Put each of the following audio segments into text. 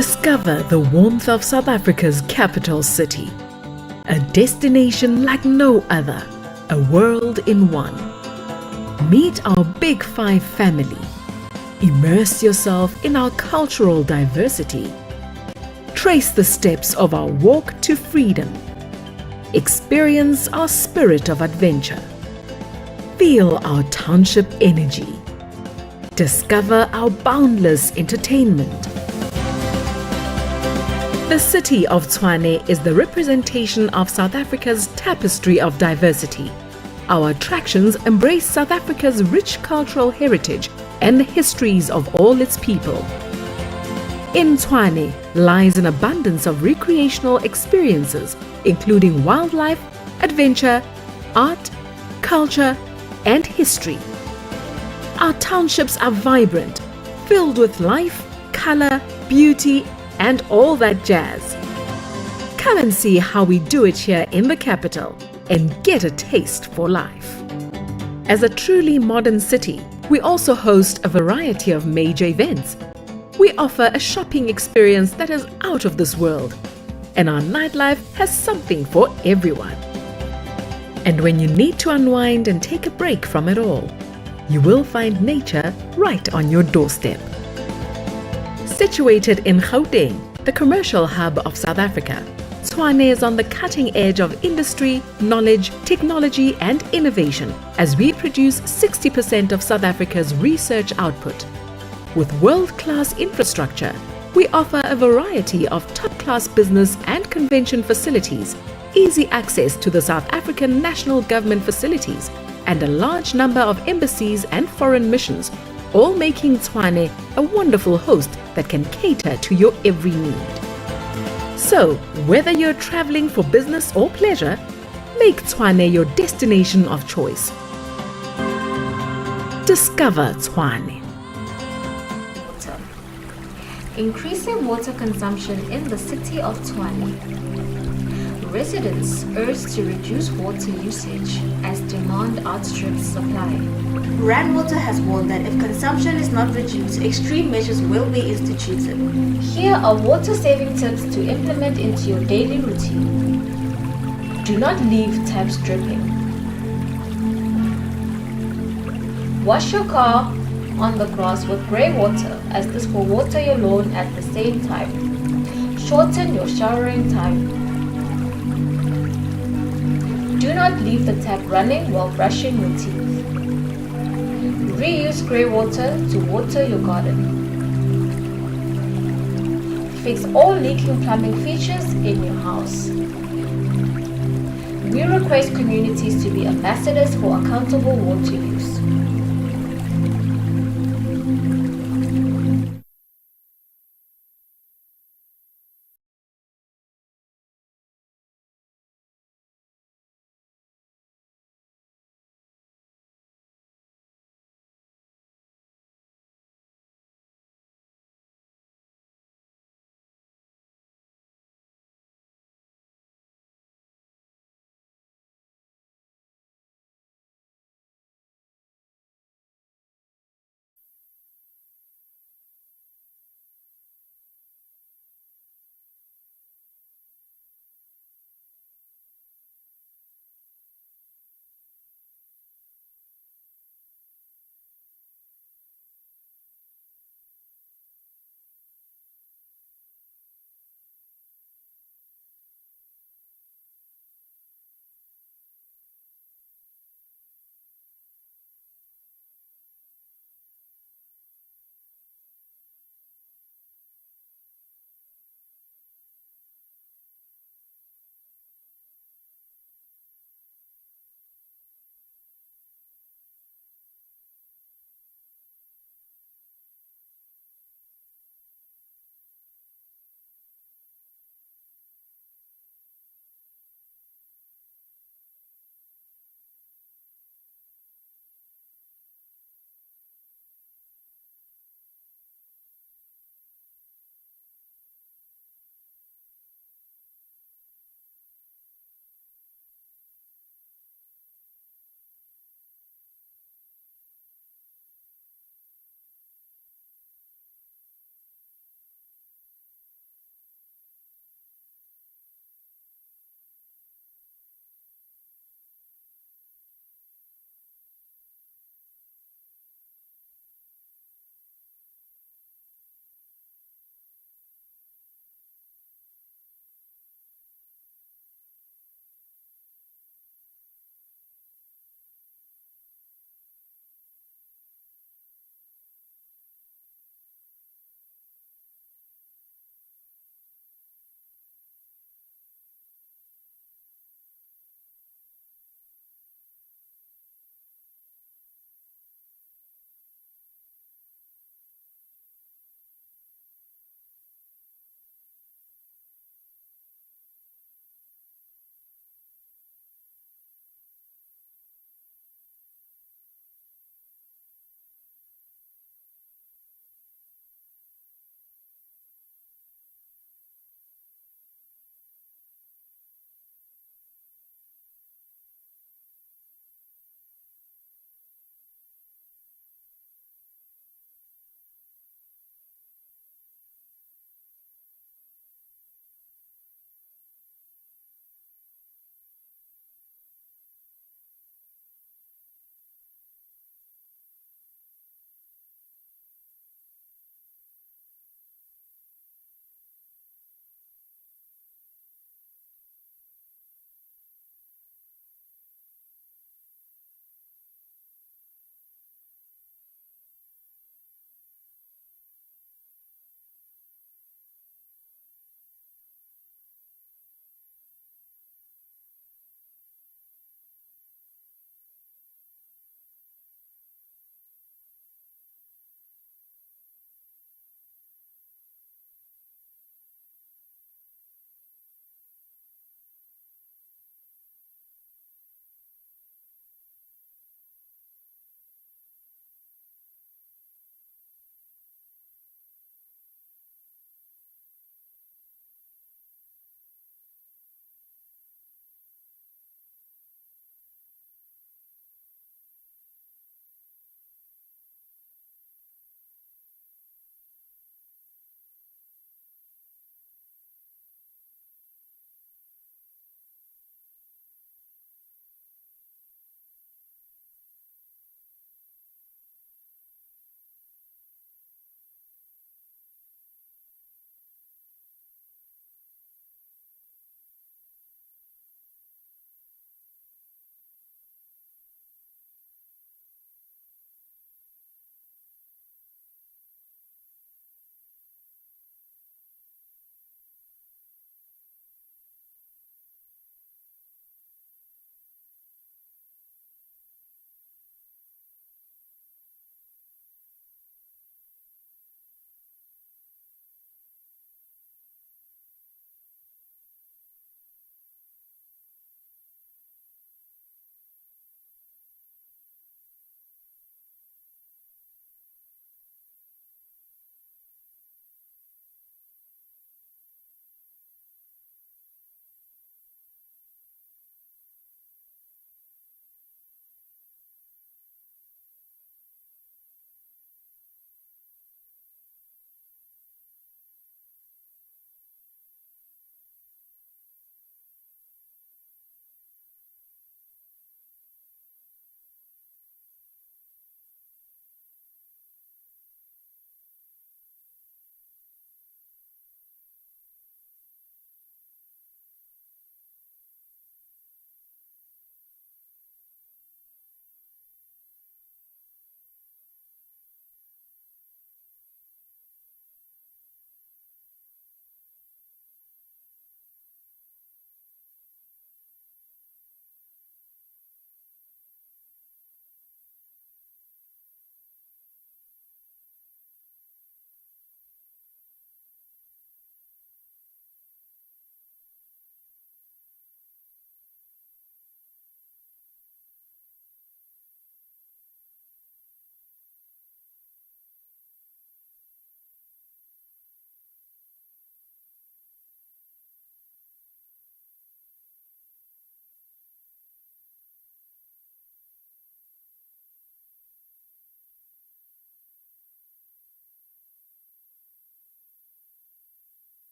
Discover the warmth of South Africa's capital city. A destination like no other, a world in one. Meet our Big Five family. Immerse yourself in our cultural diversity. Trace the steps of our walk to freedom. Experience our spirit of adventure. Feel our township energy. Discover our boundless entertainment. The city of Tshwane is the representation of South Africa's tapestry of diversity. Our attractions embrace South Africa's rich cultural heritage and the histories of all its people. In Tshwane lies an abundance of recreational experiences, including wildlife, adventure, art, culture, and history. Our townships are vibrant, filled with life, color, beauty, and all that jazz. Come and see how we do it here in the capital and get a taste for life. As a truly modern city, we also host a variety of major events. We offer a shopping experience that is out of this world, and our nightlife has something for everyone. And when you need to unwind and take a break from it all, you will find nature right on your doorstep. Situated in Gauteng, the commercial hub of South Africa, Tshwane is on the cutting edge of industry, knowledge, technology and innovation as we produce 60% of South Africa's research output. With world-class infrastructure, we offer a variety of top-class business and convention facilities, easy access to the South African national government facilities, and a large number of embassies and foreign missions, all making Tshwane a wonderful host that can cater to your every need. So, whether you're traveling for business or pleasure, make Tshwane your destination of choice. Discover Tshwane. Water. Increasing water consumption in the city of Tshwane. Residents urged to reduce water usage as demand outstrips supply. Rand Water has warned that if consumption is not reduced, extreme measures will be instituted. Here are water-saving tips to implement into your daily routine. Do not leave taps dripping. Wash your car on the grass with grey water, as this will water your lawn at the same time. Shorten your showering time. Do not leave the tap running while brushing your teeth. Reuse grey water to water your garden. Fix all leaking plumbing features in your house. We request communities to be ambassadors for accountable water use.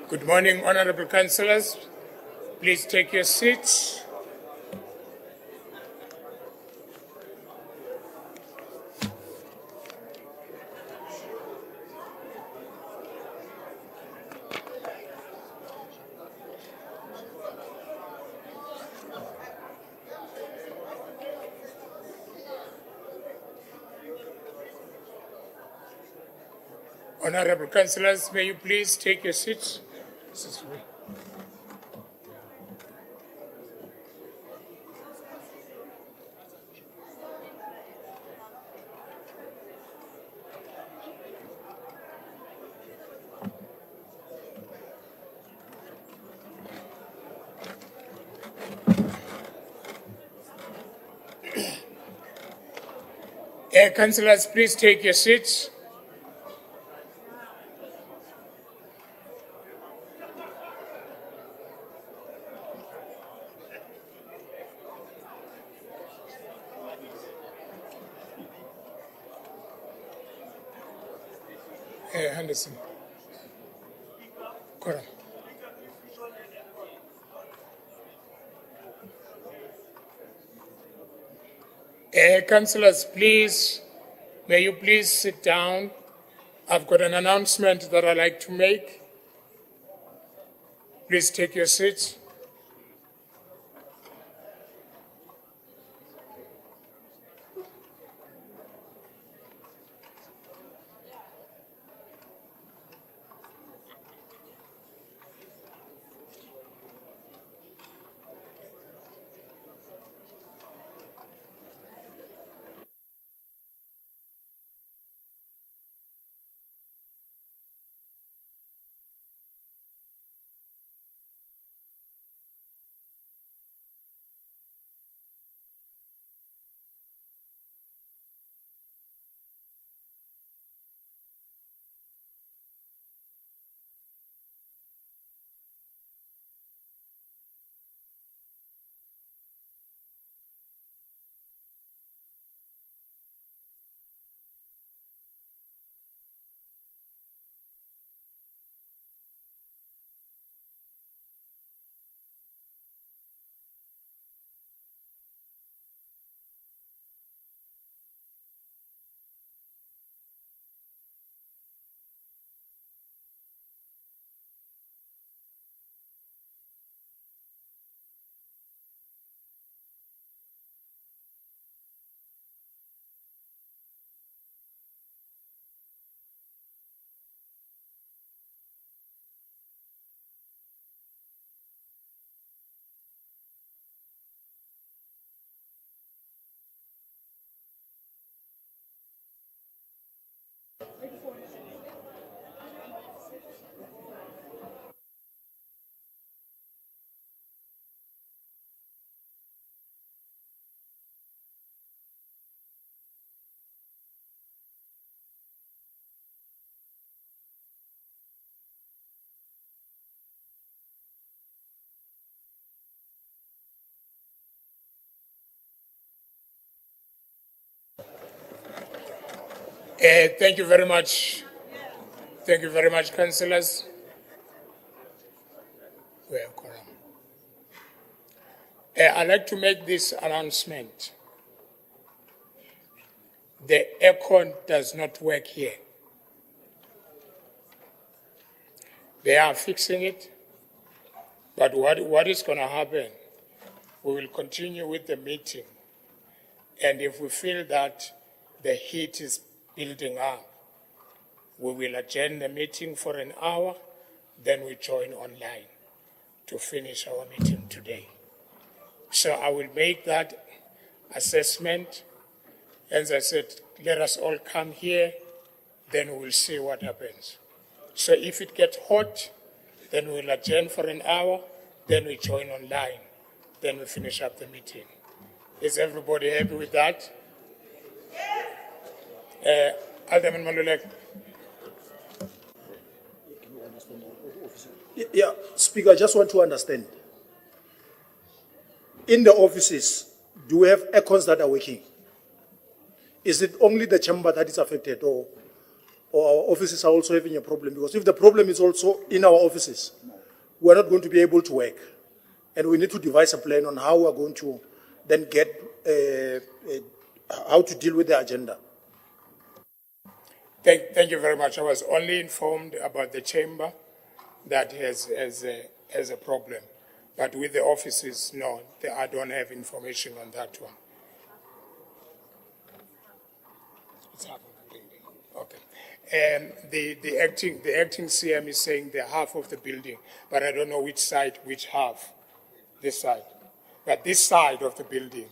Good morning, honorable councillors. Please take your seats. Honorable councillors, may you please take your seats? This is free. Councillors, please take your seats. Henderson. Cora. Councillors, please, may you please sit down. I've got an announcement that I'd like to make. Please take your seats. Thank you very much. Thank you very much, councillors. I'd like to make this announcement. The aircon does not work here. They are fixing it, but what is going to happen, we will continue with the meeting, and if we feel that the heat is building up, we will adjourn the meeting for an hour, then we join online to finish our meeting today. So I will make that assessment. As I said, let us all come here, then we'll see what happens. So if it gets hot, then we'll adjourn for an hour, then we join online, then we finish up the meeting. Is everybody happy with that? Alderman Malulek. Yeah, Speaker, I just want to understand. In the offices, do we have aircons that are working? Is it only the chamber that is affected, or or our offices are also having a problem? Because if the problem is also in our offices, we're not going to be able to work. And we need to devise a plan on how we're going to then get, how to deal with the agenda. Thank you very much. I was only informed about the chamber that has a problem. But with the offices, no, I don't have information on that one. It's half of the building. Okay. And the acting CM is saying they're half of the building, but I don't know which side, which half. This side. But this side of the building,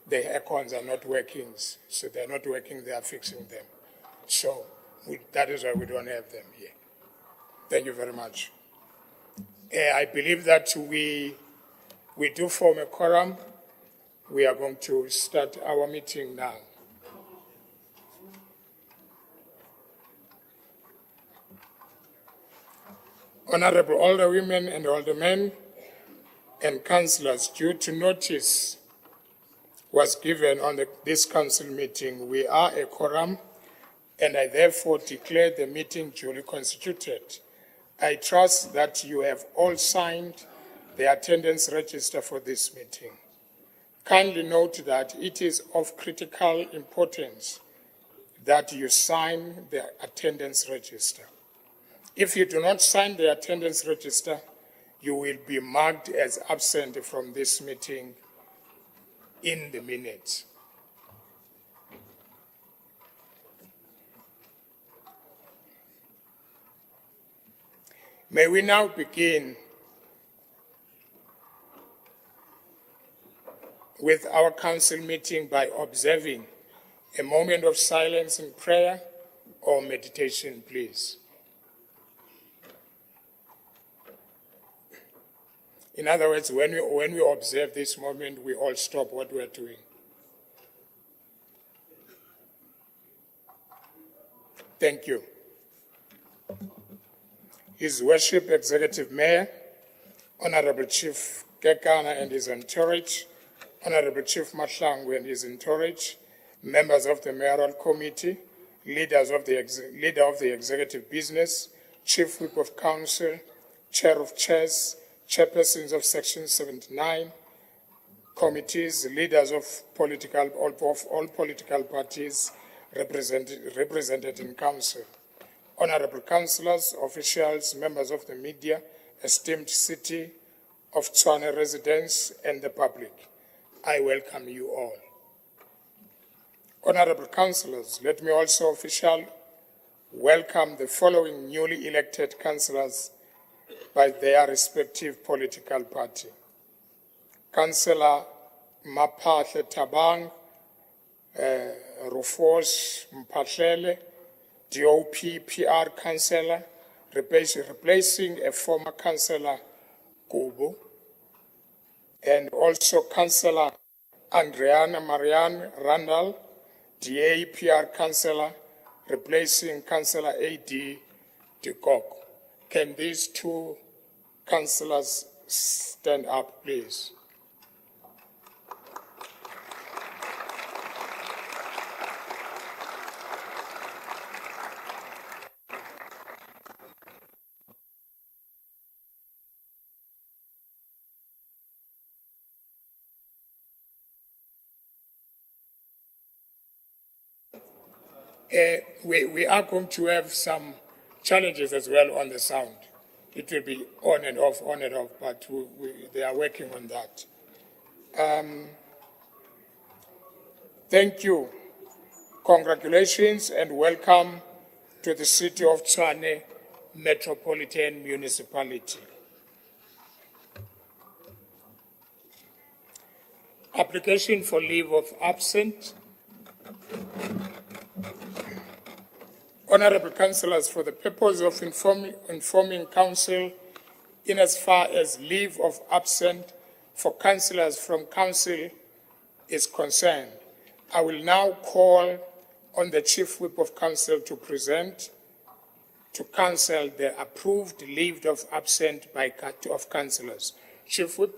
the aircons are not working. So they're not working, they are fixing them. So that is why we don't have them here. Thank you very much. I believe that we do form a quorum. We are going to start our meeting now. Honorable older women and older men and councillors, due to notice was given on this council meeting, we are a quorum, and I therefore declare the meeting duly constituted. I trust that you have all signed the attendance register for this meeting. Kindly note that it is of critical importance that you sign the attendance register. If you do not sign the attendance register, you will be marked as absent from this meeting in the minutes. May we now begin with our council meeting by observing a moment of silence in prayer or meditation, please. In other words, when we observe this moment, we all stop what we're doing. Thank you. His Worship Executive Mayor, Honorable Chief Kekana and his entourage, Honorable Chief Mahlangu and his entourage, members of the Mayoral Committee, leader of the Executive Business, Chief Whip of Council, Chair of Chairs, Chairpersons of Section 79, committees, leaders of all political parties represented in Council, honorable councillors, officials, members of the media, esteemed City of Tshwane residents, and the public. I welcome you all. Honorable councillors, let me also officially welcome the following newly elected councillors by their respective political party. Councillor Maphahle Thabang, Rufus Mphahlele, DOP PR councillor, replacing a former councillor, Kubu, and also Councillor Andreana Marianne Randall, DA PR councillor, replacing Councillor A.D. de Kok. Can these two councillors stand up, please? We are going to have some challenges as well on the sound. It will be on and off, but they are working on that. Thank you. Congratulations and welcome to the City of Tshwane Metropolitan Municipality. Application for leave of absence. Honorable councillors, for the purpose of informing council in as far as leave of absence for councillors from council is concerned, I will now call on the Chief Whip of Council to present to council the approved leave of absence of councillors. Chief Whip.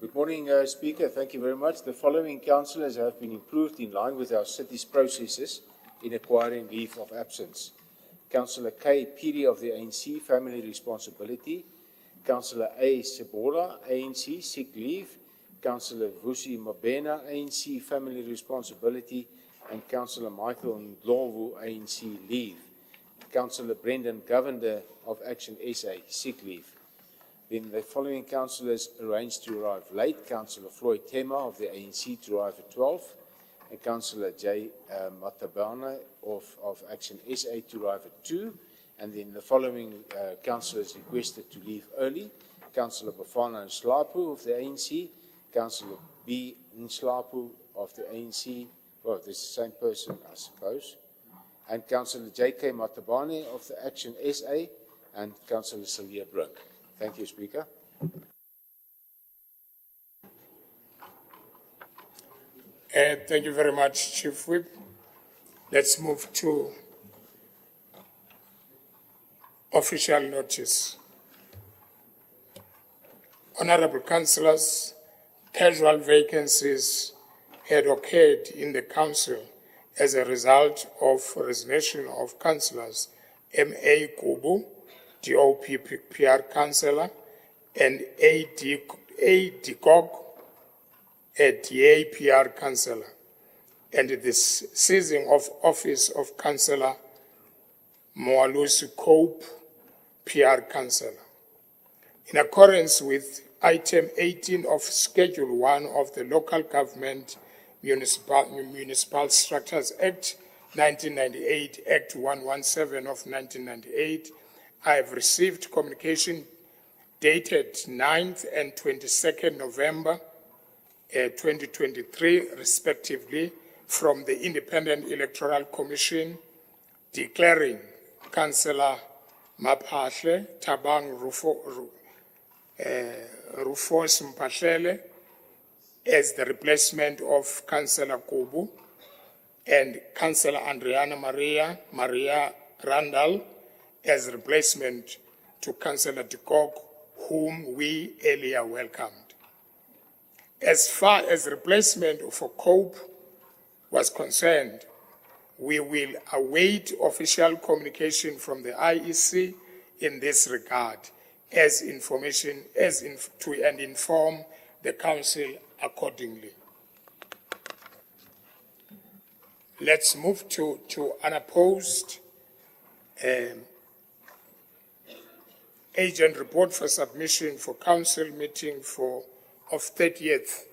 Good morning, Speaker. Thank you very much. The following councillors have been approved in line with our city's processes in acquiring leave of absence. Councillor K. Piri of the ANC, Family Responsibility. Councillor A. Sebola, ANC, Sick Leave. Councillor Vusi Mabena, ANC, Family Responsibility. And Councillor Michael Ndlovu, ANC, Leave. Councillor Brendan Govender of Action SA, Sick Leave. Then the following councillors arranged to arrive late. Councillor Floyd Tema of the ANC to arrive at 12. And Councillor J. Matabana of Action SA to arrive at 2. And then the following councillors requested to leave early. Councillor Bafana Nslapu of the ANC. Councillor B. Nslapu of the ANC. Well, this is the same person, I suppose. And Councillor J.K. Matabane of the Action SA. And Councillor Sylvia Brink. Thank you, Speaker. Thank you very much, Chief Whip. Let's move to official notice. Honorable Councillors, casual vacancies had occurred in the Council as a result of resignation of Councillors M.A. Kubu, DOP PR Councillor, and A.D. Kok, a DA PR Councillor, and the seizing of office of Councillor Moalusi Cope, PR Councillor. In accordance with Item 18 of Schedule 1 of the Local Government Municipal Structures Act 1998, Act 117 of 1998, I have received communication dated 9th and 22nd November 2023, respectively, from the Independent Electoral Commission declaring Councillor Maphahle Tabang Rufus Mphahlele as the replacement of Councillor Kubu and Councillor Andriana Maria Randall as replacement to Councillor de Kok, whom we earlier welcomed. As far as replacement for Cope was concerned, we will await official communication from the IEC in this regard and inform the Council accordingly. Let's move to unopposed agent report for submission for Council meeting of 30th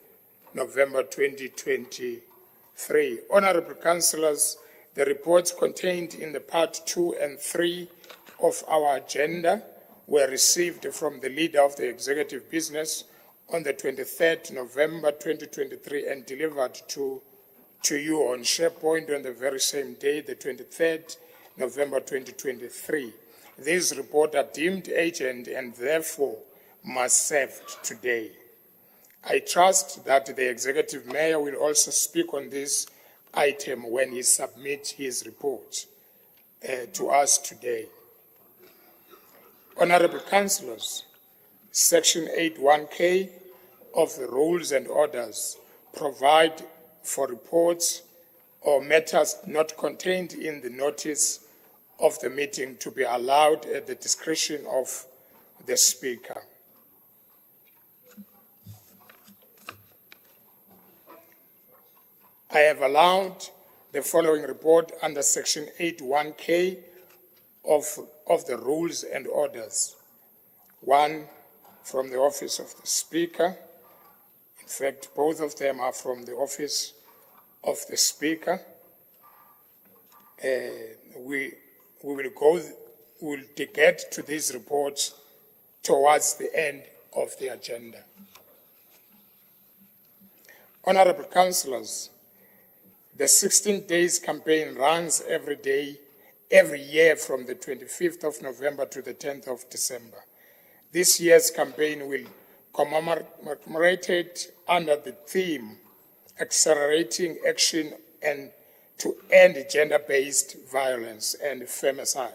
November 2023. Honorable Councillors, the reports contained in the Part 2 and 3 of our agenda were received from the leader of the executive business on the 23rd November 2023 and delivered to you on SharePoint on the very same day, the 23rd November 2023. These reports are deemed urgent and therefore must serve today. I trust that the Executive Mayor will also speak on this item when he submits his report to us today. Honorable Councillors, Section 81K of the Rules and Orders provide for reports or matters not contained in the notice of the meeting to be allowed at the discretion of the Speaker. I have allowed the following report under Section 81K of the Rules and Orders. One, from the Office of the Speaker. In fact, both of them are from the Office of the Speaker. We will get to these reports towards the end of the agenda. Honorable Councillors, the 16 days campaign runs every year from the 25th of November to the 10th of December. This year's campaign will commemorate under the theme Accelerating Action and to End Gender-Based Violence and Femicide.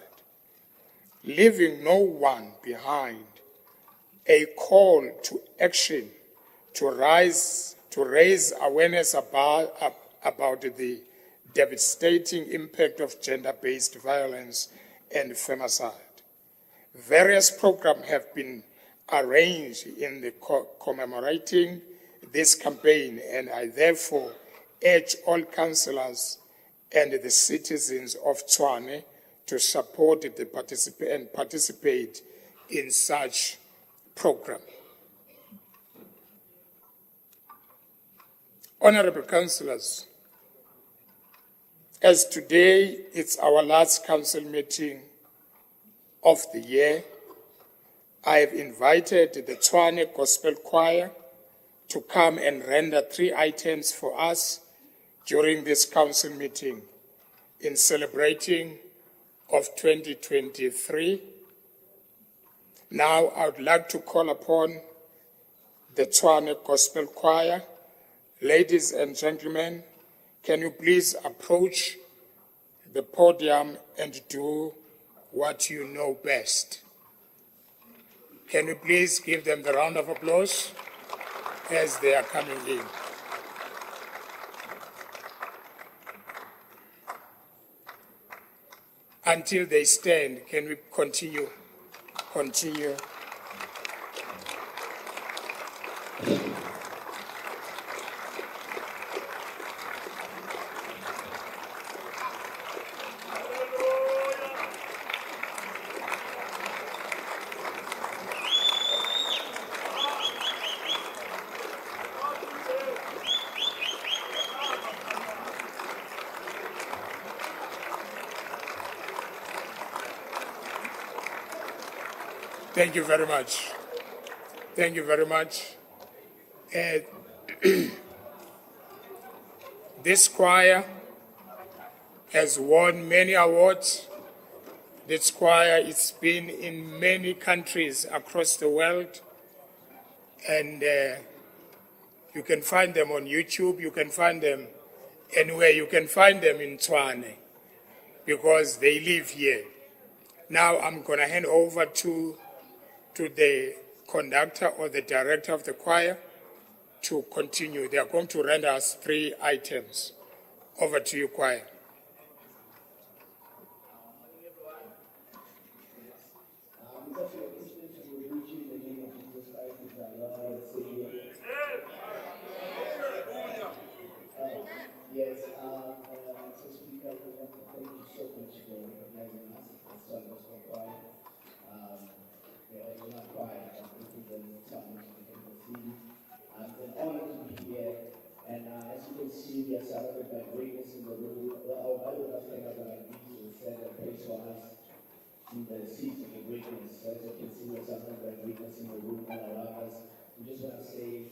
Leaving no one behind, a call to action to raise awareness about the devastating impact of gender-based violence and femicide. Various programs have been arranged in the commemorating this campaign, and I therefore urge all councillors and the citizens of Tshwane to support and participate in such program. Honorable councillors, as today it's our last council meeting of the year, I have invited the Tshwane Gospel Choir to come and render 3 items for us during this council meeting in celebrating of 2023. Now I would like to call upon the Tshwane Gospel Choir. Ladies and gentlemen, can you please approach the podium and do what you know best? Can you please give them the round of applause as they are coming in? Until they stand, can we continue? Continue. Thank you very much. Thank you very much. This choir has won many awards. This choir has been in many countries across the world, and you can find them on YouTube, you can find them anywhere, you can find them in Tshwane, because they live here. Now I'm going to hand over to the conductor or the director of the choir to continue. They are going to render us 3 items. Over to you, choir. Yes, so Speaker, thank you so much for recognizing us as Tshwane Gospel Choir. The original choir, representing Tshwane as you can see. It's an honor to be here, and as you can see, we are surrounded by greatness in the room. Our Bible does tell us that Jesus said a place for us in the seat of the greatness. So as you can see, we are surrounded by greatness in the room, all around us. We just want to say,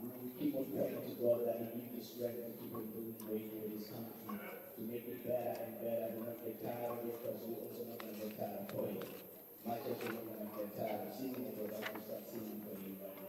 we keep on praying to God that He gives the strength to keep on doing great for this country, to make it better and better. We're not get tired of it, because we're also not going to get tired of praying. My church is not going to get tired of singing, and we're about to start singing for you right now.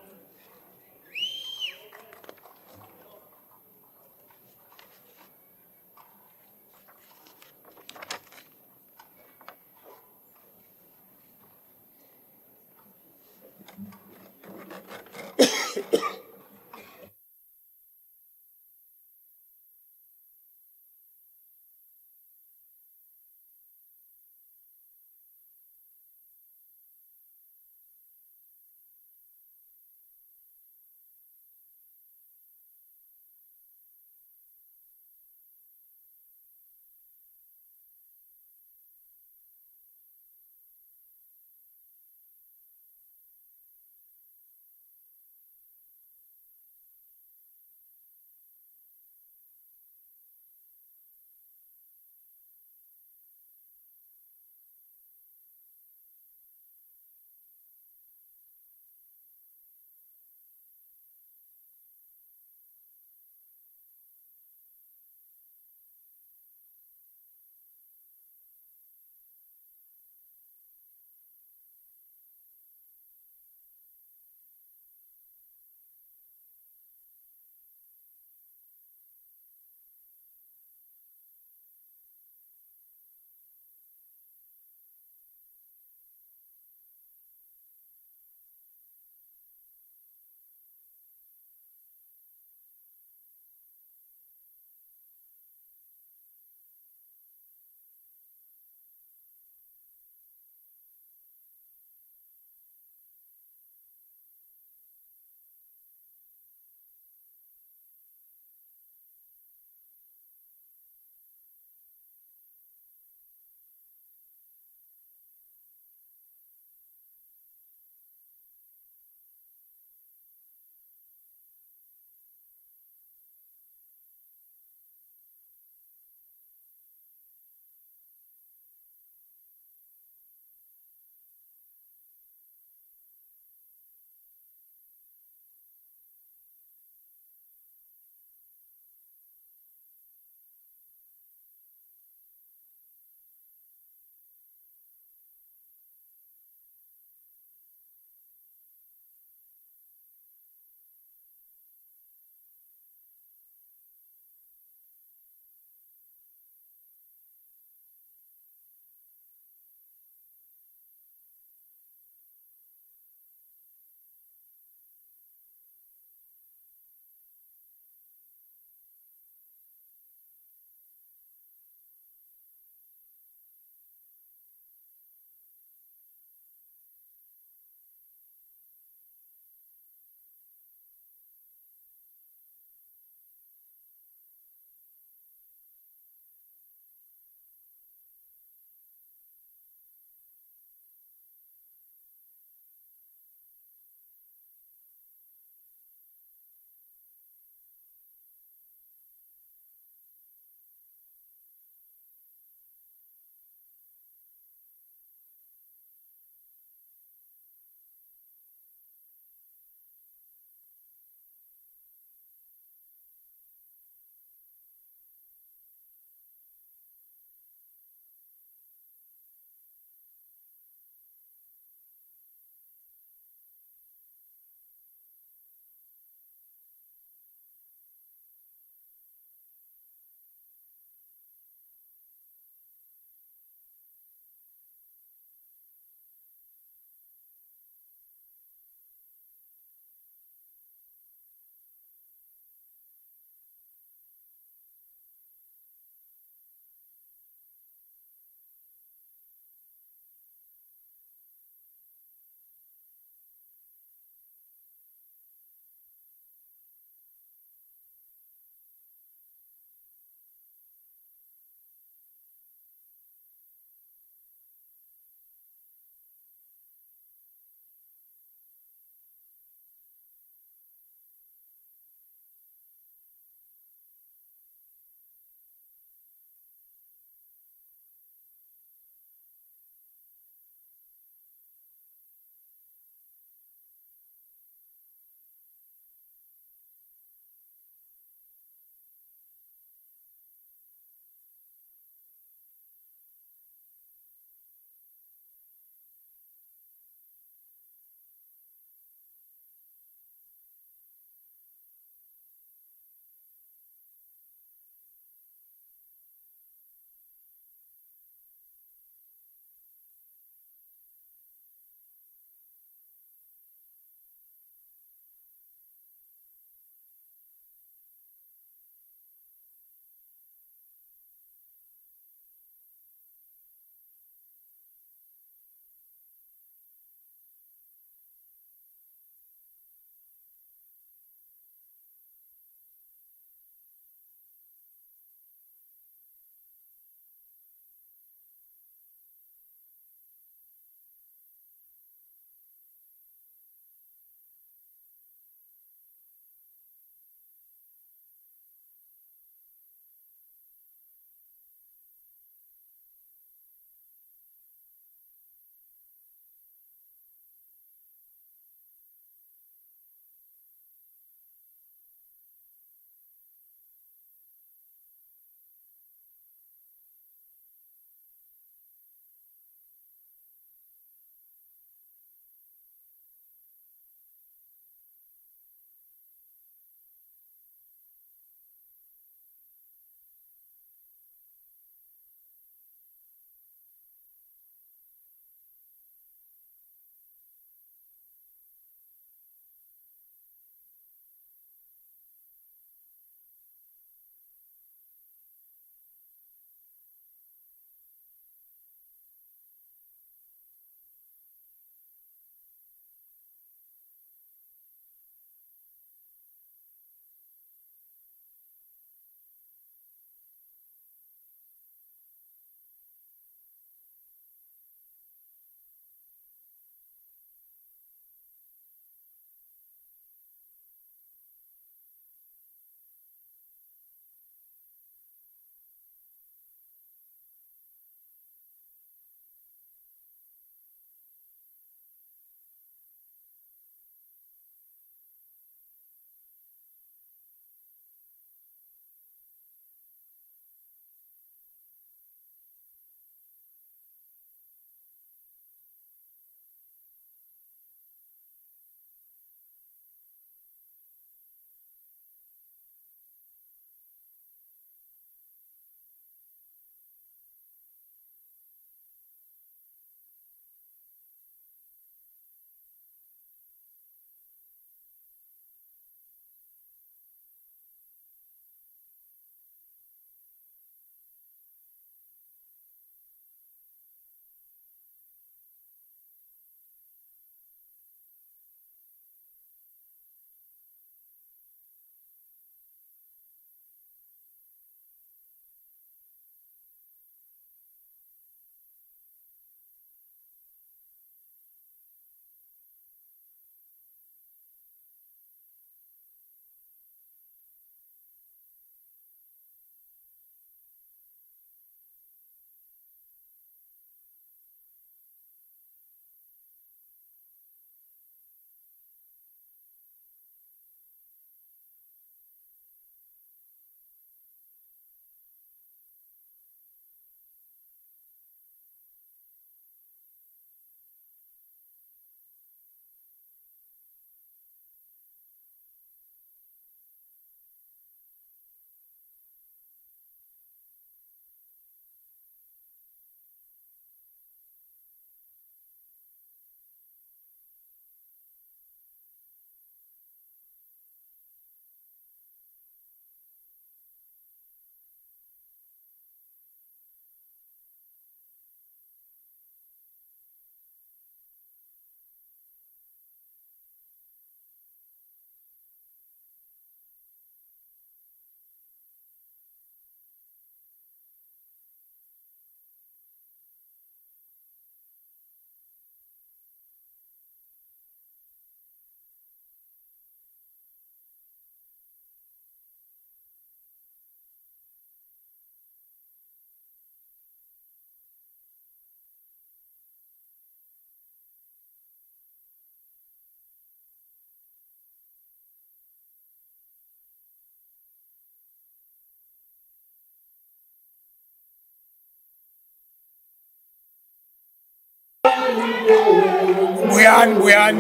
Buyan.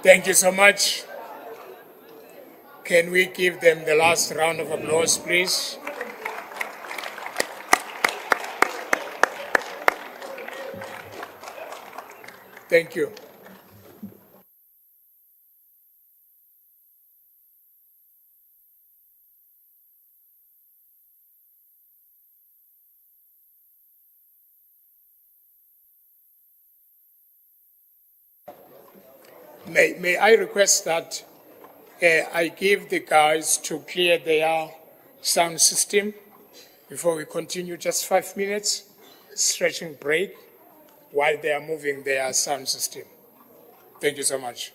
Thank you so much. Can we give them the last round of applause, please? Thank you. May I request that I give the guys to clear their sound system before we continue, just 5 minutes, stretching break while they are moving their sound system. Thank you so much.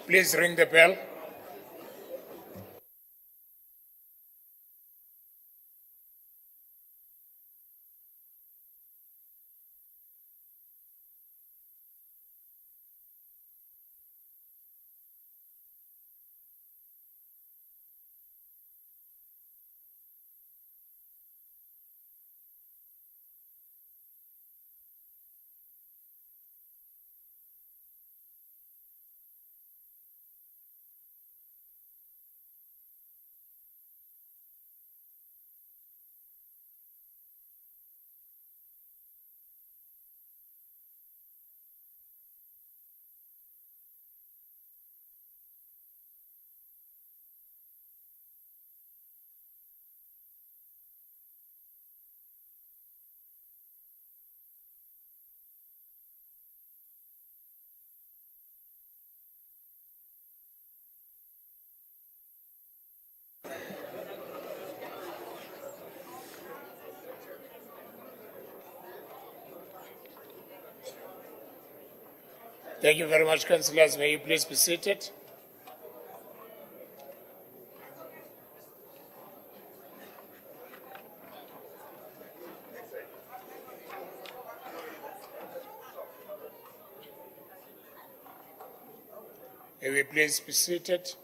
Please ring the bell. Thank you very much, councillors. May you please be seated. May we please be seated.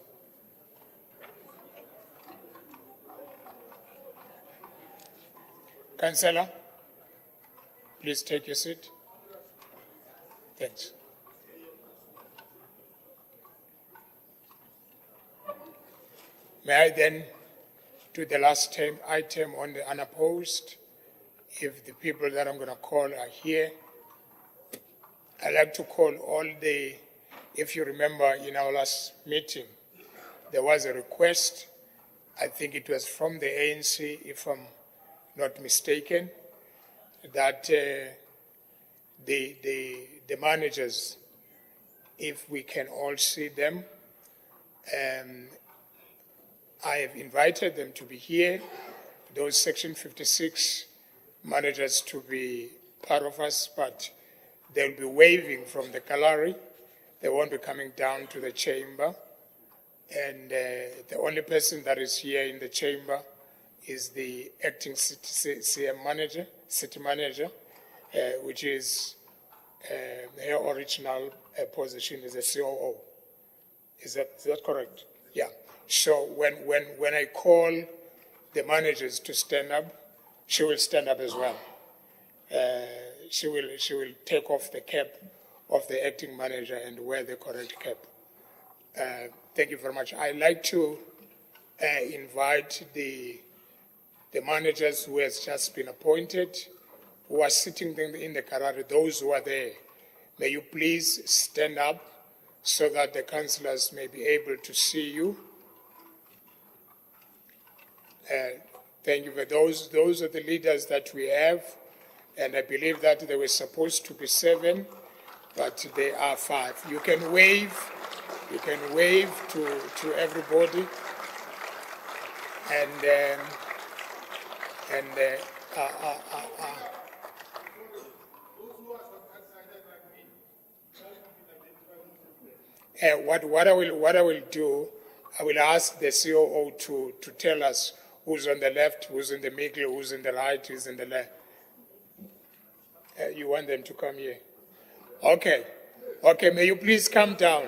Councillor, please take your seat. Thanks. May I then do the last item on the unopposed? If the people that I'm going to call are here, I'd like to call all the, if you remember in our last meeting, there was a request, I think it was from the ANC, if I'm not mistaken, that the managers, if we can all see them, I have invited them to be here, those Section 56 managers to be part of us, but they'll be waving from the gallery. They won't be coming down to the chamber. And the only person that is here in the chamber is the acting city manager, which is her original position is a COO. Is that correct? Yeah. So when I call the managers to stand up, she will stand up as well. She will take off the cap of the acting manager and wear the correct cap. Thank you very much. I'd like to invite the managers who has just been appointed, who are sitting in the gallery, those who are there. May you please stand up so that the councillors may be able to see you. Thank you for those. Those are the leaders that we have, and I believe that they were supposed to be 7, but they are 5. You can wave to everybody, what I will do, I will ask the COO to tell us who's on the left, who's in the middle, who's in the right, who's in the left. You want them to come here? Okay. Okay, may you please come down?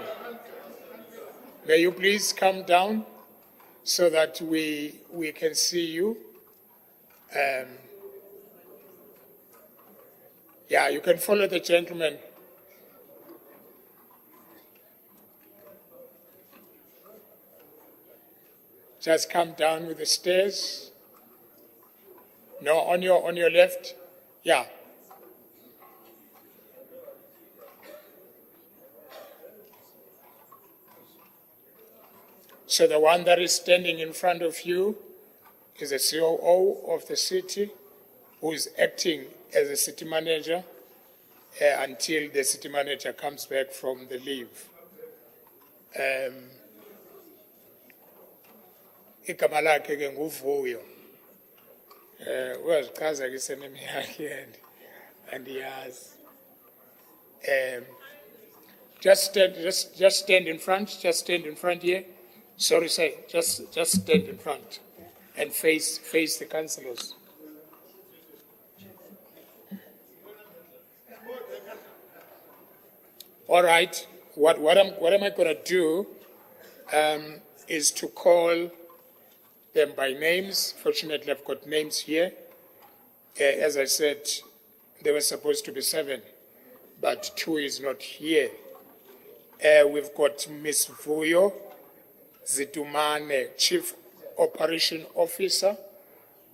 May you please come down so that we can see you? Yeah, you can follow the gentleman. Just come down with the stairs. No, on your left. Yeah. So the one that is standing in front of you is the COO of the city, who is acting as a city manager until the city manager comes back from the leave. Igama lakhe ke nguVuyo. Uyazichaza ke seneminyaka andiyazi. Just stand in front. Just stand in front here. Sorry, sir. Just stand in front and face the councillors. All right. What am I going to do is to call them by names. Fortunately, I've got names here. As I said, there were supposed to be 7, but 2 is not here. We've got Ms. Vuyo Zitumane, Chief Operation Officer,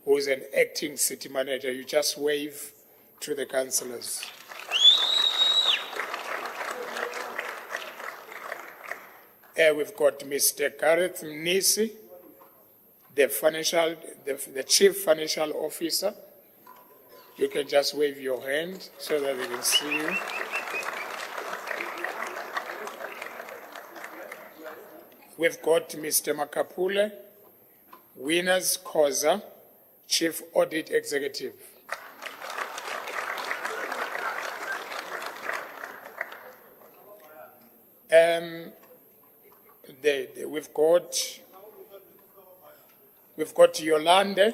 who is an acting city manager. You just wave to the councillors. We've got Mr. Gareth Mnisi, the Chief Financial Officer. You can just wave your hand so that they can see you. We've got Mr. Makapule, Winners Khoza, Chief Audit Executive. We've got Yolande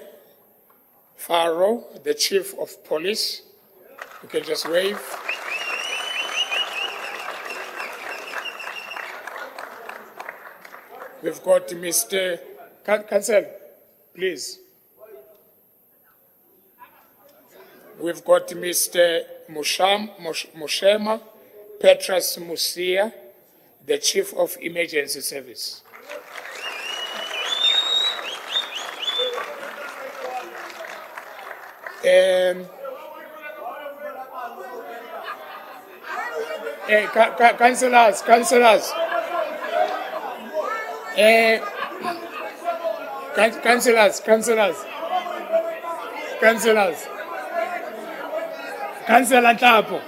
Faro, the Chief of Police. You can just wave. We've got Mr. Cancel, please. We've got Mr. Mushema Petrus Musia, the Chief of Emergency Service. Councillors. Councillors. Councillor Ntapo.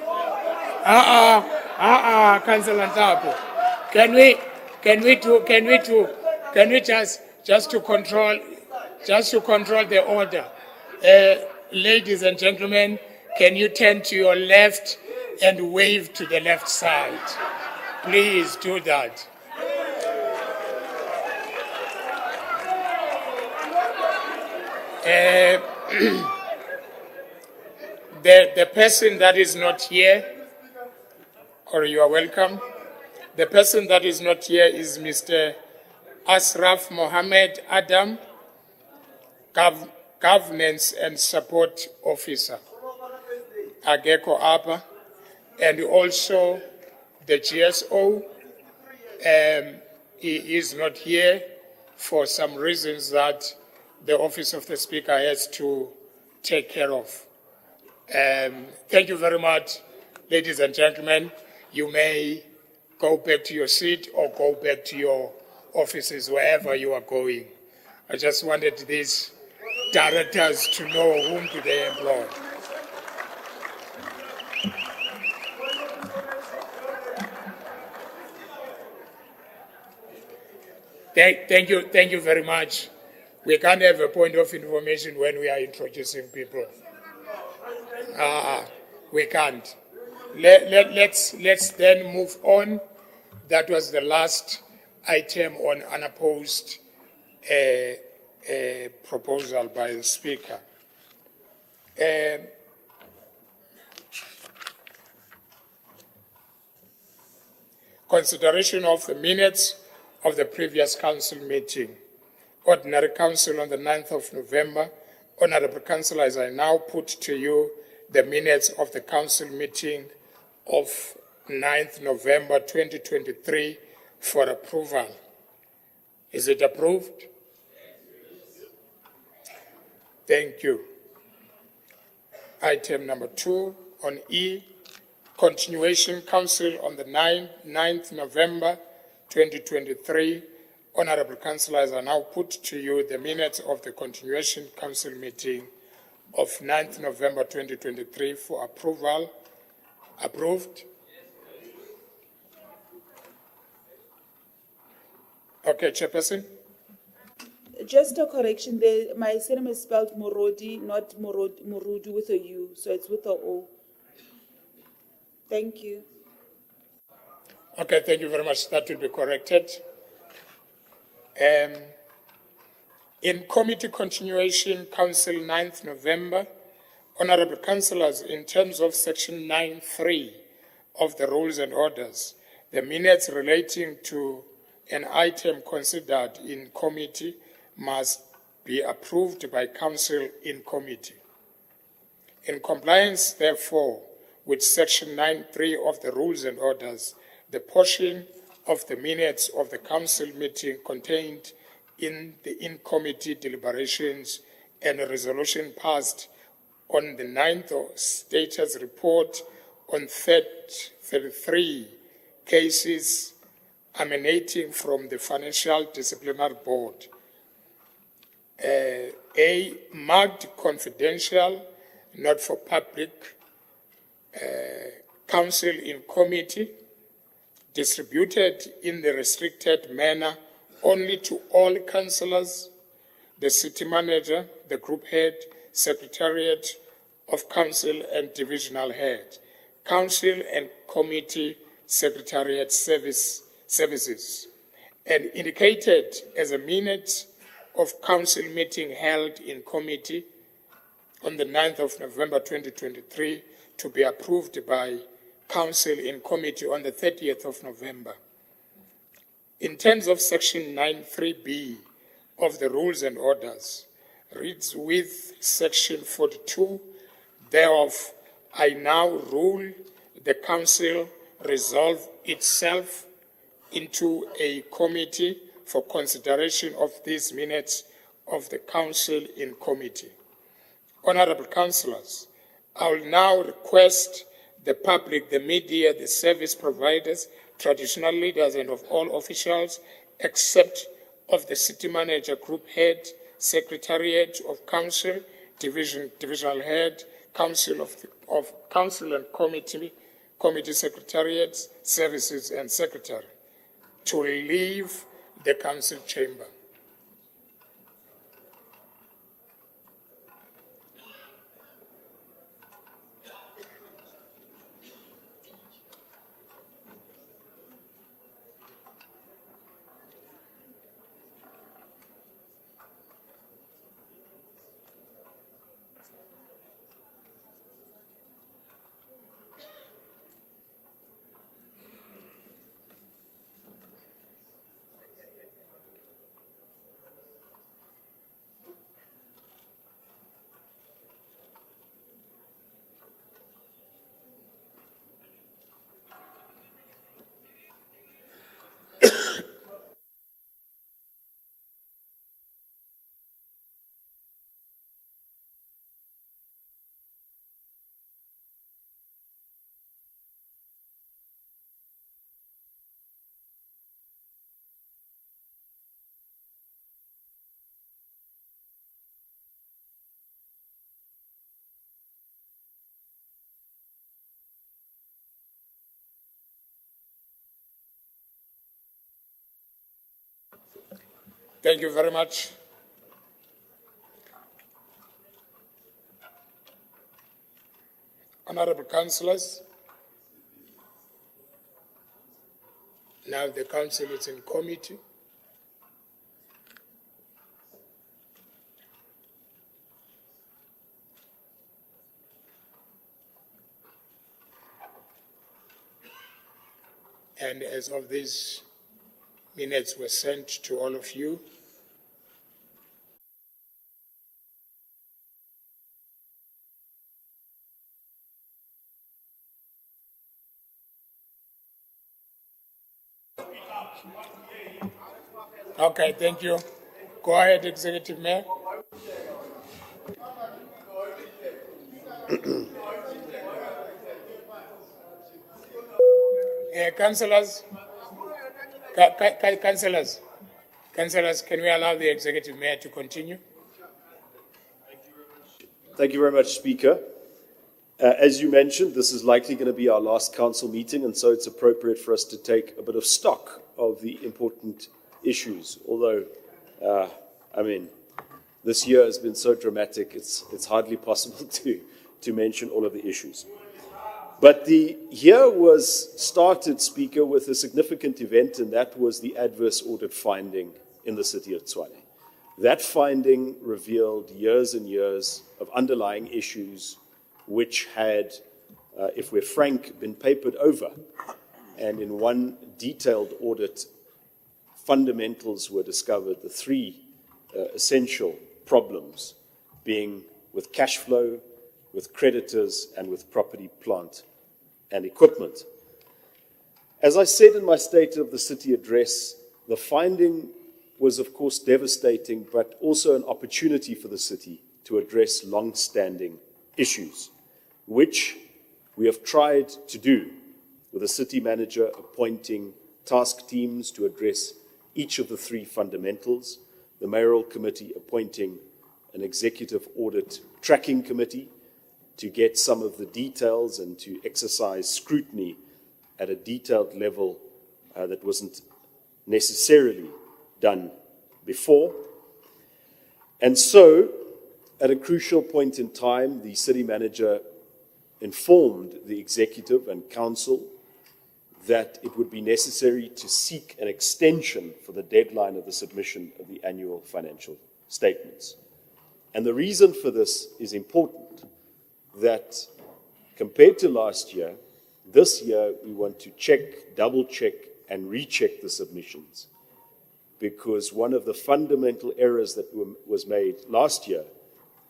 Councillor Ntapo. Can we just to control the order? Ladies and gentlemen, can you turn to your left and wave to the left side? Please do that. The person that is not here, or you are welcome. The person that is not here is Mr. Asraf Mohammed Adam, Governance and Support Officer, Ageko Apa, and also the GSO. He is not here for some reasons that the Office of the Speaker has to take care of. Thank you very much, ladies and gentlemen. You may go back to your seat or go back to your offices, wherever you are going. I just wanted these directors to know whom do they employ. Thank you very much. We can't have a point of information when we are introducing people. We can't. Let's then move on. That was the last item on unopposed proposal by the Speaker. Consideration of the minutes of the previous council meeting. Ordinary Council on the 9th of November. Honourable Councillors, I now put to you the minutes of the council meeting of 9th November 2023 for approval. Is it approved? Thank you. Item number 2 on E, Continuation Council on the 9th November 2023. Honourable Councillors, I now put to you the minutes of the Continuation Council meeting of 9th November 2023 for approval. Approved? Okay, Chairperson. Just a correction there. My surname is spelled Morodi, not Morudu with a U, so it's with a O. Thank you. Okay, thank you very much. That will be corrected. In committee continuation, Council 9th November, Honourable Councillors, in terms of Section 9.3 of the Rules and Orders, the minutes relating to an item considered in committee must be approved by Council in committee. In compliance, therefore, with Section 9.3 of the Rules and Orders, the portion of the minutes of the Council meeting contained in the in-committee deliberations and a resolution passed on the 9th status report on 33 cases emanating from the Financial Disciplinary Board. A, marked confidential, not for public, Council in committee, distributed in the restricted manner only to all councillors, the city manager, the group head, secretariat of council and divisional head, council and committee secretariat services, and indicated as a minute of council meeting held in committee on the 9th of November 2023 to be approved by council in committee on the 30th of November. In terms of Section 9.3b of the Rules and Orders, reads with Section 42 thereof, I now rule the council resolve itself into a committee for consideration of these minutes of the council in committee. Honourable councillors, I will now request the public, the media, the service providers, traditional leaders, and of all officials, except of the city manager, group head, secretariat of council, divisional head, council of council and committee secretariats, services, and secretary, to leave the council chamber. Thank you very much. Honourable councillors, now the council is in committee. And as of these minutes were sent to all of you, okay, thank you. Go ahead, Executive Mayor. Councillors, councillors, can we allow the Executive Mayor to continue? Thank you very much, Speaker. As you mentioned, this is likely going to be our last council meeting, and so it's appropriate for us to take a bit of stock of the important issues. Although, this year has been so dramatic, it's hardly possible to mention all of the issues. But the year was started, Speaker, with a significant event, and that was the adverse audit finding in the city of Tshwane. That finding revealed years and years of underlying issues which had, if we're frank, been papered over. And in one detailed audit, fundamentals were discovered, the three essential problems being with cash flow, with creditors, and with property, plant, and equipment. As I said in my State of the City address, the finding was, of course, devastating, but also an opportunity for the city to address long-standing issues, which we have tried to do, with the city manager appointing task teams to address each of the three fundamentals, the mayoral committee appointing an executive audit tracking committee to get some of the details and to exercise scrutiny at a detailed level that wasn't necessarily done before. And so, at a crucial point in time, the city manager informed the executive and council that it would be necessary to seek an extension for the deadline of the submission of the annual financial statements. And the reason for this is important, that compared to last year, this year we want to check, double check, and recheck the submissions, because one of the fundamental errors that was made last year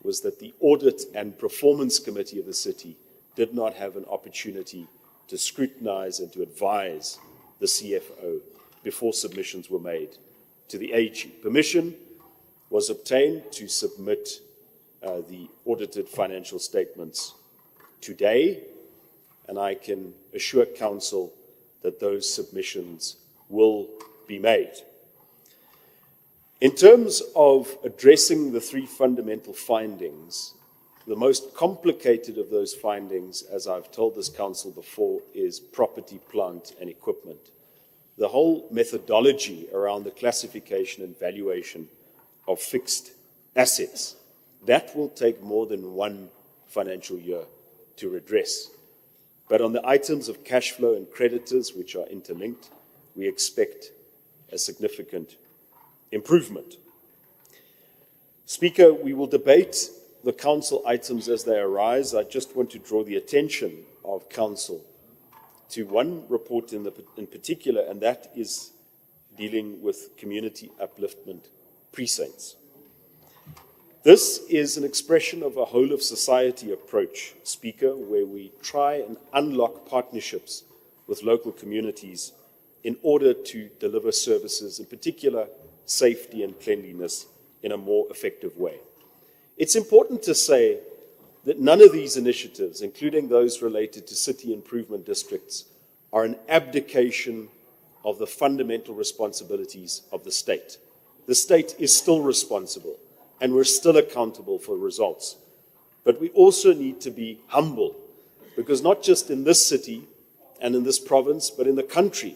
was that the Audit and Performance Committee of the city did not have an opportunity to scrutinize and to advise the CFO before submissions were made to the AG. Permission was obtained to submit the audited financial statements today, and I can assure Council that those submissions will be made. In terms of addressing the three fundamental findings, the most complicated of those findings, as I've told this Council before, is property, plant, and equipment. The whole methodology around the classification and valuation of fixed assets, that will take more than one financial year to redress. But on the items of cash flow and creditors, which are interlinked, we expect a significant improvement. Speaker, we will debate the Council items as they arise. I just want to draw the attention of Council to one report in particular, and that is dealing with community upliftment precincts. This is an expression of a whole-of-society approach, Speaker, where we try and unlock partnerships with local communities in order to deliver services, in particular safety and cleanliness, in a more effective way. It's important to say that none of these initiatives, including those related to city improvement districts, are an abdication of the fundamental responsibilities of the state. The state is still responsible, and we're still accountable for results. But we also need to be humble, because not just in this city and in this province, but in the country,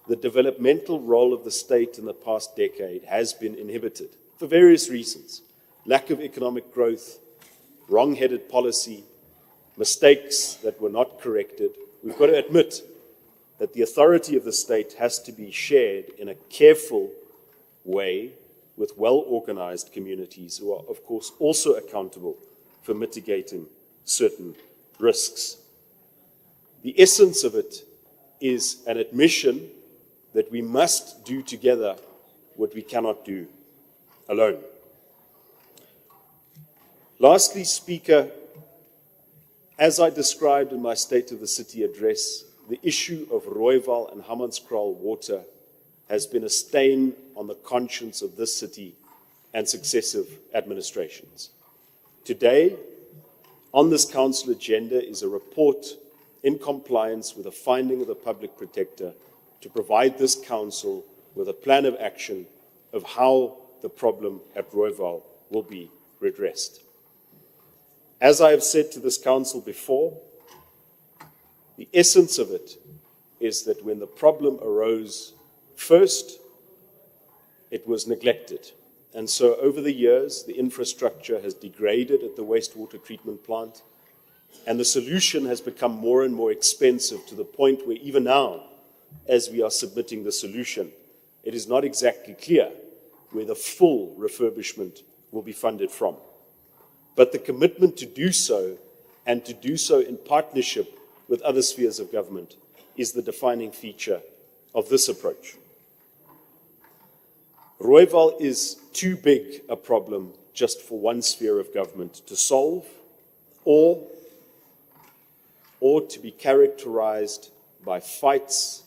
the developmental role of the state in the past decade has been inhibited for various reasons. Lack of economic growth, wrong-headed policy, mistakes that were not corrected. We've got to admit that the authority of the state has to be shared in a careful way with well-organized communities who are, of course, also accountable for mitigating certain risks. The essence of it is an admission that we must do together what we cannot do alone. Lastly, Speaker, as I described in my State of the City address, the issue of Rooiwal and Hammanskraal water has been a stain on the conscience of this city and successive administrations. Today, on this Council agenda is a report in compliance with a finding of the Public Protector to provide this Council with a plan of action of how the problem at Rooiwal will be redressed. As I have said to this Council before, the essence of it is that when the problem arose first, it was neglected. And so over the years, the infrastructure has degraded at the wastewater treatment plant. And the solution has become more and more expensive to the point where even now, as we are submitting the solution, it is not exactly clear where the full refurbishment will be funded from. But the commitment to do so, and to do so in partnership with other spheres of government, is the defining feature of this approach. Rooiwal is too big a problem just for one sphere of government to solve, or to be characterized by fights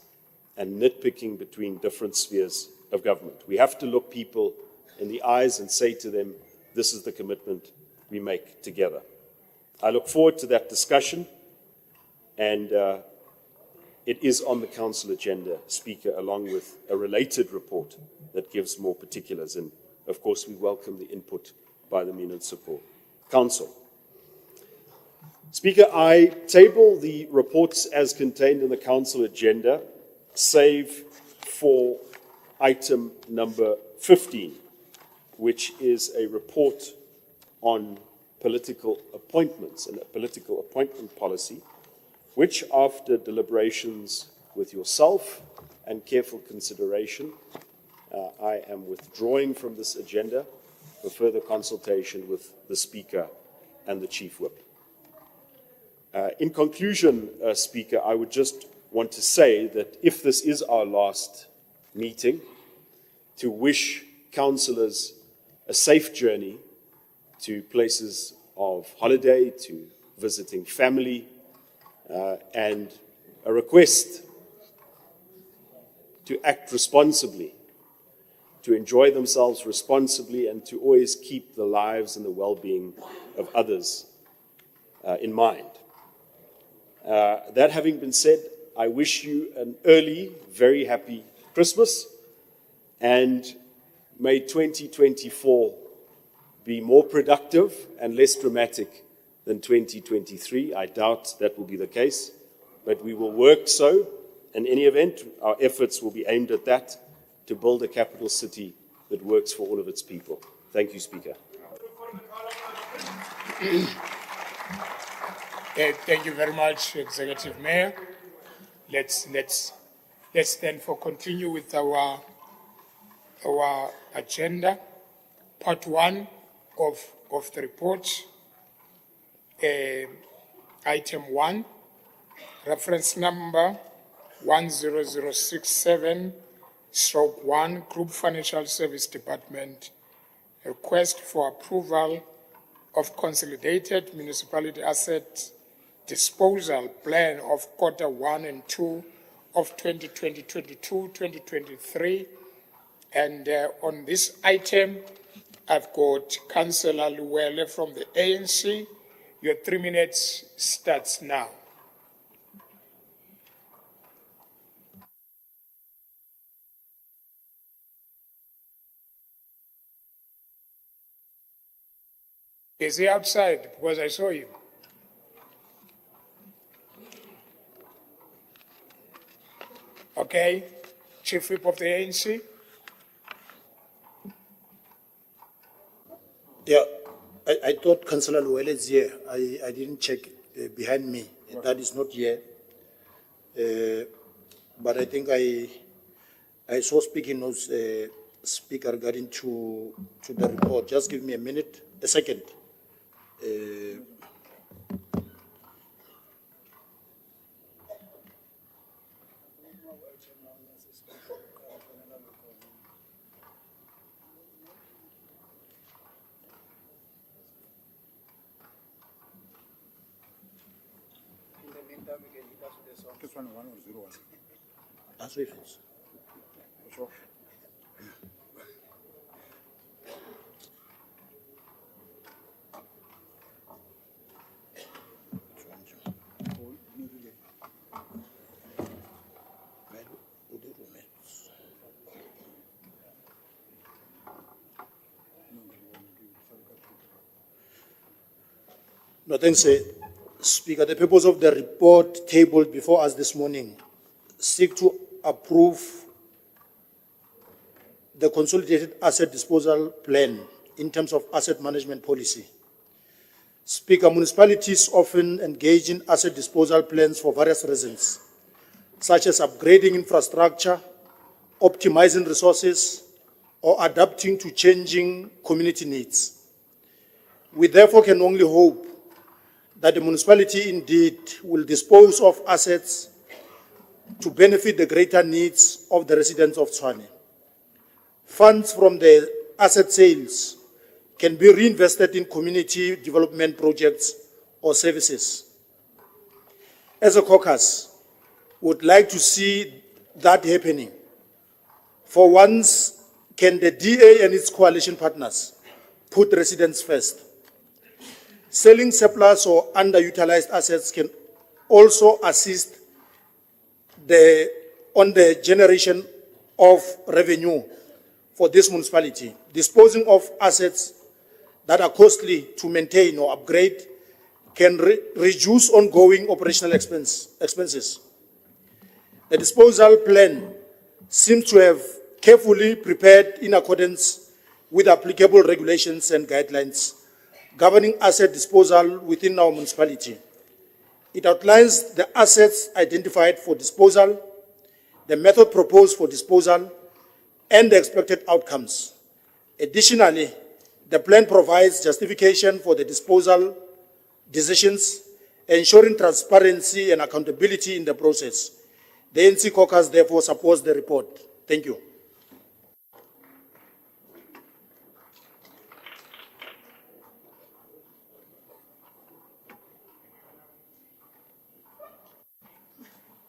and nitpicking between different spheres of government. We have to look people in the eyes and say to them, this is the commitment we make together. I look forward to that discussion, and it is on the Council agenda, Speaker, along with a related report that gives more particulars. And of course, we welcome the input by the Municipal Council. Speaker, I table the reports as contained in the Council agenda, save for item number 15, which is a report on political appointments and a political appointment policy, which, after deliberations with yourself and careful consideration, I am withdrawing from this agenda for further consultation with the Speaker and the Chief Whip. In conclusion, Speaker, I would just want to say that if this is our last meeting, to wish councillors a safe journey to places of holiday, to visiting family, and a request to act responsibly, to enjoy themselves responsibly, and to always keep the lives and the well-being of others in mind. That having been said, I wish you an early, very happy Christmas, and may 2024 be more productive and less dramatic than 2023. I doubt that will be the case, but we will work so. In any event, our efforts will be aimed at that, to build a capital city that works for all of its people. Thank you, Speaker. Thank you very much, Executive Mayor. Let's then continue with our agenda. Part 1 of the report. Item 1, reference number 10067/1, Group Financial Service Department, request for approval of Consolidated Municipality Asset Disposal Plan of Quarter 1 and 2 of 2020-22-2023. And on this item, I've got Councillor Luwele from the ANC. Your 3 minutes starts now. Is he outside? Because I saw him. Okay, Chief Whip of the ANC. Yeah, I thought Councillor Luwele is here. I didn't check behind me. That is not here. But I think I saw speaking notes, Speaker, regarding to the report. Just give me a second. This one 1 or 0 1. That's what it is. Sure. No, thanks, Speaker. The purpose of the report tabled before us this morning seek to approve the Consolidated Asset Disposal Plan in terms of asset management policy. Speaker, municipalities often engage in asset disposal plans for various reasons, such as upgrading infrastructure, optimizing resources, or adapting to changing community needs. We therefore can only hope that the municipality indeed will dispose of assets to benefit the greater needs of the residents of Tshwane. Funds from the asset sales can be reinvested in community development projects or services. As a caucus, we would like to see that happening. For once, can the DA and its coalition partners put residents first? Selling surplus or underutilized assets can also assist on the generation of revenue for this municipality. Disposing of assets that are costly to maintain or upgrade can reduce ongoing operational expenses. The disposal plan seems to have carefully prepared in accordance with applicable regulations and guidelines governing asset disposal within our municipality. It outlines the assets identified for disposal, the method proposed for disposal, and the expected outcomes. Additionally, the plan provides justification for the disposal decisions, ensuring transparency and accountability in the process. The ANC caucus therefore supports the report. Thank you.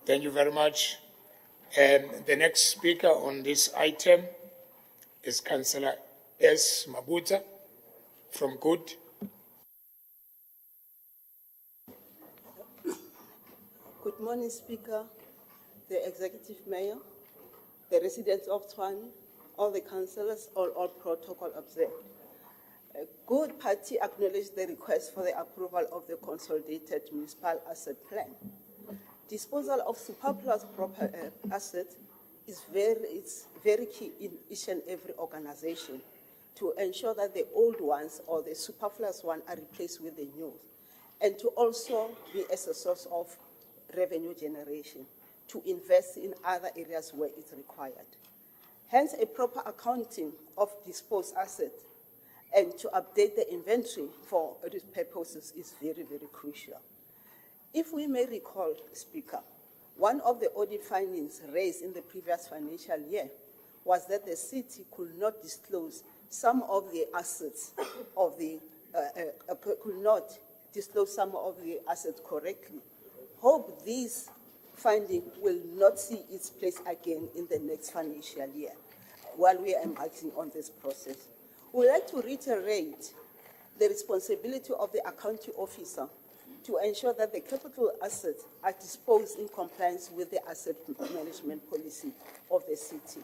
Thank you very much. The next speaker on this item is Councillor S. Mabuta from Good. Good morning, Speaker, the Executive Mayor, the residents of Tshwane, all the councillors, all protocol observed. Good Party acknowledged the request for the approval of the Consolidated Municipal Asset Plan. Disposal of superfluous assets is very key in each and every organization to ensure that the old ones or the superfluous ones are replaced with the new, and to also be as a source of revenue generation, to invest in other areas where it's required. Hence, a proper accounting of disposed assets and to update the inventory for these purposes is very, very crucial. If we may recall, Speaker, one of the audit findings raised in the previous financial year was that the city could not disclose some of the assets of the, correctly. Hope this finding will not see its place again in the next financial year while we are embarking on this process. We would like to reiterate the responsibility of the accounting officer to ensure that the capital assets are disposed in compliance with the asset management policy of the city,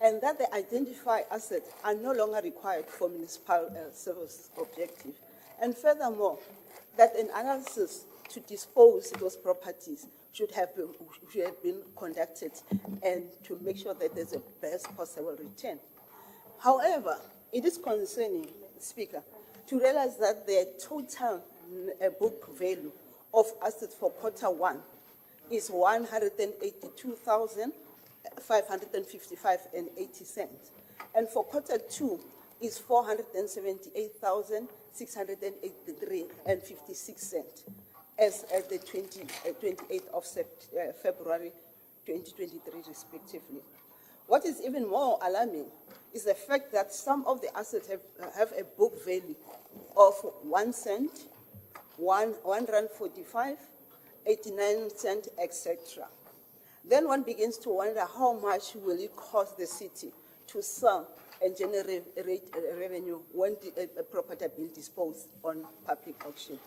and that the identified assets are no longer required for municipal service objectives. And furthermore, that an analysis to dispose those properties should have been conducted and to make sure that there's a best possible return. However, it is concerning, Speaker, to realize that the total book value of assets for Q1 is 182,555.80, and for Q2 is 478,683.56, as at the 28th of February 2023, respectively. What is even more alarming is the fact that some of the assets have a book value of 1 cent, 1 rand 45, 89 cents, etc. Then one begins to wonder how much will it cost the city to sell and generate revenue when a property being disposed on public auction.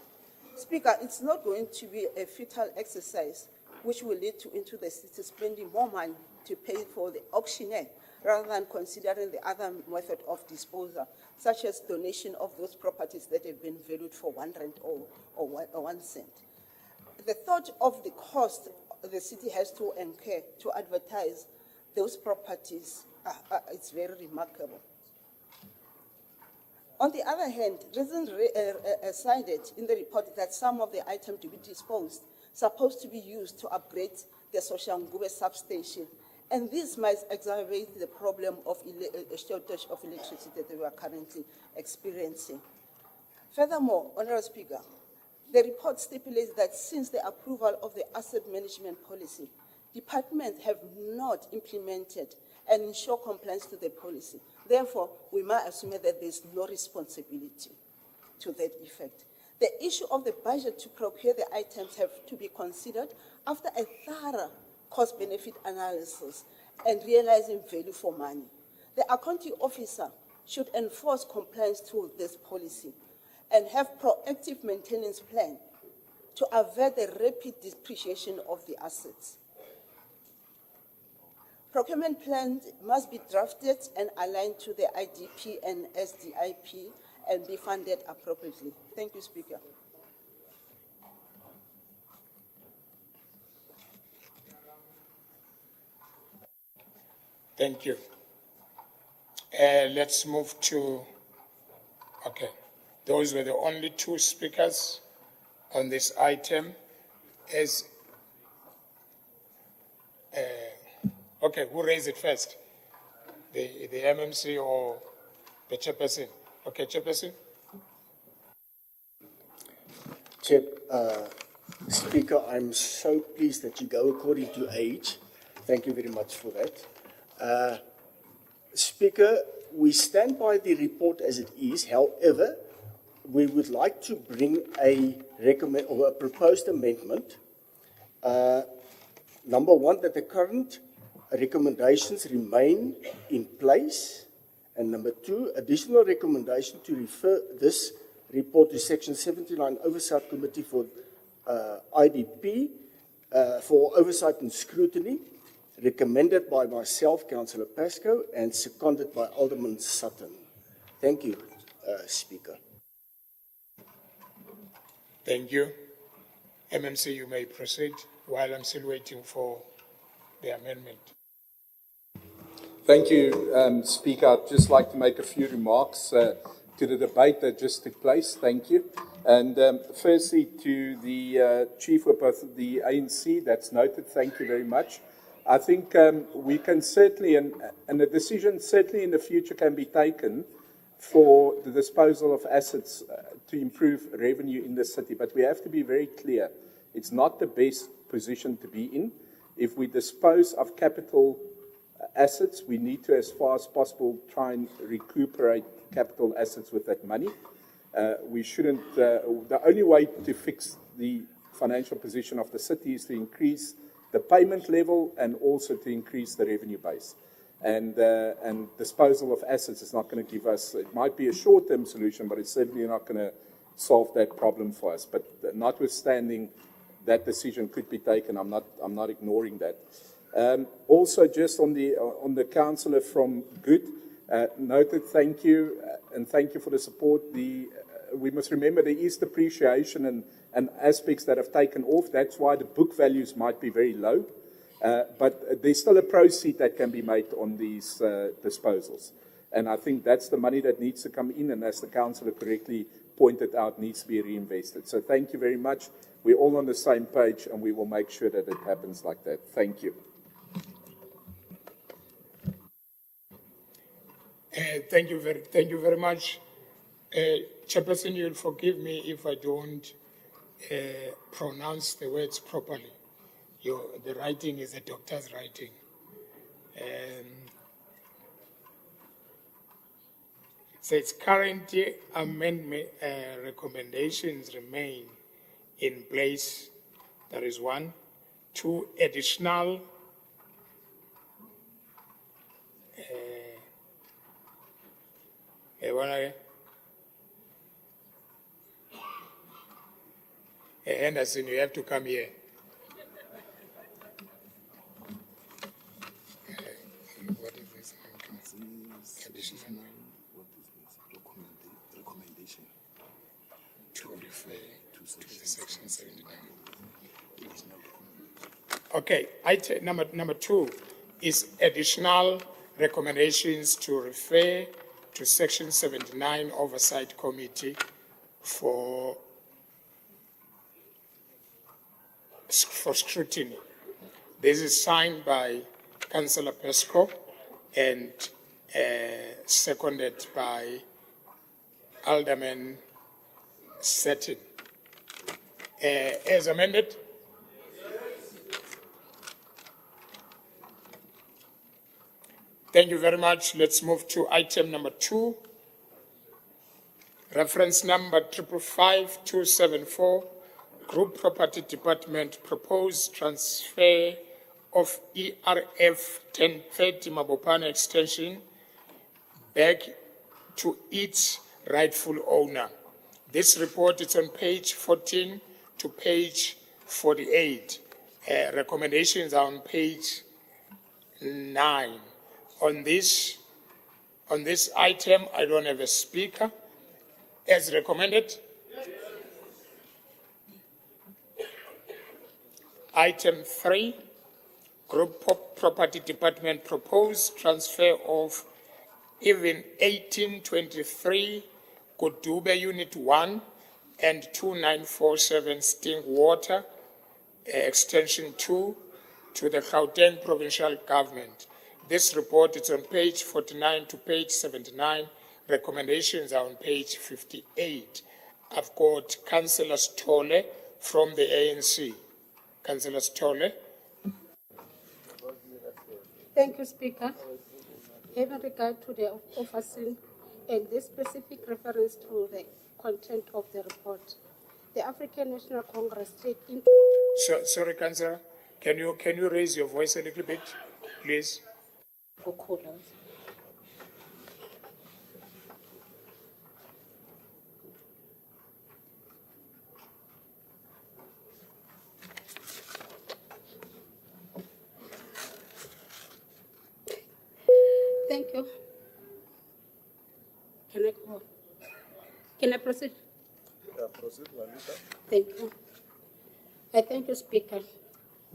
Speaker, it's not going to be a futile exercise which will lead into the city spending more money to pay for the auctioneer rather than considering the other method of disposal, such as donation of those properties that have been valued for 1 rand or 1 cent. The thought of the cost the city has to incur to advertise those properties, it's very remarkable. On the other hand, reasons cited in the report that some of the items to be disposed supposed to be used to upgrade the Social Ngube substation, and this might exacerbate the problem of shortage of electricity that we are currently experiencing. Furthermore, Honourable Speaker, the report stipulates that since the approval of the asset management policy, departments have not implemented and ensure compliance to the policy. Therefore, we might assume that there is no responsibility to that effect. The issue of the budget to procure the items have to be considered after a thorough cost-benefit analysis and realizing value for money. The accounting officer should enforce compliance to this policy and have proactive maintenance plan to avert the rapid depreciation of the assets. Procurement plans must be drafted and aligned to the IDP and SDIP and be funded appropriately. Thank you, Speaker. Thank you. Let's move to, okay. Those were the only two speakers on this item. Okay, who raised it first? The MMC or the chairperson? Okay, chairperson. Chair, Speaker, I'm so pleased that you go according to age. Thank you very much for that. Speaker, we stand by the report as it is. However, we would like to bring a proposed amendment. Number one, that the current recommendations remain in place. And number two, additional recommendation to refer this report to Section 79 Oversight Committee for IDP for oversight and scrutiny, recommended by myself, Councillor Pascoe, and seconded by Alderman Sutton. Thank you, Speaker. Thank you. MMC, you may proceed while I'm still waiting for the amendment. Thank you, Speaker. I'd just like to make a few remarks to the debate that just took place. Thank you. And firstly, to the Chief Whip of the ANC, that's noted. Thank you very much. I think we can certainly, and a decision certainly in the future can be taken for the disposal of assets to improve revenue in the city. But we have to be very clear. It's not the best position to be in. If we dispose of capital assets, we need to, as far as possible, try and recuperate capital assets with that money. We shouldn't, the only way to fix the financial position of the city is to increase the payment level and also to increase the revenue base. And disposal of assets is not going to give us, it might be a short-term solution, but it's certainly not going to solve that problem for us. But notwithstanding, that decision could be taken. I'm not ignoring that. Also, just on the councillor from Good, noted, thank you, and thank you for the support. We must remember there is depreciation and aspects that have taken off. That's why the book values might be very low. But there's still a proceed that can be made on these disposals. And I think that's the money that needs to come in, and as the councillor correctly pointed out, needs to be reinvested. So thank you very much. We're all on the same page, and we will make sure that it happens like that. Thank you. Thank you very much. Chairperson, you'll forgive me if I don't pronounce the words properly. The writing is a doctor's writing. It says current amendment recommendations remain in place. That is one. Two, additional Henderson, you have to come here. What is this? Additional. What is this? Recommendation. To refer to section 79. Additional. Okay, number two is additional recommendations to refer to to Section 79 Oversight Committee for scrutiny. This is signed by Councillor Pesco and seconded by Alderman Settin. As amended? Thank you very much. Let's move to item number 2. Reference number 555274, Group Property Department proposed transfer of ERF 1030 Mabopane extension back to its rightful owner. This report is on page 14 to page 48. Recommendations are on page 9. On this item, I don't have a speaker. As recommended. Item 3, Group Property Department proposed transfer of even 1823 Godube Unit 1 and 2947 Sting Water Extension 2 to the Gauteng Provincial Government. This report is on page 49 to page 79. Recommendations are on page 58. I've got Councillor Tshwane from the ANC. Councillor Tshwane. Thank you, Speaker. Having regard to the overseen and this specific reference to the content of the report, the African National Congress take into... Sorry, Councillor. Can you raise your voice a little bit, please? Thank you. Can I proceed? Yeah, proceed, Lalita. Thank you. I thank you, Speaker.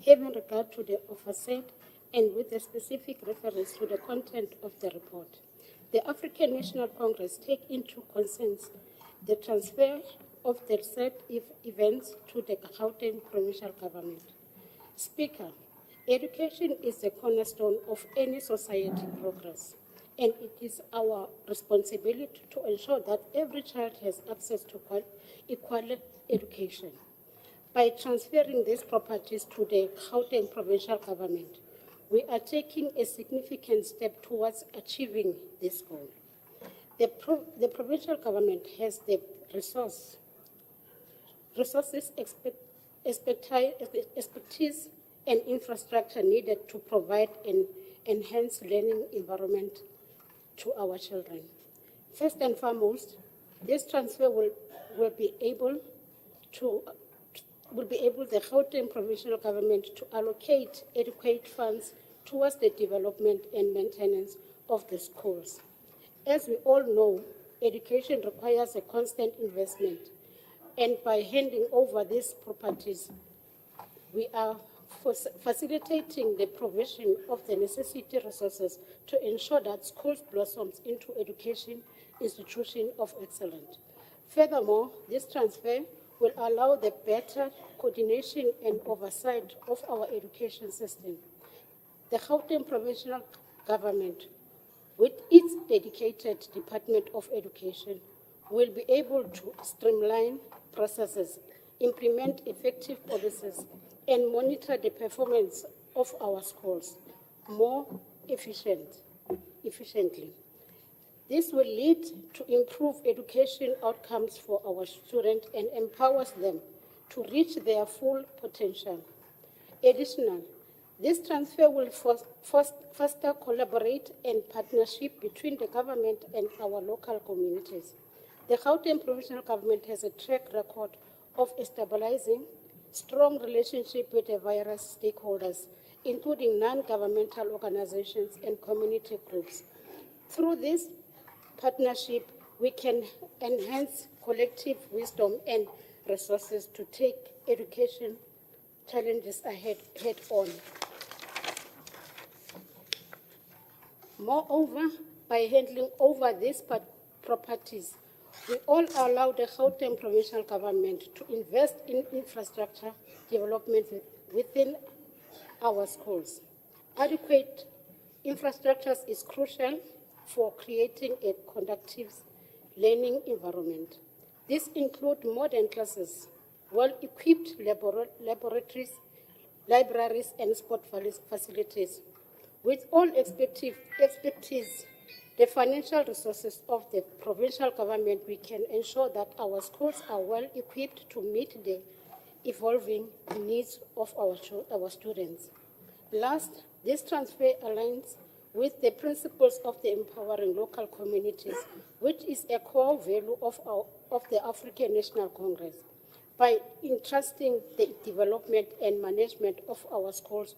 Having regard to the oversight and with a specific reference to the content of the report, the African National Congress take into consent the transfer of the said events to the Gauteng Provincial Government. Speaker, education is the cornerstone of any society progress, and it is our responsibility to ensure that every child has access to equal education. By transferring these properties to the Gauteng Provincial Government, we are taking a significant step towards achieving this goal. The provincial government has the resources, expertise, and infrastructure needed to provide an enhanced learning environment to our children. First and foremost, this transfer will be able the Gauteng Provincial Government to allocate adequate funds towards the development and maintenance of the schools. As we all know, education requires a constant investment, and by handing over these properties, we are facilitating the provision of the necessary resources to ensure that schools blossoms into education institution of excellence. Furthermore, this transfer will allow the better coordination and oversight of our education system. The Gauteng Provincial Government, with its dedicated Department of Education, will be able to streamline processes, implement effective policies, and monitor the performance of our schools more efficiently. This will lead to improved education outcomes for our students and empowers them to reach their full potential. Additionally, this transfer will foster collaborate and partnership between the government and our local communities. The Gauteng Provincial Government has a track record of stabilizing strong relationship with the various stakeholders, including non-governmental organizations and community groups. Through this partnership, we can enhance collective wisdom and resources to take education challenges head on. Moreover, by handing over these properties. We all allow the Gauteng provincial government to invest in infrastructure development within our schools. Adequate infrastructure is crucial for creating a conducive learning environment. This includes modern classes, well-equipped laboratories, libraries, and sport facilities. With all expertise, the financial resources of the provincial government, we can ensure that our schools are well-equipped to meet the evolving needs of our students. Last, this transfer aligns with the principles of the empowering local communities, which is a core value of the African National Congress. By entrusting the development and management of our schools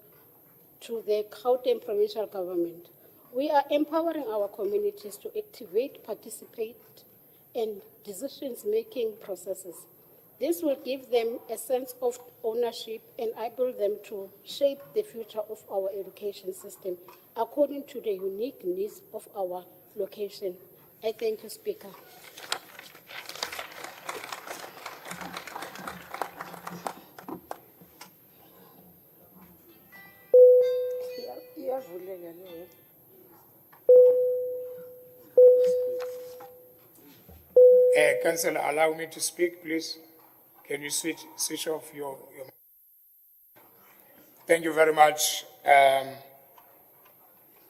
to the Gauteng provincial government, we are empowering our communities to activate, participate in decision-making processes. This will give them a sense of ownership and enable them to shape the future of our education system according to the unique needs of our location. I thank you, Speaker. Councillor, allow me to speak, please. Can you switch off your... Thank you very much.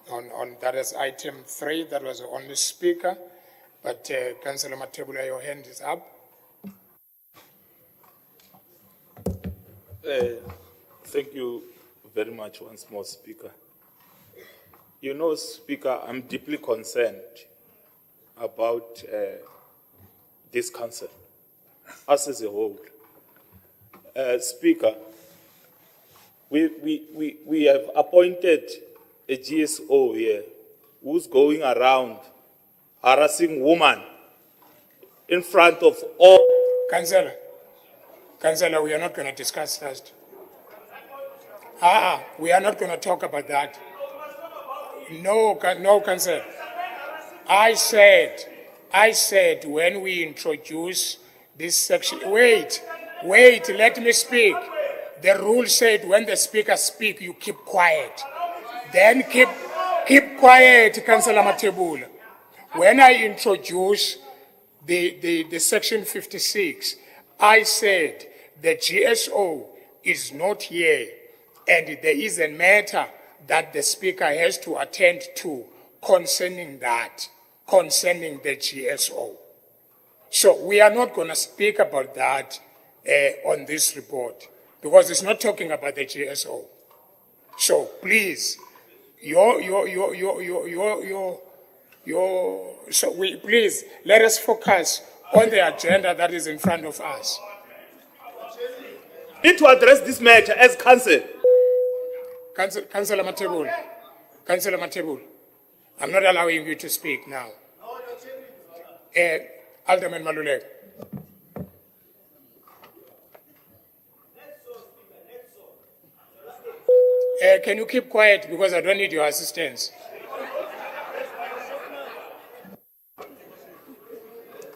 On that is item 3, that was the only speaker. But Councillor Matebula, your hand is up. Thank you very much once more, Speaker. You know, Speaker, I'm deeply concerned about this council, us as a whole. Speaker, we have appointed a GSO here who's going around harassing women in front of all... Councillor, we are not going to discuss first. We are not going to talk about that. No, Councillor. I said when we introduce this section, wait, let me speak. The rule said when the speaker speaks, you keep quiet. Then keep quiet, Councillor Matebula. When I introduce the section 56, I said the GSO is not here and there is a matter that the speaker has to attend to concerning the GSO. So we are not going to speak about that on this report because it's not talking about the GSO. So please, please let us focus on the agenda that is in front of us. We need to address this matter as council. Councillor Matebula, I'm not allowing you to speak now. Alderman Maluleke. Can you keep quiet because I don't need your assistance?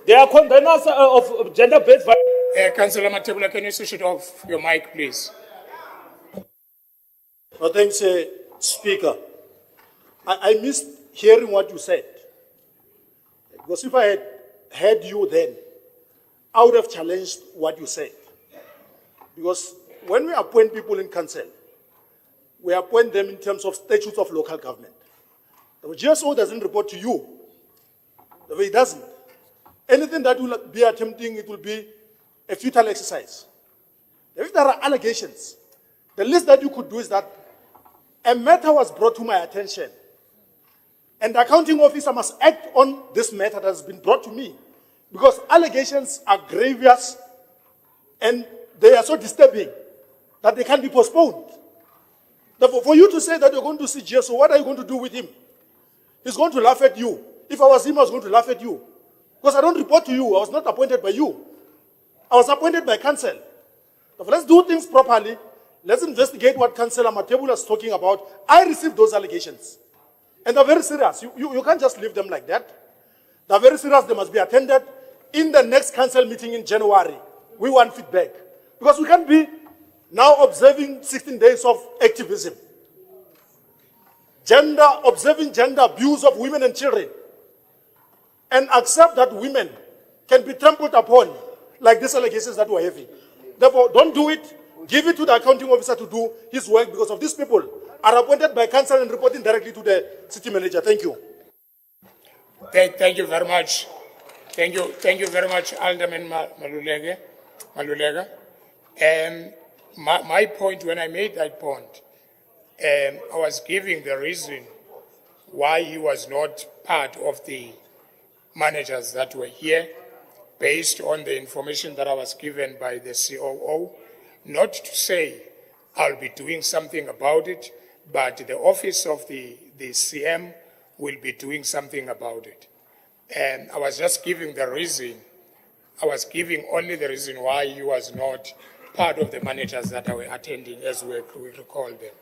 They are condemners of gender-based violence. Councillor Matebula, can you switch it off your mic, please? No, thanks, Speaker. I missed hearing what you said. Because if I had heard you then, I would have challenged what you said. Because when we appoint people in council, we appoint them in terms of statutes of local government. The GSO doesn't report to you. The way it doesn't. Anything that will be attempting, it will be a futile exercise. If there are allegations, the least that you could do is that a matter was brought to my attention, and the accounting officer must act on this matter that has been brought to me, because allegations are grievous and they are so disturbing that they can't be postponed. Therefore, for you to say that you're going to see GSO, what are you going to do with him? He's going to laugh at you. If I was him, I was going to laugh at you. Because I don't report to you. I was not appointed by you. I was appointed by council. Therefore, let's do things properly. Let's investigate what Councillor Matebula is talking about. I received those allegations. And they're very serious. You can't just leave them like that. They're very serious. They must be attended. In the next council meeting in January, we want feedback. Because we can't be now observing 16 days of activism. Observing gender abuse of women and children. And accept that women can be trampled upon, like these allegations that we're having. Therefore, don't do it. Give it to the accounting officer to do his work, because of these people are appointed by council and reporting directly to the city manager. Thank you. Thank you very much. Thank you very much, Alderman Malulega. My point, when I made that point, I was giving the reason why he was not part of the managers that were here, based on the information that I was given by the COO. Not to say I'll be doing something about it, but the office of the CM will be doing something about it. And I was just giving the reason, I was giving only the reason why he was not part of the managers that were attending, as we recall them.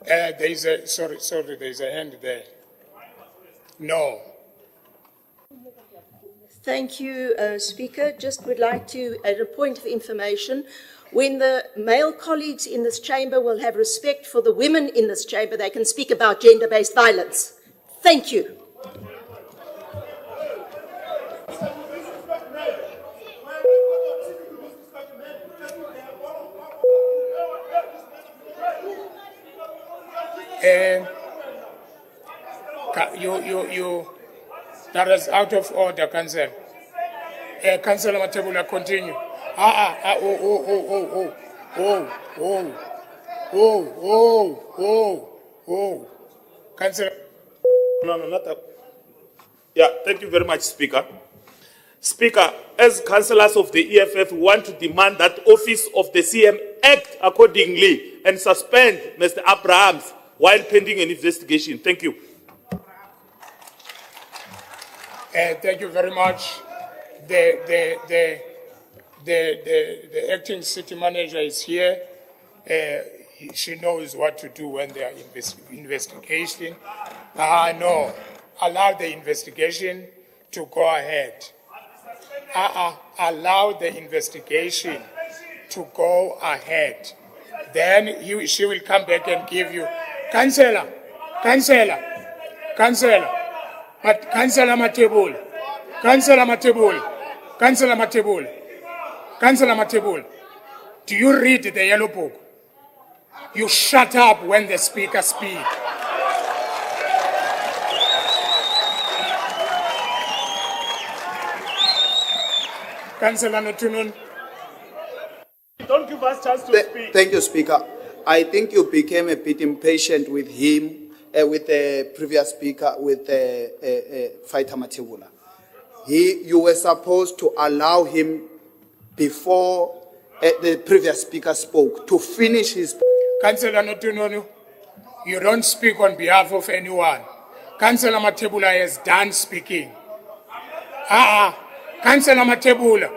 There is a hand there. No. Thank you, Speaker. Just would like to add a point of information. When the male colleagues in this chamber will have respect for the women in this chamber, they can speak about gender-based violence. Thank you. That is out of order, Councillor. Councillor Matebula, continue. Councillor. No, not that. Yeah, thank you very much, Speaker. Speaker, as councillors of the EFF, we want to demand that office of the CM act accordingly and suspend Mr. Abrahams while pending an investigation. Thank you. Thank you very much. The acting city manager is here. She knows what to do when there are investigation. No, allow the investigation to go ahead. Allow the investigation to go ahead. Then she will come back and give you, Councillor Matebul, do you read the yellow book? You shut up when the speaker speaks. Councillor Notunun. Don't give us a chance to speak. Thank you, Speaker. I think you became a bit impatient with him, with the previous speaker, with Fighter Matebula. You were supposed to allow him, before the previous speaker spoke, to finish his... Councillor Notununu, you don't speak on behalf of anyone. Councillor Matebula has done speaking. Councillor Matebula.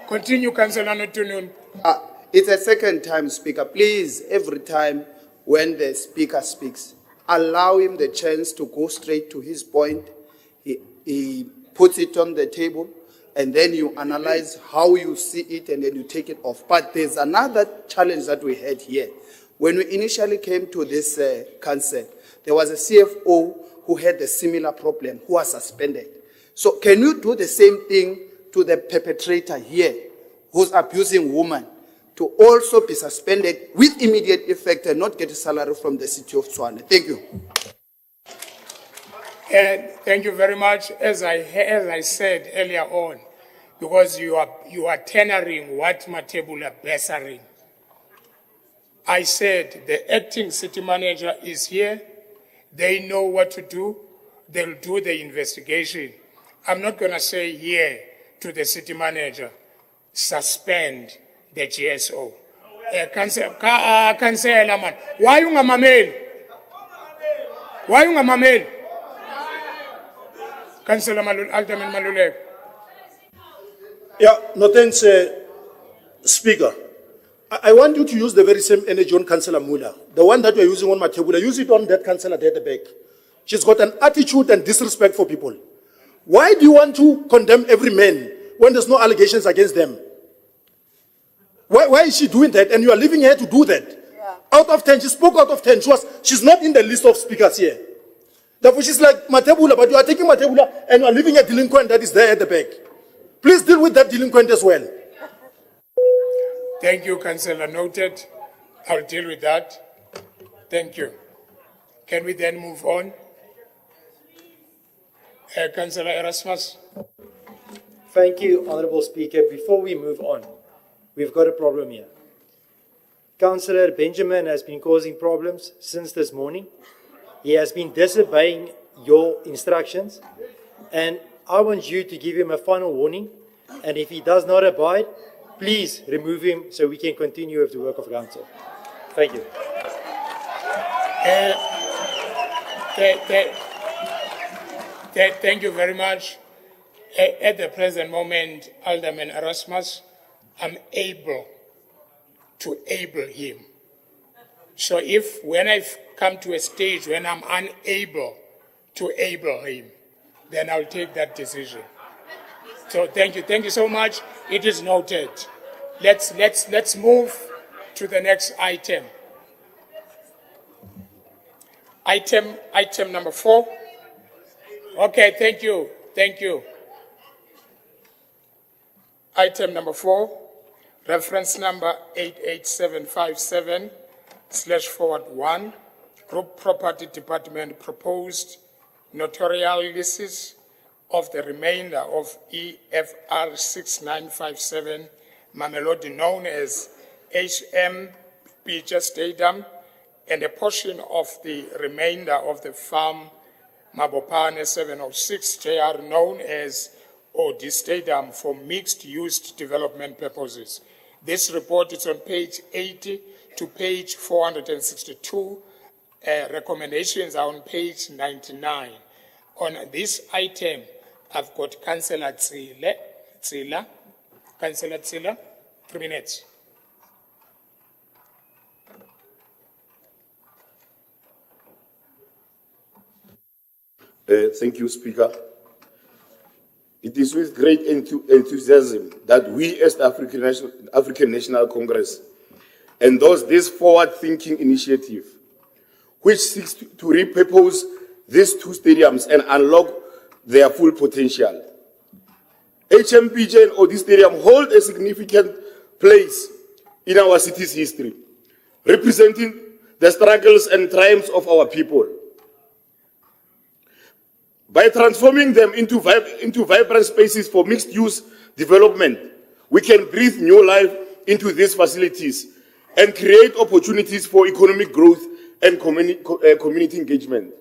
Continue, Councillor Notununu. It's a second time, Speaker. Please, every time when the speaker speaks, allow him the chance to go straight to his point. He puts it on the table, and then you analyze how you see it, and then you take it off. But there's another challenge that we had here. When we initially came to this council, there was a CFO who had a similar problem, who was suspended. So can you do the same thing to the perpetrator here, who's abusing women, to also be suspended with immediate effect and not get a salary from the city of Tshwane? Thank you. Thank you very much. As I said earlier on, because you are tenoring what Matebula bessering. I said the acting city manager is here. They know what to do. They'll do the investigation. I'm not going to say here to the city manager, suspend the GSO. Councillor man, why you ngamameli? Why you ngamameli? Councillor Alderman Maluleka. Yeah, no thanks, Speaker. I want you to use the very same energy on Councillor Muller. The one that you're using on Matebula, use it on that councillor there at the back. She's got an attitude and disrespect for people. Why do you want to condemn every man when there's no allegations against them? Why is she doing that? And you are leaving her to do that? Yeah. Out of 10, she spoke out of 10. She's not in the list of speakers here. Therefore, she's like Matebula, but you are taking Matebula and you are leaving a delinquent that is there at the back. Please deal with that delinquent as well. Thank you, Councillor. Noted. I'll deal with that. Thank you. Can we then move on? Councillor Erasmus. Thank you, Honourable Speaker. Before we move on, we've got a problem here. Councillor Benjamin has been causing problems since this morning. He has been disobeying your instructions, and I want you to give him a final warning, and if he does not abide, please remove him so we can continue with the work of council. Thank you. Thank you very much. At the present moment, Alderman Erasmus, I'm able to able him. So if when I've come to a stage when I'm unable to able him, then I'll take that decision. So thank you so much. It is noted. Let's move to the next item. Item number 4. Okay, thank you. Item number 4, reference number 88757/1, Group Property Department proposed notarial leases of the remainder of EFR 6957 Mamelodi, known as HM Beecher Stadium, and a portion of the remainder of the farm Mabopane 706 JR, known as Odi Stadium, for mixed-use development purposes. This report is on page 80 to page 462. Recommendations are on page 99. On this item, I've got Councillor Tsila. Councillor Tsila, 3 minutes. Thank you, Speaker. It is with great enthusiasm that we as the African National Congress endorse this forward-thinking initiative, which seeks to repurpose these 2 stadiums and unlock their full potential. HMPJ and Odi Stadium hold a significant place in our city's history, representing the struggles and triumphs of our people. By transforming them into vibrant spaces for mixed-use development, we can breathe new life into these facilities and create opportunities for economic growth and community engagement.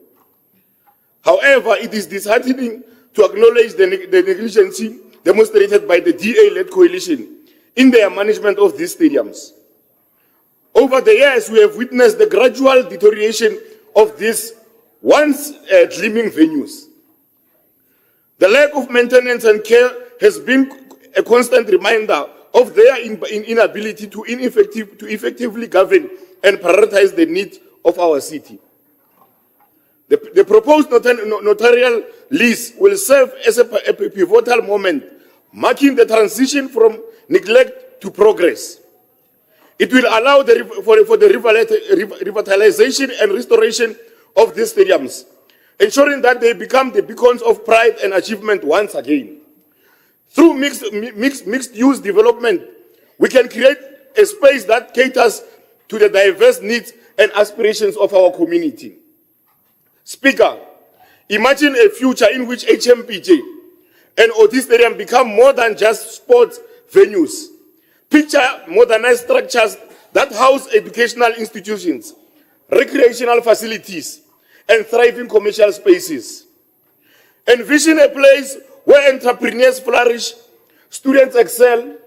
However, it is disheartening to acknowledge the negligence demonstrated by the DA-led coalition in their management of these stadiums. Over the years, we have witnessed the gradual deterioration of these once gleaming venues. The lack of maintenance and care has been a constant reminder of their inability to effectively govern and prioritize the needs of our city. The proposed notarial lease will serve as a pivotal moment, marking the transition from neglect to progress. It will allow for the revitalization and restoration of these stadiums, ensuring that they become the beacons of pride and achievement once again. Through mixed-use development, we can create a space that caters to the diverse needs and aspirations of our community. Speaker, imagine a future in which HMPJ and Odi Stadium become more than just sports venues. Picture modernized structures that house educational institutions, recreational facilities, and thriving commercial spaces. Envision a place where entrepreneurs flourish, students excel,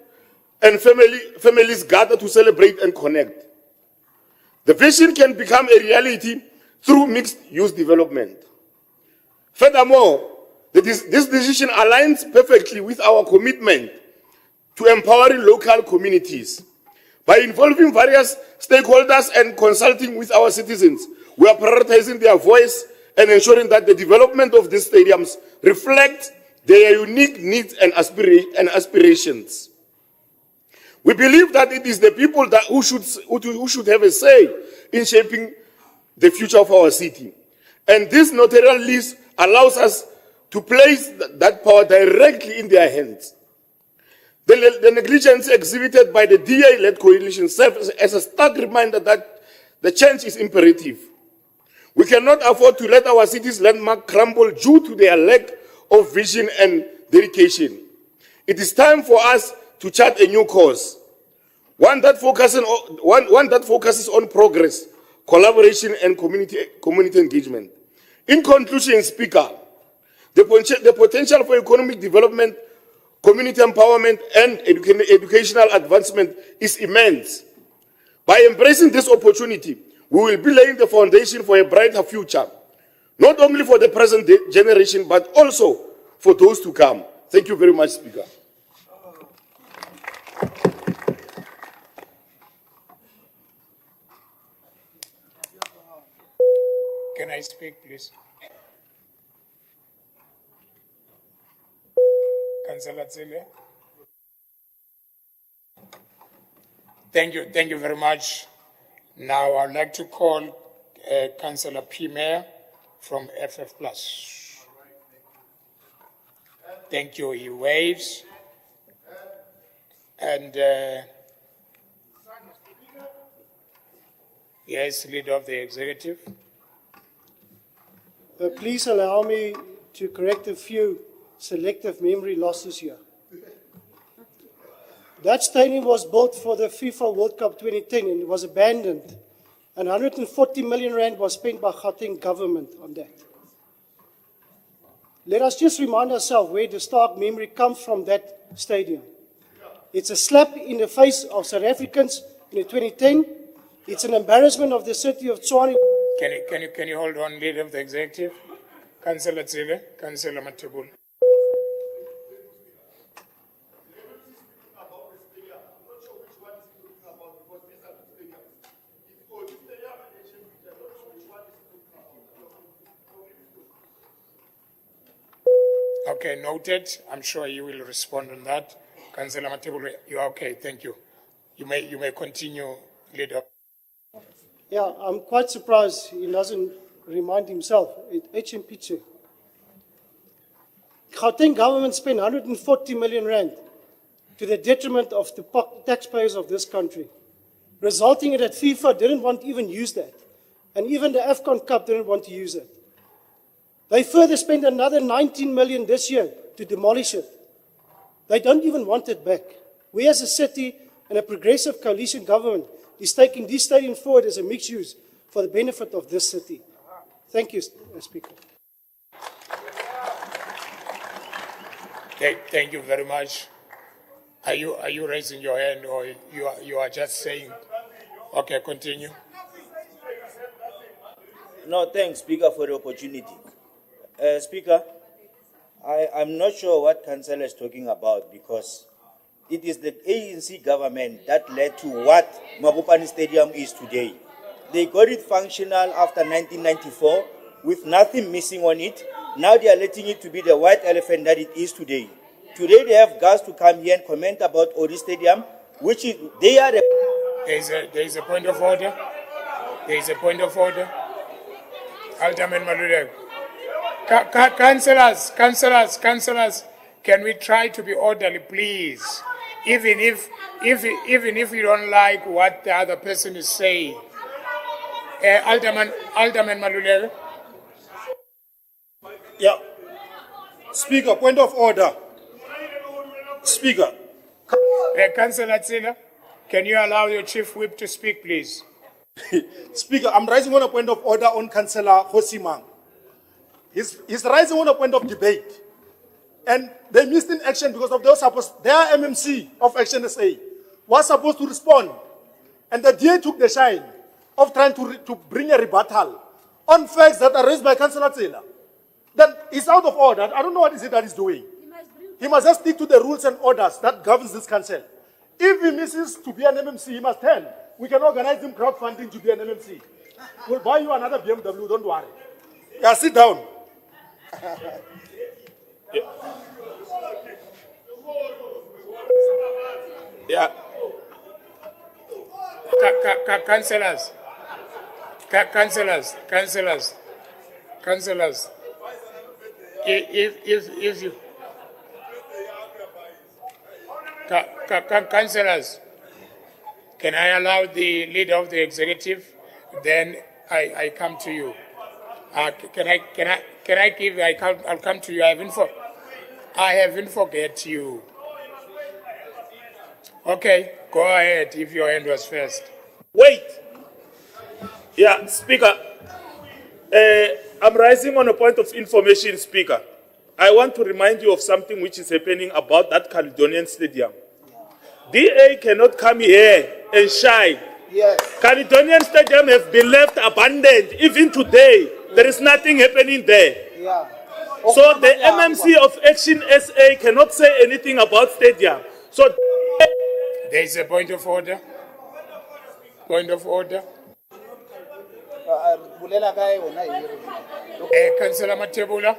and families gather to celebrate and connect. The vision can become a reality through mixed-use development. Furthermore, this decision aligns perfectly with our commitment to empowering local communities, By involving various stakeholders and consulting with our citizens, we are prioritizing their voice and ensuring that the development of these stadiums reflects their unique needs and aspirations. We believe that it is the people who should have a say in shaping the future of our city. And this notarial list allows us to place that power directly in their hands. The negligence exhibited by the DA-led coalition serves as a stark reminder that the change is imperative. We cannot afford to let our city's landmark crumble due to their lack of vision and dedication. It is time for us to chart a new course, one that focuses on progress, collaboration, and community engagement. In conclusion, Speaker, the potential for economic development, community empowerment, and educational advancement is immense. By embracing this opportunity, we will be laying the foundation for a brighter future, not only for the present generation, but also for those to come. Thank you very much, Speaker. Can I speak, please? Councillor Tshwane. Thank you very much. Now I'd like to call Councillor P. Mayor from FF+. Thank you, he waves. And yes, leader of the executive. Please allow me to correct a few selective memory losses here. That stadium was built for the FIFA World Cup 2010 and it was abandoned. And 140 million rand was spent by Gauteng government on that. Let us just remind ourselves where the stark memory comes from that stadium. It's a slap in the face of South Africans in 2010. It's an embarrassment of the city of Tshwane. Can you hold on, leader of the executive? Councillor Tshwane, Councillor Matebula. Okay, noted. I'm sure you will respond on that. Councillor Matebula, you are okay. Thank you. You may continue, leader. Yeah, I'm quite surprised he doesn't remind himself. HMPC. Gauteng government spent 140 million rand to the detriment of the taxpayers of this country, resulting in that FIFA didn't want to even use that. And even the AFCON Cup didn't want to use it. They further spent another 19 million this year to demolish it. They don't even want it back. We as a city and a progressive coalition government is taking this stadium forward as a mixed use for the benefit of this city. Thank you, Speaker. Thank you very much. Are you raising your hand or you are just saying? Okay, continue. No, thanks, Speaker, for the opportunity. Speaker, I'm not sure what Councillor is talking about because it is the ANC government that led to what Mabopane Stadium is today. They got it functional after 1994 with nothing missing on it. Now they are letting it to be the white elephant that it is today. Today they have guys to come here and comment about Odi Stadium, which is, they are the... There is a point of order. There is a point of order. Alderman Maluleke. Councillors, can we try to be orderly, please? Even if you don't like what the other person is saying. Alderman Maluleke. Yeah. Speaker, point of order. Speaker. Councillor Tshwane, can you allow your chief whip to speak, please? Speaker, I'm raising on a point of order on Councillor Hosimang. He's raising on a point of debate. And they missed in action because of their MMC of Action SA was supposed to respond. And the DA took the shine of trying to bring a rebuttal on facts that are raised by Councillor Tshwane. Then he's out of order. I don't know what is it that he's doing. He must just stick to the rules and orders that governs this council. If he misses to be an MMC, he must tell. We can organize him crowdfunding to be an MMC. We'll buy you another BMW, don't worry. Yeah, sit down. Yeah. Councillors. Councillors. If you. Councillors, can I allow the leader of the executive? Then I come to you. I'll come to you. I haven't forget you. Okay, go ahead if your hand was first. Wait. Yeah, Speaker. I'm rising on a point of information, Speaker. I want to remind you of something which is happening about that Caledonian Stadium. DA cannot come here and shine. Yes. Caledonian Stadium has been left abandoned. Even today, there is nothing happening there. Yeah. So the MMC of Action SA cannot say anything about stadium. So there is a point of order. Point of order. Councillor Matebula.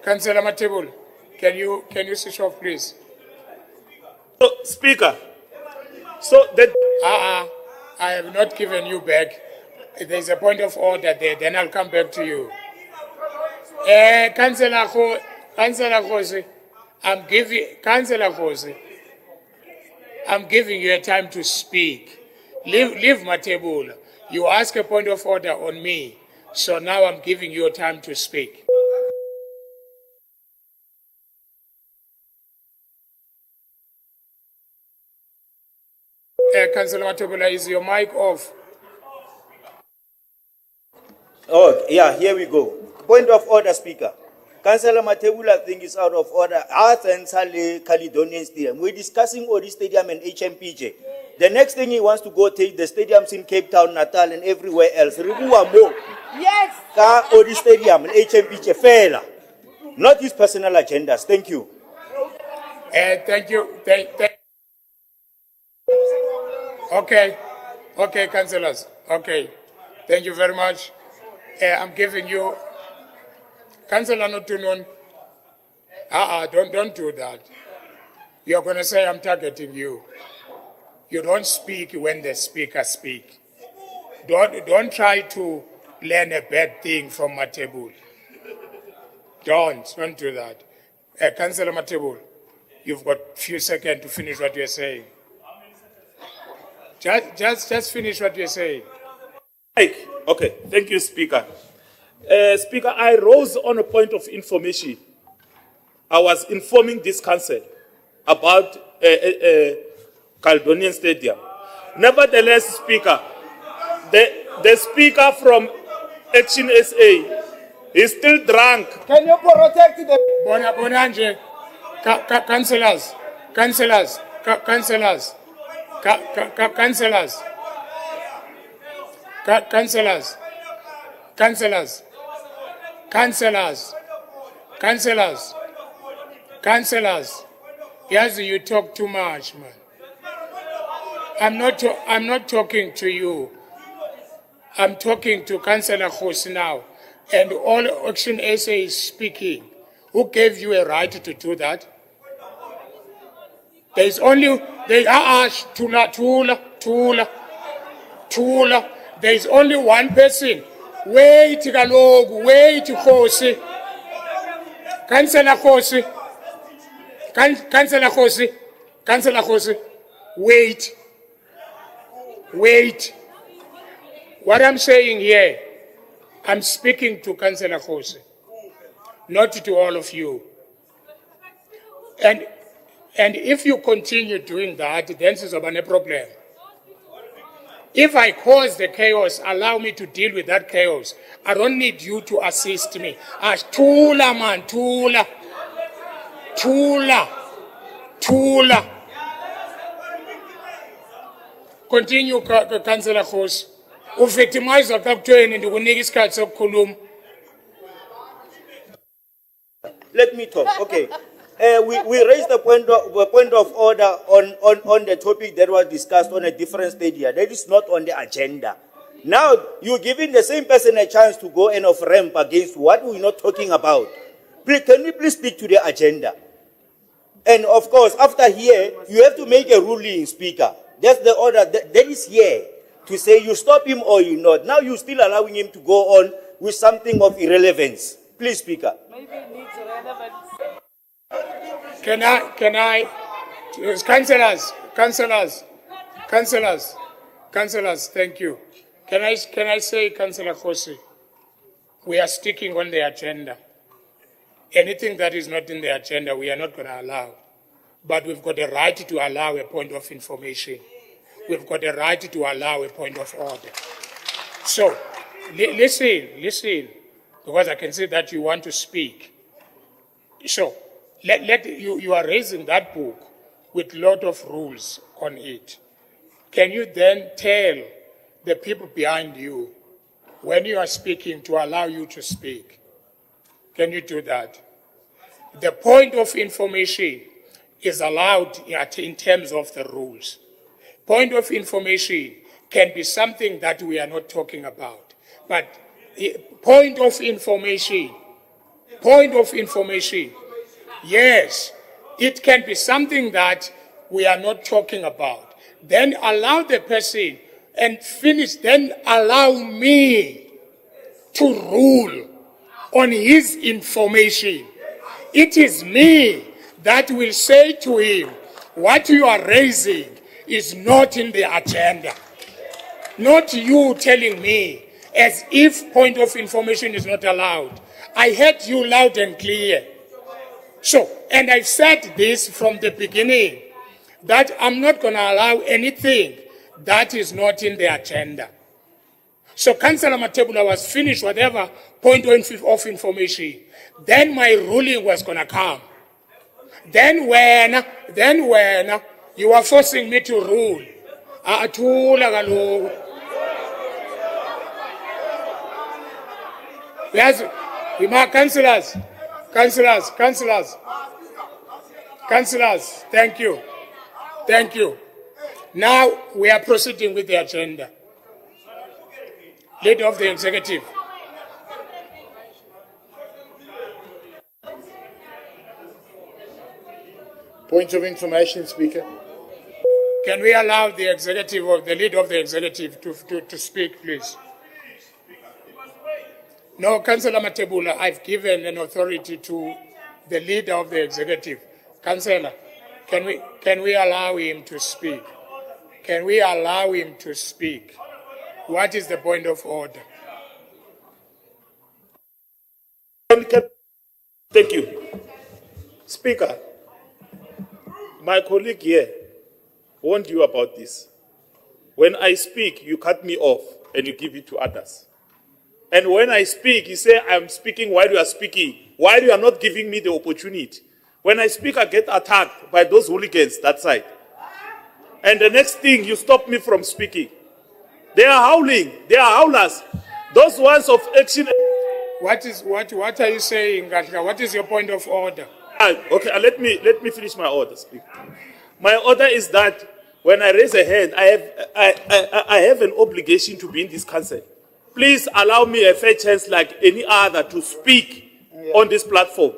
Councillor Matebula, can you switch off, please? So, Speaker, so that I have not given you back. There is a point of order there. Then I'll come back to you. Councillor Khosi, I'm giving you a time to speak. Leave Matebula. You ask a point of order on me, so now I'm giving you a time to speak. Councillor Matebula, is your mic off? Oh, yeah, here we go. Point of order, Speaker. Councillor Matebula thing is out of order. Arts and Caledonian Stadium. We're discussing Odi Stadium and HMPJ. The next thing he wants to go take the stadiums in Cape Town, Natal, and everywhere else. Yes. Ka Odi Stadium and HMPJ fail. Not his personal agendas. Thank you. Thank you. Okay, councillors. Okay, thank you very much. I'm giving you, Councillor Notunon. Don't do that. You're going to say I'm targeting you. You don't speak when the speaker speaks. Don't try to learn a bad thing from Matebula. Don't do that. Councillor Matebula, you've got a few seconds to finish what you're saying. Just finish what you're saying. Okay, thank you, Speaker. Speaker, I rose on a point of information. I was informing this council about Caledonian Stadium. Nevertheless, Speaker, the speaker from Action SA is still drunk. Can you protect the... Bonanje, councillors. Yes, you talk too much, man. I'm not talking to you. I'm talking to Councillor Khosi now, and all Action SA is speaking. Who gave you a right to do that? There's only Tula. There's only one person. Wait, Khosi. Councillor Khosi. Wait. What I'm saying here, I'm speaking to Councillor Khosi, not to all of you. And if you continue doing that, then there's a problem. If I cause the chaos, allow me to deal with that chaos. I don't need you to assist me. Tula, man, Tula. Continue, Councillor Khosi. Uvictimize kakutweni ndikunika isikhathi sokukhuluma. Let me talk. Okay. we raised the point of order on the topic that was discussed on a different stage here. That is not on the agenda. Now, you're giving the same person a chance to go and off-ramp against what we're not talking about. Please, can we please speak to the agenda? And of course, after here, you have to make a ruling, Speaker. That's the order that is here to say you stop him or you not. Now you're still allowing him to go on with something of irrelevance. Please, Speaker. Maybe it needs relevance. Councillors, thank you. Can I say, Councillor Kosi, we are sticking on the agenda. Anything that is not in the agenda, we are not going to allow. But we've got a right to allow a point of information. We've got a right to allow a point of order. So, listen, because I can see that you want to speak. So, you are raising that book with a lot of rules on it. Can you then tell the people behind you, when you are speaking, to allow you to speak? Can you do that? The point of information is allowed in terms of the rules. Point of information can be something that we are not talking about. But point of information, yes, it can be something that we are not talking about. Then allow the person and finish, then allow me to rule on his information. It is me that will say to him, what you are raising is not in the agenda. Not you telling me as if point of information is not allowed. I heard you loud and clear. So, and I've said this from the beginning, that I'm not going to allow anything that is not in the agenda. So Councillor Matebula was finished whatever point of information. Then my ruling was going to come. Then when you are forcing me to rule, yes, councillors, thank you. Now we are proceeding with the agenda. Leader of the Executive. Point of information, Speaker. Can we allow the executive or the leader of the executive to speak, please? No, Councillor Matebula, I've given an authority to the leader of the executive. Councillor, can we allow him to speak? Can we allow him to speak? What is the point of order? Thank you. Speaker, my colleague here warned you about this. When I speak, you cut me off and you give it to others. And when I speak, you say I'm speaking while you are speaking, while you are not giving me the opportunity. When I speak, I get attacked by those hooligans that side. And the next thing, you stop me from speaking. They are howling. They are howlers. Those ones of action. What are you saying, Gatka? What is your point of order? Okay, let me finish my order, Speaker. My order is that when I raise a hand, I have an obligation to be in this council. Please allow me a fair chance like any other to speak on this platform.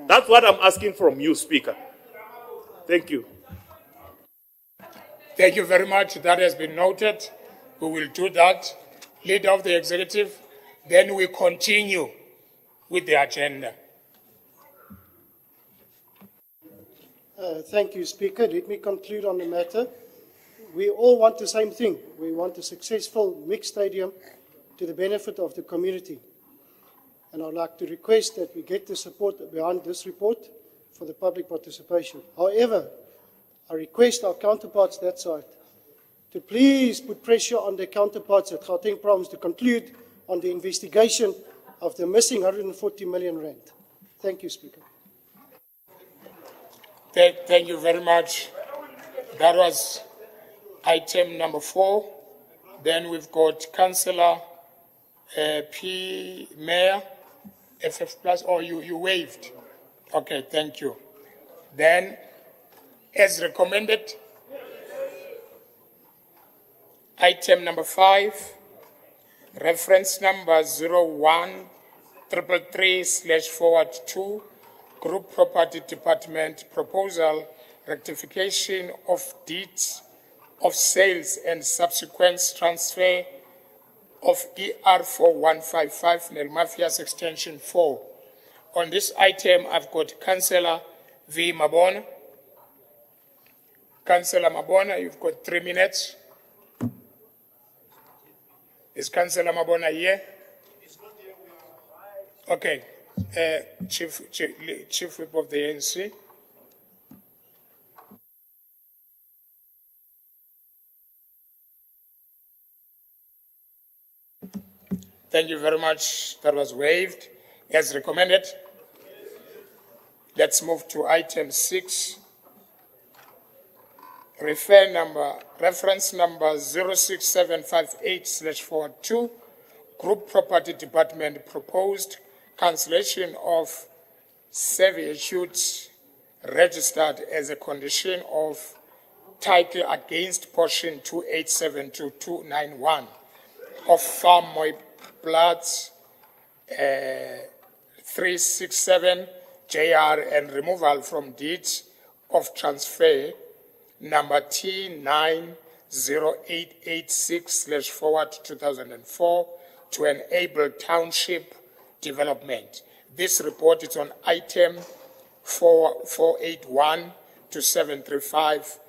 That's what I'm asking from you, Speaker. Thank you. Thank you very much. That has been noted. We will do that. Leader of the executive. Then we continue with the agenda. Thank you, Speaker. Let me conclude on the matter. We all want the same thing. We want a successful mixed stadium to the benefit of the community. And I'd like to request that we get the support behind this report for the public participation. However, I request our counterparts that side to please put pressure on their counterparts at Gauteng Province to conclude on the investigation of the missing 140 million rand. Thank you, Speaker. Thank you very much. That was item number 4. Then we've got Councillor P. Mayor, FF Plus. Oh, you waived. Okay, thank you. Then, as recommended, item number 5, reference number 01-333/2, Group Property Department proposal rectification of deeds of sales and subsequent transfer of ER4155 Nelmafias Extension 4. On this item, I've got Councillor V. Mabona. Councillor Mabona, you've got 3 minutes. Is Councillor Mabona here? Okay. Chief Whip of the ANC. Thank you very much. That was waived. As recommended. Let's move to item 6. Reference number 06758/42, Group Property Department proposed cancellation of servitude registered as a condition of title against portion 2872-291 of Farm Moy Plots 367 JR and removal from deeds of transfer number T90886/2004 to enable township development. This report is on item 481 to 735.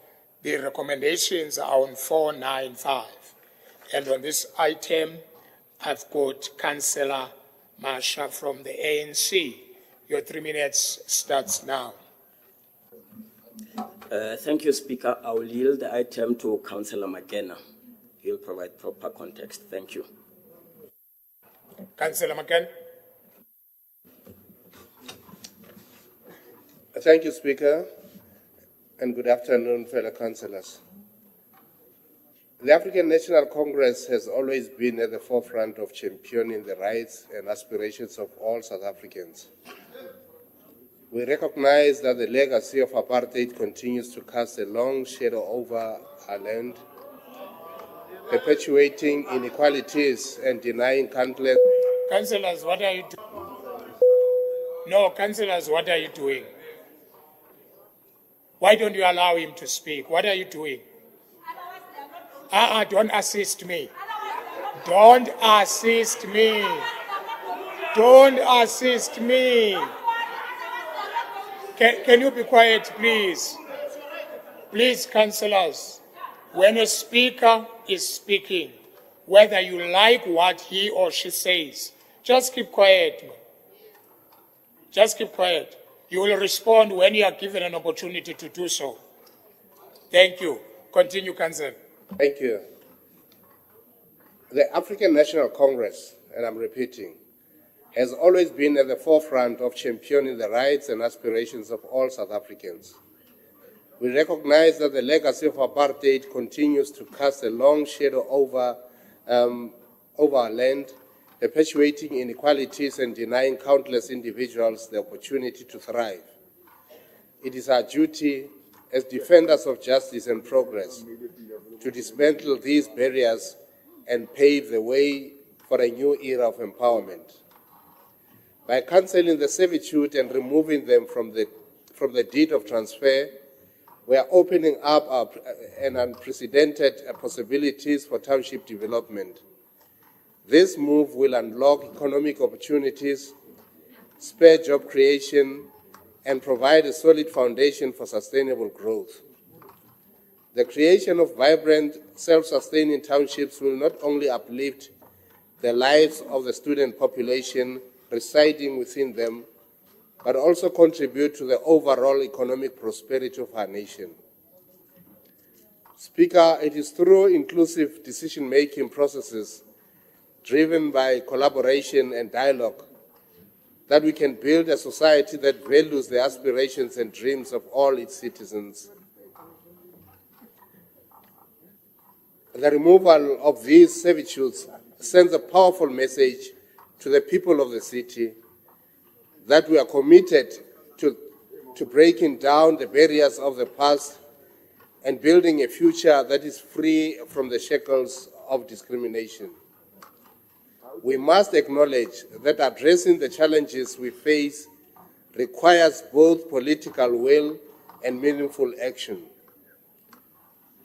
The recommendations are on 495. And on this item, I've got Councillor Masha from the ANC. Your 3 minutes starts now. Thank you, Speaker. I will yield the item to Councillor McKenna. He will provide proper context. Thank you. Councillor McKenna. Thank you, Speaker, and good afternoon, fellow councillors. The African National Congress has always been at the forefront of championing the rights and aspirations of all South Africans. We recognize that the legacy of apartheid continues to cast a long shadow over our land, perpetuating inequalities and denying countless... Councillors, what are you doing? No, councillors, what are you doing? Why don't you allow him to speak? What are you doing? Don't assist me. Don't assist me. Don't assist me. Can you be quiet, please? Please, councillors, when a speaker is speaking, whether you like what he or she says, just keep quiet. Just keep quiet. You will respond when you are given an opportunity to do so. Thank you. Continue, Councillor. Thank you. The African National Congress, and I'm repeating, has always been at the forefront of championing the rights and aspirations of all South Africans. We recognize that the legacy of apartheid continues to cast a long shadow over our land, perpetuating inequalities and denying countless individuals the opportunity to thrive. It is our duty as defenders of justice and progress to dismantle these barriers and pave the way for a new era of empowerment. By cancelling the servitude and removing them from the deed of transfer, we are opening up an unprecedented possibilities for township development. This move will unlock economic opportunities, spur job creation, and provide a solid foundation for sustainable growth. The creation of vibrant, self-sustaining townships will not only uplift the lives of the student population residing within them, but also contribute to the overall economic prosperity of our nation. Speaker, it is through inclusive decision-making processes driven by collaboration and dialogue that we can build a society that values the aspirations and dreams of all its citizens. The removal of these servitudes sends a powerful message to the people of the city that we are committed to to breaking down the barriers of the past and building a future that is free from the shackles of discrimination. We must acknowledge that addressing the challenges we face requires both political will and meaningful action.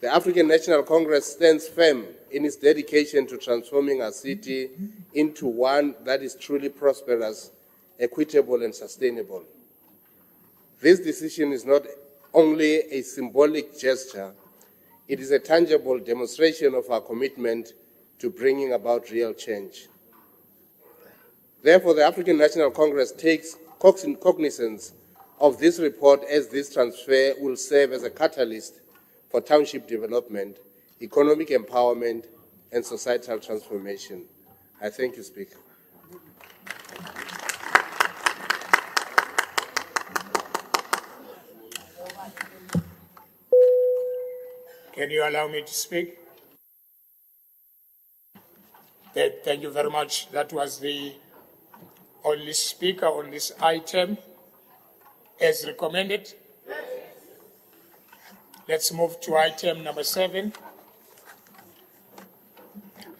The African National Congress stands firm in its dedication to transforming our city into one that is truly prosperous, equitable, and sustainable. This decision is not only a symbolic gesture, it is a tangible demonstration of our commitment to bringing about real change. Therefore, the African National Congress takes cognizance of this report, as this transfer will serve as a catalyst for township development, economic empowerment, and societal transformation. I thank you, Speaker. Can you allow me to speak? Thank you very much. That was the only speaker on this item as recommended. Let's move to item number 7.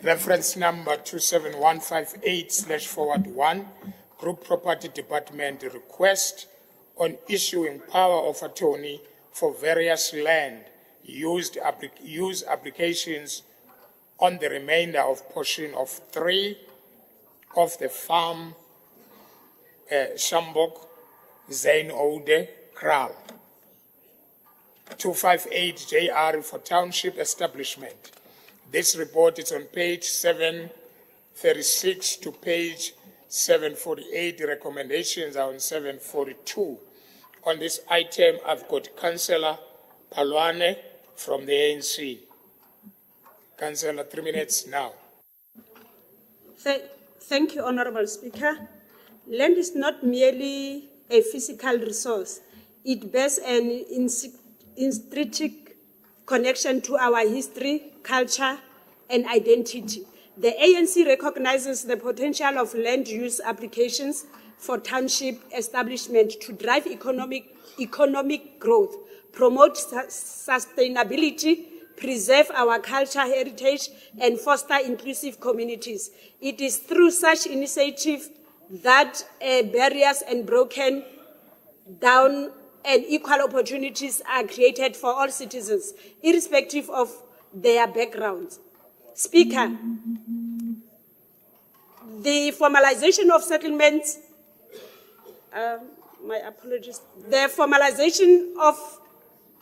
Reference number 27158/1, Group Property Department request on issuing power of attorney for various land use applications on the remainder of portion of 3 of the farm Shambok Zain Ode Kral. 258 JR for township establishment. This report is on page 736 to page 748. The recommendations are on 742. On this item, I've got Councillor Palwane from the ANC. Councillor, 3 minutes now. Thank you, Honourable Speaker. Land is not merely a physical resource. It bears an intrinsic connection to our history, culture, and identity. The ANC recognizes the potential of land use applications for township establishment to drive economic growth, promote sustainability, preserve our culture heritage, and foster inclusive communities. It is through such initiatives that barriers and broken down and equal opportunities are created for all citizens, irrespective of their backgrounds. Speaker, the formalization of settlements, my apologies, the formalization of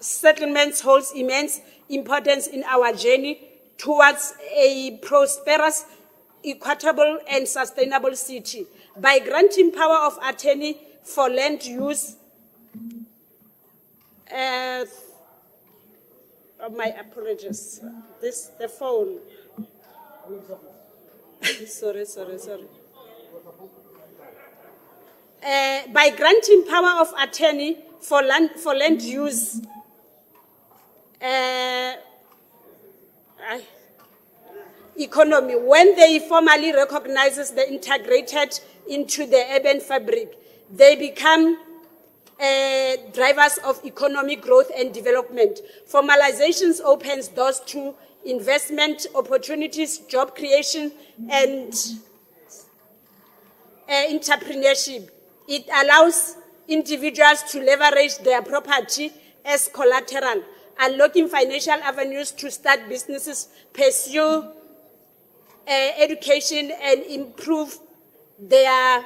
settlements holds immense importance in our journey towards a prosperous, equitable, and sustainable city. By granting power of attorney for land use, my apologies, the phone. sorry. By granting power of attorney for land use, economy, when they formally recognizes the integrated into the urban fabric, they become drivers of economic growth and development. Formalizations opens doors to investment opportunities, job creation, and entrepreneurship. It allows individuals to leverage their property as collateral, unlocking financial avenues to start businesses, pursue education, and improve their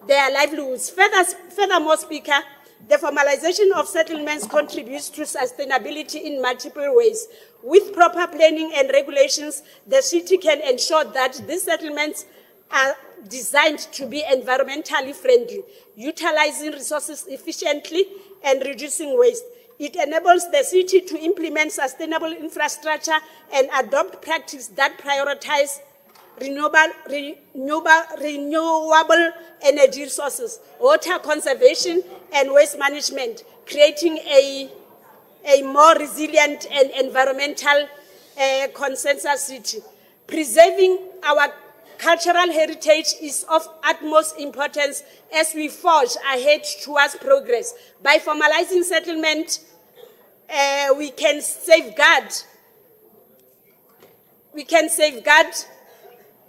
livelihoods. Furthermore, Speaker, the formalization of settlements contributes to sustainability in multiple ways. With proper planning and regulations, the city can ensure that these settlements are designed to be environmentally friendly, utilizing resources efficiently and reducing waste. It enables the city to implement sustainable infrastructure and adopt practices that prioritize renewable energy sources, water conservation, and waste management, creating a more resilient and environmental consensus city. Preserving our cultural heritage is of utmost importance as we forge ahead towards progress. By formalizing settlement, we can safeguard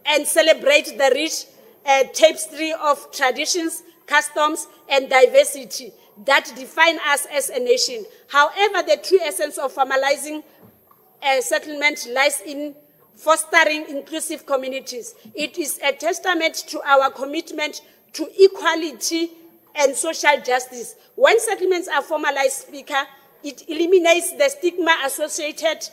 and celebrate the rich tapestry of traditions, customs, and diversity that define us as a nation. However, the true essence of formalizing a settlement lies in fostering inclusive communities. It is a testament to our commitment to equality and social justice. When settlements are formalized, Speaker, it eliminates the stigma associated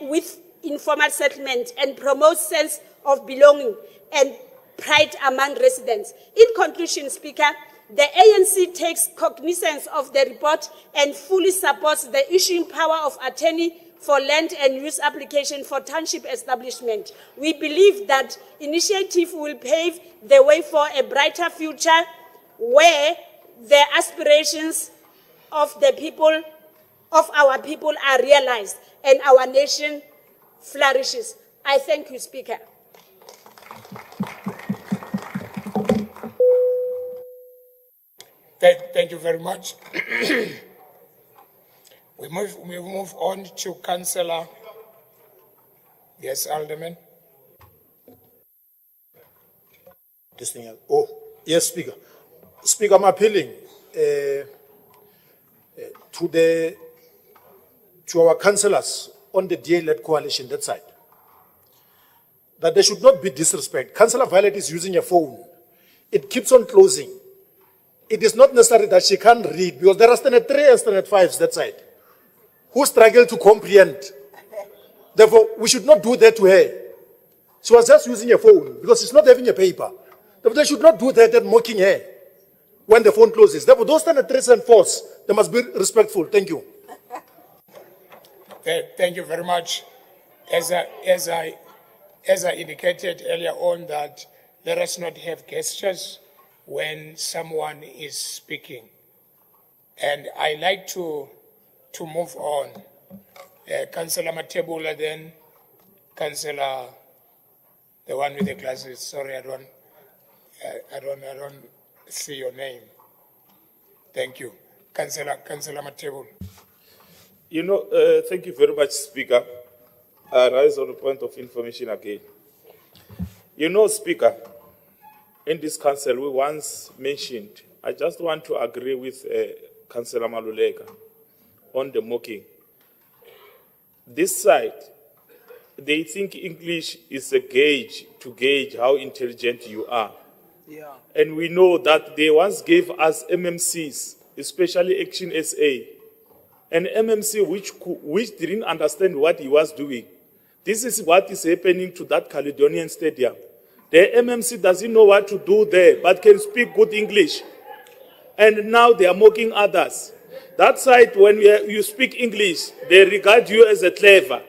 with informal settlement and promotes sense of belonging and pride among residents. In conclusion, Speaker, the ANC takes cognizance of the report and fully supports the issuing power of attorney for land and use application for township establishment. We believe that initiative will pave the way for a brighter future where the aspirations of the people, of our people, are realized and our nation flourishes. I thank you, Speaker. Thank you very much. We move on to Councillor. Yes, Alderman. This thing. Oh, yes, Speaker. Speaker, I'm appealing to our councillors on the DA-led coalition, that side, that there should not be disrespect. Councillor Violet is using a phone. It keeps on closing. It is not necessary that she can't read, because there are standard 3 and standard 5s that side, who struggle to comprehend. Therefore, we should not do that to her. She was just using a phone, because she's not having a paper. Therefore, they should not do that and mocking her when the phone closes. Therefore, those standard 3s and 4s, they must be respectful. Thank you. Thank you very much. As I indicated earlier on, that let us not have gestures when someone is speaking. And I like to move on. Councillor Matebula, then Councillor, the one with the glasses. Sorry, I don't see your name. Thank you. Councillor Matebula. You know, thank you very much, Speaker. I rise on a point of information again. You know, Speaker, in this council, we once mentioned, I just want to agree with Councillor Maluleka on the mocking. This side, they think English is a gauge to gauge how intelligent you are. Yeah. And we know that they once gave us MMCs, especially Action SA, an MMC which didn't understand what he was doing. This is what is happening to that Caledonian Stadium. The MMC doesn't know what to do there, but can speak good English. And now they are mocking others. That side, when you speak English, they regard you as a clever.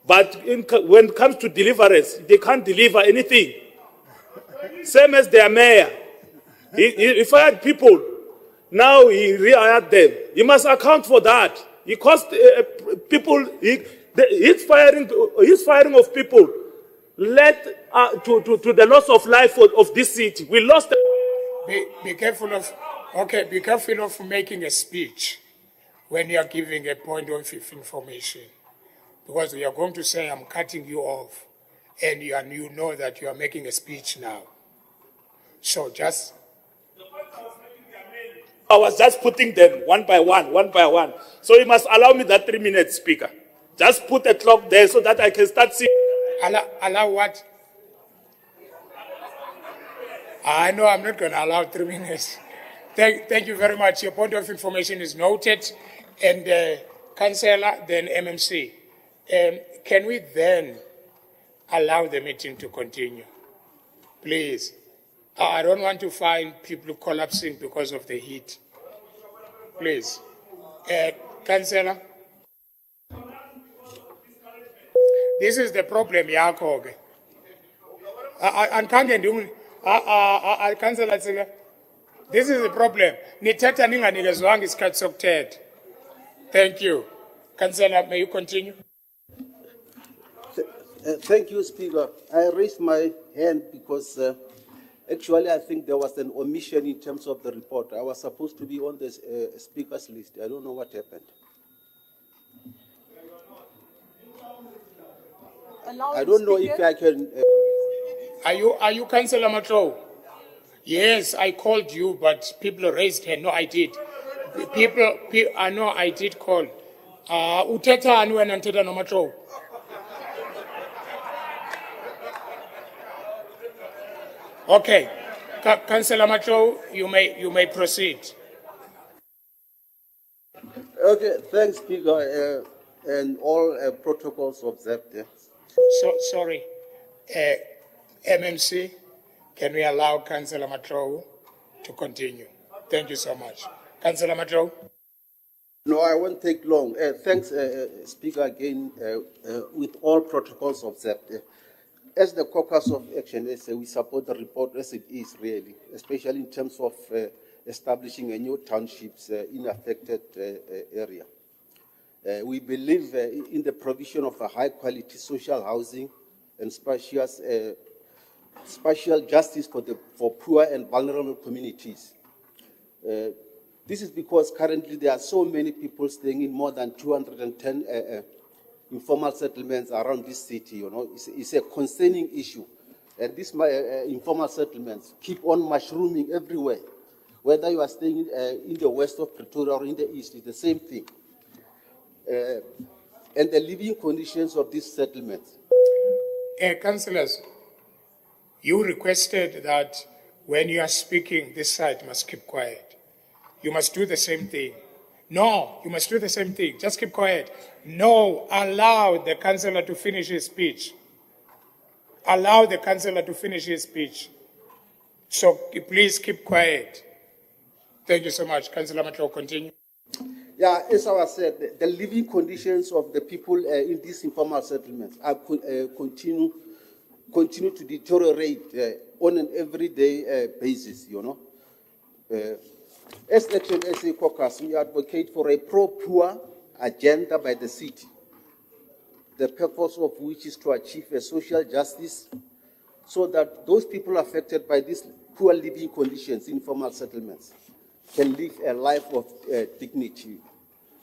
But when it comes to deliverance, they can't deliver anything. Same as their mayor. He fired people. Now he rehired them. He must account for that. He cost people, his firing of people led to the loss of life of this city. We lost. Be careful of making a speech when you are giving a point of information, because you are going to say I'm cutting you off, and you know that you are making a speech now. So I was just putting them one by one. So you must allow me that 3 minutes, Speaker. Just put a clock there so that I can start seeing. Allow what? I know I'm not going to allow 3 minutes. Thank you very much. Your point of information is noted. And Councillor, then MMC. Can we then allow the meeting to continue? Please. I don't want to find people collapsing because of the heat. Please. Councillor. This is the problem, Yakog. Councillor, this is the problem. Niteta ninga nigezwangi isikhathi sokuthetha. Thank you. Councillor, may you continue? Thank you, Speaker. I raised my hand because actually I think there was an omission in terms of the report. I was supposed to be on the speaker's list. I don't know what happened. I don't know if I can... Are you Councillor Matro? Yes, I called you, but people raised hand. No, I did. I know I did call. Uteta anu enanteta no Matro. Okay, Councillor Matro, you may proceed. Okay, thanks, Speaker, and all protocols observed. Sorry, MMC, can we allow Councillor Matro to continue? Thank you so much. Councillor Matro. No, I won't take long. Thanks, Speaker, again, with all protocols observed. As the caucus of Action SA, we support the report as it is, really, especially in terms of establishing a new townships in affected area. We believe in the provision of a high-quality social housing and spatial justice for poor and vulnerable communities. This is because currently there are so many people staying in more than 210 informal settlements around this city. You know, it's a concerning issue. And these informal settlements keep on mushrooming everywhere. Whether you are staying in the west of Pretoria or in the east, it's the same thing. And the living conditions of these settlements. Councillors, you requested that when you are speaking, this side must keep quiet. You must do the same thing. No, you must do the same thing. Just keep quiet. No, allow the councillor to finish his speech. Allow the councillor to finish his speech. So please keep quiet. Thank you so much. Councillor Matlo, continue. Yeah, as I was said, the living conditions of the people in these informal settlements are continue to deteriorate on an everyday basis, you know. As Action SA Caucus, we advocate for a pro-poor agenda by the city, the purpose of which is to achieve a social justice so that those people affected by these poor living conditions in informal settlements can live a life of dignity.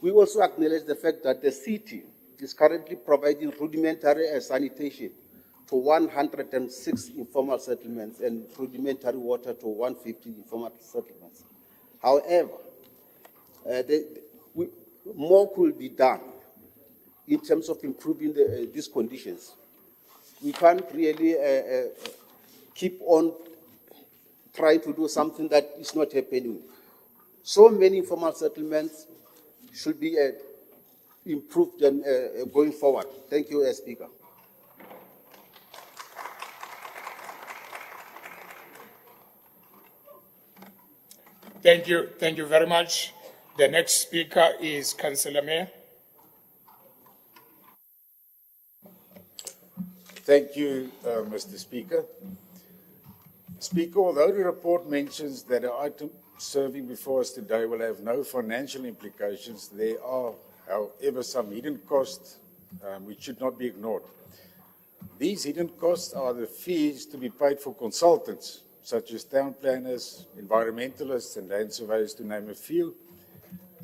We also acknowledge the fact that the city is currently providing rudimentary sanitation to 106 informal settlements and rudimentary water to 150 informal settlements. However, more could be done in terms of improving these conditions. We can't really keep on trying to do something that is not happening. So many informal settlements should be improved and going forward. Thank you, Speaker. Thank you very much. The next speaker is Councillor Mayor. Thank you, Mr. Speaker. Speaker, although the report mentions that the item serving before us today will have no financial implications, there are, however, some hidden costs which should not be ignored. These hidden costs are the fees to be paid for consultants, such as town planners, environmentalists, and land surveyors, to name a few,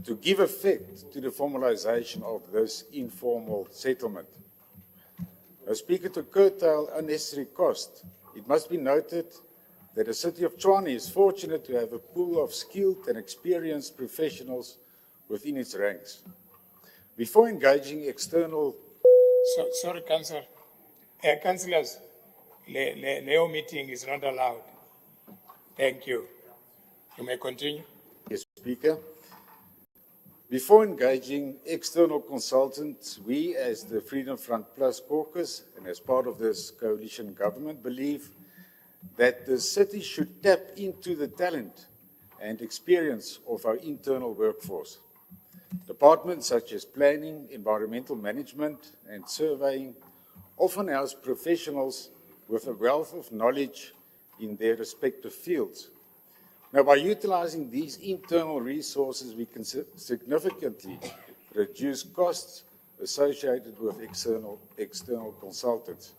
to give effect to the formalization of this informal settlement. Now, Speaker, to curtail unnecessary cost, it must be noted that the city of Tshwane is fortunate to have a pool of skilled and experienced professionals within its ranks. Before engaging external... Sorry, Councillor. Councillors, Leo meeting is not allowed. Thank you. You may continue. Yes, Speaker. Before engaging external consultants, we as the Freedom Front Plus caucus and as part of this coalition government believe that the city should tap into the talent and experience of our internal workforce. Departments such as planning, environmental management, and surveying often house professionals with a wealth of knowledge in their respective fields. Now, by utilizing these internal resources, we can significantly reduce costs associated with external consultants.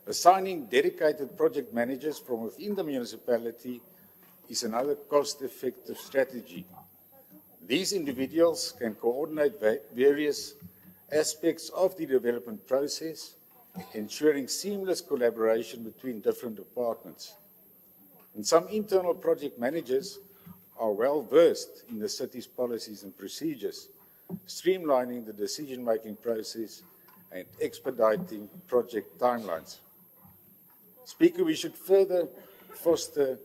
Assigning dedicated project managers from within the municipality is another cost-effective strategy. These individuals can coordinate various aspects of the development process, ensuring seamless collaboration between different departments. And some internal project managers are well versed in the city's policies and procedures, streamlining the decision-making process and expediting project timelines. Speaker, we should further foster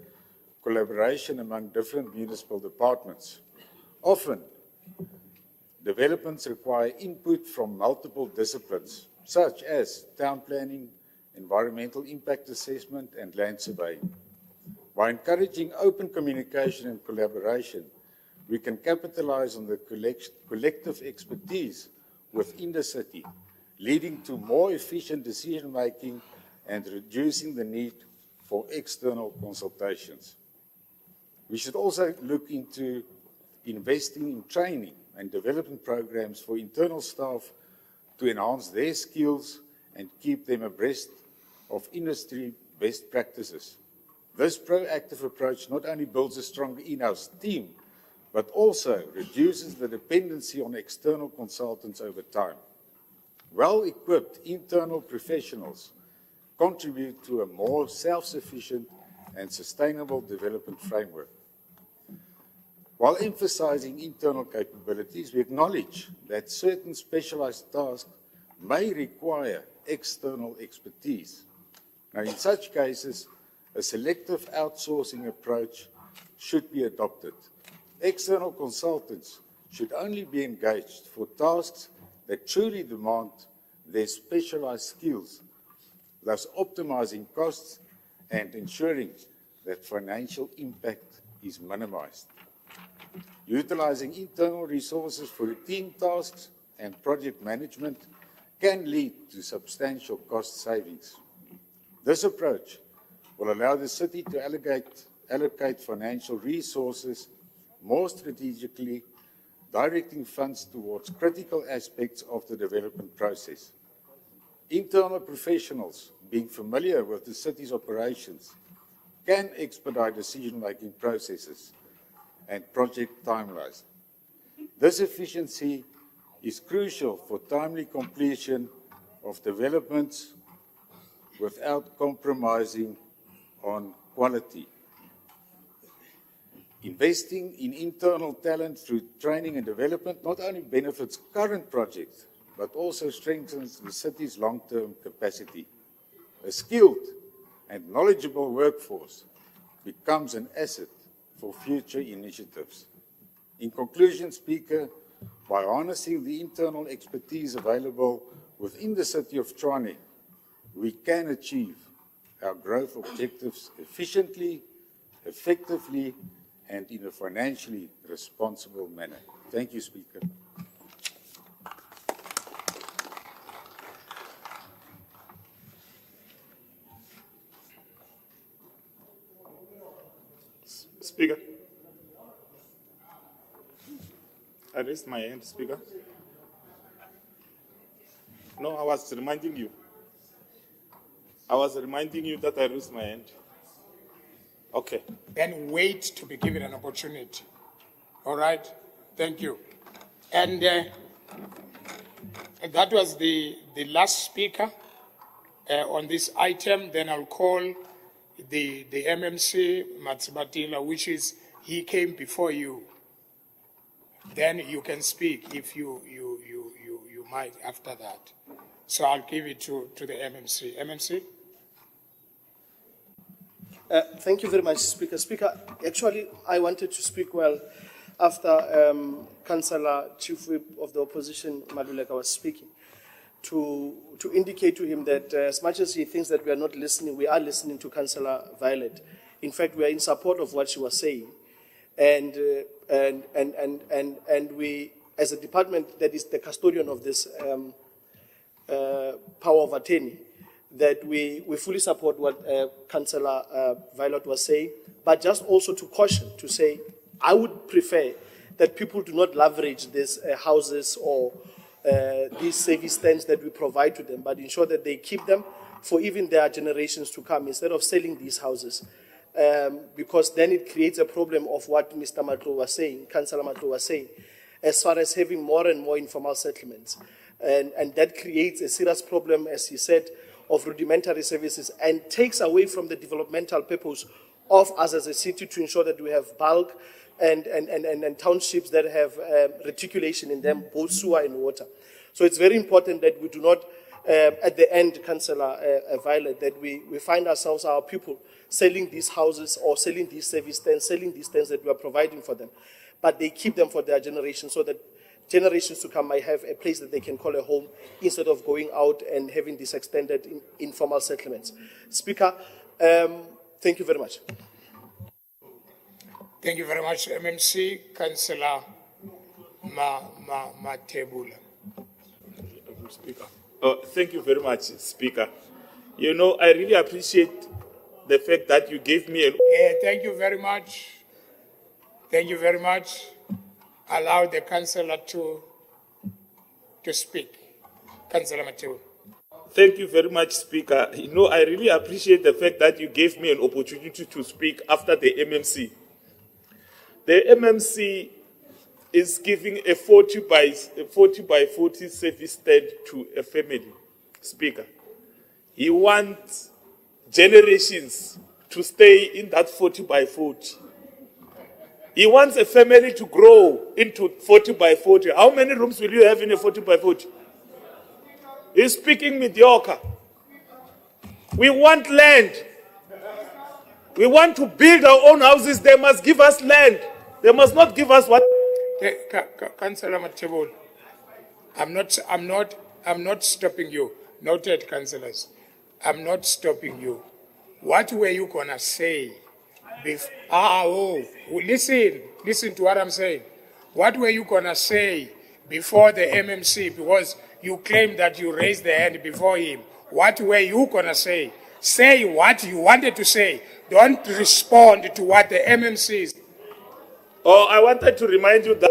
collaboration among different municipal departments. Often, developments require input from multiple disciplines, such as town planning, environmental impact assessment, and land surveying. By encouraging open communication and collaboration, we can capitalize on the collective expertise within the city, leading to more efficient decision-making and reducing the need for external consultations. We should also look into investing in training and development programs for internal staff to enhance their skills and keep them abreast of industry best practices. This proactive approach not only builds a stronger in-house team, but also reduces the dependency on external consultants over time. Well-equipped internal professionals contribute to a more self-sufficient and sustainable development framework. While emphasizing internal capabilities, we acknowledge that certain specialized tasks may require external expertise. Now, in such cases, a selective outsourcing approach should be adopted. External consultants should only be engaged for tasks that truly demand their specialized skills, thus optimizing costs and ensuring that financial impact is minimized. Utilizing internal resources for routine tasks and project management can lead to substantial cost savings. This approach will allow the city to allocate financial resources more strategically, directing funds towards critical aspects of the development process. Internal professionals, being familiar with the city's operations, can expedite decision-making processes and project timelines. This efficiency is crucial for timely completion of developments without compromising on quality. Investing in internal talent through training and development not only benefits current projects, but also strengthens the city's long-term capacity. A skilled and knowledgeable workforce becomes an asset for future initiatives. In conclusion, Speaker, by harnessing the internal expertise available within the city of Tshwane, we can achieve our growth objectives efficiently, effectively, and in a financially responsible manner. Thank you, Speaker. Speaker. I raised my hand, Speaker. No, I was reminding you. I was reminding you that I raised my hand. Okay. Then wait to be given an opportunity. All right? Thank you. And that was the last speaker on this item. Then I'll call the MMC, Matsibatila, which is, he came before you. Then you can speak if you might after that. So I'll give it to the MMC. MMC? Thank you very much, Speaker. Speaker, actually, I wanted to speak well after Councillor Chief Whip of the Opposition, Maluleka, was speaking, to indicate to him that as much as he thinks that we are not listening, we are listening to Councillor Violet. In fact, we are in support of what she was saying. And we, as a department that is the custodian of this power of attorney, that we fully support what Councillor Violet was saying, but just also to caution, to say, I would prefer that people do not leverage these houses or these service stands that we provide to them, but ensure that they keep them for even their generations to come instead of selling these houses. Because then it creates a problem of what Mr. Matlo was saying, Councillor Matlo was saying, as far as having more and more informal settlements. And that creates a serious problem, as he said, of rudimentary services and takes away from the developmental purpose of us as a city to ensure that we have bulk and townships that have reticulation in them, both sewer and water. So it's very important that we do not, at the end, Councillor Violet, that we find ourselves, our people, selling these houses or selling these service stands, selling these stands that we are providing for them. But they keep them for their generation so that generations to come might have a place that they can call a home instead of going out and having these extended informal settlements. Speaker, thank you very much. Thank you very much, MMC. Councillor Matebula. Speaker. Thank you very much, Speaker. You know, I really appreciate the fact that you gave me thank you very much. Thank you very much. Allow the councillor to speak. Councillor Matebula. Thank you very much, Speaker. You know, I really appreciate the fact that you gave me an opportunity to speak after the MMC. The MMC is giving a 40 by 40 service stand to a family, Speaker. He wants generations to stay in that 40 by 40. He wants a family to grow into 40 by 40. How many rooms will you have in a 40 by 40? He's speaking mediocre. We want land. We want to build our own houses. They must give us land. They must not give us what. Councillor Matebula, I'm not stopping you. Noted, councillors. I'm not stopping you. What were you gonna say? Listen to what I'm saying. What were you gonna say before the MMC? Because you claimed that you raised the hand before him. What were you gonna say? Say what you wanted to say. Don't respond to what the MMC is. Oh, I wanted to remind you that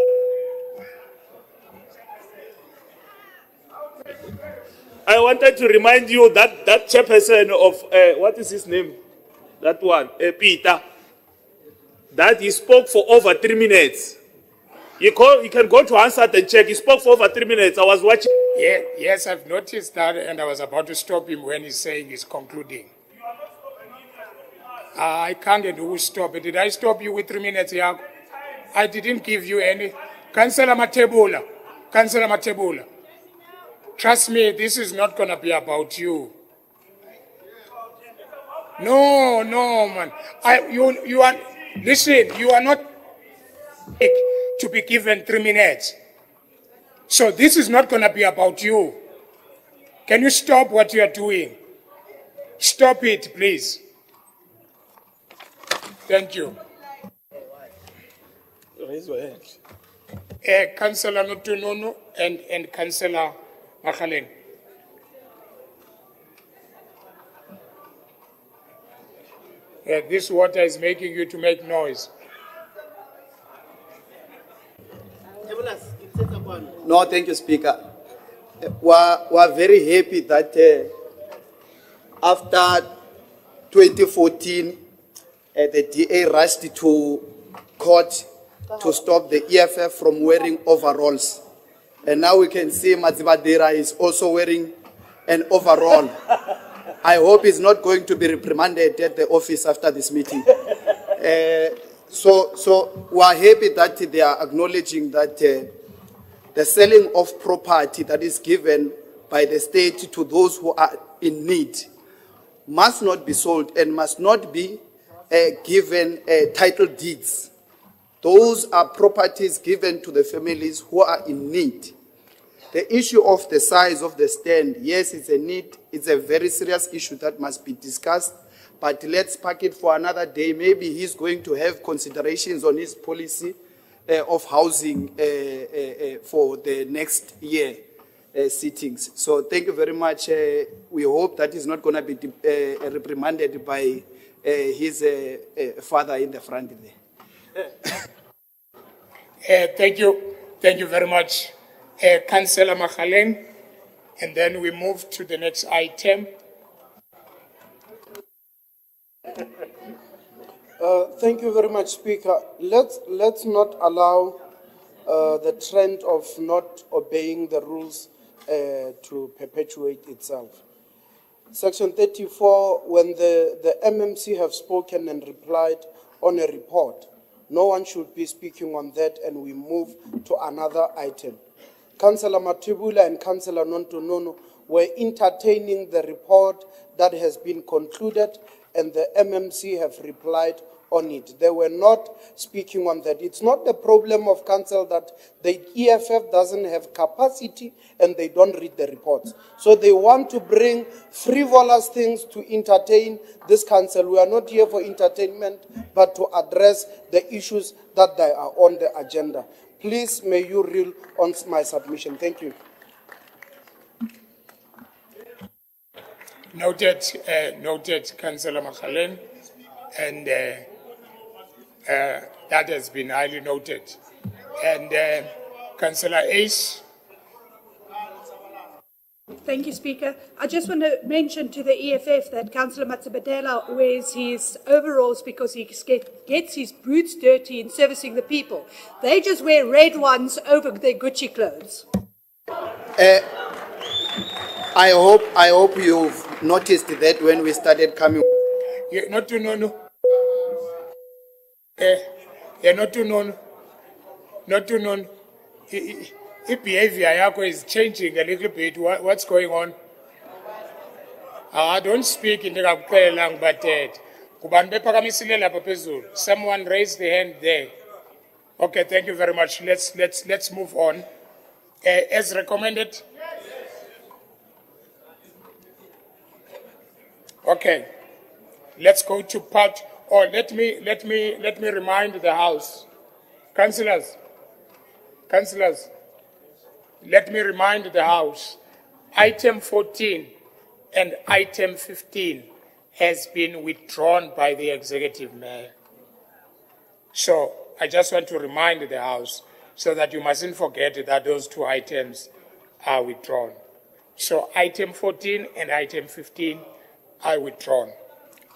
that chairperson of what is his name? That one, Peter. That he spoke for over 3 minutes. You can go to answer and check. He spoke for over 3 minutes. I was watching. Yeah, yes, I've noticed that, and I was about to stop him when he's saying he's concluding. I can't and who stop it. Did I stop you with 3 minutes, Yago? I didn't give you any. Councillor Matebula. Trust me, this is not going to be about you. No, man. Listen, you are not to be given 3 minutes. So this is not going to be about you. Can you stop what you are doing? Stop it, please. Thank you. Raise your hand. Councillor Notunono and Councillor Makhaleng. This water is making you to make noise. No, thank you, Speaker. We're very happy that after 2014, the DA rushed to court to stop the EFF from wearing overalls. And now we can see Matsibadera is also wearing an overall. I hope he's not going to be reprimanded at the office after this meeting. So we are happy that they are acknowledging that the selling of property that is given by the state to those who are in need must not be sold and must not be given title deeds. Those are properties given to the families who are in need. The issue of the size of the stand, yes, it's a need. It's a very serious issue that must be discussed. But let's park it for another day. Maybe he's going to have considerations on his policy of housing for the next year sittings. So thank you very much. We hope that he's not going to be reprimanded by his father in the front there. Thank you very much. Councillor Machaleng, and then we move to the next item. Thank you very much, Speaker. Let's not allow the trend of not obeying the rules to perpetuate itself. Section 34, when the MMC have spoken and replied on a report, no one should be speaking on that, and we move to another item. Councillor Matibula and Councillor Nontonono were entertaining the report that has been concluded, and the MMC have replied on it. They were not speaking on that. It's not the problem of council that the EFF doesn't have capacity and they don't read the reports. So they want to bring frivolous things to entertain this council. We are not here for entertainment, but to address the issues that they are on the agenda. Please, may you rule on my submission. Thank you. Noted, noted, Councillor Machaleng, and that has been highly noted. And Councillor Ace. Thank you, Speaker. I just want to mention to the EFF that Councillor Matsabadela wears his overalls because he gets his boots dirty in servicing the people. They just wear red ones over their Gucci clothes. I hope you've noticed that when we started coming. Yeah, not to know. Yeah, not to know. Not to know. If behavior yako is changing a little bit, what's going on? I don't speak in the lang, but someone raised the hand there. Okay, thank you very much. Let's move on. As recommended. Okay, let's go to part. Or let me remind the House, councillors. Let me remind the House. Item 14 and item 15 has been withdrawn by the Executive Mayor. So I just want to remind the House so that you mustn't forget that those two items are withdrawn. So item 14 and item 15 are withdrawn.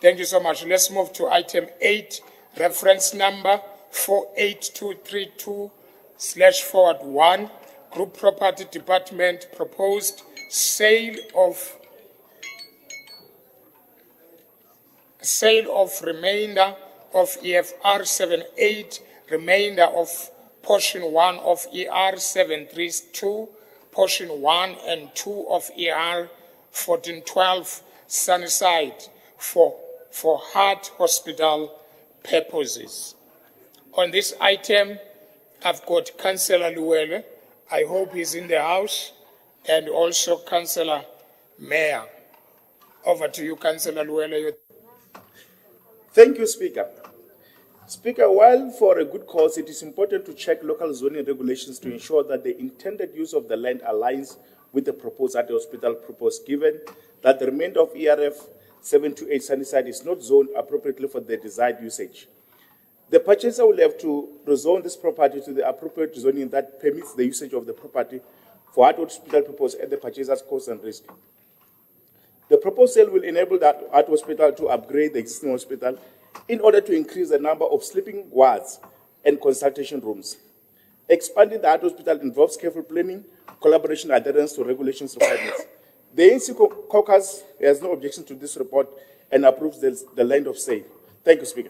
Thank you so much. Let's move to item 8, reference number 48232/1, Group Property Department proposed sale of remainder of EFR 78, remainder of portion 1 of ER 732, portion 1 and 2 of ER 1412, Sunnyside, for heart hospital purposes. On this item, I've got Councillor Luwele. I hope he's in the House, and also Councillor Mayor. Over to you, Councillor Luwele. Thank you, Speaker. Speaker, while for a good cause, it is important to check local zoning regulations to ensure that the intended use of the land aligns with the proposed hospital proposed, given that the remainder of ERF 728 Sunnyside is not zoned appropriately for the desired usage. The purchaser will have to rezone this property to the appropriate zoning that permits the usage of the property for heart hospital purpose at the purchaser's cost and risk. The proposed sale will enable that heart hospital to upgrade the existing hospital in order to increase the number of sleeping wards and consultation rooms. Expanding the heart hospital involves careful planning, collaboration, adherence to regulations requirements. The ANC caucus has no objection to this report and approves the land of sale. Thank you, Speaker.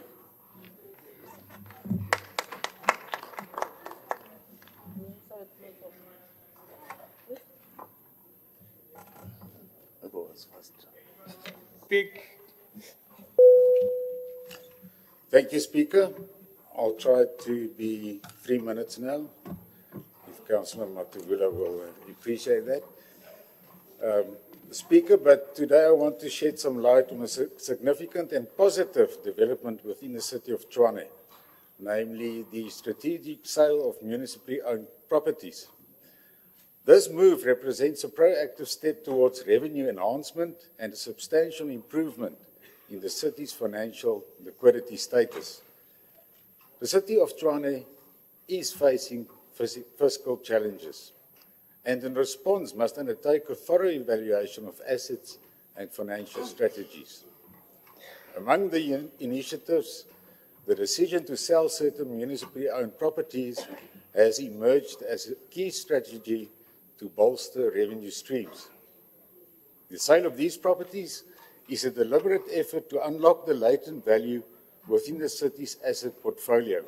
Speak. Thank you, Speaker. I'll try to be 3 minutes now, if Councillor Matibula will appreciate that. Speaker, but today I want to shed some light on a significant and positive development within the city of Tshwane, namely the strategic sale of municipally owned properties. This move represents a proactive step towards revenue enhancement and a substantial improvement in the city's financial liquidity status. The city of Tshwane is facing fiscal challenges. and in response must undertake a thorough evaluation of assets and financial strategies. Among the initiatives, the decision to sell certain municipally owned properties has emerged as a key strategy to bolster revenue streams. The sale of these properties is a deliberate effort to unlock the latent value within the city's asset portfolio.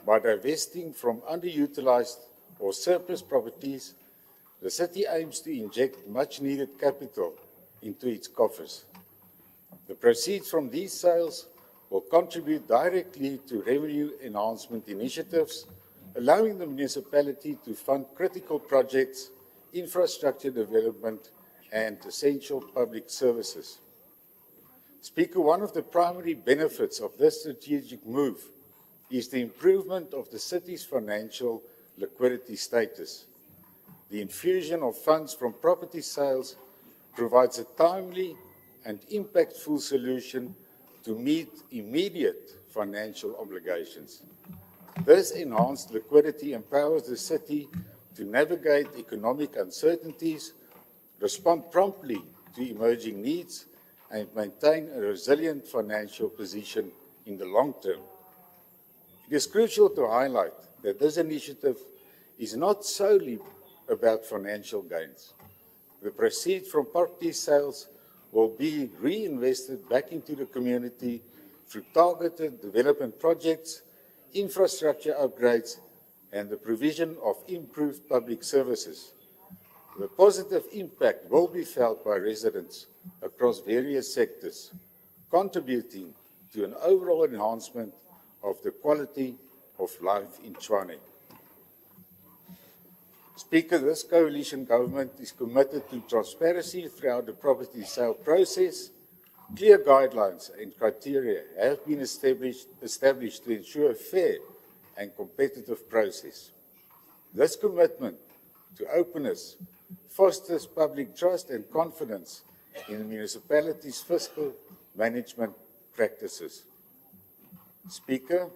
By divesting from underutilized or surplus properties, the city aims to inject much-needed capital into its coffers. The proceeds from these sales will contribute directly to revenue enhancement initiatives, allowing the municipality to fund critical projects, infrastructure development, and essential public services. Speaker, one of the primary benefits of this strategic move is the improvement of the city's financial liquidity status. The infusion of funds from property sales provides a timely and impactful solution to meet immediate financial obligations. This enhanced liquidity empowers the city to navigate economic uncertainties, respond promptly to emerging needs, and maintain a resilient financial position in the long term. It is crucial to highlight that this initiative is not solely about financial gains. The proceeds from property sales will be reinvested back into the community through targeted development projects, infrastructure upgrades, and the provision of improved public services. The positive impact will be felt by residents across various sectors, contributing to an overall enhancement of the quality of life in Tshwane. Speaker, this coalition government is committed to transparency throughout the property sale process. Clear guidelines and criteria have been established to ensure a fair and competitive process. This commitment to openness fosters public trust and confidence in the municipality's fiscal management practices. Speaker,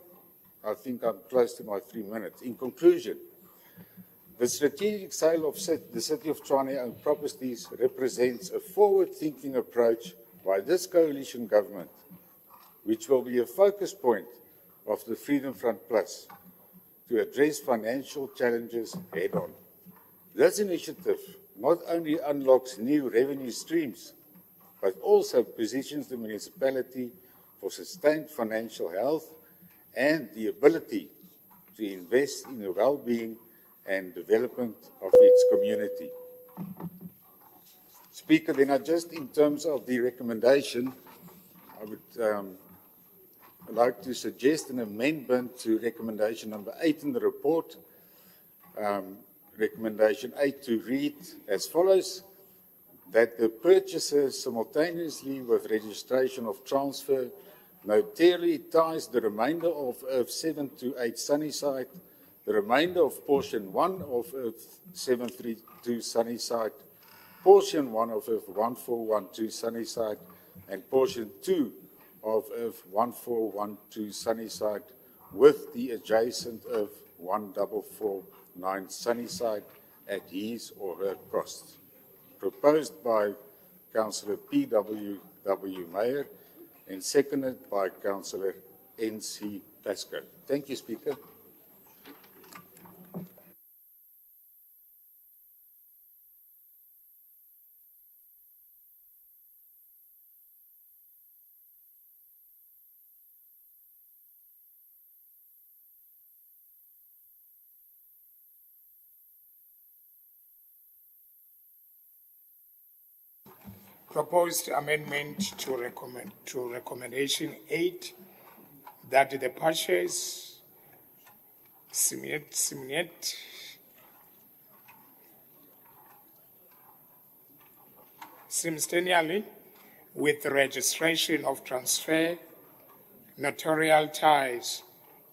I think I'm close to my 3 minutes. In conclusion, the strategic sale of the City of Tshwane-owned properties represents a forward-thinking approach by this coalition government, which will be a focus point of the Freedom Front Plus to address financial challenges head-on. This initiative not only unlocks new revenue streams, but also positions the municipality for sustained financial health and the ability to invest in the well-being and development of its community. Speaker, then just in terms of the recommendation, I would like to suggest an amendment to recommendation number 8 in the report. Recommendation 8 to read as follows: that the purchaser simultaneously with registration of transfer notarily ties the remainder of Earth 7 to 8 Sunnyside, the remainder of portion 1 of Earth 732 Sunnyside, portion 1 of Earth 1412 Sunnyside, and portion 2 of Earth 1412 Sunnyside with the adjacent Earth 1449 Sunnyside at his or her cost. Proposed by Councillor P.W. Meyer and seconded by Councillor N.C. Pascoe. Thank you, Speaker. Proposed amendment to recommendation 8, that the purchase simultaneously with registration of transfer, notarial ties,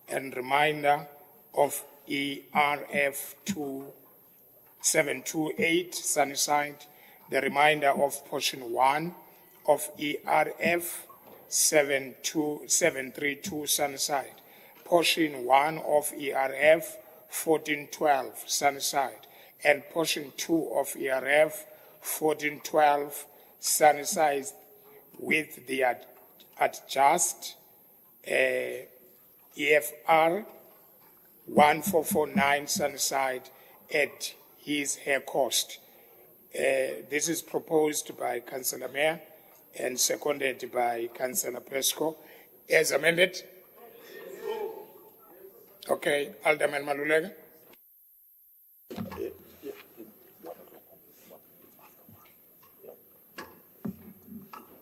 and reminder of ERF 2728 Sunnyside, the reminder of portion 1 of ERF 732 Sunnyside, portion 1 of ERF 1412 Sunnyside, and portion 2 of ERF 1412 sanitized with the adjust EFR 1449 sanitized at her cost. This is proposed by Councillor Mayor and seconded by Councillor Pesco. As amended? Okay, Alderman Malulega.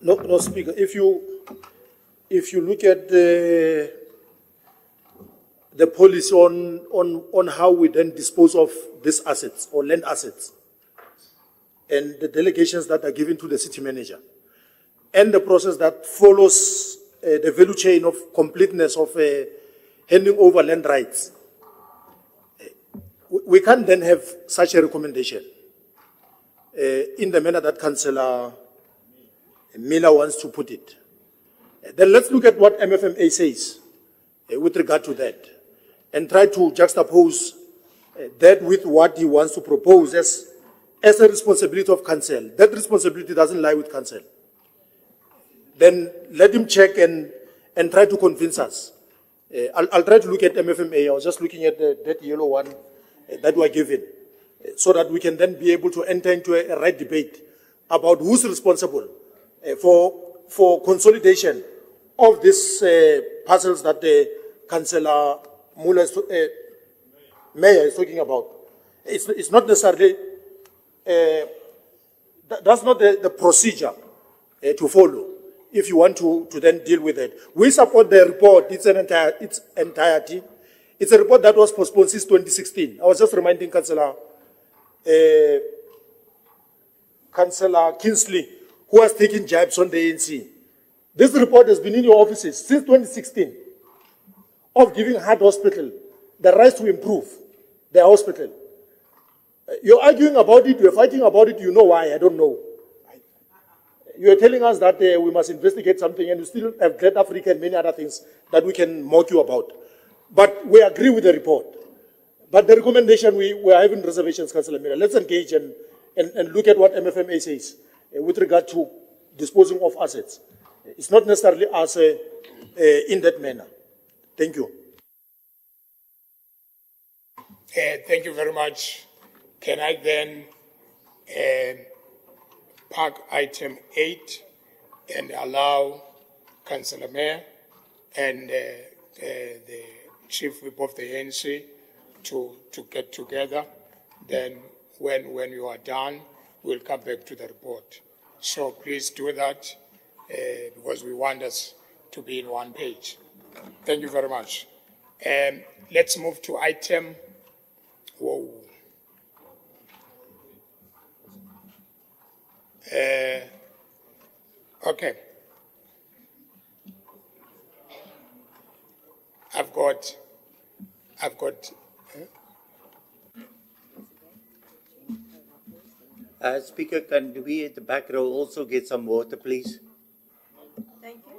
No, Speaker. If you look at the policy on how we then dispose of these assets or land assets, and the delegations that are given to the city manager, and the process that follows the value chain of completeness of handing over land rights, we can't then have such a recommendation in the manner that Councillor Miller wants to put it. Then let's look at what MFMA says with regard to that and try to juxtapose that with what he wants to propose as a responsibility of council. That responsibility doesn't lie with council. Then let him check and try to convince us. I'll try to look at MFMA. I was just looking at that yellow one that we are given, so that we can then be able to enter into a right debate about who's responsible for consolidation of these parcels that Councillor Mayor is talking about. It's not necessarily, that's not the procedure to follow if you want to then deal with it. We support the report, its entirety. It's a report that was postponed since 2016. I was just reminding Councillor Kingsley, who has taken jabs on the ANC. This report has been in your offices since 2016 of giving Heart Hospital the right to improve their hospital. You're arguing about it, you're fighting about it, you know why, I don't know. You're telling us that we must investigate something, and you still have Great Africa and many other things that we can mock you about. But we agree with the report. But the recommendation, we are having reservations, Councillor Miller. Let's engage and look at what MFMA says with regard to disposing of assets. It's not necessarily us in that manner. Thank you. Thank you very much. Can I then park item 8 and allow Councillor Mayor and the Chief Whip of the ANC to get together? Then when you are done, we'll come back to the report. So please do that because we want us to be in one page. Thank you very much. Let's move to item. Whoa. Okay. I've got. Speaker, can we at the back row also get some water, please? Thank you.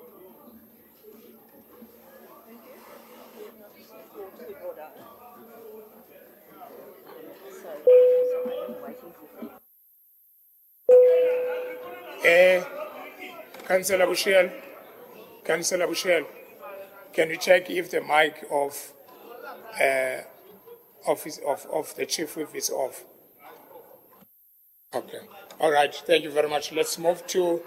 Councillor Bushel, can you check if the mic of the Chief Whip is off? Okay. All right. Thank you very much. Let's move to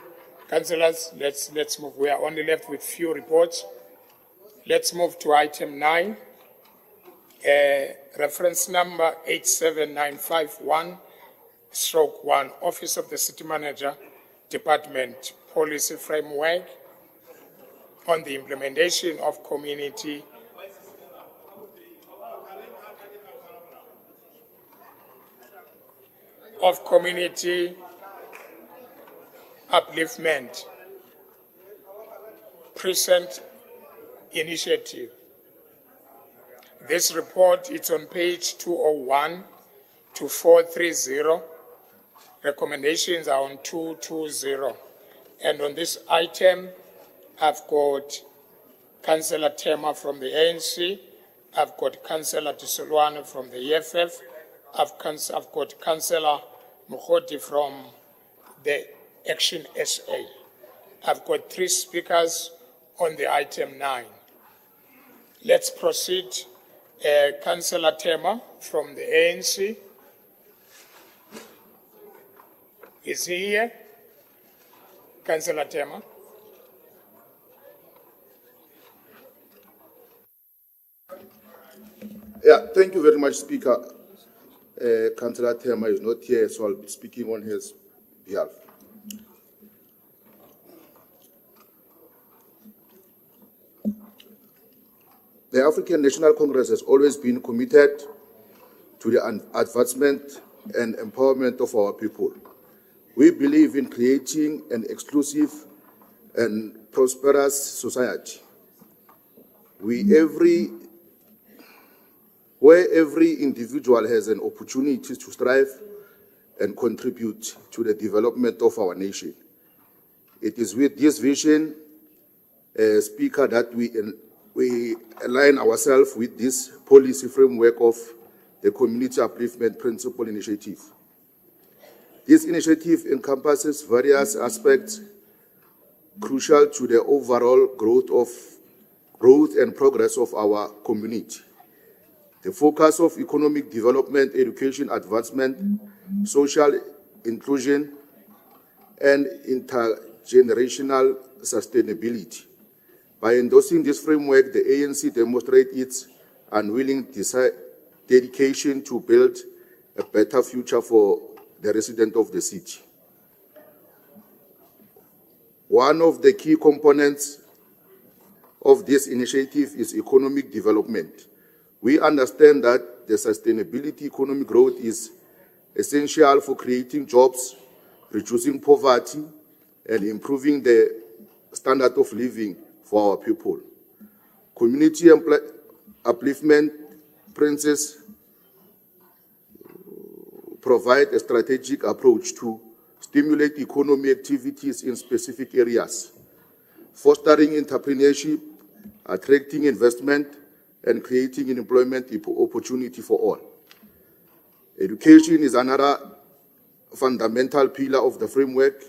councillors. Let's move. We are only left with few reports. Let's move to item 9. Reference number 87951/1, Office of the City Manager, Department Policy Framework on the implementation of community upliftment present initiative. This report is on page 201 to 430. Recommendations are on 220. And on this item, I've got Councillor Tema from the ANC, I've got Councillor Tshwane from the EFF, I've got Councillor Mukoti from the Action SA. I've got 3 speakers on the item 9. Let's proceed. Councillor Tema from the ANC. Is he here? Councillor Tema. Yeah, thank you very much, Speaker. Councillor Tema is not here, so I'll be speaking on his behalf. The African National Congress has always been committed to the advancement and empowerment of our people. We believe in creating an exclusive and prosperous society where every individual has an opportunity to strive and contribute to the development of our nation. It is with this vision, Speaker, that we align ourselves with this policy framework of the Community Upliftment Principle Initiative. This initiative encompasses various aspects crucial to the overall growth and progress of our community. The focus of economic development, education advancement, social inclusion, and intergenerational sustainability. By endorsing this framework, the ANC demonstrates its unwilling dedication to build a better future for the residents of the city. One of the key components of this initiative is economic development. We understand that the sustainability economic growth is essential for creating jobs, reducing poverty, and improving the standard of living for our people. Community upliftment principles provide a strategic approach to stimulate economic activities in specific areas, fostering entrepreneurship, attracting investment, and creating an employment opportunity for all. Education is another fundamental pillar of the framework.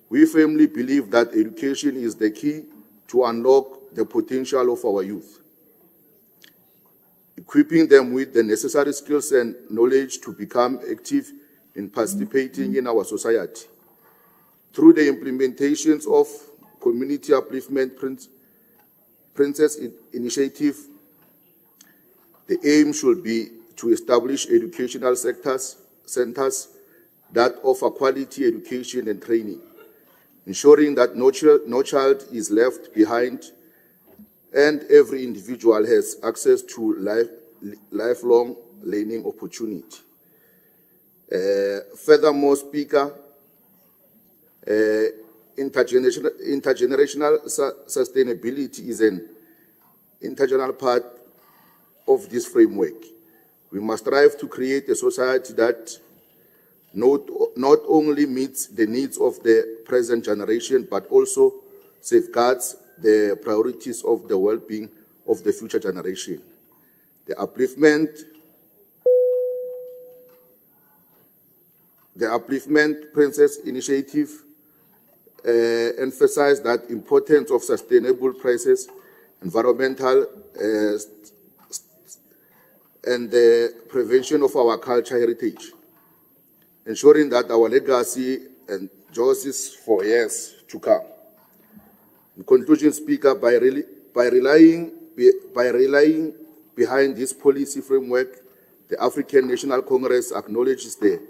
We firmly believe that education is the key to unlock the potential of our youth, equipping them with the necessary skills and knowledge to become active in participating in our society. Through the implementations of Community Upliftment Princess Initiative, the aim should be to establish educational centers that offer quality education and training, ensuring that no child is left behind and every individual has access to lifelong learning opportunity. Furthermore, Speaker, intergenerational sustainability is an integral part of this framework. We must strive to create a society that not only meets the needs of the present generation, but also safeguards the priorities of the well-being of the future generation. The Upliftment Princess Initiative emphasized that importance of sustainable prices, environmental and the prevention of our cultural heritage, ensuring that our legacy endures for years to come. In conclusion, Speaker, by relying behind this policy framework, the African National Congress acknowledges the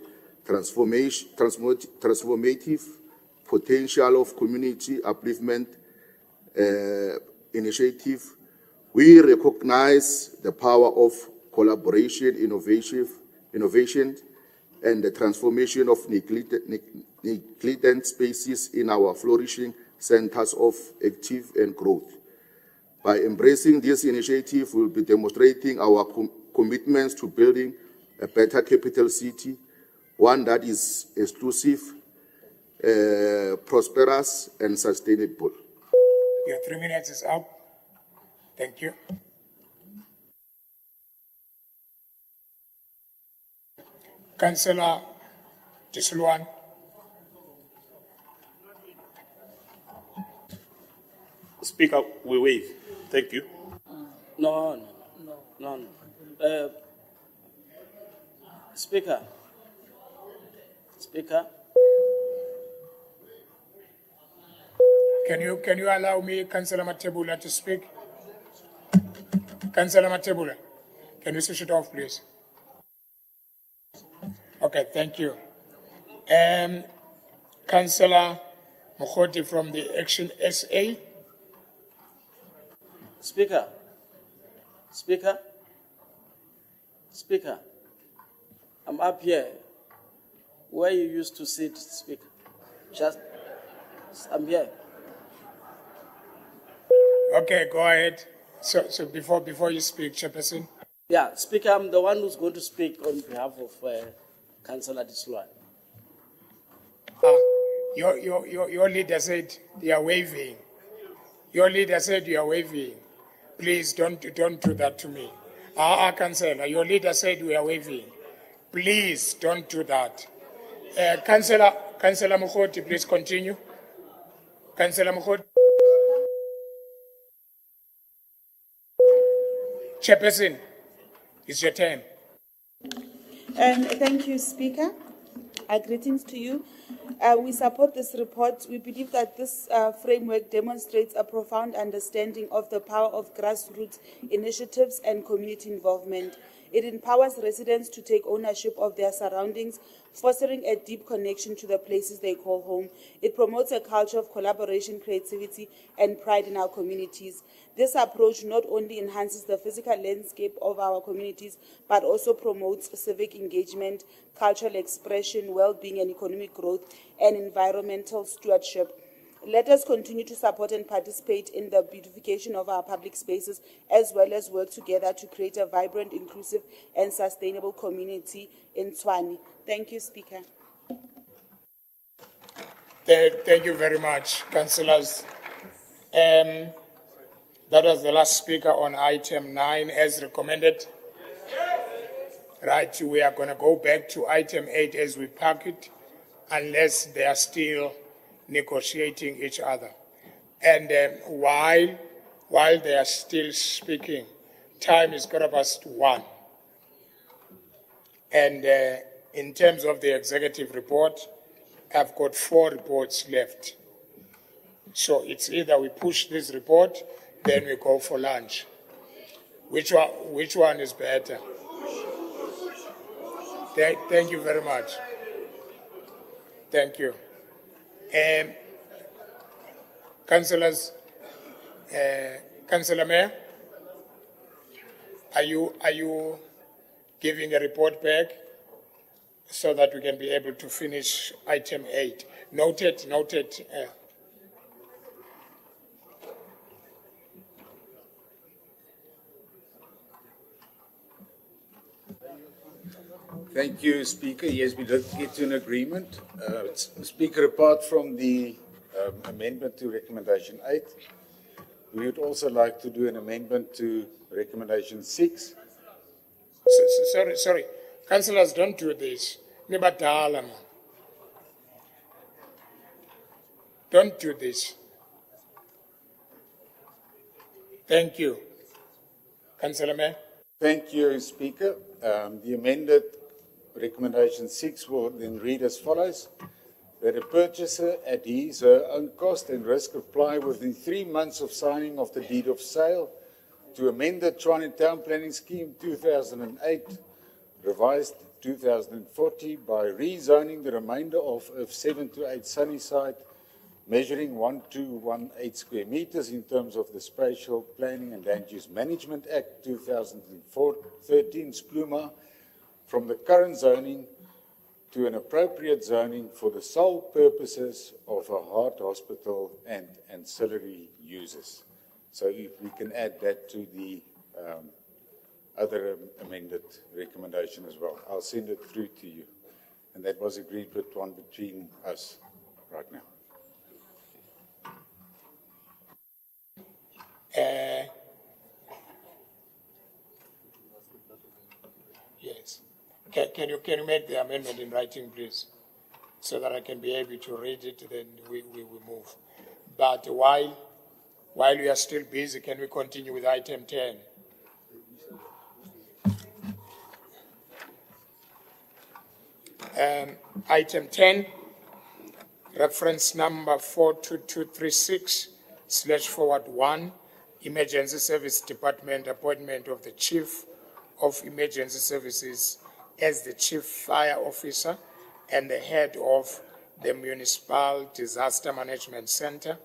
transformative potential of Community Upliftment Initiative. We recognize the power of collaboration, innovation, and the transformation of neglected spaces in our flourishing centers of active and growth. By embracing this initiative, we'll be demonstrating our commitments to building a better capital city, one that is exclusive, prosperous, and sustainable. Your 3 minutes is up. Thank you. Councillor Tshwane. Speaker, we waive. Thank you. No. Speaker. Can you allow me, Councillor Matebula, to speak? Councillor Matebula, can you switch it off, please? Okay, thank you. Councillor Mokgoti from the Action SA. Speaker. I'm up here where you used to sit, Speaker. I'm here. Okay, go ahead. So before you speak, Chairperson. Yeah, Speaker, I'm the one who's going to speak on behalf of Councillor Tshwane. Your leader said they are waiving. Your leader said you are waiving. Please don't do that to me. Councillor, your leader said we are waiving. Please don't do that. Councillor Mokgoti, please continue. Councillor Mokgoti. Chairperson, it's your turn. Thank you, Speaker. Greetings to you. We support this report. We believe that this framework demonstrates a profound understanding of the power of grassroots initiatives and community involvement. It empowers residents to take ownership of their surroundings, fostering a deep connection to the places they call home. It promotes a culture of collaboration, creativity, and pride in our communities. This approach not only enhances the physical landscape of our communities, but also promotes civic engagement, cultural expression, well-being and economic growth, and environmental stewardship. Let us continue to support and participate in the beautification of our public spaces, as well as work together to create a vibrant, inclusive, and sustainable community in Tshwane. Thank you, Speaker. Thank you very much, councillors. That was the last speaker on item 9 as recommended. Right, we are going to go back to item 8 as we park it, unless they are still negotiating each other. And while they are still speaking, time is 1:15. And in terms of the executive report, I've got 4 reports left. So it's either we push this report, then we go for lunch. Which one is better? Thank you very much. Thank you. Councillors, Councillor Mayor, are you giving a report back so that we can be able to finish item 8? Noted. Thank you, Speaker. Yes, we did get to an agreement. Speaker, apart from the amendment to recommendation 8, we would also like to do an amendment to recommendation 6. Sorry. Councillors, don't do this. Don't do this. Thank you. Councillor Mayor. Thank you, Speaker. The amended recommendation 6 will then read as follows: that a purchaser at his or her own cost and risk apply within 3 months of signing of the deed of sale to amend the Tshwane Town Planning Scheme 2008, revised 2040, by rezoning the remainder of 7 to 8 Sunnyside, measuring 1218 square meters in terms of the Spatial Planning and Land Use Management Act 2013, SPLUMA, from the current zoning to an appropriate zoning for the sole purposes of a heart hospital and ancillary uses. So if we can add that to the other amended recommendation as well, I'll send it through to you. And that was agreed between us right now. Yes. Can you make the amendment in writing, please? So that I can be able to read it, then we move. But while we are still busy, can we continue with item 10? Item 10, reference number 42236/1, Emergency Service Department, appointment of the Chief of Emergency Services as the Chief Fire Officer and the head of the Municipal Disaster Management Center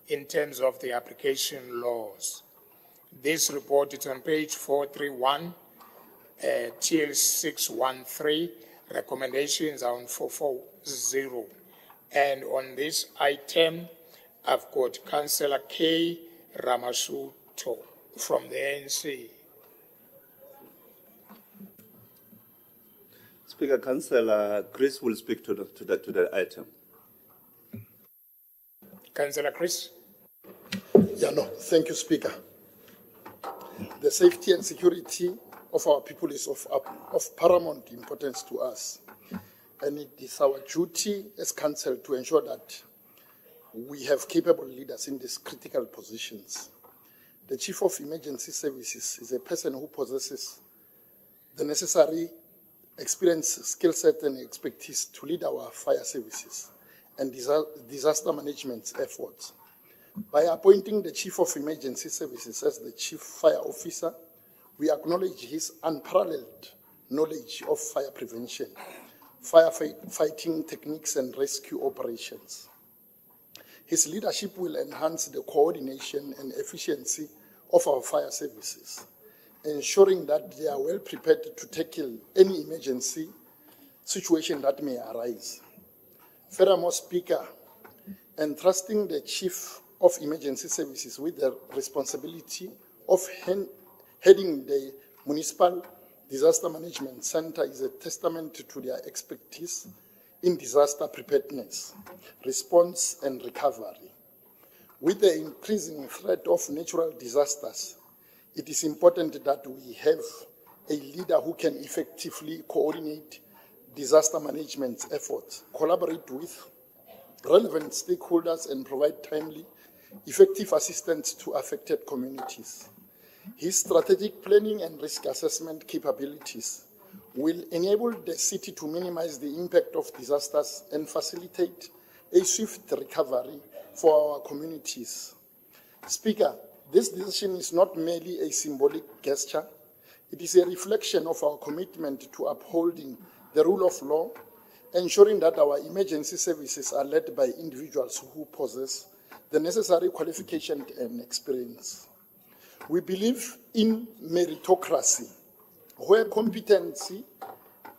in terms of the application laws. This report is on page 431, TL 613. Recommendations are on 440. And on this item, I've got Councillor K. Ramasuto from the ANC. Speaker, Councillor Chris will speak to the item. Councillor Chris. Thank you, Speaker. The safety and security of our people is of paramount importance to us. And it is our duty as Council to ensure that we have capable leaders in these critical positions. The Chief of Emergency Services is a person who possesses the necessary experience, skill set, and expertise to lead our fire services and disaster management efforts. By appointing the Chief of Emergency Services as the Chief Fire Officer, we acknowledge his unparalleled knowledge of fire prevention, firefighting techniques, and rescue operations. His leadership will enhance the coordination and efficiency of our fire services, ensuring that they are well prepared to tackle any emergency situation that may arise. Furthermore, Speaker, entrusting the Chief of Emergency Services with the responsibility of heading the Municipal Disaster Management Center is a testament to their expertise in disaster preparedness, response, and recovery. With the increasing threat of natural disasters, it is important that we have a leader who can effectively coordinate disaster management efforts, collaborate with relevant stakeholders, and provide timely, effective assistance to affected communities. His strategic planning and risk assessment capabilities will enable the city to minimize the impact of disasters and facilitate a swift recovery for our communities. Speaker, this decision is not merely a symbolic gesture. It is a reflection of our commitment to upholding the rule of law, ensuring that our emergency services are led by individuals who possess the necessary qualification and experience. We believe in meritocracy, where competency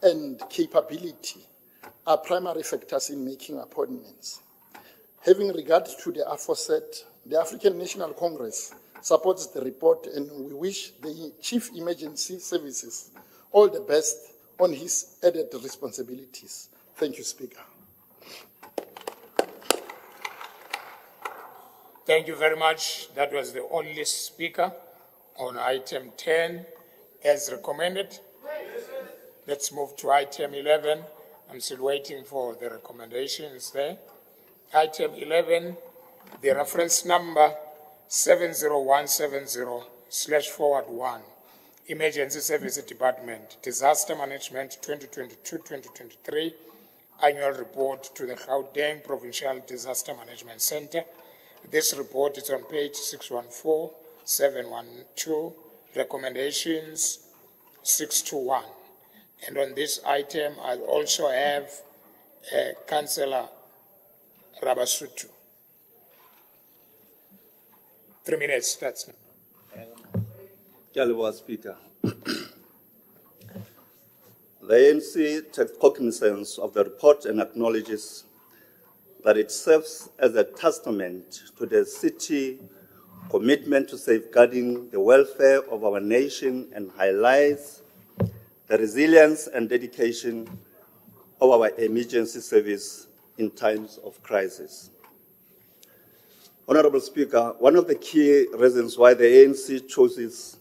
and capability are primary factors in making appointments. Having regard to the aforesaid, the African National Congress supports the report, and we wish the Chief Emergency Services all the best on his added responsibilities. Thank you, Speaker. Thank you very much. That was the only speaker on item 10 as recommended. Let's move to item 11. I'm still waiting for the recommendations there. Item 11, the reference number 70170/1, Emergency Services Department, Disaster Management 2022-2023, Annual Report to the Gauteng Provincial Disaster Management Center. This report is on page 614, 712, recommendations 621. And on this item, I also have Councillor Rabasutu. 3 minutes, that's now. Speaker. The ANC takes cognizance of the report and acknowledges that it serves as a testament to the city's commitment to safeguarding the welfare of our nation and highlights the resilience and dedication of our emergency service in times of crisis. Honorable Speaker, one of the key reasons why the ANC chooses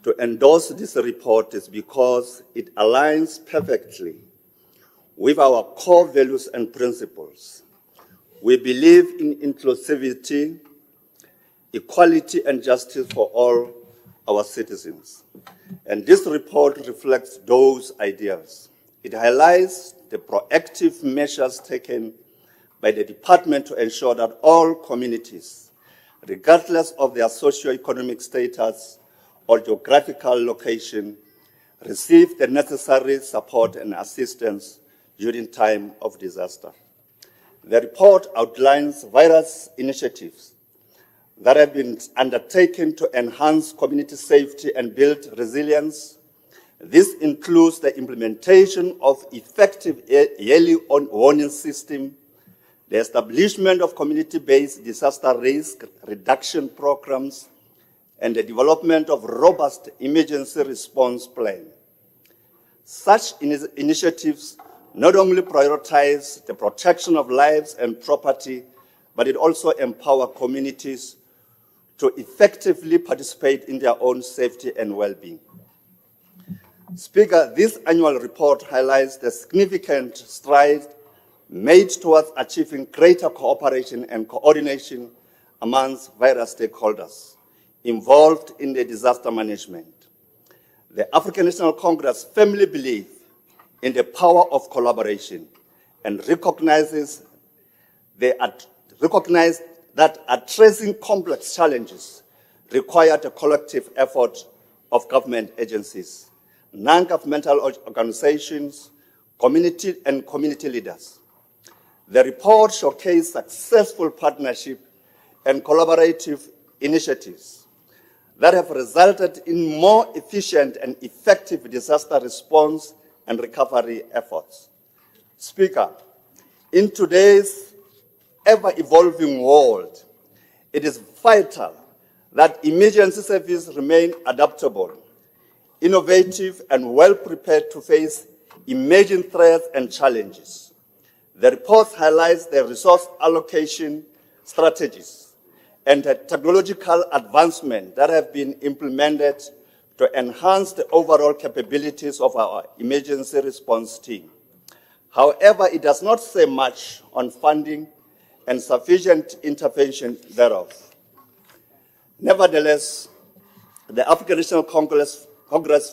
to endorse this report is because it aligns perfectly with our core values and principles. We believe in inclusivity, equality, and justice for all our citizens. And this report reflects those ideas. It highlights the proactive measures taken by the department to ensure that all communities, regardless of their socio-economic status or geographical location, receive the necessary support and assistance during time of disaster. The report outlines various initiatives that have been undertaken to enhance community safety and build resilience. This includes the implementation of effective yearly warning system, the establishment of community-based disaster risk reduction programs, and the development of robust emergency response plan. Such initiatives not only prioritize the protection of lives and property, but it also empower communities to effectively participate in their own safety and well-being. Speaker, this annual report highlights the significant strides made towards achieving greater cooperation and coordination amongst various stakeholders involved in the disaster management. The African National Congress firmly believes in the power of collaboration and recognizes that addressing complex challenges requires a collective effort of government agencies, non-governmental organizations, community leaders. The report showcased successful partnership and collaborative initiatives that have resulted in more efficient and effective disaster response and recovery efforts. Speaker, in today's ever-evolving world, it is vital that emergency services remain adaptable, innovative, and well-prepared to face emerging threats and challenges. The report highlights the resource allocation strategies and the technological advancement that have been implemented to enhance the overall capabilities of our emergency response team. However, it does not say much on funding and sufficient intervention thereof. Nevertheless, the African National Congress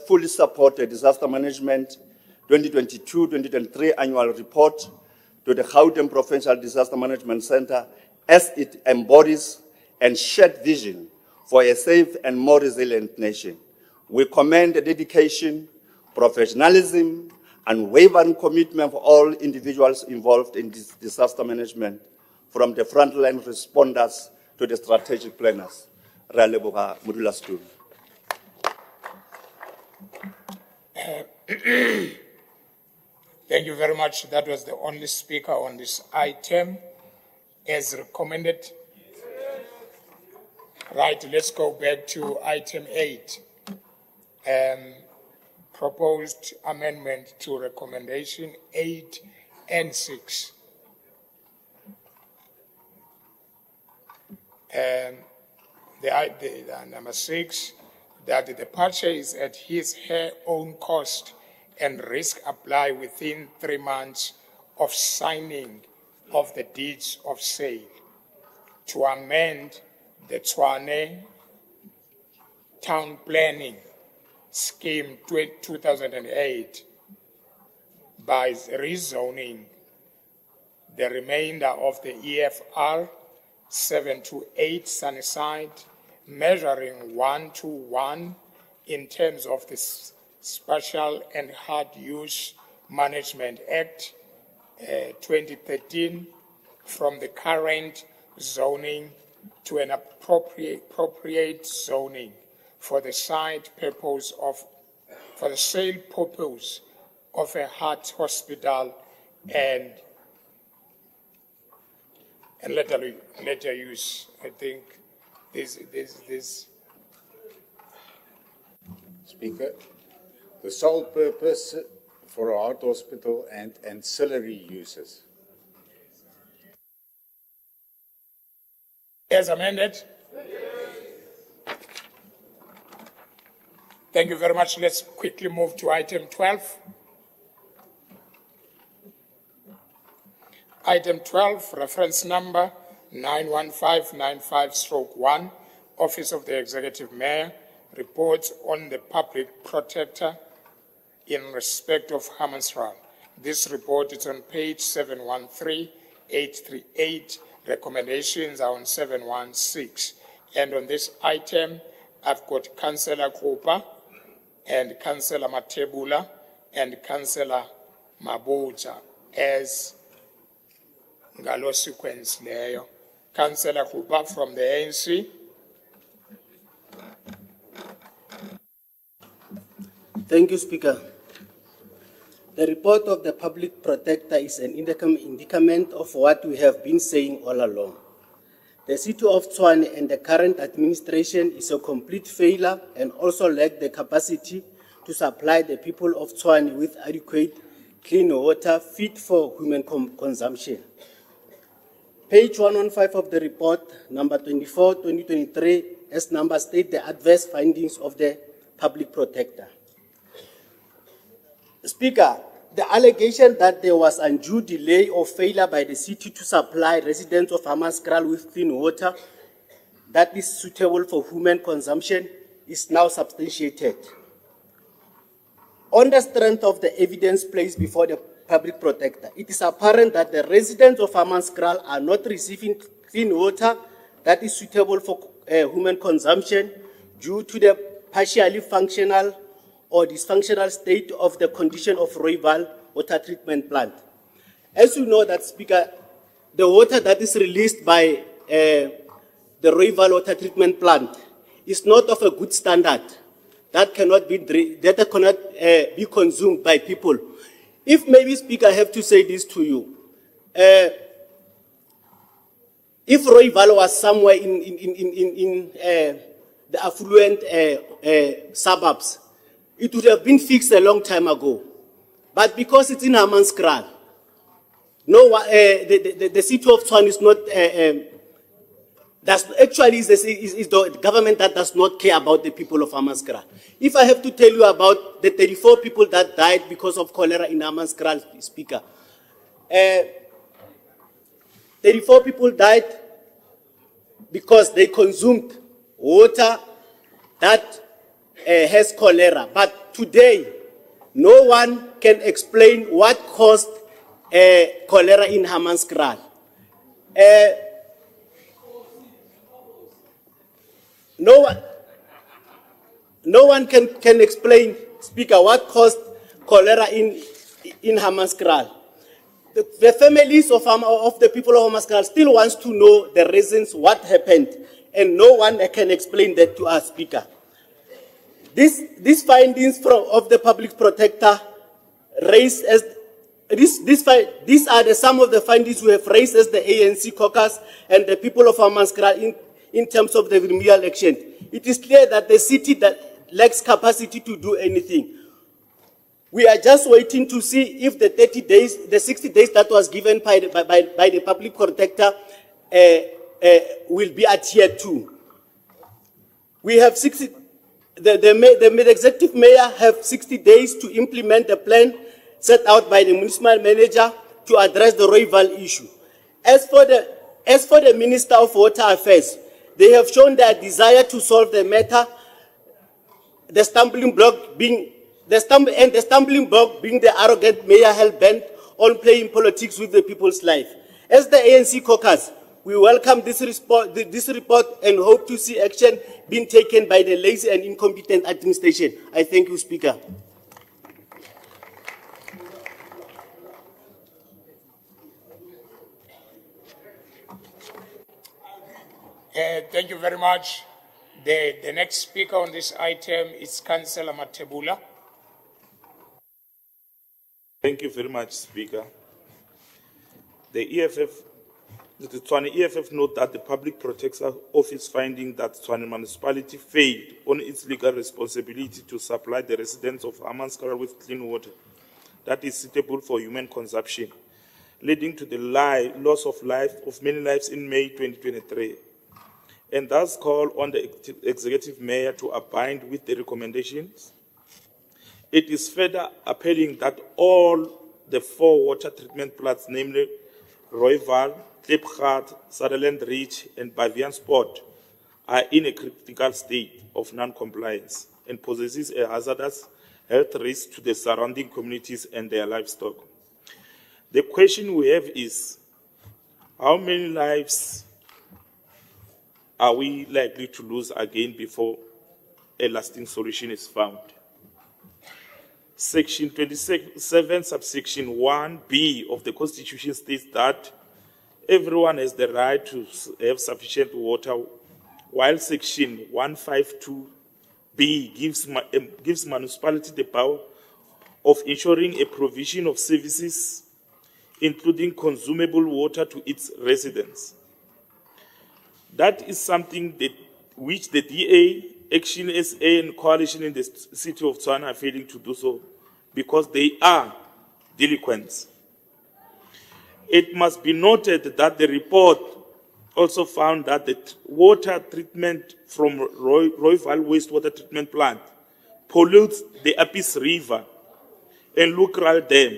fully supports the Disaster Management 2022-2023 annual report to the Gauteng Provincial Disaster Management Center as it embodies and shared vision for a safe and more resilient nation. We commend the dedication, professionalism, and unwavering commitment for all individuals involved in this disaster management, from the frontline responders to the strategic planners. Re a leboga modula stool. Thank you very much. That was the only speaker on this item as recommended. Right, let's go back to item 8. Proposed amendment to recommendation 8 and 6. The number 6, that the departure is at his/her own cost and risk apply within 3 months of signing of the deeds of sale. To amend the Tshwane Town Planning Scheme 2008 by rezoning the remainder of the EFR 7 to 8 Sunnyside, measuring 1:1 in terms of the Special and Hard Use Management Act 2013 from the current zoning to an appropriate zoning for the site purpose for the sale purpose of a heart hospital and later use. I think this. Speaker, the sole purpose for a heart hospital and ancillary uses. As amended. Thank you very much. Let's quickly move to item 12. Item 12, reference number 91595/1, Office of the Executive Mayor, reports on the Public Protector in respect of Hammanskraal. This report is on page 713, 838. Recommendations are on 716. And on this item, I've got Councillor Krupa and Councillor Matebula and Councillor Mabuja as ngalo sequence leyo. Councillor Krupa from the ANC. Thank you, Speaker. The report of the Public Protector is an indicament of what we have been saying all along. The city of Tshwane and the current administration is a complete failure and also lack the capacity to supply the people of Tshwane with adequate clean water fit for human consumption. Page 115 of the report, number 24, 2023, as number state the adverse findings of the Public Protector. Speaker, the allegation that there was undue delay or failure by the city to supply residents of Hammanskraal with clean water that is suitable for human consumption is now substantiated. On the strength of the evidence placed before the Public Protector, it is apparent that the residents of Hammanskraal are not receiving clean water that is suitable for human consumption due to the partially functional or dysfunctional state of the condition of Rooiwal water treatment plant. As you know, that Speaker, the water that is released by the Rooiwal water treatment plant is not of a good standard. That cannot be be consumed by people. If maybe, Speaker, I have to say this to you, if Rooiwal was somewhere in the affluent suburbs, it would have been fixed a long time ago. But because it's in Hammanskraal, the city of Tshwane is not, is the government that does not care about the people of Hammanskraal. If I have to tell you about the 34 people that died because of cholera in Hammanskraal, Speaker, 34 people died because they consumed water that has cholera. But today, no one can explain what caused cholera in Hammanskraal. No one can explain, Speaker, what caused cholera in Hammanskraal. The families of the people of Hammanskraal still wants to know the reasons what happened, and no one can explain that to us, Speaker. These findings of the Public Protector raised as these are some of the findings we have raised as the ANC caucus and the people of Hammanskraal in terms of the remedial action. It is clear that the city that lacks capacity to do anything. We are just waiting to see if the 30 days, the 60 days that was given by the Public Protector will be adhered to. We have 60. The executive mayor have 60 days to implement the plan set out by the municipal manager to address the Rooiwal issue. As for the Minister of Water Affairs, they have shown their desire to solve the matter. The stumbling block being the arrogant mayor hell bent on playing politics with the people's life. As the ANC caucus, we welcome this report and hope to see action being taken by the lazy and incompetent administration. I thank you, Speaker. Thank you very much. The next speaker on this item is Councillor Matebula. Thank you very much, Speaker. The Tshwane EFF note that the Public Protector Office finding that Tshwane municipality failed on its legal responsibility to supply the residents of Hammanskraal with clean water that is suitable for human consumption, leading to the loss of many lives in May 2023. and thus call on the executive mayor to abide with the recommendations. It is further appealing that all the 4 water treatment plants, namely Rooival, Klipgat, Sutherland Reach, and Bavian Spot, are in a critical state of non-compliance and possesses a hazardous health risk to the surrounding communities and their livestock. The question we have is, how many lives are we likely to lose again before a lasting solution is found? Section 27, subsection 1B of the Constitution states that everyone has the right to have sufficient water, while Section 152B gives municipality the power of ensuring a provision of services, including consumable water, to its residents. That is something which the DA, Action SA, and Coalition in the city of Tshwane are failing to do so because they are delinquents. It must be noted that the report also found that the water treatment from Rooival Wastewater Treatment Plant pollutes the Apis River and Lucral Dam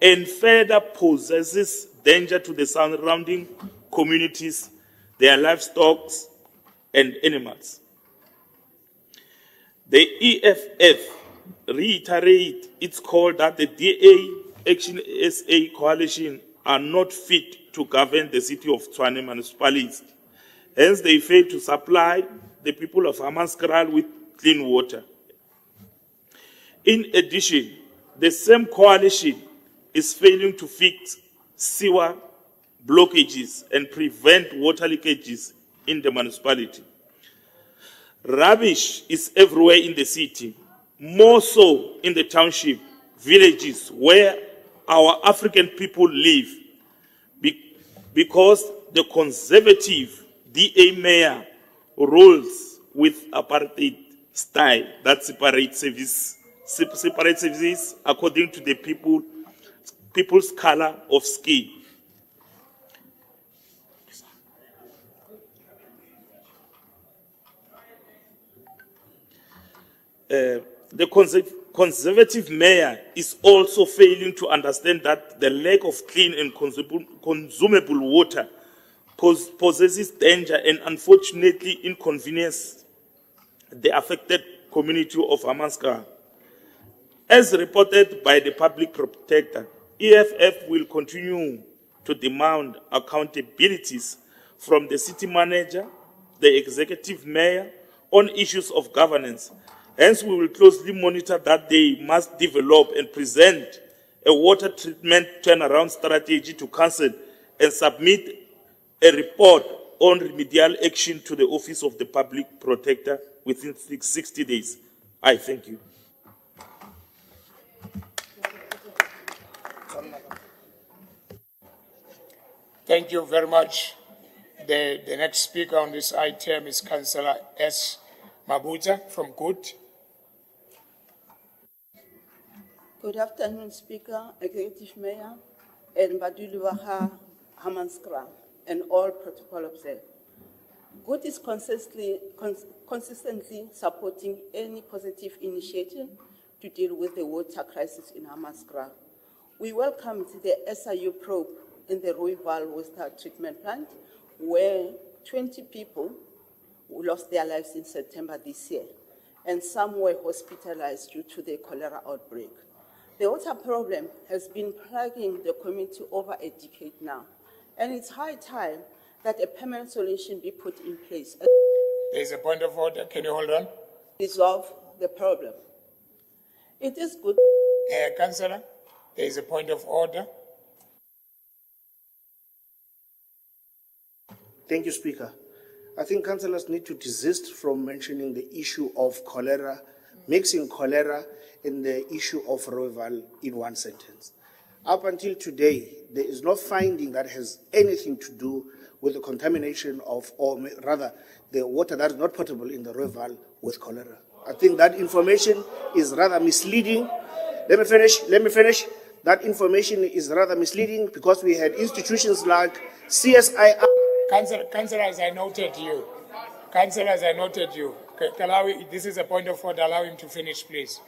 and further poses danger to the surrounding communities, their livestock, and animals. The EFF reiterates its call that the DA, Action SA coalition are not fit to govern the city of Tshwane municipalities. Hence, they fail to supply the people of Hammanskraal with clean water. In addition, the same coalition is failing to fix sewer blockages and prevent water leakages in the municipality. Rubbish is everywhere in the city, more so in the township, villages where our African people live, because the conservative DA mayor rules with apartheid style that separates services according to the people's color of skin. The conservative mayor is also failing to understand that the lack of clean and consumable water possesses danger and unfortunately inconvenience the affected community of Hammanskraal. As reported by the public protector, EFF will continue to demand accountabilities from the city manager, the executive mayor, on issues of governance. Hence, we will closely monitor that they must develop and present a water treatment turnaround strategy to council and submit a report on remedial action to the Office of the Public Protector within 60 days. I thank you. Thank you very much. The next speaker on this item is Councillor S. Mabuza from Good. Good afternoon, Speaker, Executive Mayor, and Baduli Waha Hammanskraal, and all protocol observed. Good is consistently supporting any positive initiative to deal with the water crisis in Hammanskraal. We welcomed the SIU probe in the Rooival Water Treatment Plant, where 20 people lost their lives in September this year, and some were hospitalized due to the cholera outbreak. The water problem has been plaguing the community over a decade now, and it's high time that a permanent solution be put in place. There is a point of order. Can you hold on? Resolve the problem. It is good. Councillor, there is a point of order. Thank you, Speaker. I think councillors need to desist from mentioning the issue of cholera, mixing cholera and the issue of Rooival in one sentence. Up until today, there is no finding that has anything to do with the contamination of, or rather, the water that is not potable in the Rooival with cholera. I think that information is rather misleading. Let me finish. That information is rather misleading because we had institutions like CSIR. Councillor, as I noted you, Councillors, I noted you. This is a point of order. Allow him to finish, please.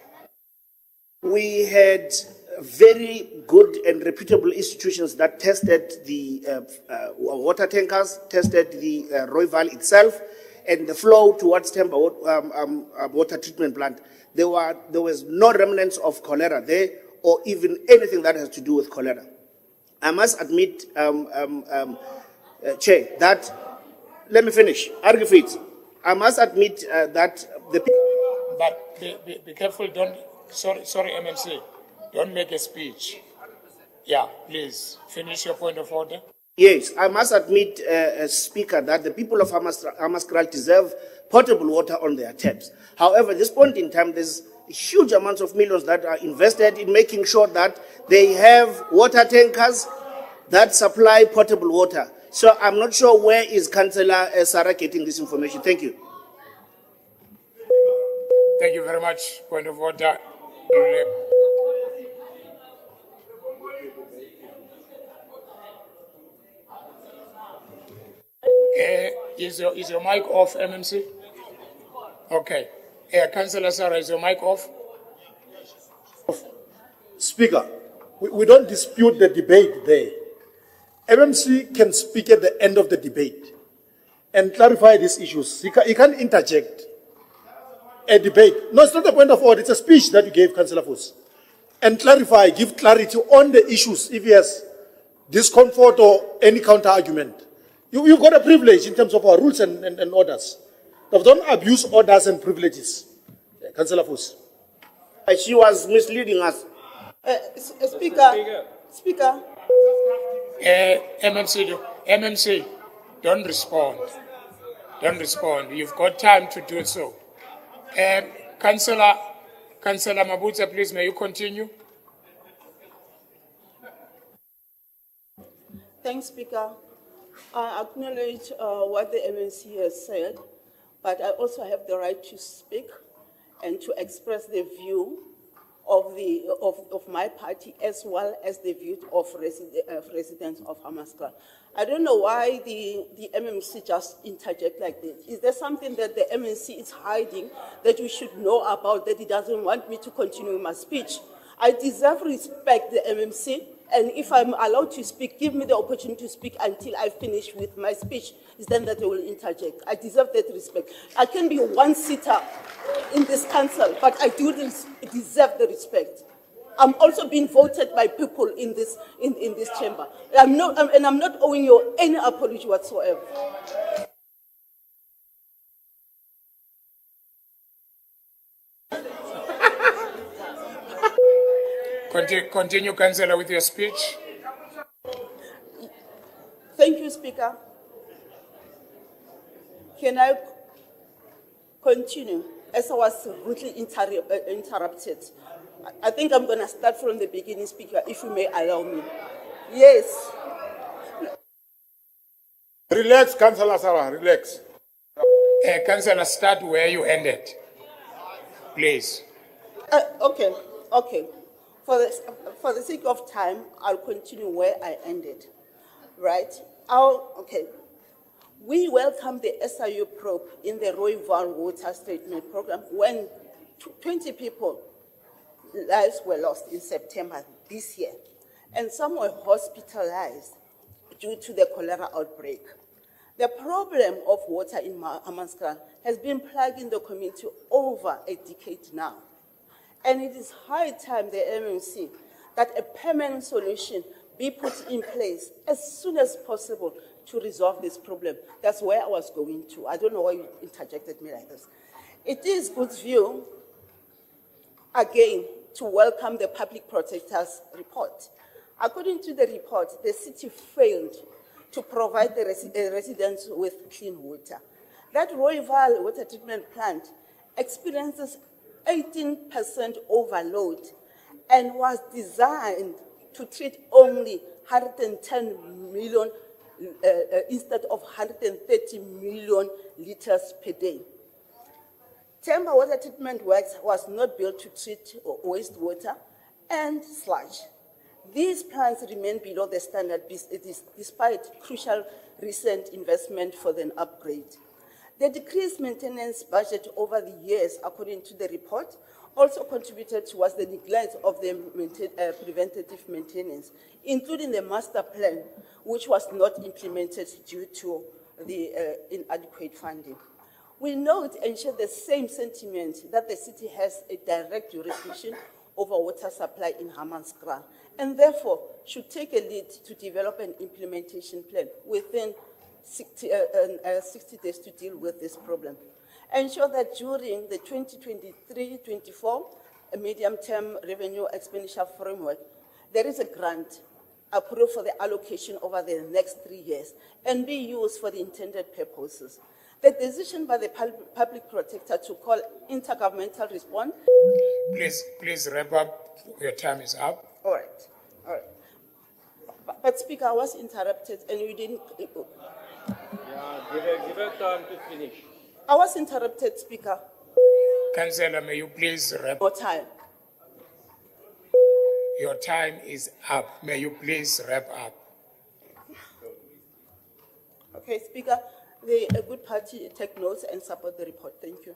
We had very good and reputable institutions that tested the water tankers, tested the Royval itself, and the flow towards Temba water treatment plant. There was no remnants of cholera there, or even anything that has to do with cholera. I must admit, Chair, that, let me finish, argue it. I must admit that the... But be careful, sorry, MMC, don't make a speech. Yeah, please, finish your point of order. Yes, I must admit, Speaker, that the people of Hammanskraal deserve potable water on their taps. However, at this point in time, there's huge amounts of millions that are invested in making sure that they have water tankers that supply potable water. So I'm not sure where is Councillor Sarah getting this information. Thank you. Thank you very much. Point of order. Is your mic off, MMC? Okay. Councillor Sarah, is your mic off? Speaker, we don't dispute the debate there. MMC can speak at the end of the debate and clarify these issues. He can't interject a debate. No, it's not a point of order. It's a speech that you gave, Councillor Foss. And clarify, give clarity on the issues if he has discomfort or any counter-argument. You've got a privilege in terms of our rules and orders. But don't abuse orders and privileges. Councillor Foss. She was misleading us. Speaker. MMC, don't respond. Don't respond. You've got time to do so. Councillor Mabutsa, please, may you continue? Thanks, Speaker. I acknowledge what the MNC has said, but I also have the right to speak and to express the view of my party as well as the view of residents of Hammanskraal. I don't know why the MMC just interject like this. Is there something that the MMC is hiding that we should know about, that he doesn't want me to continue my speech? I deserve respect, the MMC, and if I'm allowed to speak, give me the opportunity to speak until I finish with my speech. It's then that I will interject. I deserve that respect. I can be one-seater in this council, but I do deserve the respect. I'm also being voted by people in this chamber. I'm not owing you any apology whatsoever. Continue, Councillor, with your speech. Thank you, Speaker. Can I continue? As I was rudely interrupted, I think I'm going to start from the beginning, Speaker, if you may allow me. Yes. Relax, Councillor Sarah, relax. Councillor, start where you ended, please. Okay. For the sake of time, I'll continue where I ended. Right? Okay. We welcome the SIU probe in the Royval water treatment program when 20 people lives were lost in September this year, and some were hospitalized due to the cholera outbreak. The problem of water in Hammanskraal has been plaguing the community over a decade now. And it is high time the MMC that a permanent solution be put in place as soon as possible to resolve this problem. That's where I was going to. I don't know why you interjected me like this. It is good view, again, to welcome the Public Protector's report. According to the report, the city failed to provide the residents with clean water. That Royval water treatment plant experiences 18% overload and was designed to treat only 110 million instead of 130 million liters per day. Temba water treatment works was not built to treat wastewater and sludge. These plants remain below the standard despite crucial recent investment for the upgrade. The decreased maintenance budget over the years, according to the report, also contributed towards the neglect of the preventative maintenance, including the master plan, which was not implemented due to the inadequate funding. We note and share the same sentiment that the city has a direct jurisdiction over water supply in Hammanskraal, and therefore should take a lead to develop an implementation plan within 60 days to deal with this problem. Ensure that during the 2023-24 medium-term revenue expenditure framework, there is a grant approved for the allocation over the next 3 years and be used for the intended purposes. The decision by the public protector to call intergovernmental response. Please wrap up. Your time is up. All right. But Speaker, I was interrupted and you didn't. Yeah, give her time to finish. I was interrupted, Speaker. Councillor, may you please wrap More time. Your time is up. May you please wrap up. Okay, Speaker, the good party take notes and support the report. Thank you.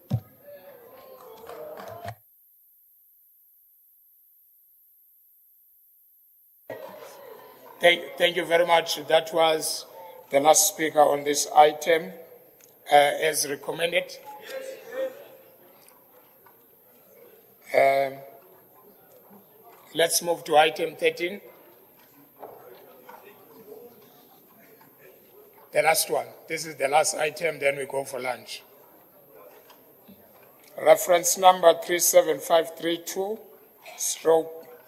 Thank you very much. That was the last speaker on this item, as recommended. Let's move to item 13. The last one. This is the last item, then we go for lunch. Reference number 37532,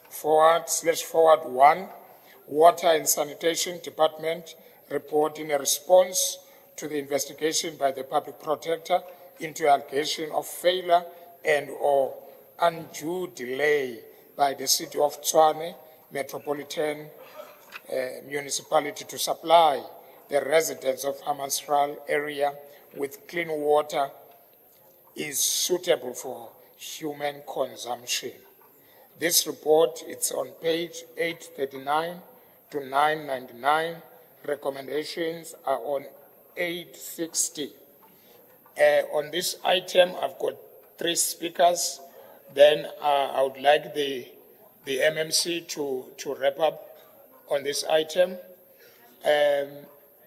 /forward/1, Water and Sanitation Department report in a response to the investigation by the Public Protector into allegation of failure and or undue delay by the City of Tshwane Metropolitan Municipality to supply the residents of Hammanskraal area with clean water is suitable for human consumption. This report, it's on page 839 to 999. Recommendations are on 860. On this item, I've got 3 speakers. Then I would like the MMC to wrap up on this item.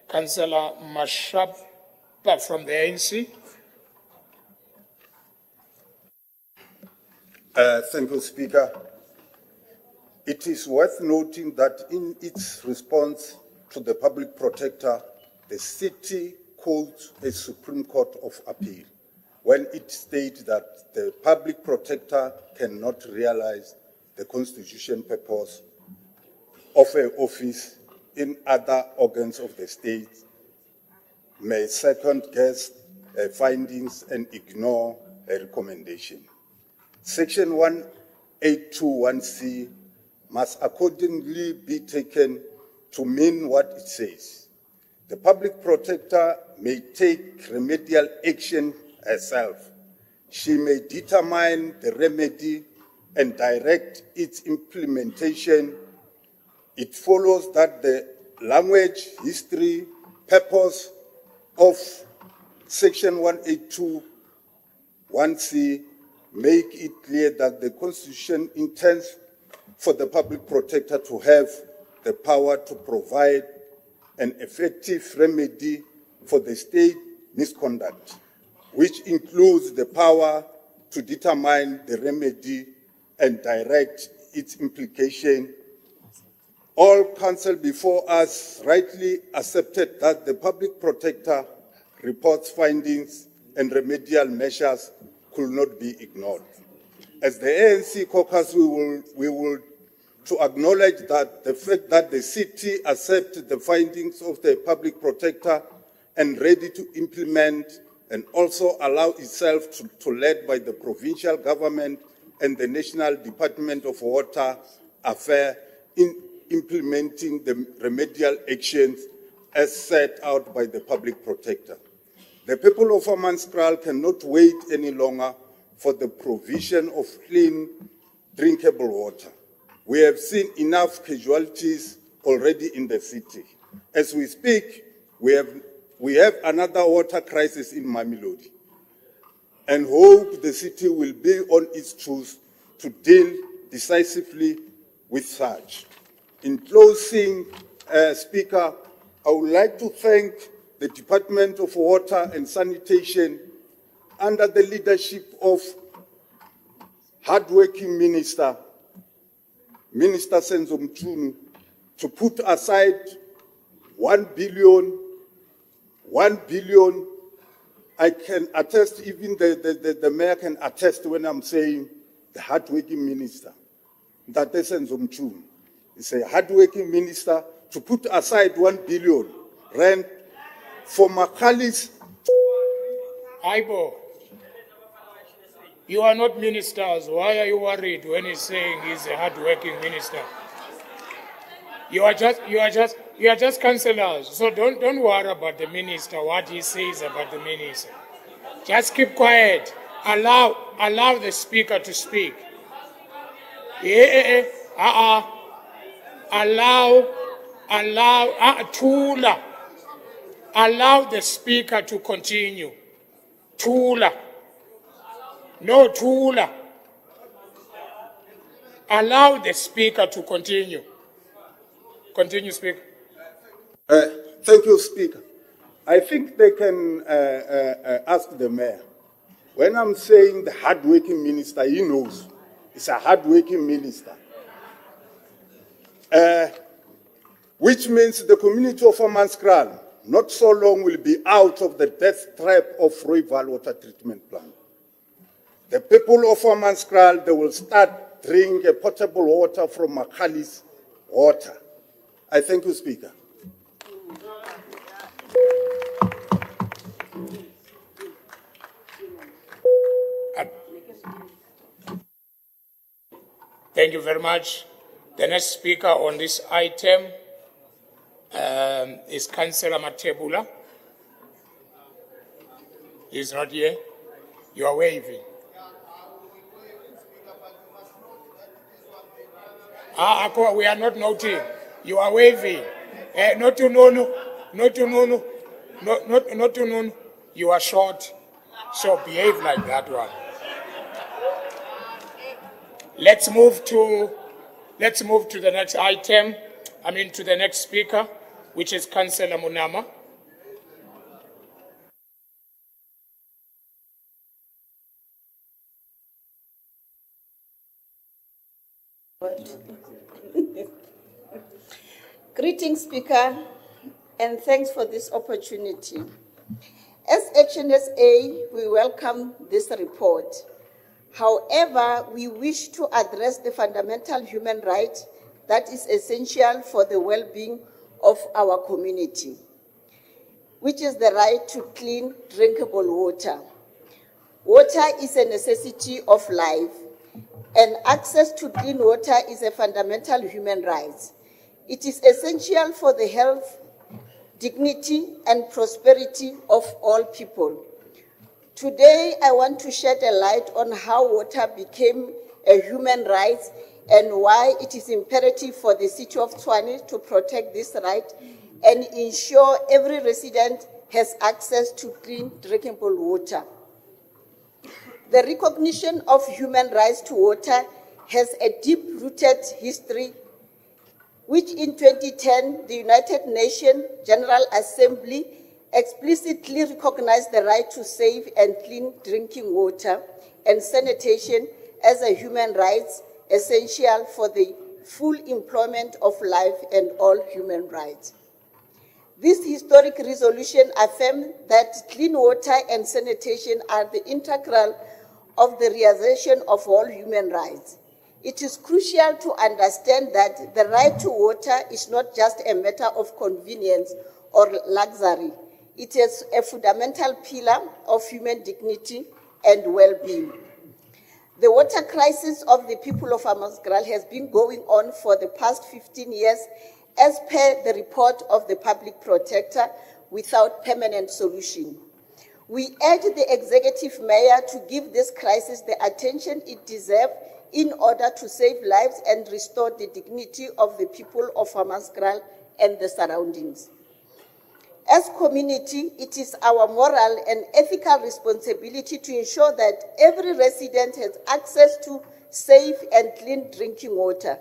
Councillor Mashapa from the ANC. Thank you, Speaker. It is worth noting that in its response to the Public Protector, the city quotes a Supreme Court of Appeal when it states that the Public Protector cannot realize the constitutional purpose of an office in other organs of the state, may second-guess findings and ignore a recommendation. Section 1821C must accordingly be taken to mean what it says. The Public Protector may take remedial action herself. She may determine the remedy and direct its implementation. It follows that the language, history, purpose of Section 1821C make it clear that the Constitution intends for the Public Protector to have the power to provide an effective remedy for the state misconduct, which includes the power to determine the remedy and direct its implication. All counsel before us rightly accepted that the Public Protector report's findings and remedial measures could not be ignored. As the ANC caucus, we will to acknowledge that the fact that the city accepts the findings of the Public Protector and ready to implement and also allow itself to lead by the provincial government and the National Department of Water Affairs in implementing the remedial actions as set out by the Public Protector. The people of Hammanskraal cannot wait any longer for the provision of clean, drinkable water. We have seen enough casualties already in the city. As we speak, we have we have another water crisis in Mamelodi and hope the city will be on its toes to deal decisively with such. In closing, Speaker, I would like to thank the Department of Water and Sanitation under the leadership of hardworking Minister Senzo Mchunu, to put aside 1 billion. I can attest, even the mayor can attest when I'm saying the hardworking minister. That is Senzo Mchunu. It's a hardworking minister to put aside 1 billion rand for Makali's. Aibo, you are not ministers. Why are you worried when he's saying he's a hard-working minister? You are just councillors. So don't worry about the minister, what he says about the minister. Just keep quiet. Allow the speaker to speak. Tula. Allow the speaker to continue. Tula. No Tula. Allow the speaker to continue. Continue, Speaker. Thank you, Speaker. I think they can ask the mayor. When I'm saying the hardworking minister, he knows. It's a hardworking minister. Which means the community of Hammanskraal not so long will be out of the death trap of Rooiwal water treatment plant. The people of Hammanskraal, they will start drinking potable water from Makali's water. I thank you, Speaker. Thank you very much. The next speaker on this item is Councillor Matebula. He's not here. You are waving. We are not noting. You are waving. Not to no. You are short. So behave like that one. Let's move to the next item. To the next speaker, which is Councillor Munama. Greetings, Speaker, and thanks for this opportunity. As HNSA, we welcome this report. However, we wish to address the fundamental human right that is essential for the well-being of our community, which is the right to clean, drinkable water. Water is a necessity of life, and access to clean water is a fundamental human right. It is essential for the health, dignity, and prosperity of all people. Today, I want to shed a light on how water became a human right and why it is imperative for the city of Tshwane to protect this right and ensure every resident has access to clean, drinkable water. The recognition of human rights to water has a deep-rooted history, which in 2010, the United Nations General Assembly explicitly recognized the right to safe and clean drinking water and sanitation as a human right essential for the full employment of life and all human rights. This historic resolution affirms that clean water and sanitation are the integral of the realization of all human rights. It is crucial to understand that the right to water is not just a matter of convenience or luxury. It is a fundamental pillar of human dignity and well-being. The water crisis of the people of Hammanskraal has been going on for the past 15 years as per the report of the Public Protector without permanent solution. We urge the Executive Mayor to give this crisis the attention it deserves in order to save lives and restore the dignity of the people of Hammanskraal and the surroundings. As community, it is our moral and ethical responsibility to ensure that every resident has access to safe and clean drinking water.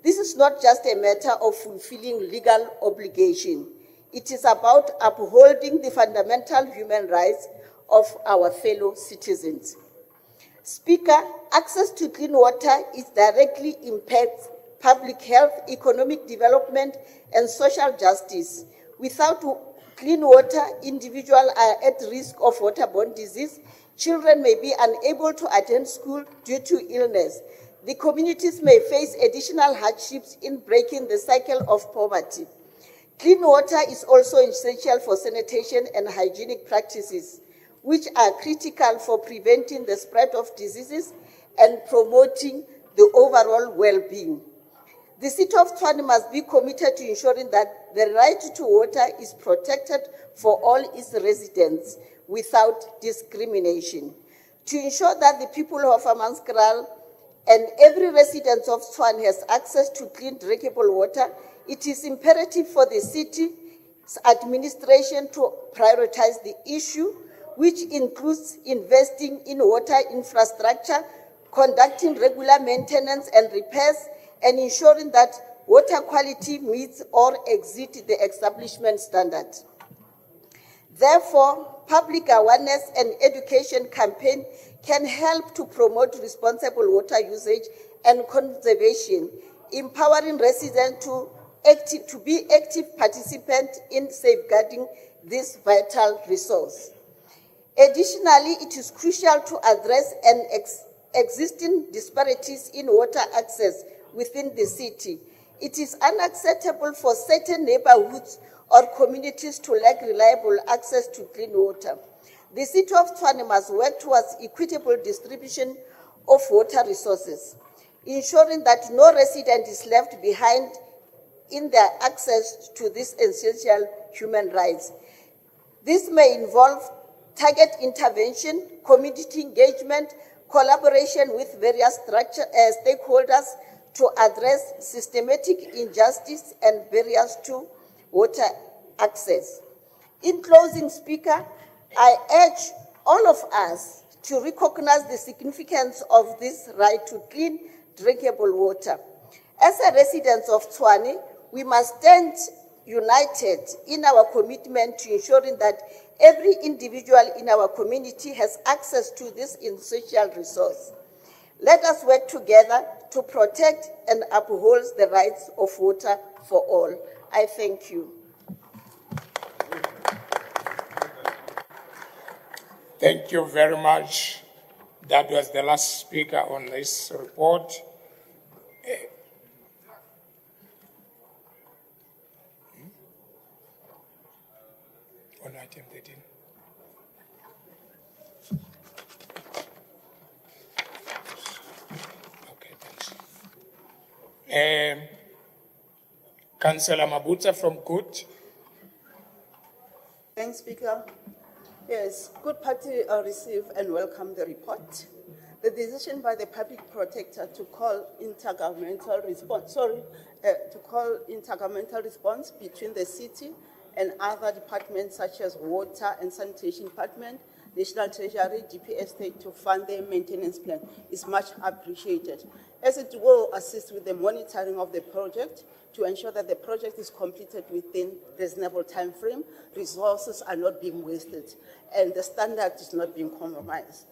This is not just a matter of fulfilling legal obligation. It is about upholding the fundamental human rights of our fellow citizens. Speaker, access to clean water is directly impacts public health, economic development, and social justice. Without clean water, individuals are at risk of waterborne disease. Children may be unable to attend school due to illness. The communities may face additional hardships in breaking the cycle of poverty. Clean water is also essential for sanitation and hygienic practices, which are critical for preventing the spread of diseases and promoting the overall well-being. The City of Tshwane must be committed to ensuring that the right to water is protected for all its residents without discrimination. To ensure that the people of Hammanskraal and every resident of Tshwane has access to clean drinkable water, it is imperative for the city's administration to prioritize the issue, which includes investing in water infrastructure, conducting regular maintenance and repairs, and ensuring that water quality meets or exceeds the establishment standard. Therefore, public awareness and education campaign can help to promote responsible water usage and conservation, empowering residents to be active participants in safeguarding this vital resource. Additionally, it is crucial to address existing disparities in water access within the city. It is unacceptable for certain neighborhoods or communities to lack reliable access to clean water. The City of Tshwane must work towards equitable distribution of water resources, ensuring that no resident is left behind in their access to these essential human rights. This may involve target intervention, community engagement, collaboration with various stakeholders to address systematic injustice and barriers to water access. In closing, Speaker, I urge all of us to recognize the significance of this right to clean, drinkable water. As a resident of Tshwane, we must stand united in our commitment to ensuring that every individual in our community has access to this essential resource. Let us work together to protect and uphold the rights of water for all. I thank you. Thank you very much. That was the last speaker on this report. On item 13. Okay, thanks. Councillor Mabutsa from Good. Thanks, Speaker. Yes, Good Party receive and welcome the report. The decision by the public protector to call intergovernmental response between the city and other departments such as Water and Sanitation Department, National Treasury, DPS State to fund their maintenance plan is much appreciated, as it will assist with the monitoring of the project to ensure that the project is completed within reasonable time frame, resources are not being wasted, and the standard is not being compromised.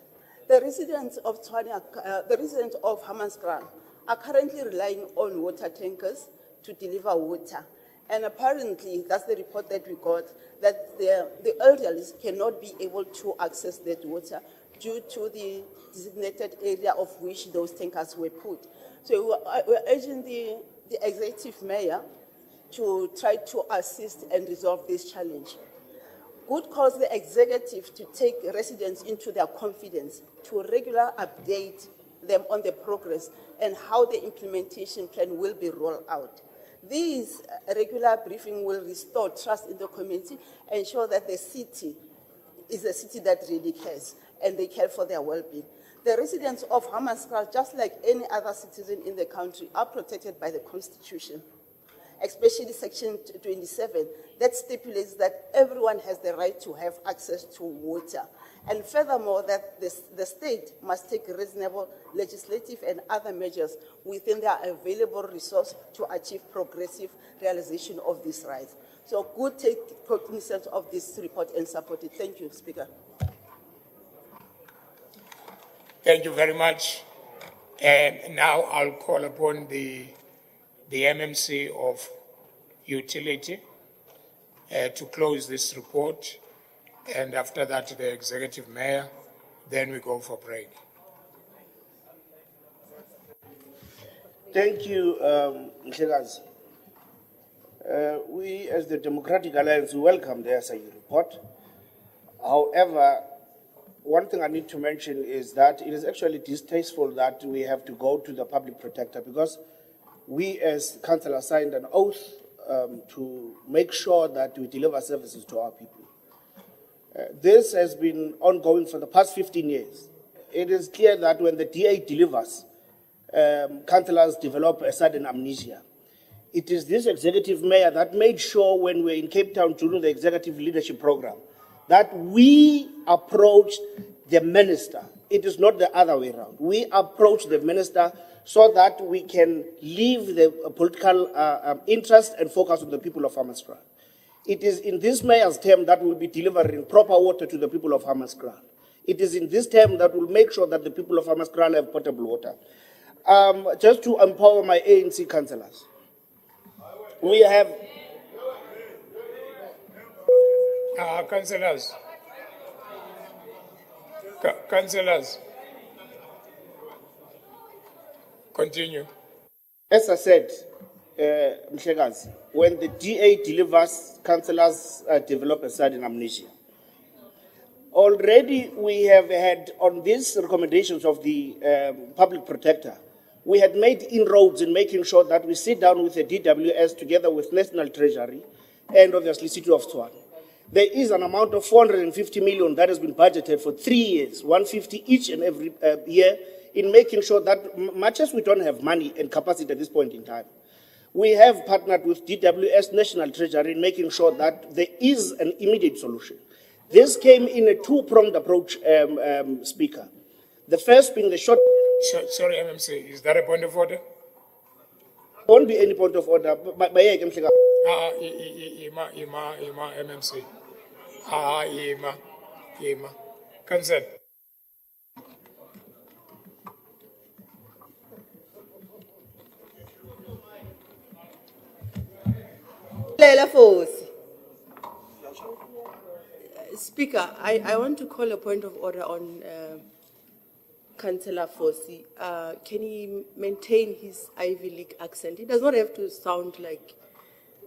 The residents of Tshwane, the residents of Hammanskraal are currently relying on water tankers to deliver water. And apparently, that's the report that we got, that the elderly cannot be able to access that water due to the designated area of which those tankers were put. So we're urging the executive mayor to try to assist and resolve this challenge. Good calls the executive to take residents into their confidence, to regularly update them on the progress and how the implementation plan will be rolled out. This regular briefing will restore trust in the community, ensure that the city is a city that really cares and they care for their well-being. The residents of Hammanskraal, just like any other citizen in the country, are protected by the Constitution. especially Section 27, that stipulates that everyone has the right to have access to water. And furthermore, that the state must take reasonable legislative and other measures within their available resource to achieve progressive realization of these rights. So good take cognizance of this report and support it. Thank you, Speaker. Thank you very much. And now I'll call upon the MMC of Utility to close this report. And after that, the Executive Mayor, then we go for break. Thank you, Mhlekazi. We, as the Democratic Alliance, welcome the SIU report. However, one thing I need to mention is that it is actually distasteful that we have to go to the public protector, because we as councillors signed an oath to make sure that we deliver services to our people. This has been ongoing for the past 15 years. It is clear that when the DA delivers, councillors develop a sudden amnesia. It is this executive mayor that made sure when we were in Cape Town during the executive leadership program that we approached the minister. It is not the other way around. We approach the minister so that we can leave the political interest and focus on the people of Hammanskraal. It is in this mayor's term that we'll be delivering proper water to the people of Hammanskraal. It is in this term that we'll make sure that the people of Hammanskraal have potable water. Just to empower my ANC councillors, we have... Councillors. Councillors. Continue. As I said, Mhlekazi, when the DA delivers, councillors develop a sudden amnesia. Already we have had, on these recommendations of the public protector, we had made inroads in making sure that we sit down with the DWS together with National Treasury and obviously City of Tshwane. There is an amount of 450 million that has been budgeted for 3 years, 150 each and every year, in making sure that much as we don't have money and capacity at this point in time, we have partnered with DWS National Treasury in making sure that there is an immediate solution. This came in a two-pronged approach, Speaker. The first being the short... Sorry, MMC, is that a point of order? Won't be any point of order. Ima, MMC. Ima. Consent. Speaker, I want to call a point of order on Councillor Fosi. Can he maintain his Ivy League accent? He does not have to sound like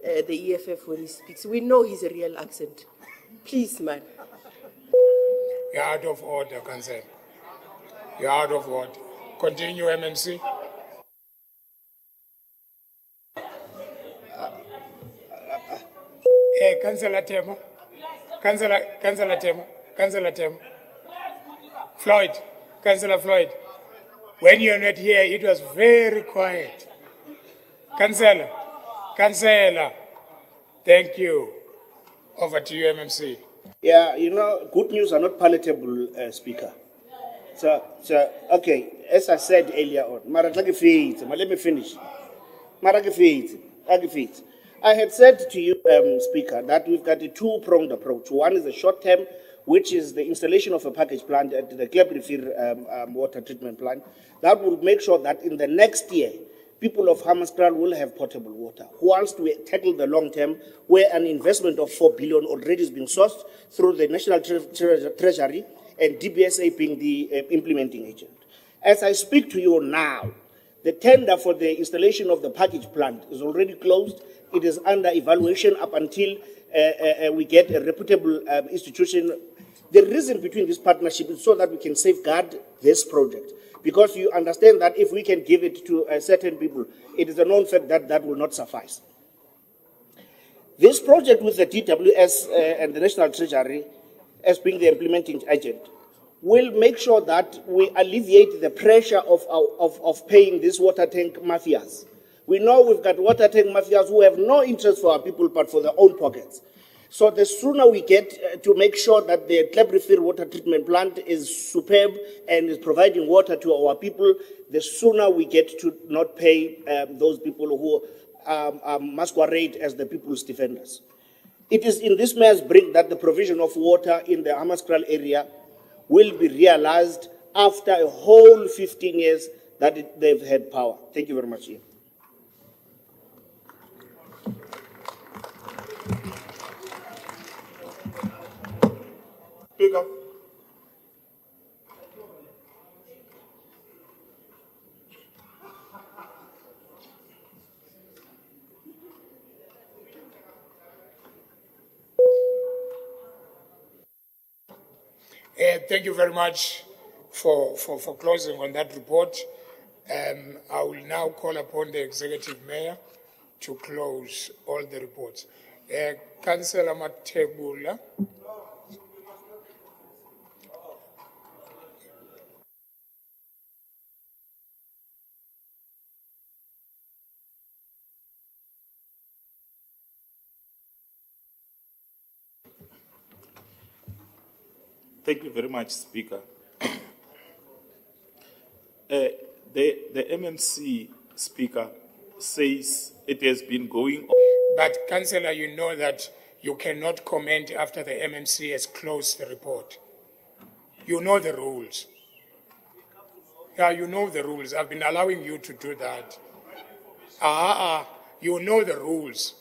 the EFF when he speaks. We know his real accent. Please, man. You're out of order, Councillor. You're out of order. Continue, MMC. Hey, Councillor Tema. Councillor Tema. Floyd. Councillor Floyd. When you're not here, it was very quiet. Councillor. Thank you. Over to you, MMC. Yeah, you know, good news are not palatable, Speaker. So, okay, as I said earlier on, let me finish. I had said to you, Speaker, that we've got a two-pronged approach. One is the short term, which is the installation of a package plant at the Klebrifir water treatment plant. That will make sure that in the next year, people of Hammanskraal will have potable water. Whilst we tackle the long term, where an investment of 4 billion already is being sourced through the National Treasury and DBSA being the implementing agent. As I speak to you now, the tender for the installation of the package plant is already closed. It is under evaluation up until we get a reputable institution. The reason between this partnership is so that we can safeguard this project. Because you understand that if we can give it to certain people, it is a known fact that that will not suffice. This project with the DWS and the National Treasury as being the implementing agent will make sure that we alleviate the pressure of paying these water tank mafias, We know we've got water tank mafias who have no interest for our people but for their own pockets. So the sooner we get to make sure that the Klebrifier water treatment plant is superb and is providing water to our people, the sooner we get to not pay those people who masquerade as the people's defenders. It is in this mayor's bring that the provision of water in the Hammanskraal area will be realized after a whole 15 years that they've had power. Thank you very much, Ian. Speaker. Thank you very much for closing on that report. I will now call upon the Executive Mayor to close all the reports. Councillor Matebula. Thank you very much, Speaker. The MMC Speaker says it has been going on. But, Councillor, you know that you cannot comment after the MMC has closed the report. You know the rules. Yeah, you know the rules. I've been allowing you to do that. You know the rules.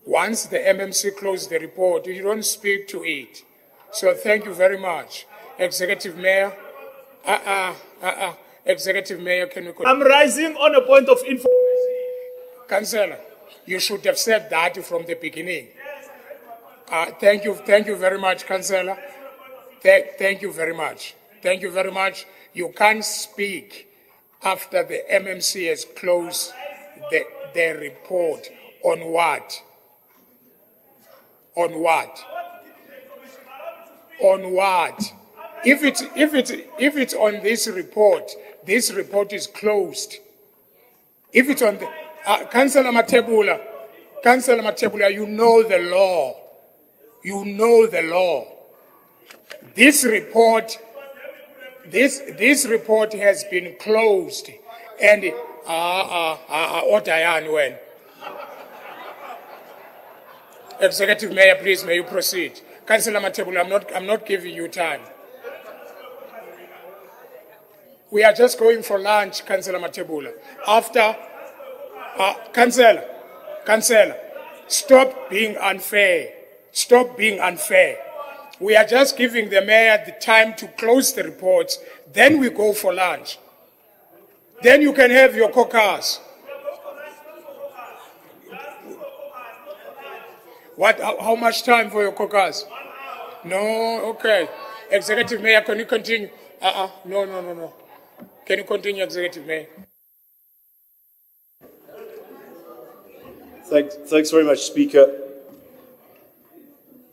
Once the MMC closed the report, you don't speak to it. So thank you very much. Executive Mayor. Executive Mayor, can we... I'm rising on a point of info. Councillor, you should have said that from the beginning. Thank you very much, Councillor. Thank you very much. Thank you very much. You can't speak after the MMC has closed the report. On what? On what? On what? If it's on this report is closed. If it's on the Councillor Matebula, you know the law. You know the law. This report has been closed, and when? Executive Mayor, please, may you proceed. Councillor Matebula, I'm not giving you time. We are just going for lunch, Councillor Matebula. After, Councillor, stop being unfair. Stop being unfair. We are just giving the mayor the time to close the reports, then we go for lunch. Then you can have your caucus. What? How much time for your caucus? No, okay. Executive Mayor, can you continue? No. Can you continue, Executive Mayor? Thanks very much, Speaker.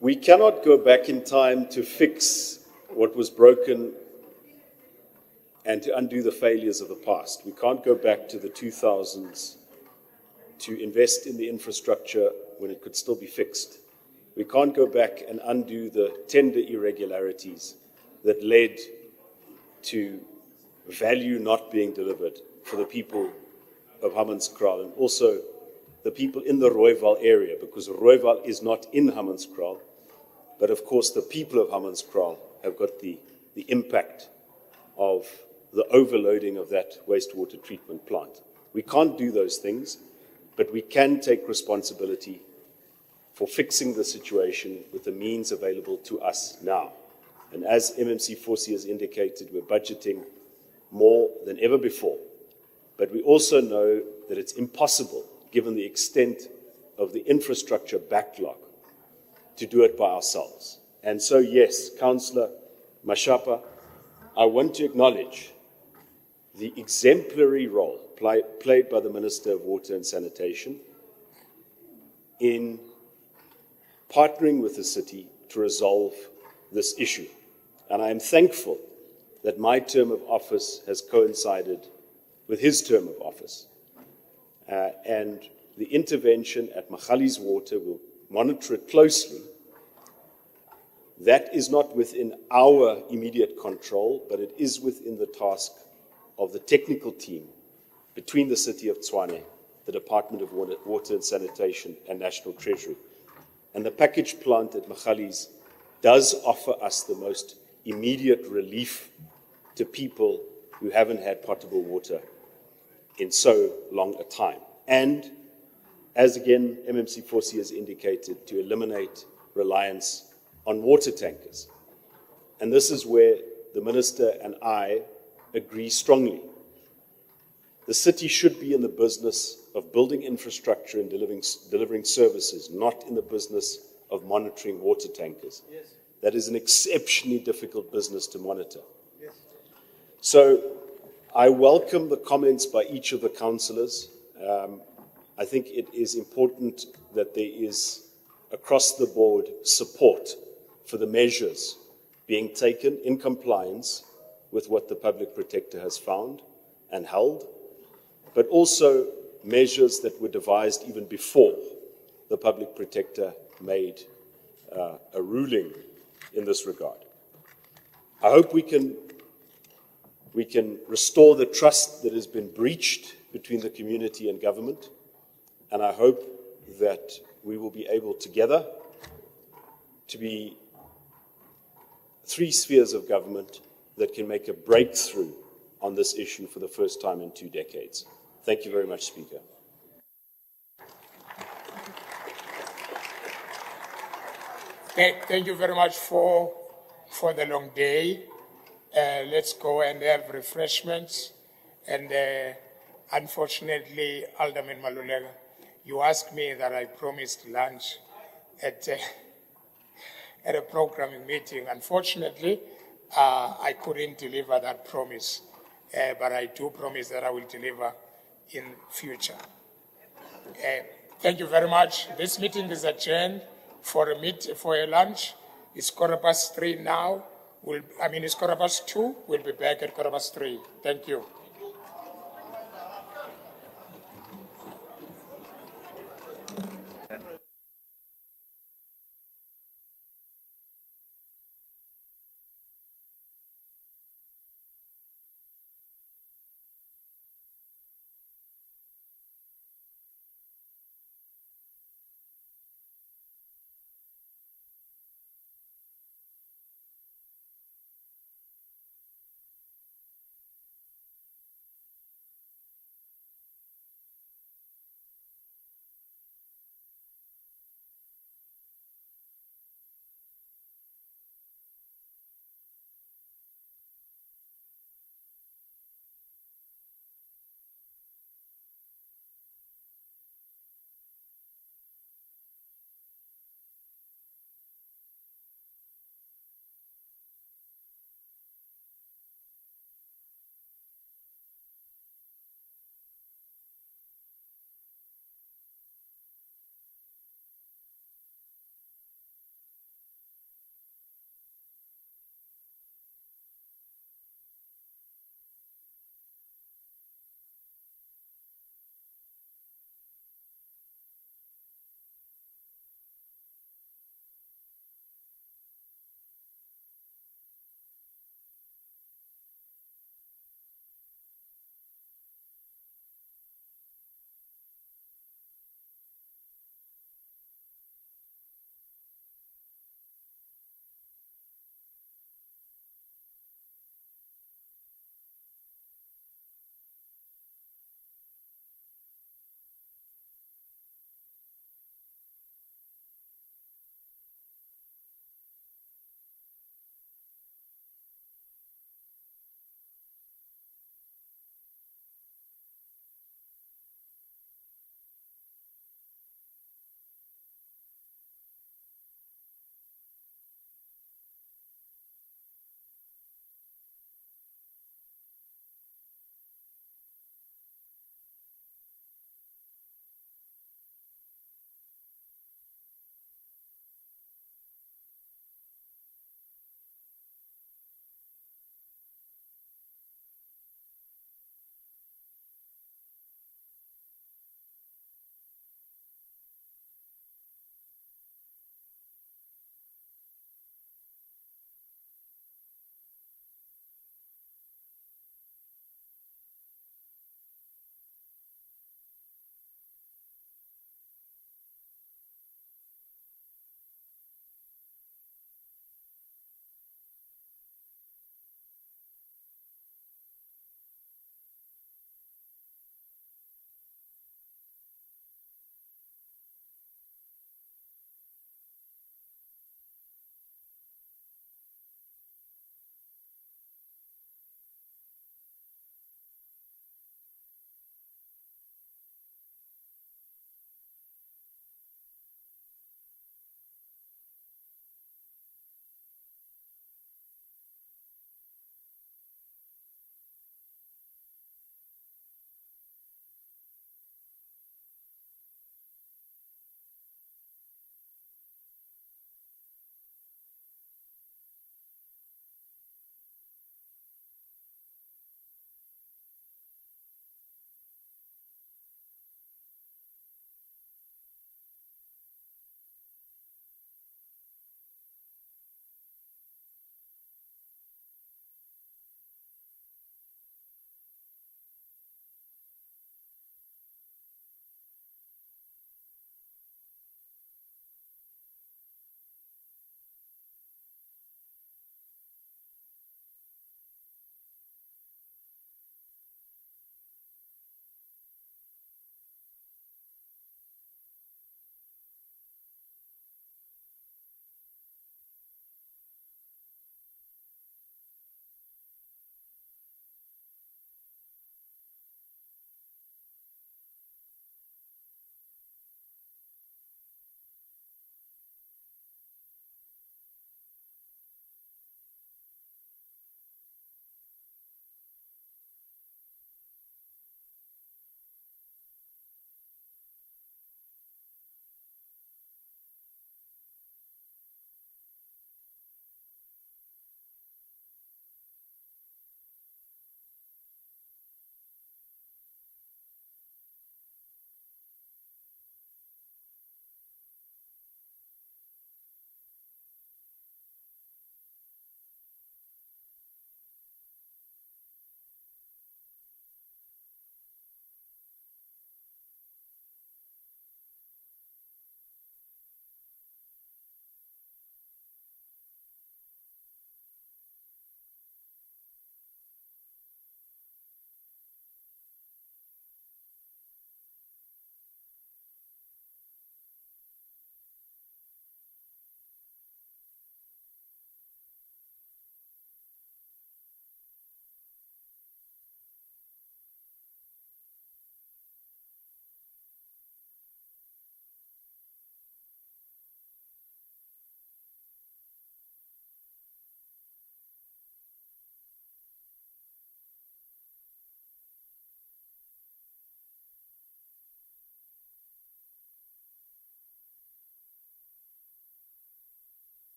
We cannot go back in time to fix what was broken and to undo the failures of the past. We can't go back to the 2000s to invest in the infrastructure when it could still be fixed. We can't go back and undo the tender irregularities that led to value not being delivered for the people of Hammanskraal and also the people in the Rooiwal area, because Rooiwal is not in Hammanskraal, but of course the people of Hammanskraal have got the impact of the overloading of that wastewater treatment plant. We can't do those things, but we can take responsibility for fixing the situation with the means available to us now. And as MMC Fosi has indicated, we're budgeting more than ever before. But we also know that it's impossible, given the extent of the infrastructure backlog, to do it by ourselves. And so, yes, Councillor Mashapa, I want to acknowledge the exemplary role played by the Minister of Water and Sanitation in partnering with the city to resolve this issue. And I am thankful that my term of office has coincided with his term of office. and the intervention at Magali's Water will monitor it closely. That is not within our immediate control, but it is within the task of the technical team between the City of Tshwane, the Department of Water and Sanitation, and National Treasury. And the package plant at Magali's does offer us the most immediate relief to people who haven't had potable water in so long a time. And as again, MMC4C has indicated, to eliminate reliance on water tankers. And this is where the Minister and I agree strongly. The city should be in the business of building infrastructure and delivering services, not in the business of monitoring water tankers. Yes. That is an exceptionally difficult business to monitor. Yes. So I welcome the comments by each of the councillors. I think it is important that there is, across the board, support for the measures being taken in compliance with what the Public Protector has found and held, but also measures that were devised even before the Public Protector made a ruling in this regard. I hope we can restore the trust that has been breached between the community and government, and I hope that we will be able together to be three spheres of government that can make a breakthrough on this issue for the first time in 2 decades. Thank you very much, Speaker. Thank you very much for the long day. Let's go and have refreshments. And unfortunately, Alderman Malulega, you asked me that I promised lunch at a programming meeting. Unfortunately, I couldn't deliver that promise, but I do promise that I will deliver in future. Thank you very much. This meeting is adjourned for a lunch. It's 3:15 now. It's 2:15. We'll be back at 3:15. Thank you.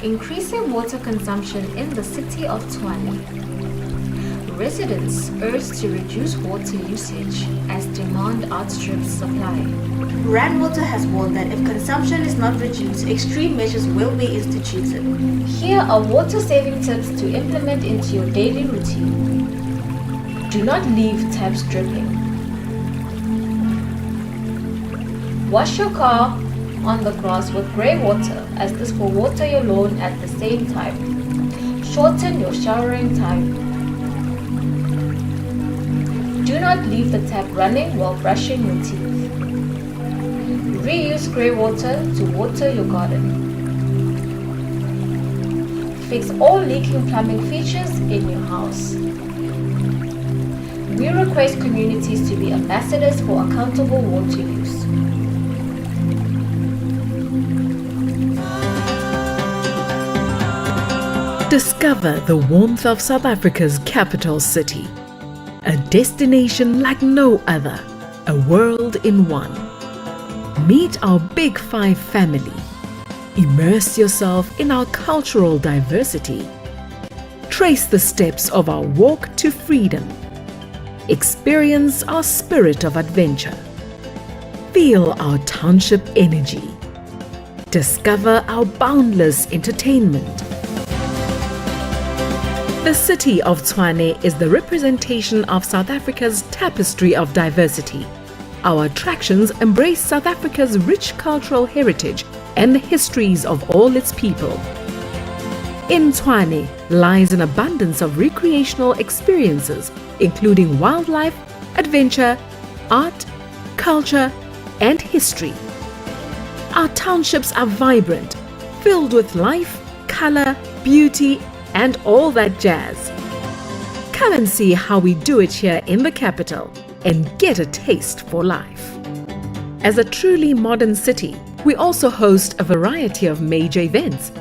Increasing water consumption in the city of Tshwane. Residents urged to reduce water usage as demand outstrips supply. Rand Water has warned that if consumption is not reduced, extreme measures will be instituted. Here are water-saving tips to implement into your daily routine. Do not leave taps dripping. Wash your car on the grass with grey water, as this will water your lawn at the same time. Shorten your showering time. Do not leave the tap running while brushing your teeth. Reuse grey water to water your garden. Fix all leaking plumbing features in your house. We request communities to be ambassadors for accountable water use. Discover the warmth of South Africa's capital city. A destination like no other, a world in one. Meet our Big Five family. Immerse yourself in our cultural diversity. Trace the steps of our walk to freedom. Experience our spirit of adventure. Feel our township energy. Discover our boundless entertainment. The city of Tshwane is the representation of South Africa's tapestry of diversity. Our attractions embrace South Africa's rich cultural heritage and the histories of all its people. In Tshwane lies an abundance of recreational experiences, including wildlife, adventure, art, culture, and history. Our townships are vibrant, filled with life, color, beauty, and all that jazz. Come and see how we do it here in the capital and get a taste for life. As a truly modern city, we also host a variety of major events.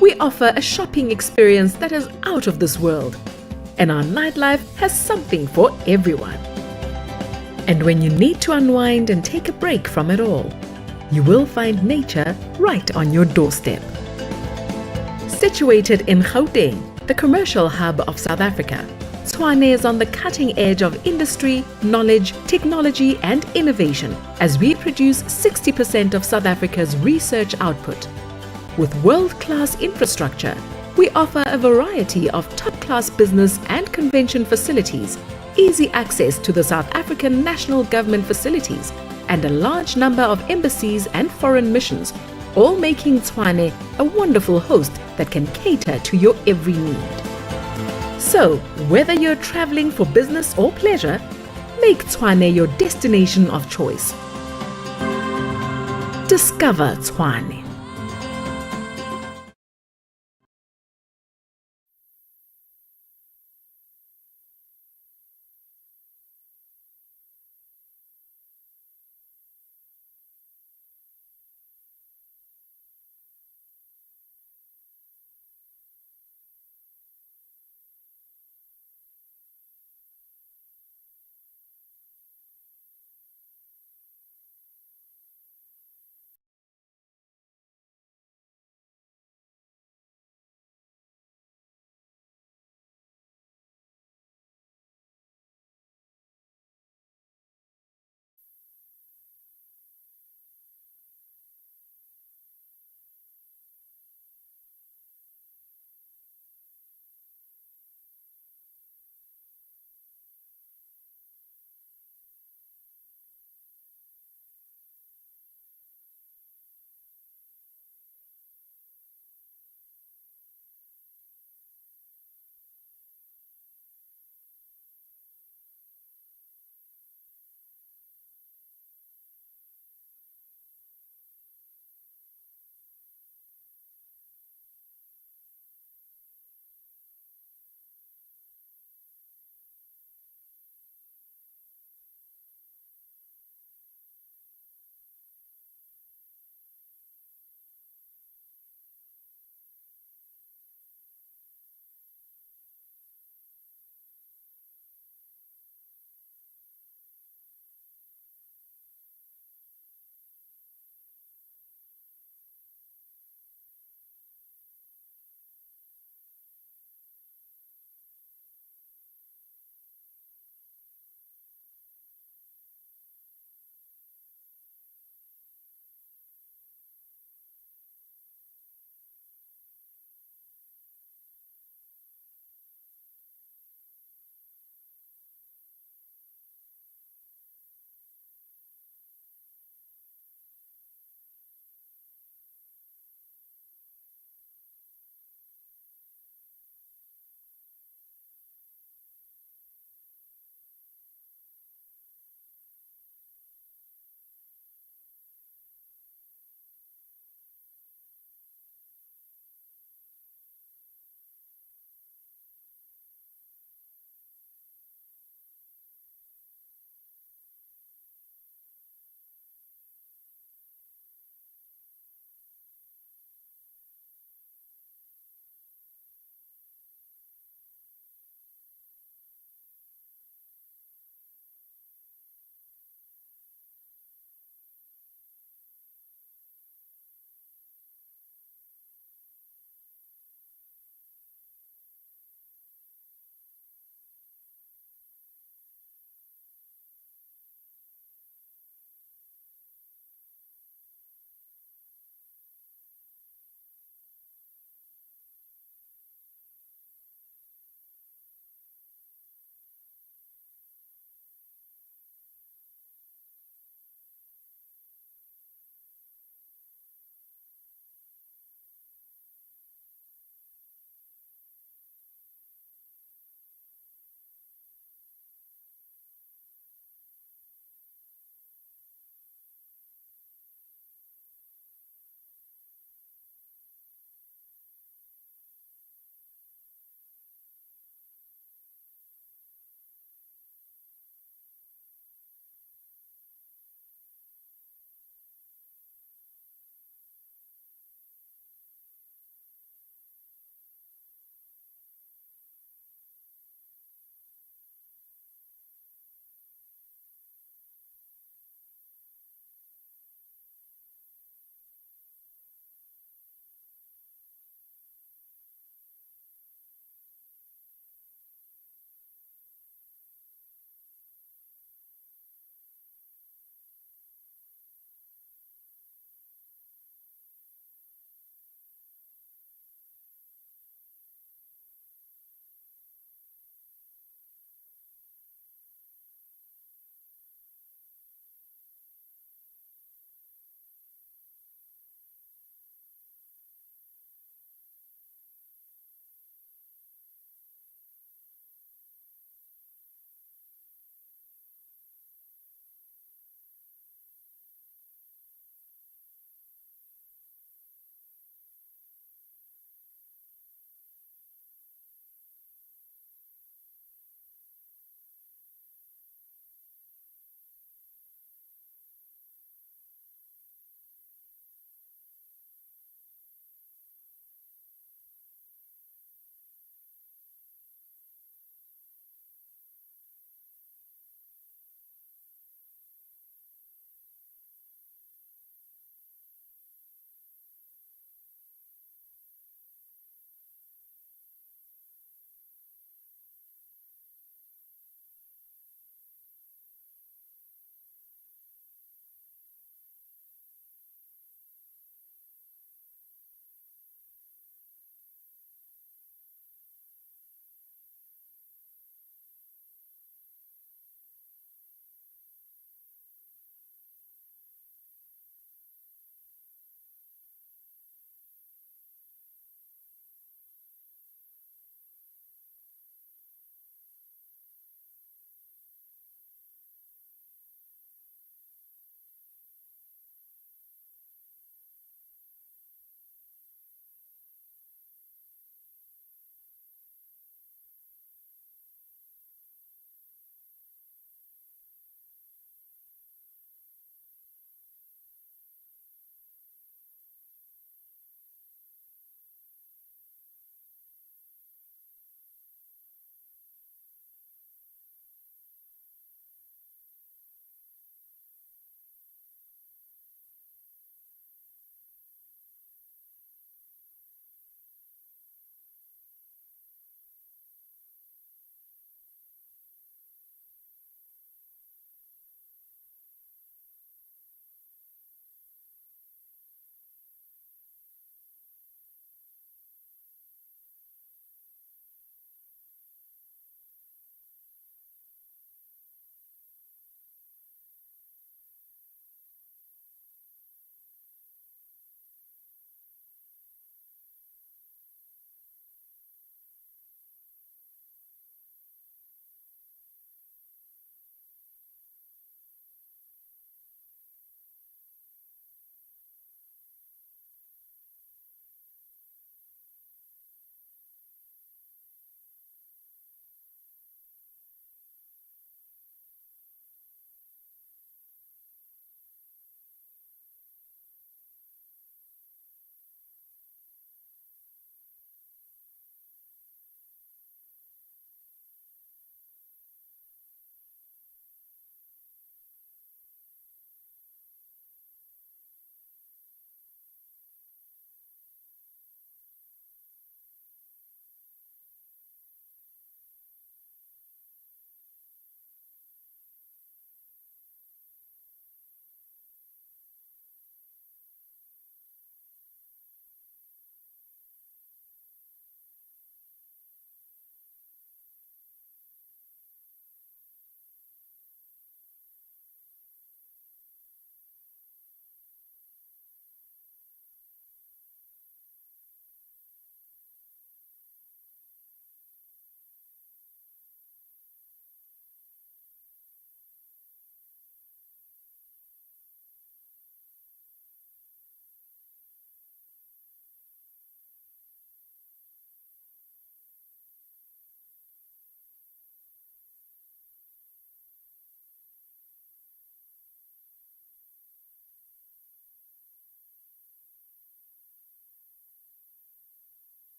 We offer a shopping experience that is out of this world, and our nightlife has something for everyone. And when you need to unwind and take a break from it all, you will find nature right on your doorstep. Situated in Gauteng, the commercial hub of South Africa, Tshwane is on the cutting edge of industry, knowledge, technology and innovation as we produce 60% of South Africa's research output. With world-class infrastructure, we offer a variety of top-class business and convention facilities, easy access to the South African national government facilities, and a large number of embassies and foreign missions, all making Tshwane a wonderful host that can cater to your every need. So, whether you're traveling for business or pleasure, make Tshwane your destination of choice. Discover Tshwane.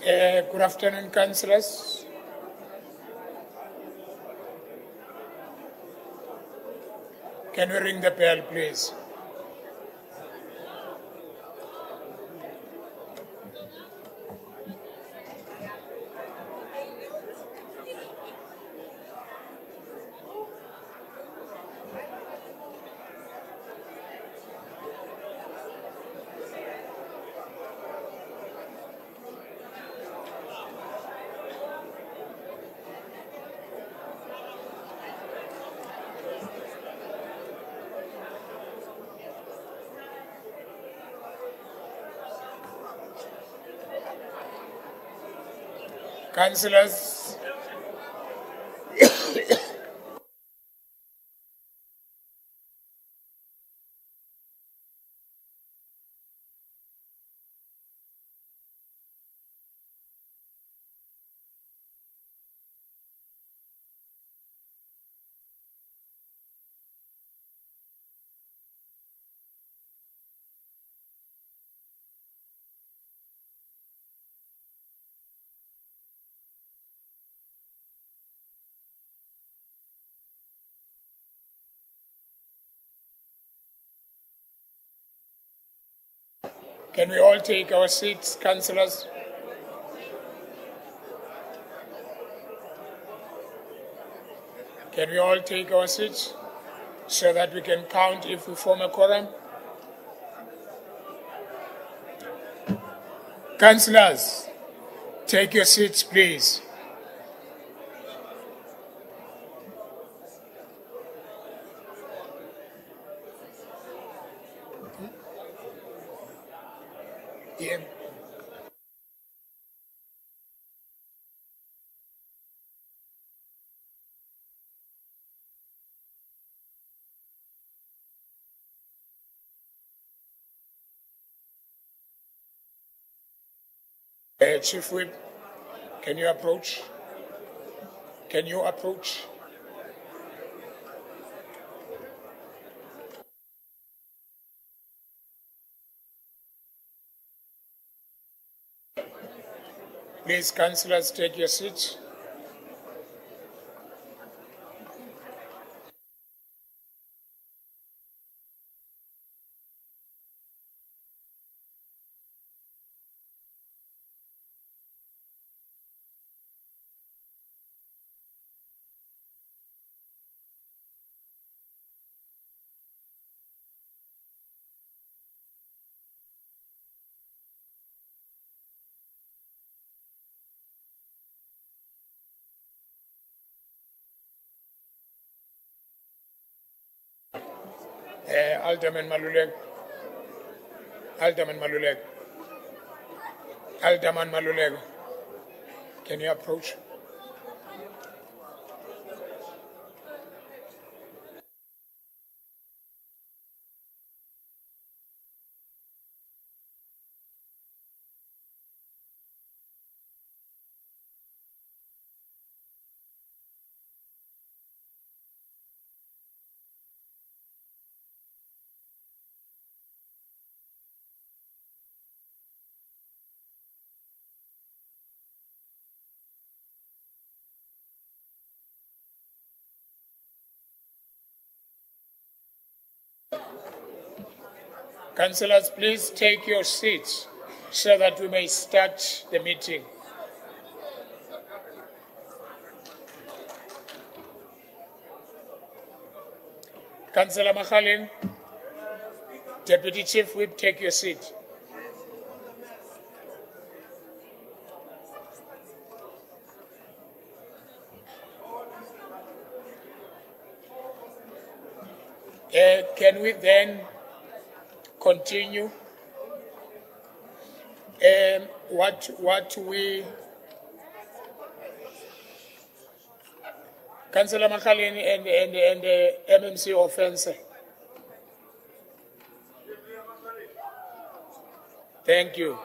Good afternoon, councillors. Can we ring the bell, please? Councillors, can we all take our seats, councillors? Can we all take our seats so that we can count if we form a quorum? Councillors, take your seats, please. Yeah. Chief Whip, can you approach? Can you approach? Please, councillors, take your seats. Alderman Malulek. Alderman Malulek. Alderman Malulek. Can you approach? Councillors, please take your seats so that we may start the meeting. Councillor Makhalin, Deputy Chief Whip, take your seat. Can we then continue? What we, Councillor Makhalin and the MMC offense. Thank you.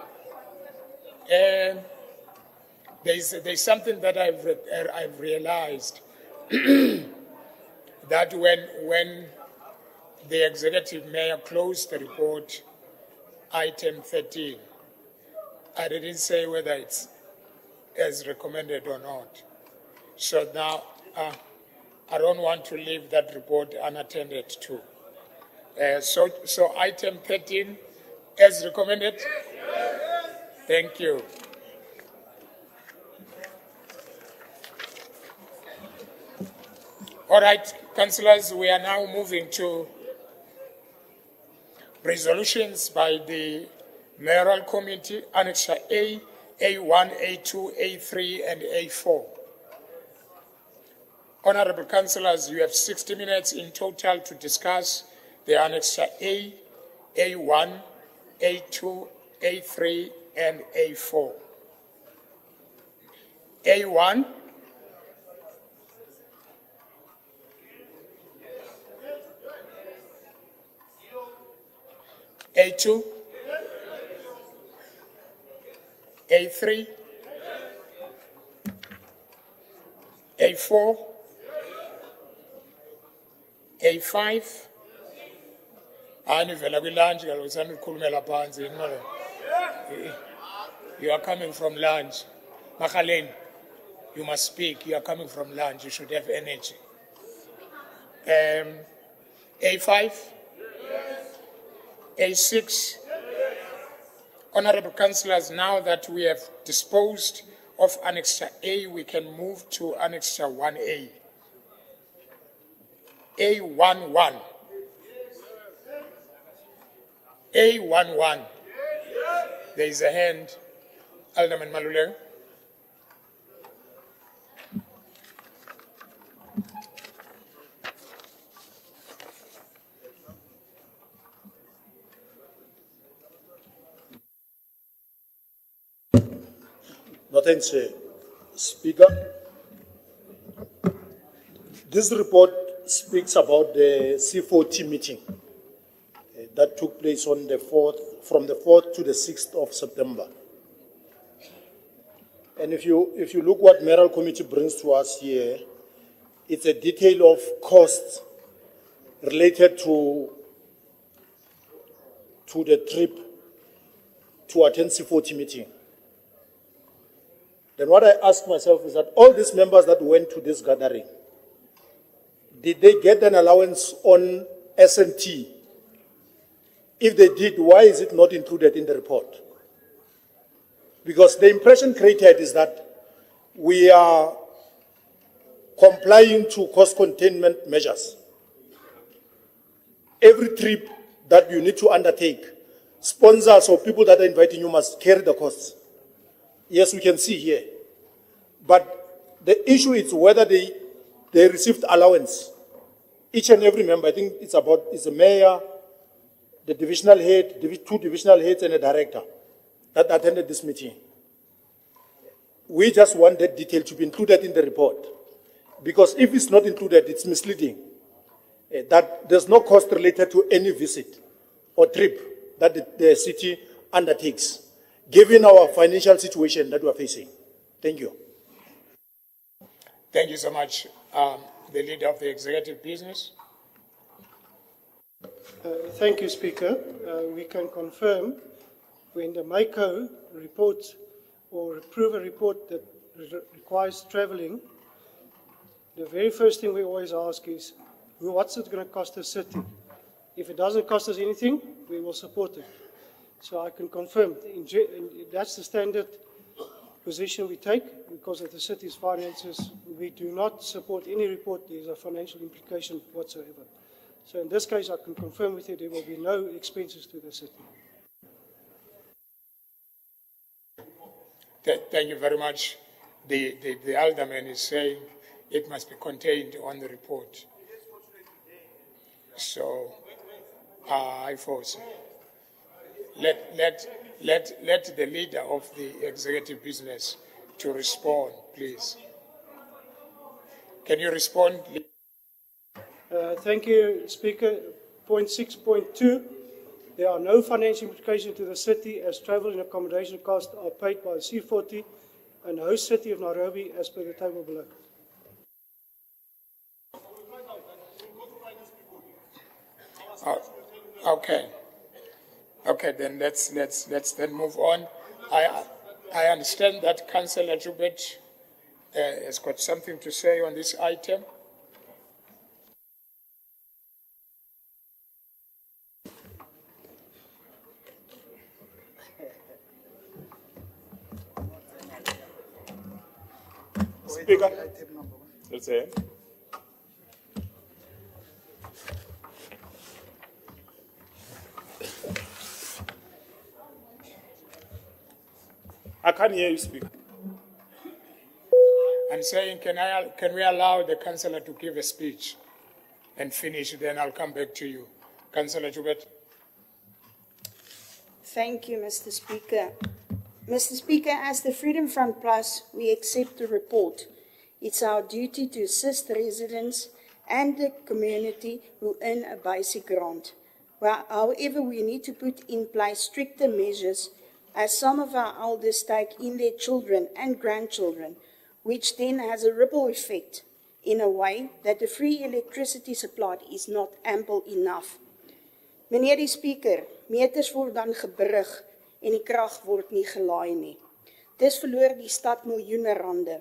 There's something that I've realized that when the executive mayor closed the report, item 13, I didn't say whether it's as recommended or not. So now, I don't want to leave that report unattended to. So item 13, as recommended? Thank you. All right, councillors, we are now moving to resolutions by the Mayoral Committee, Annexure A, A1, A2, A3, and A4. Honorable councillors, you have 60 minutes in total to discuss the Annexure A, A1, A2, A3, and A4. A1. A2, A3, A4, A5. You are coming from lunch. Makhaleni, you must speak. You are coming from lunch. You should have energy. A5, A6. Honorable councillors, now that we have disposed of Annexure A, we can move to Annexure 1A. A11. A11. There is a hand. Alderman Maluleng. No, thanks, Speaker. This report speaks about the C40 meeting that took place on the 4th, from the 4th to the 6th of September. And if you look what Mayoral Committee brings to us here, it's a detail of costs related to the trip to attend C40 meeting. Then what I ask myself is that all these members that went to this gathering, did they get an allowance on S&T? If they did, why is it not included in the report? Because the impression created is that we are complying to cost containment measures. Every trip that you need to undertake, sponsors or people that are inviting you must carry the costs. Yes, we can see here. But the issue is whether they received allowance. Each and every member, I think it's the mayor, the divisional head, two divisional heads, and a director that attended this meeting. We just want that detail to be included in the report. Because if it's not included, it's misleading. That there's no cost related to any visit or trip that the city undertakes, given our financial situation that we're facing. Thank you. Thank you so much. The leader of the executive business. Thank you, Speaker. We can confirm when the MICO reports or approve a report that requires travelling, the very first thing we always ask is, what's it going to cost the city? If it doesn't cost us anything, we will support it. So I can confirm, that's the standard position we take, because of the city's finances. We do not support any report there's a financial implication whatsoever. So in this case, I can confirm with you there will be no expenses to the city. Thank you very much. The alderman is saying it must be contained on the report. So, I force. Let the leader of the executive business to respond, please. Can you respond? Thank you, Speaker. Point 6.2. There are no financial implications to the city as travel and accommodation costs are paid by the C40 and the host city of Nairobi as per the table below. Okay, then let's then move on. I understand that Councillor Joubert has got something to say on this item. Speaker. That's it. I can't hear you speak. I'm saying, can we allow the councillor to give a speech and finish, then I'll come back to you. Councillor Joubert. Thank you, Mr. Speaker. Mr. Speaker, as the Freedom Front Plus, we accept the report. It's our duty to assist the residents and the community who earn a basic grant. Well, however, we need to put in place stricter measures as some of our elders take in their children and grandchildren, which then has a ripple effect in a way that the free electricity supply is not ample enough. Meneer die Speaker, meters word dan gebrug en die krag word nie gelaai nie. Dis verloor die stad miljoene rande.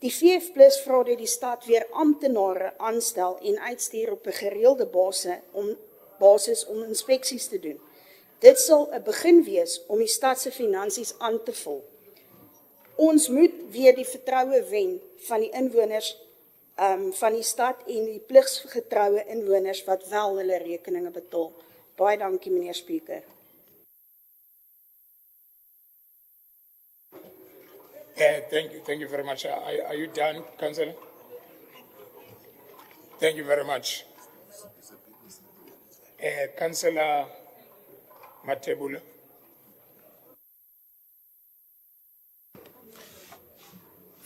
Die VF+ vra dat die stad weer amptenare aanstel en uitstuur op 'n gereelde basis om inspeksies te doen. Dit sal 'n begin wees om die stad se finansies aan te vul. Ons moet weer die vertroue wen van die inwoners van die stad en die pligsgetroue inwoners wat wel hulle rekeninge betaal. Baie dankie, meneer Speaker. Thank you very much. Are you done, Councillor? Thank you very much. Councillor Matebula.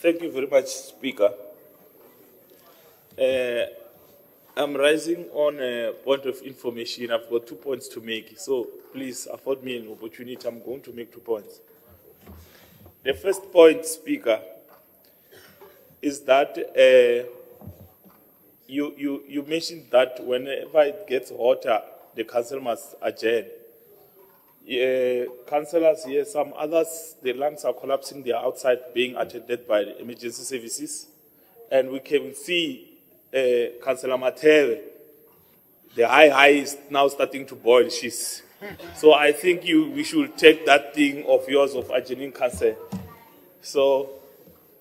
Thank you very much, Speaker. I'm rising on a point of information. I've got 2 points to make, so please afford me an opportunity. I'm going to make 2 points. The first point, Speaker, is that you mentioned that whenever it gets hotter, the council must adjourn. Councillors here, some others, the lungs are collapsing, they are outside being attended by the emergency services. And we can see Councillor Matere, the high is now starting to boil. So I think we should take that thing of yours of adjourning council. So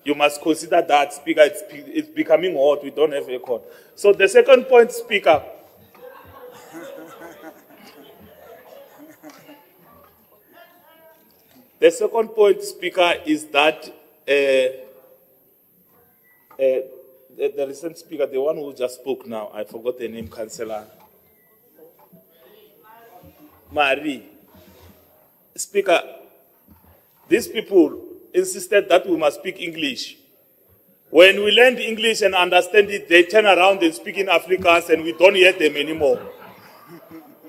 you must consider that, Speaker, it's becoming hot, we don't have aircon. So the second point, Speaker, the second point, Speaker, is that the recent speaker, the one who just spoke now, I forgot the name, Councillor Marie. Speaker, these people insisted that we must speak English. When we learn English and understand it, they turn around and speak in Afrikaans and we don't hear them anymore.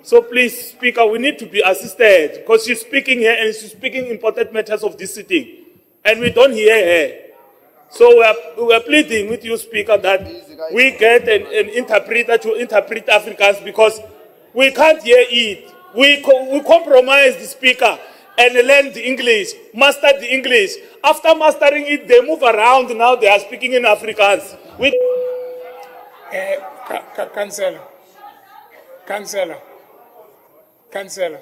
So please, Speaker, we need to be assisted because she's speaking here and she's speaking important matters of this city and we don't hear her. So we are pleading with you, Speaker, that we get an interpreter to interpret Afrikaans because we can't hear it. We compromise the Speaker and learn the English, master the English. After mastering it, they move around. Now they are speaking in Afrikaans. Councillor,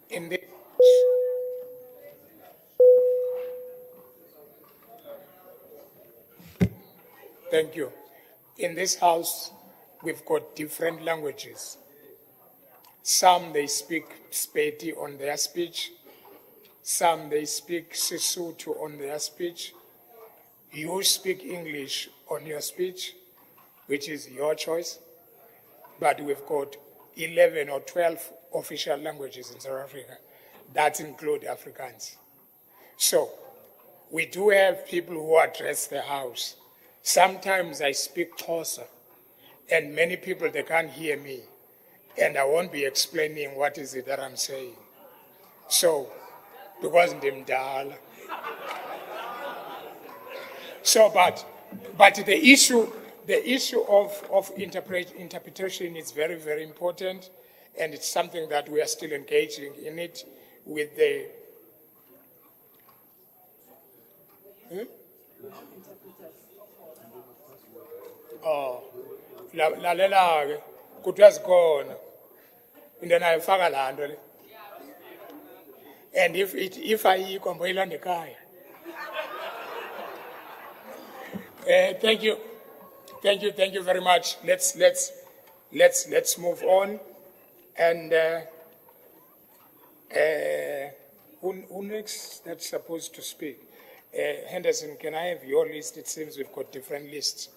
in the Thank you. In this house, we've got different languages. Some they speak Speti on their speech. Some they speak Sesotho on their speech. You speak English on your speech, which is your choice. But we've got 11 or 12 official languages in South Africa. That include Afrikaans. So we do have people who address the house. Sometimes I speak Xhosa, and many people, they can't hear me, and I won't be explaining what is it that I'm saying. So, because ndimdala. So, but the issue of interpretation is very, very important, and it's something that we are still engaging in it with the lalela-ke kuthiwa zikhona into nayifaka laa nto le and if ayikho mboyilanda ekhaya. Thank you very much. Let's move on. And who next that's supposed to speak? Henderson, can I have your list? It seems we've got different lists.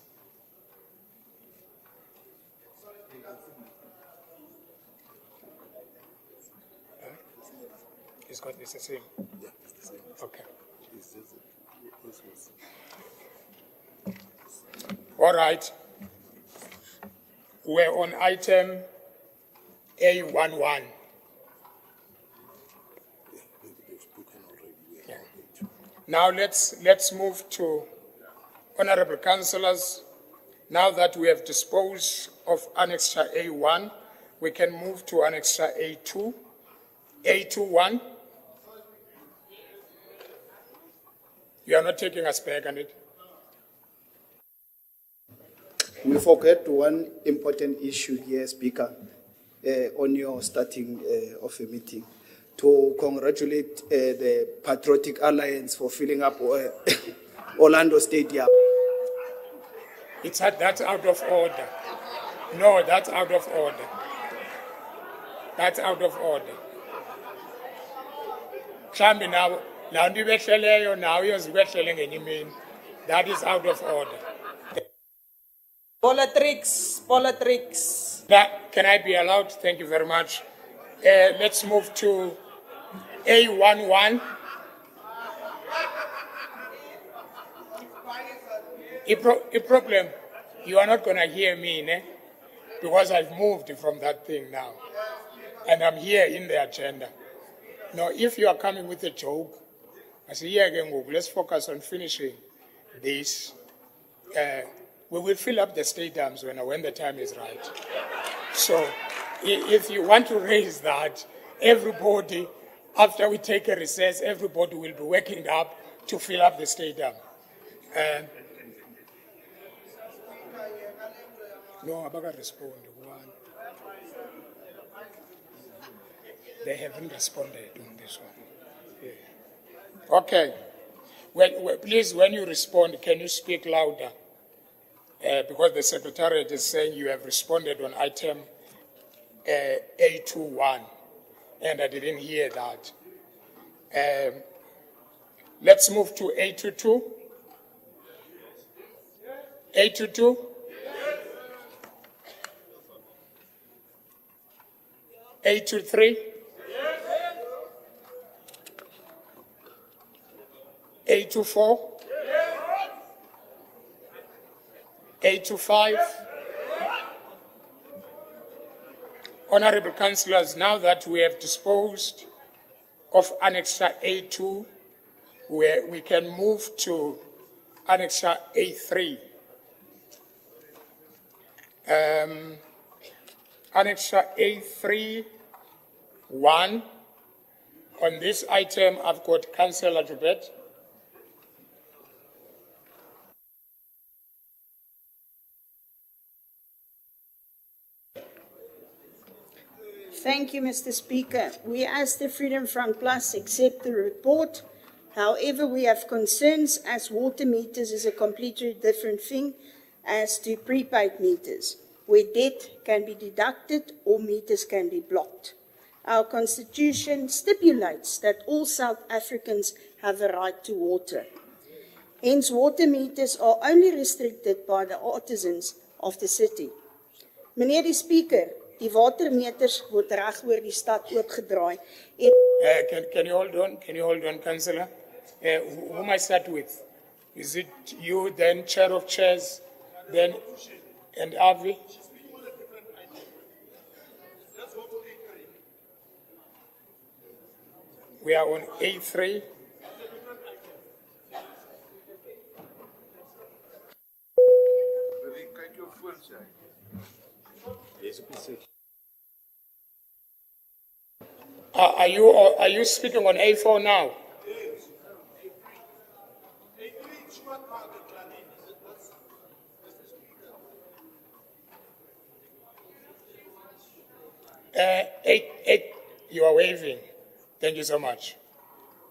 It's got this the same. Yeah, it's the same. Okay. All right. We're on item A11. Yeah. Now let's move to honorable councillors. Now that we have disposed of Annexure A1, we can move to Annexure A2. A21. You are not taking us back on it. We forget one important issue here, Speaker, on your starting of a meeting. To congratulate the Patriotic Alliance for filling up Orlando Stadium. That's out of order. No, that's out of order. That's out of order. Mhlambi now ndibehleleyo nawe uyozibehlele ngenye imini. That is out of order. Politics. Can I be allowed? Thank you very much. Let's move to A11. A problem, you are not going to hear me, ne? Because I've moved from that thing now. And I'm here in the agenda. Now, if you are coming with a joke, I say, yeah, again, let's focus on finishing this. We will fill up the stadiums when the time is right. So if you want to raise that, everybody, after we take a recess, everybody will be waking up to fill up the stadium. No, I'm not going to respond. They haven't responded on this one. Yeah. Okay. Please, when you respond, can you speak louder? Because the Secretariat is saying you have responded on item A21, and I didn't hear that. Let's move to A22. A22? A23? A24? A25? Honorable Councillors, now that we have disposed of Annexure A2, we can move to Annexure A3. Annexure A3, 1. On this item, I've got Councillor Joubert. Thank you, Mr. Speaker. We as the Freedom Front Plus accept the report. However, we have concerns as water meters is a completely different thing as to prepaid meters, where debt can be deducted or meters can be blocked. Our constitution stipulates that all South Africans have a right to water. Hence, water meters are only restricted by the artisans of the city. Meneer die Speaker, die watermeters word reg oor die stad oopgedraai. Can you hold on, Councillor? Who am I start with? Is it you, then Chair of Chairs, then, and Avi? We are on A3. Are you speaking on A4 now? Eight, you are waving. Thank you so much.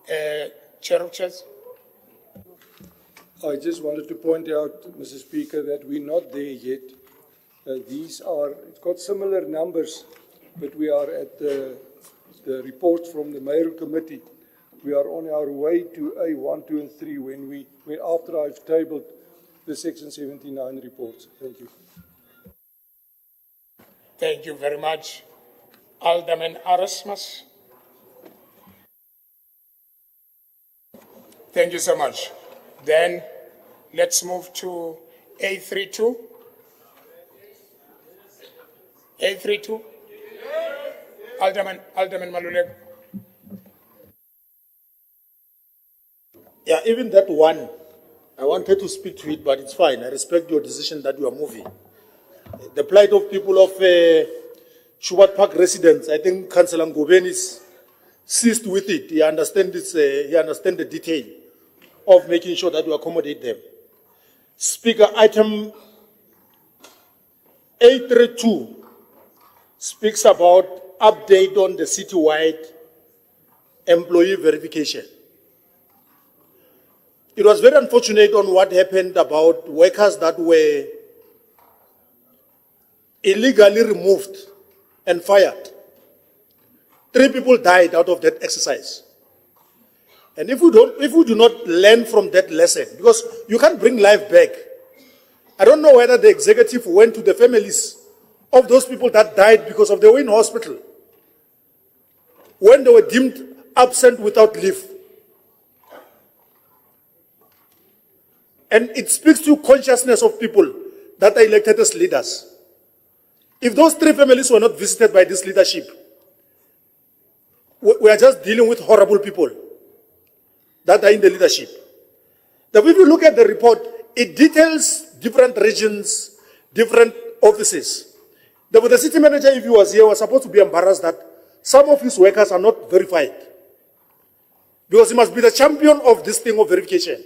Chair of Chairs. I just wanted to point out, Mr. Speaker, that we're not there yet. It's got similar numbers, but we are at the report from the Mayoral Committee. We are on our way to A1, 2, and 3 when after I've tabled the Section 79 reports. Thank you. Thank you very much. Alderman Erasmus. Thank you so much. Then let's move to A32. A32. Alderman Maluleke. Yeah, even that one, I wanted to speak to it, but it's fine. I respect your decision that you are moving. The plight of people of Schubert Park residents, I think Councillor Ngobeni is seized with it. He understands the detail of making sure that you accommodate them. Speaker, item 832 speaks about update on the citywide employee verification. It was very unfortunate on what happened about workers that were illegally removed and fired. 3 people died out of that exercise. And if we do not learn from that lesson, because you can't bring life back. I don't know whether the executive went to the families of those people that died because they were in hospital when they were deemed absent without leave. And it speaks to consciousness of people that are elected as leaders. If those 3 families were not visited by this leadership, we are just dealing with horrible people that are in the leadership. If you look at the report, it details different regions, different offices. The city manager, if he was here, was supposed to be embarrassed that some of his workers are not verified. Because he must be the champion of this thing of verification.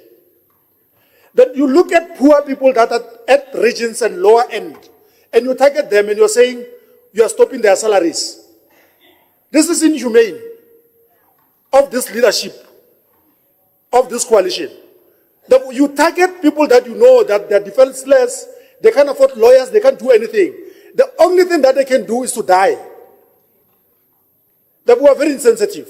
Then you look at poor people that are at regions and lower end, and you target them and you're saying you are stopping their salaries. This is inhumane of this leadership, of this coalition. You target people that you know that they're defenseless, they can't afford lawyers, they can't do anything. The only thing that they can do is to die. That we are very insensitive.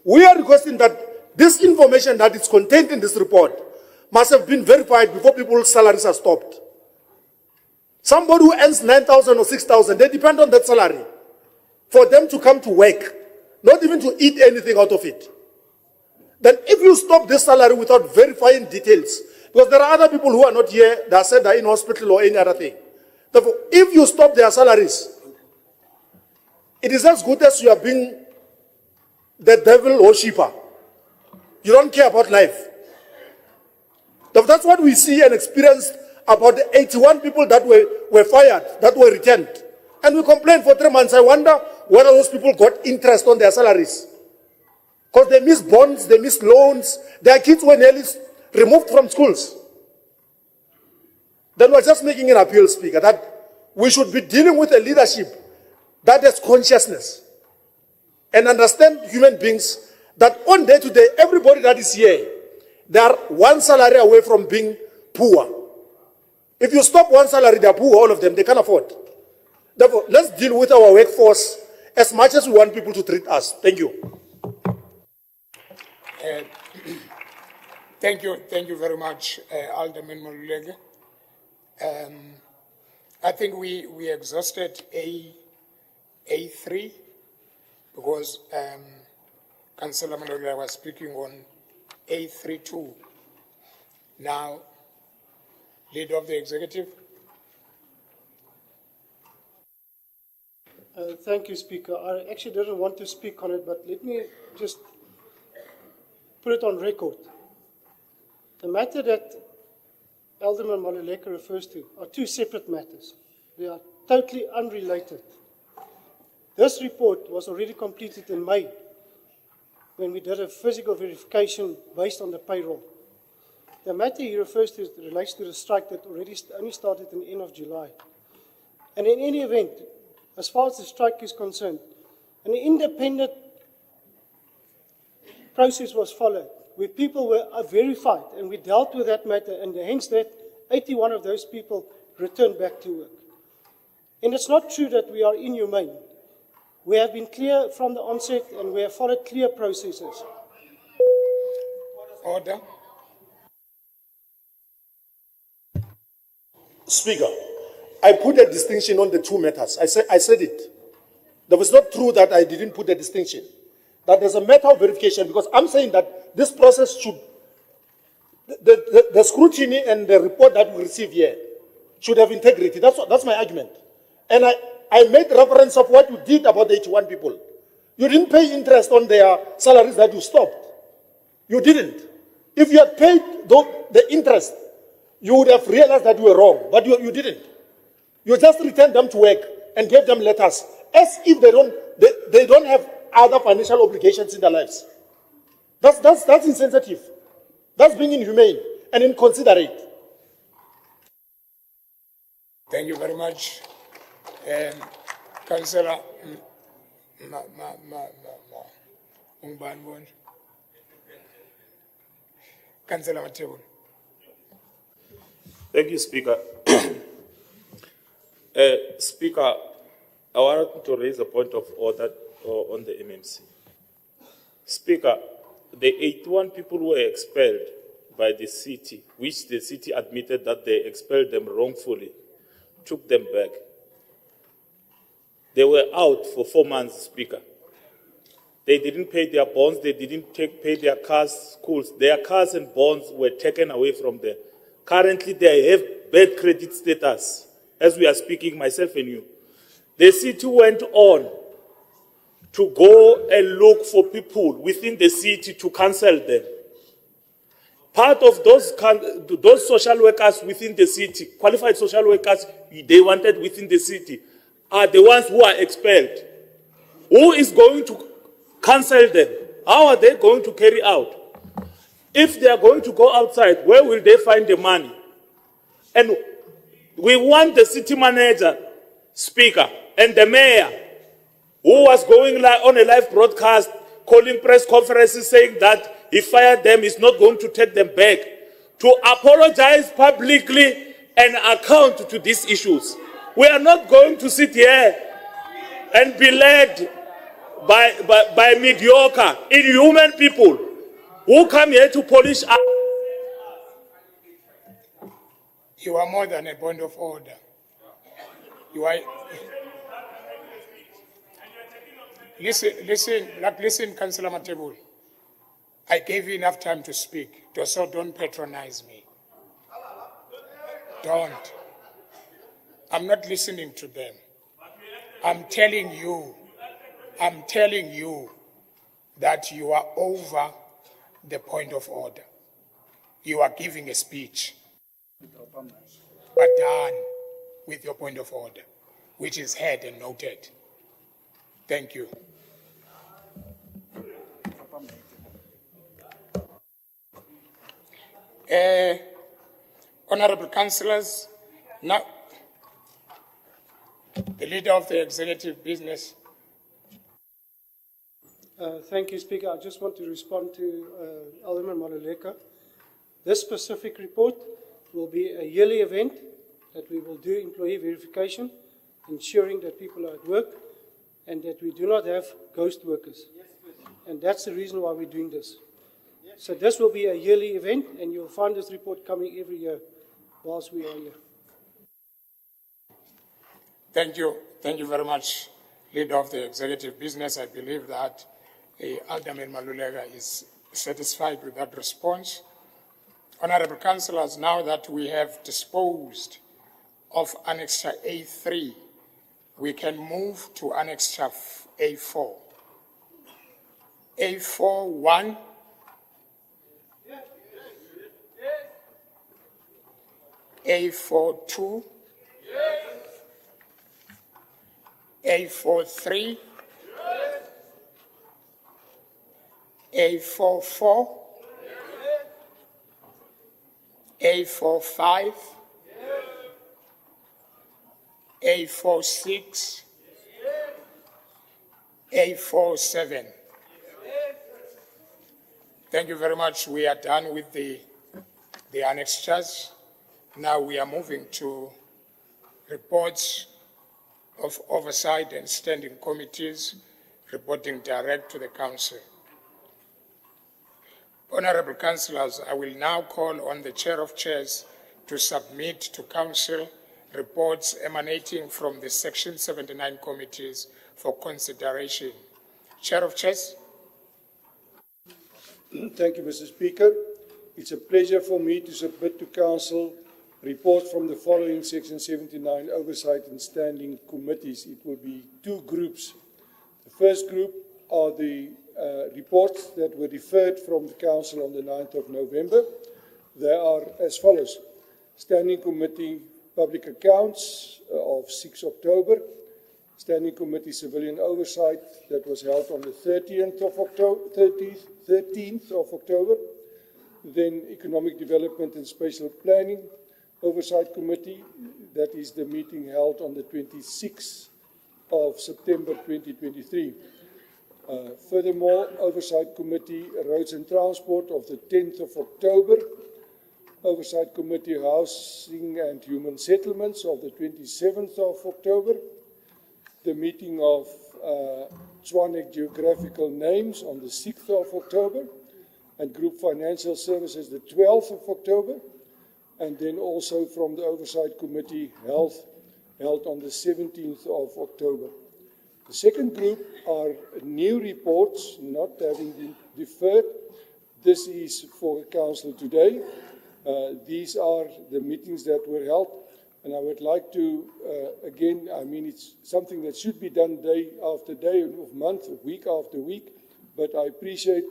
We are requesting that this information that is contained in this report must have been verified before people's salaries are stopped. Somebody who earns 9,000 or 6,000, they depend on that salary for them to come to work, not even to eat anything out of it. Then if you stop this salary without verifying details, because there are other people who are not here, that said they're in hospital or any other thing. Therefore, if you stop their salaries, it is as good as you are being the devil worshipper. You don't care about life. That's what we see and experience about the 81 people that were fired, that were returned. And we complained for 3 months. I wonder whether those people got interest on their salaries. Because they missed bonds, they missed loans, their kids were nearly removed from schools. Then we're just making an appeal, Speaker, that we should be dealing with a leadership that has consciousness and understand human beings that on day to day, everybody that is here, they are one salary away from being poor. If you stop one salary, they are poor, all of them, they can't afford. Therefore, let's deal with our workforce as much as we want people to treat us. Thank you. Thank you very much, Alderman Maluleke. I think we exhausted A3 because Councillor Maluleke was speaking on A32. Now, Leader of the Executive. Thank you, Speaker. I actually didn't want to speak on it, but let me just put it on record. The matter that Alderman Maluleke refers to are 2 separate matters. They are totally unrelated. This report was already completed in May when we did a physical verification based on the payroll. The matter he refers to relates to the strike that only started in the end of July. And in any event, as far as the strike is concerned, an independent process was followed, where people were verified, and we dealt with that matter, and hence that 81 of those people returned back to work. And it's not true that we are inhumane. We have been clear from the onset, and we have followed clear processes. Order. Speaker, I put a distinction on the two matters. I said it. That was not true that I didn't put a distinction. That there's a matter of verification, because I'm saying that this process should, the scrutiny and the report that we receive here should have integrity. That's my argument. And I made reference of what you did about the 81 people. You didn't pay interest on their salaries that you stopped. You didn't. If you had paid the interest, you would have realized that you were wrong, but you didn't. You just returned them to work and gave them letters as if they don't have other financial obligations in their lives. That's insensitive. That's being inhumane and inconsiderate. Thank you very much. Councillor Councillor Matebul. Thank you, Speaker. Speaker, I want to raise a point of order on the MMC. Speaker, the 81 people who were expelled by the city, which the city admitted that they expelled them wrongfully, took them back. They were out for 4 months, Speaker. They didn't pay their bonds, they didn't pay their cars, schools. Their cars and bonds were taken away from them. Currently, they have bad credit status, as we are speaking, myself and you. The city went on to go and look for people within the city to cancel them. Part of those social workers within the city, qualified social workers they wanted within the city, are the ones who are expelled. Who is going to cancel them? How are they going to carry out? If they are going to go outside, where will they find the money? And we want the city manager, Speaker, and the mayor, who was going on a live broadcast, calling press conferences saying that he fired them, he's not going to take them back, to apologize publicly and account to these issues. We are not going to sit here and be led by mediocre, inhuman people who come here to polish us. You are more than a point of order. You are. Listen, Councillor Matebul. I gave you enough time to speak, so don't patronize me. Don't. I'm not listening to them. I'm telling you that you are over the point of order. You are giving a speech, but done with your point of order, which is heard and noted. Thank you. Honorable Councillors, now the leader of the executive business. Thank you, Speaker. I just want to respond to Alderman Maluleka. This specific report will be a yearly event that we will do employee verification, ensuring that people are at work and that we do not have ghost workers. And that's the reason why we're doing this. So this will be a yearly event, and you'll find this report coming every year whilst we are here. Thank you. Thank you very much, leader of the executive business. I believe that Alderman Maluleka is satisfied with that response. Honorable Councillors, now that we have disposed of Annexure A3, we can move to Annexure A4. A4-1. A4-2. A4-3. A4-4. A4-5. A4-6. A47. Thank you very much. We are done with the annexures. Now we are moving to reports of oversight and standing committees reporting direct to the Council. Honourable Councillors, I will now call on the Chair of Chairs to submit to Council reports emanating from the Section 79 committees for consideration. Chair of Chairs. Thank you, Mr. Speaker. It's a pleasure for me to submit to Council reports from the following Section 79 Oversight and Standing Committees. It will be two groups. The first group are the reports that were referred from the Council on the 9th of November. They are as follows. Standing Committee Public Accounts of 6 October. Standing Committee Civilian Oversight that was held on the 13th of October. Then Economic Development and Spatial Planning Oversight Committee, that is the meeting held on the 26th of September 2023. Furthermore, Oversight Committee Roads and Transport of the 10th of October, Oversight Committee Housing and Human Settlements of the 27th of October, the meeting of Tshwane Geographical Names on the 6th of October, and Group Financial Services the 12th of October, and then also from the Oversight Committee Health held on the 17th of October. The second group are new reports not having been deferred. This is for Council today. These are the meetings that were held, and I would like to, again, I mean, it's something that should be done day after day, of month, week after week, but I appreciate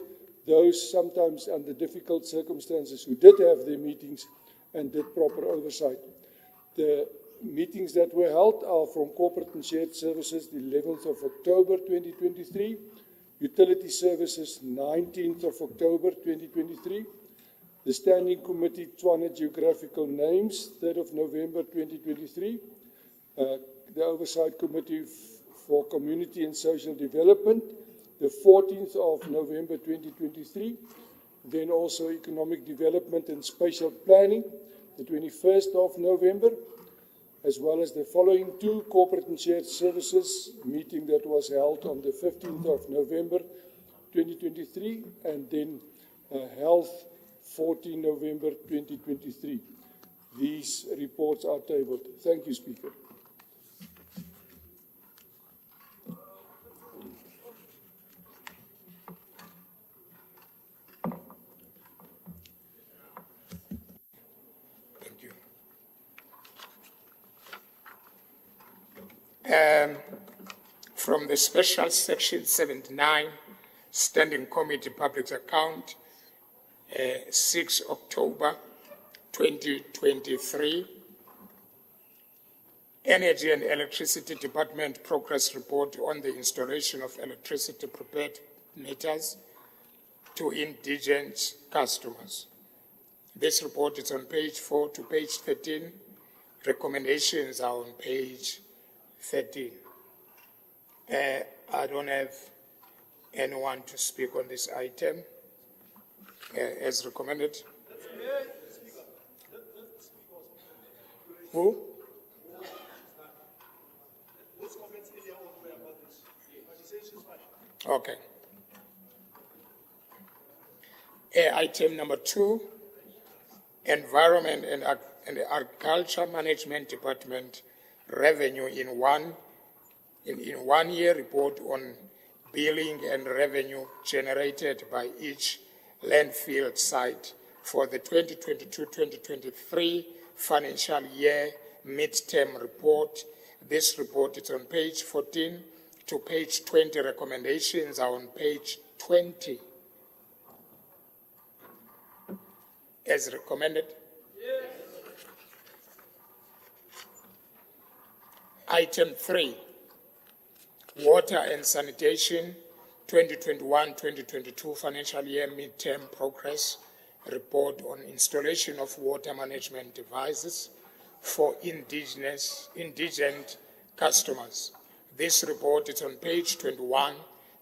those sometimes under difficult circumstances who did have their meetings and did proper oversight. The meetings that were held are from Corporate and Shared Services, the 11th of October 2023, Utility Services, 19th of October 2023, the Standing Committee Tshwane Geographical Names, 3rd of November 2023, the Oversight Committee for Community and Social Development, the 14th of November 2023, then also Economic Development and Spatial Planning, the 21st of November, as well as the following two Corporate and Shared Services meeting that was held on the 15th of November 2023, and then Health, 14 November 2023. These reports are tabled. Thank you, Speaker. Thank you. From the Special Section 79, Standing Committee Public Account, 6 October 2023, Energy and Electricity Department Progress Report on the installation of electricity prepaid meters to indigent customers. This report is on page 4 to page 13. Recommendations are on page 13. I don't have anyone to speak on this item as recommended. Who? Okay. Item number 2, Environment and Agriculture Management Department revenue in one year report on billing and revenue generated by each landfill site for the 2022-2023 financial year midterm report. This report is on page 14 to page 20. Recommendations are on page 20. As recommended. Yes. Item 3, Water and Sanitation 2021-2022 financial year midterm progress report on installation of water management devices for indigent customers. This report is on page 21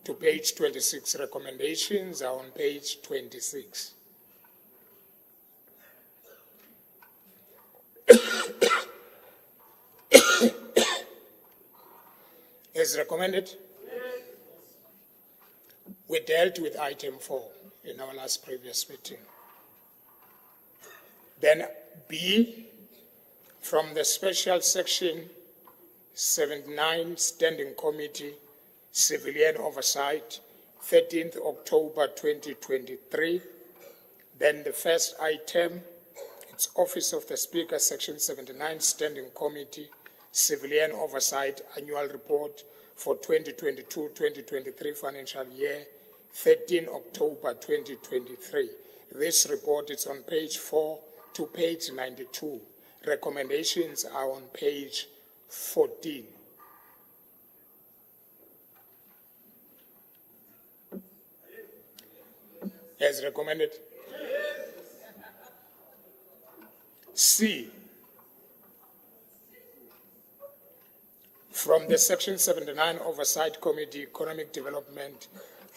to page 26. Recommendations are on page 26. As recommended, we dealt with item 4 in our last previous meeting. Then B, from the special section 79 Standing Committee, Civilian Oversight, 13th October 2023. Then the first item, it's Office of the Speaker, Section 79 Standing Committee, Civilian Oversight Annual Report for 2022-2023 financial year, 13 October 2023. This report is on page 4 to page 92. Recommendations are on page 14. As recommended. C, from the Section 79 Oversight Committee, Economic Development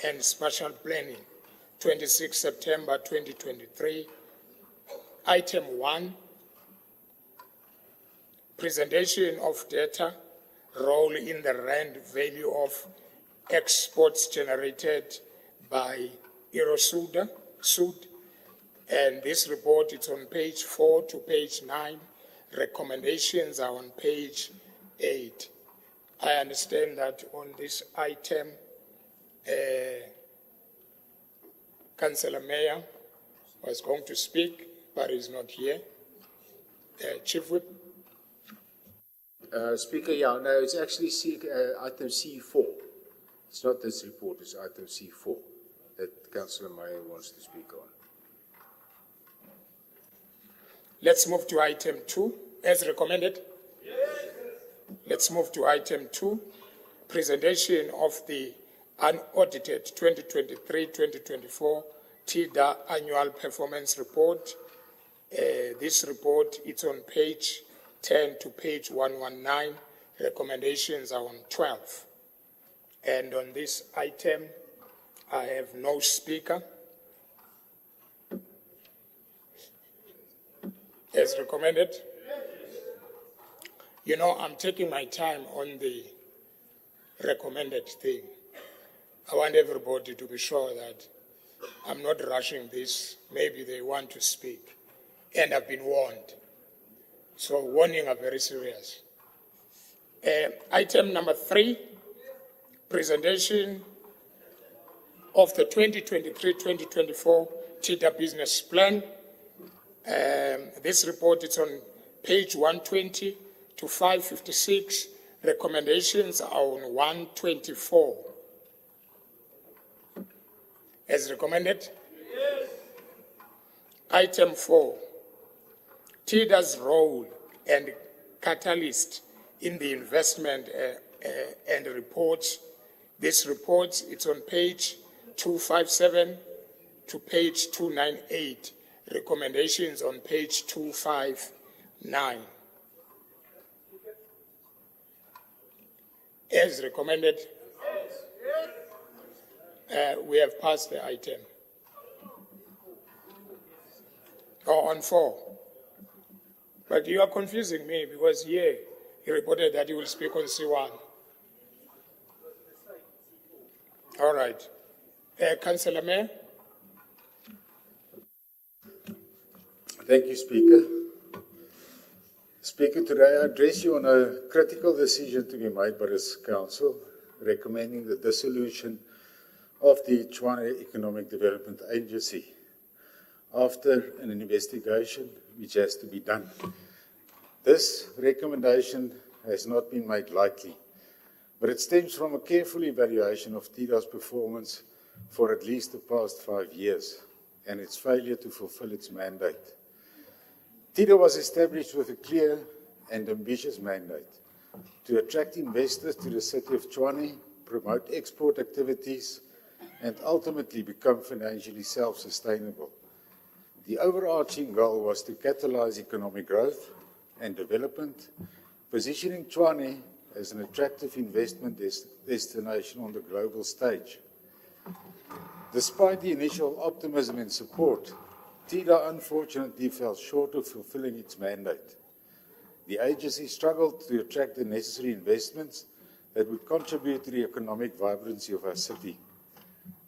and Spatial Planning, 26 September 2023. Item 1, presentation of data, role in the rand value of exports generated by Sud, and this report is on page 4 to page 9. Recommendations are on page 8. I understand that on this item, Councillor Mayor was going to speak, but is not here. Chief Whip. Speaker, yeah, no, it's actually item C4. It's not this report, it's item C4 that Councillor Meyer wants to speak on. Let's move to item 2, as recommended. Yes. Let's move to item 2, presentation of the unaudited 2023-2024 TIDA Annual Performance Report. This report is on page 10 to page 119. Recommendations are on 12. And on this item, I have no speaker. As recommended. You know, I'm taking my time on the recommended thing. I want everybody to be sure that I'm not rushing this. Maybe they want to speak. And I've been warned. So warning are very serious. Item number 3, presentation of the 2023-2024 TIDA Business Plan. This report is on page 120 to 556. Recommendations are on 124. As recommended? Yes. Item 4, TIDA's role and catalyst in the investment and reports. This report, it's on page 257 to page 298. Recommendations on page 259. As recommended, we have passed the item. On 4. But you are confusing me because here he reported that he will speak on C1. All right. Councillor Mayor. Thank you, Speaker. Speaker, today I address you on a critical decision to be made by this Council, recommending the dissolution of the Tshwane Economic Development Agency after an investigation which has to be done. This recommendation has not been made lightly, but it stems from a careful evaluation of TIDA's performance for at least the past 5 years and its failure to fulfill its mandate. TIDA was established with a clear and ambitious mandate to attract investors to the city of Tshwane, promote export activities, and ultimately become financially self-sustainable. The overarching goal was to catalyze economic growth and development, positioning Tshwane as an attractive investment destination on the global stage. Despite the initial optimism and support, TIDA unfortunately fell short of fulfilling its mandate. The agency struggled to attract the necessary investments that would contribute to the economic vibrancy of our city.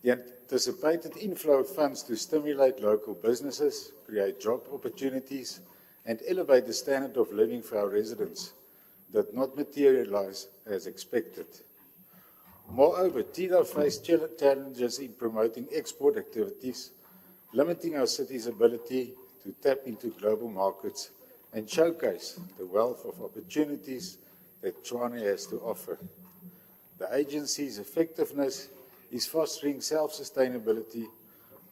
The anticipated inflow of funds to stimulate local businesses, create job opportunities, and elevate the standard of living for our residents did not materialize as expected. Moreover, TIDA faced challenges in promoting export activities, limiting our city's ability to tap into global markets and showcase the wealth of opportunities that Tshwane has to offer. The agency's effectiveness in fostering self-sustainability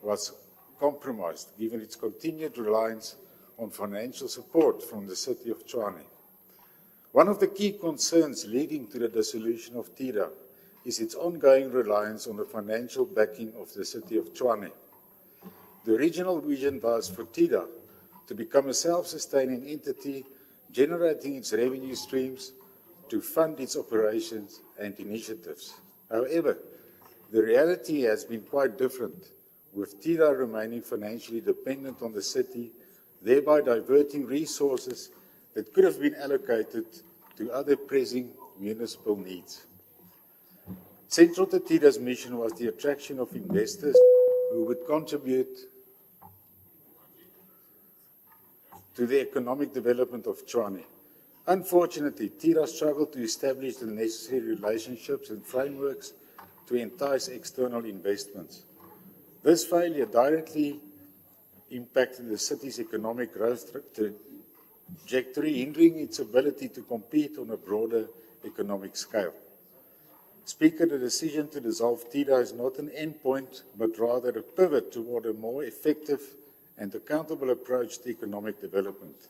was compromised given its continued reliance on financial support from the city of Tshwane. One of the key concerns leading to the dissolution of TIDA is its ongoing reliance on the financial backing of the city of Tshwane. The original vision was for TIDA to become a self-sustaining entity, generating its revenue streams to fund its operations and initiatives. However, the reality has been quite different, with TIDA remaining financially dependent on the city, thereby diverting resources that could have been allocated to other pressing municipal needs. Central to TIDA's mission was the attraction of investors who would contribute to the economic development of Tshwane. Unfortunately, TIDA struggled to establish the necessary relationships and frameworks to entice external investments. This failure directly impacted the city's economic growth trajectory, hindering its ability to compete on a broader economic scale. Speaker, the decision to dissolve TIDA is not an endpoint, but rather a pivot toward a more effective and accountable approach to economic development.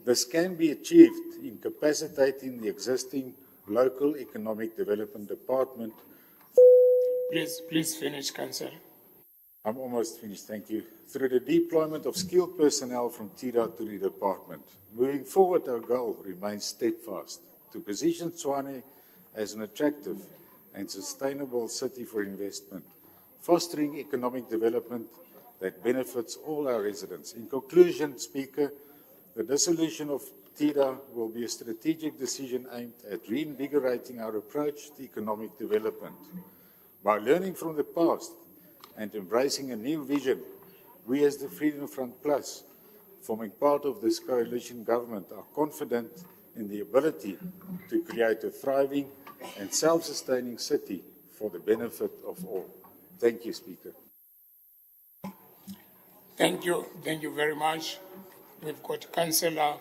This can be achieved in capacitating the existing local economic development department. Please finish, Councillor. I'm almost finished, thank you. Through the deployment of skilled personnel from TIDA to the department. Moving forward, our goal remains steadfast, to position Tshwane as an attractive and sustainable city for investment, fostering economic development that benefits all our residents. In conclusion, Speaker, the dissolution of TIDA will be a strategic decision aimed at reinvigorating our approach to economic development. By learning from the past and embracing a new vision, we as the Freedom Front Plus, forming part of this coalition government, are confident in the ability to create a thriving and self-sustaining city for the benefit of all. Thank you, Speaker. Thank you very much. We've got Councillor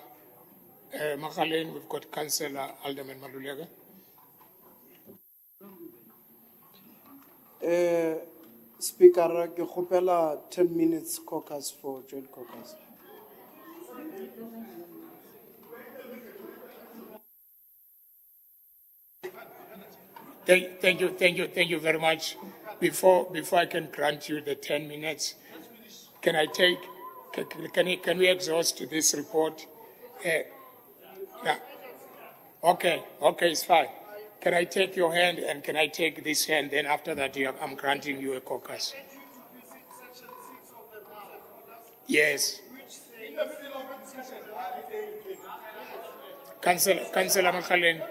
Makhaleni, we've got Councillor Alderman Malulega. Speaker, ke kgopela 10 minutes caucus for joint caucus. Thank you very much. Before I can grant you the 10 minutes, can we exhaust this report? No. Okay, it's fine. Can I take your hand and can I take this hand? Then after that, I'm granting you a caucus. Yes. Councillor Makhaleni,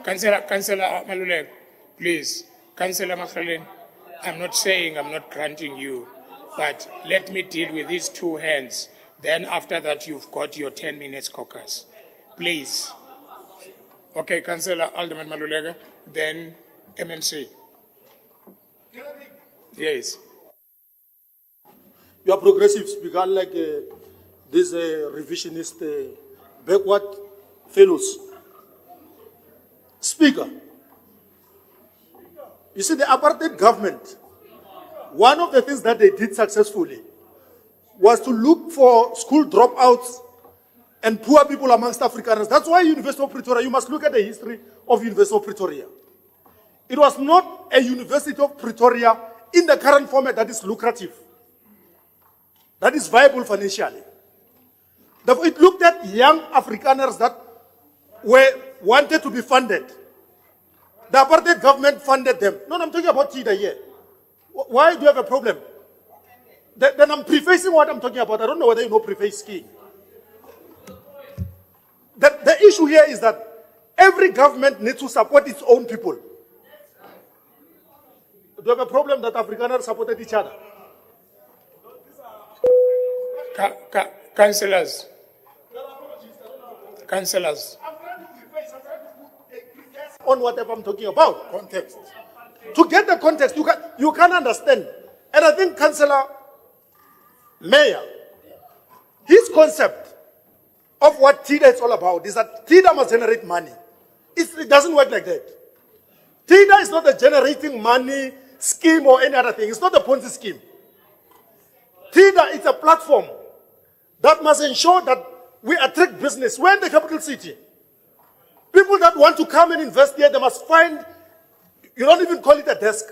Councillor Malulek, please. Councillor Makhaleni, I'm not saying I'm not granting you, but let me deal with these two hands. Then after that, you've got your 10 minutes caucus. Please. Okay, Councillor Alderman Malulega, then MMC. Yes. You are progressive, Speaker, unlike these revisionist, backward fellows. Speaker, you see, the apartheid government, one of the things that they did successfully was to look for school dropouts and poor people amongst Afrikaners. That's why University of Pretoria, you must look at the history of University of Pretoria. It was not a University of Pretoria in the current format that is lucrative, that is viable financially. Therefore, it looked at young Afrikaners that wanted to be funded. The apartheid government funded them. No, I'm talking about TIDA here. Why do you have a problem? Then I'm prefacing what I'm talking about. I don't know whether you know preface skiing. The issue here is that every government needs to support its own people. Do you have a problem that Afrikaners supported each other? Councillors. On whatever I'm talking about. Context. To get the context, you can understand. And I think Councillor Mayor, his concept of what TIDA is all about is that TIDA must generate money. It doesn't work like that. TIDA is not a generating money scheme or any other thing. It's not a Ponzi scheme. TIDA is a platform that must ensure that we attract business. We're in the capital city. People that want to come and invest here, they must find, you don't even call it a desk.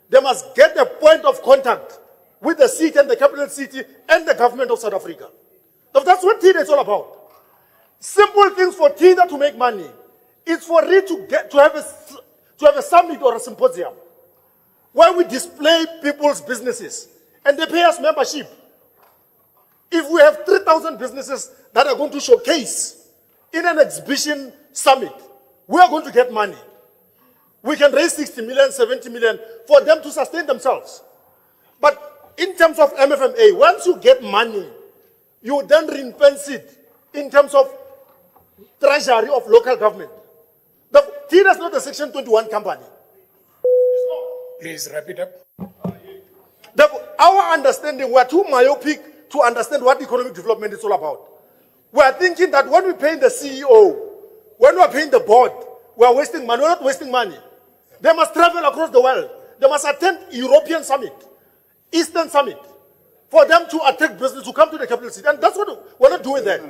They must get a point of contact with the city and the capital city and the government of South Africa. So that's what TIDA is all about. Simple things for TIDA to make money. It's for it to have a summit or a symposium where we display people's businesses and they pay us membership. If we have 3,000 businesses that are going to showcase in an exhibition summit, we are going to get money. We can raise 60 million, 70 million for them to sustain themselves. But in terms of MFMA, once you get money, you then ring-fence it in terms of treasury of local government. The TIDA is not a Section 21 company. Please wrap it up. Our understanding, we are too myopic to understand what economic development is all about. We are thinking that when we pay the CEO, when we are paying the board, we are wasting money. We are not wasting money. They must travel across the world. They must attend European summit, Eastern summit, for them to attract business to come to the capital city. And that's what we're not doing that.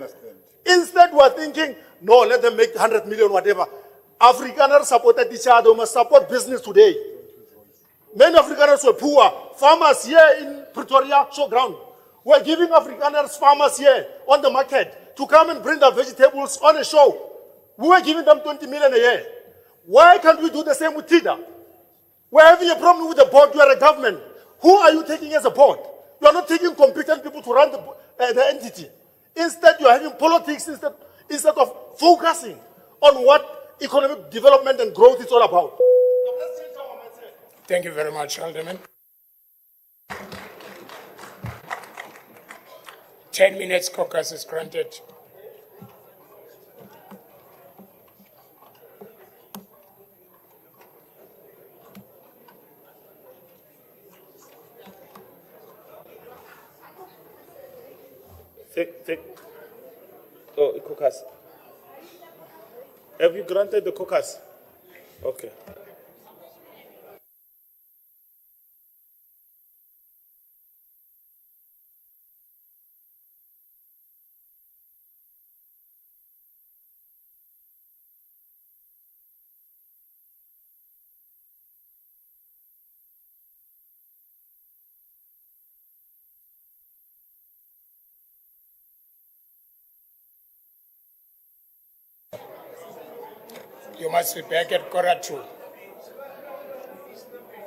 Instead, we're thinking, no, let them make 100 million, whatever. Afrikaners supported each other. We must support business today. Many Afrikaners were poor. Farmers here in Pretoria, showground, were giving Afrikaners, farmers here on the market to come and bring their vegetables on a show. We were giving them 20 million a year. Why can't we do the same with TIDA? We're having a problem with the board. You are a government. Who are you taking as a board? You are not taking competent people to run the entity. Instead, you are having politics instead of focusing on what economic development and growth is all about. Thank you very much, Alderman. 10 minutes caucus is granted. Oh, caucus. Have you granted the caucus? Okay. You must be back at quarter 2.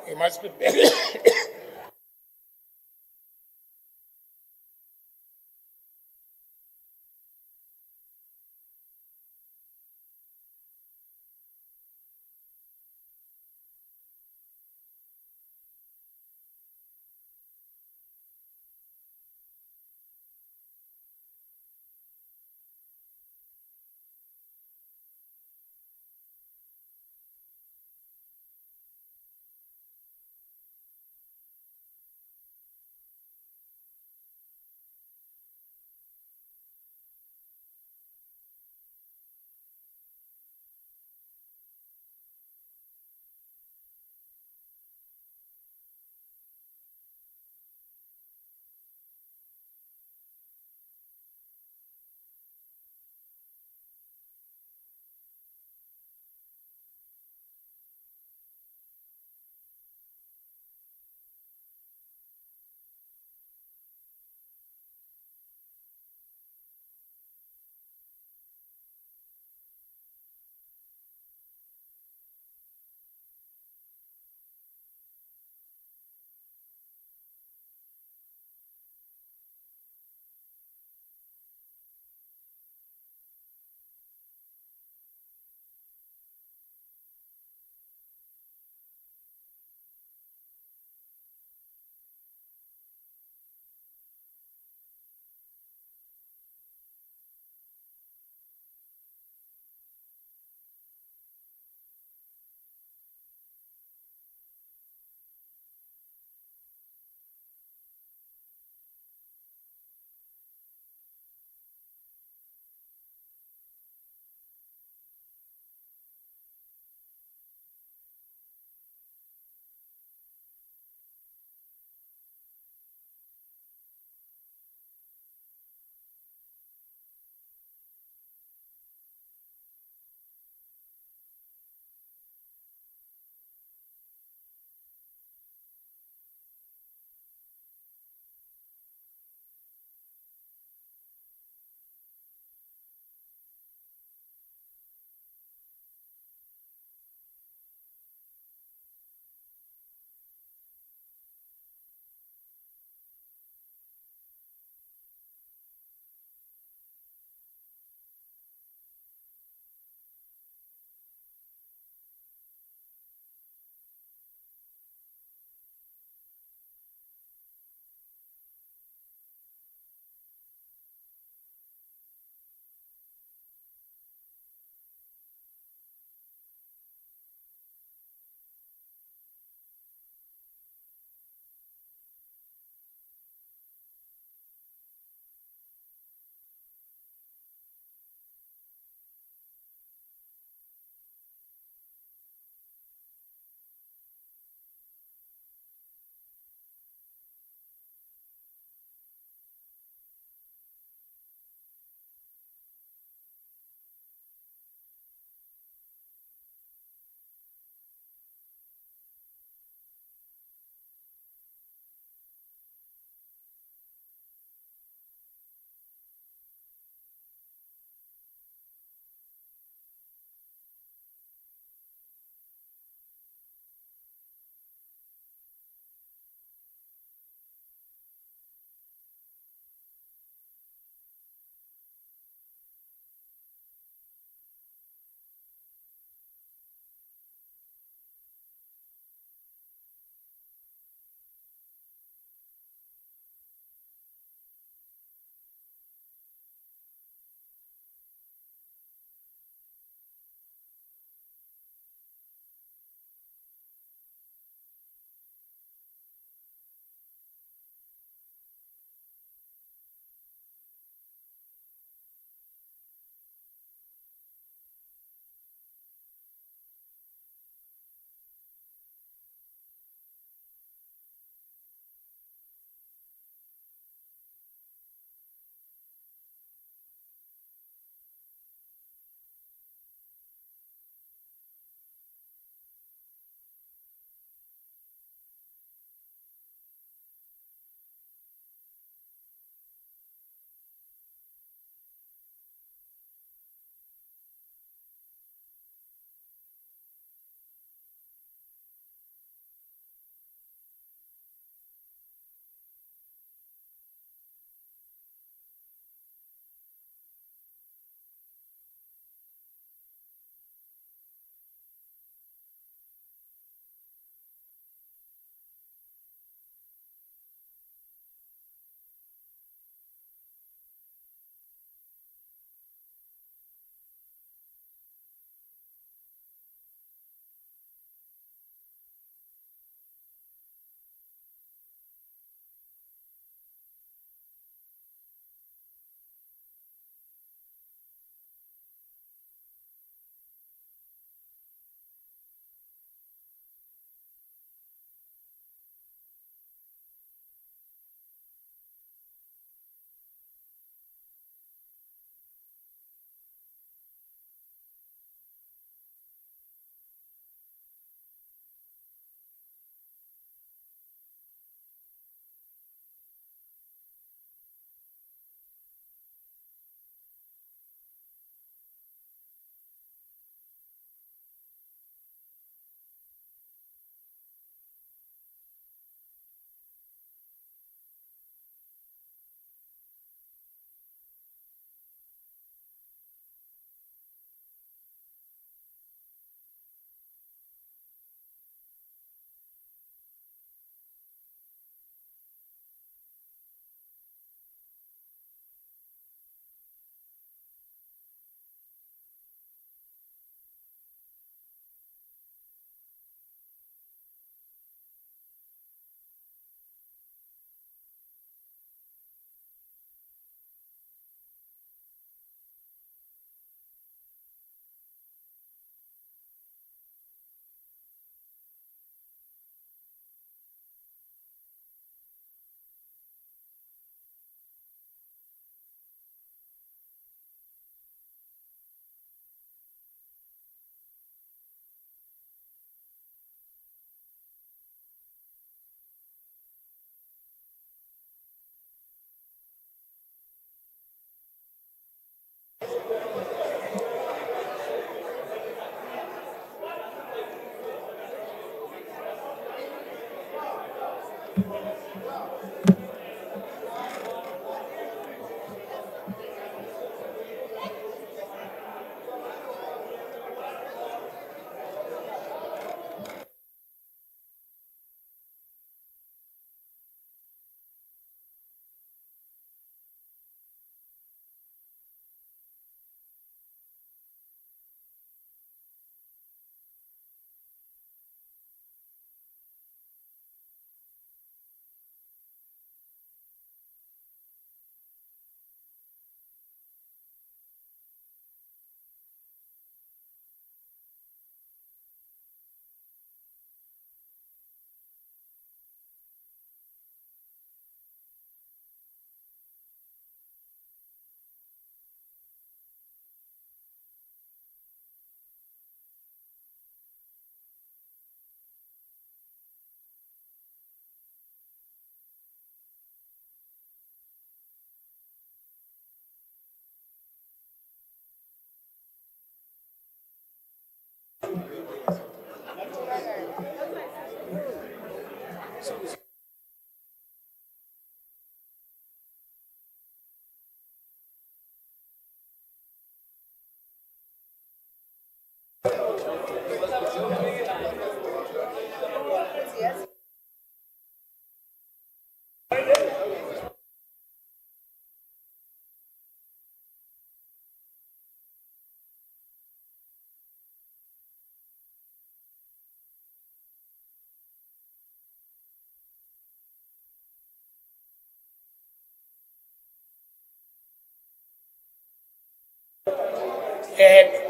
You must be back.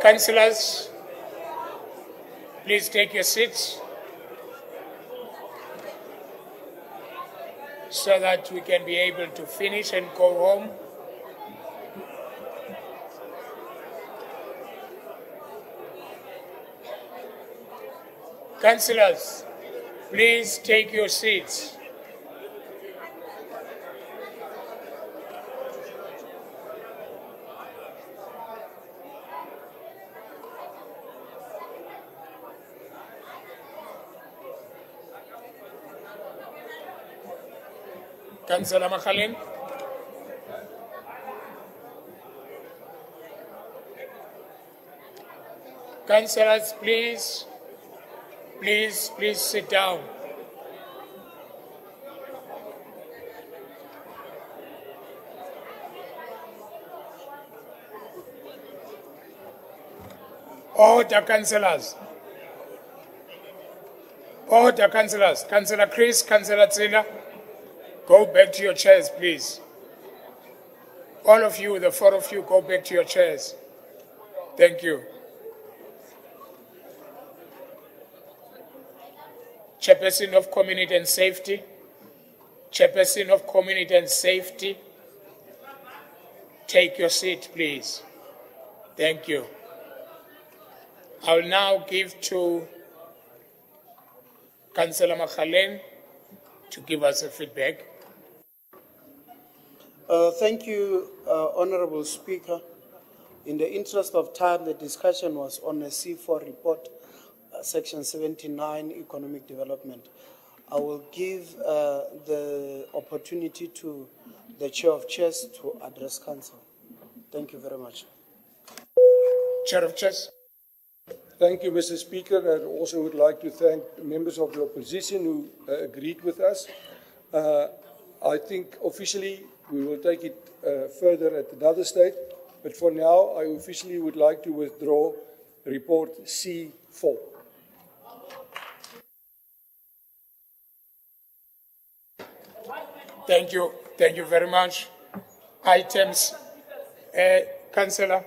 Councillors, please take your seats so that we can be able to finish and go home. Councillors, please take your seats. Councillor Makhalin. Councillors, please sit down. Order, councillors. Order, councillors. Councillor Chris, Councillor Tsila, go back to your chairs, please. All of you, the four of you, go back to your chairs. Thank you. Chairperson of Community and Safety. Chairperson of Community and Safety. Take your seat, please. Thank you. I will now give to Councillor Makhaleng to give us a feedback. Thank you, Honourable Speaker. In the interest of time, the discussion was on a C4 report, Section 79, Economic Development. I will give the opportunity to the Chair of Chairs to address Council. Thank you very much. Chair of Chairs. Thank you, Mr. Speaker. I also would like to thank members of the opposition who agreed with us. I think officially we will take it further at another stage, but for now I officially would like to withdraw report C4. Thank you very much. Items, Councillor,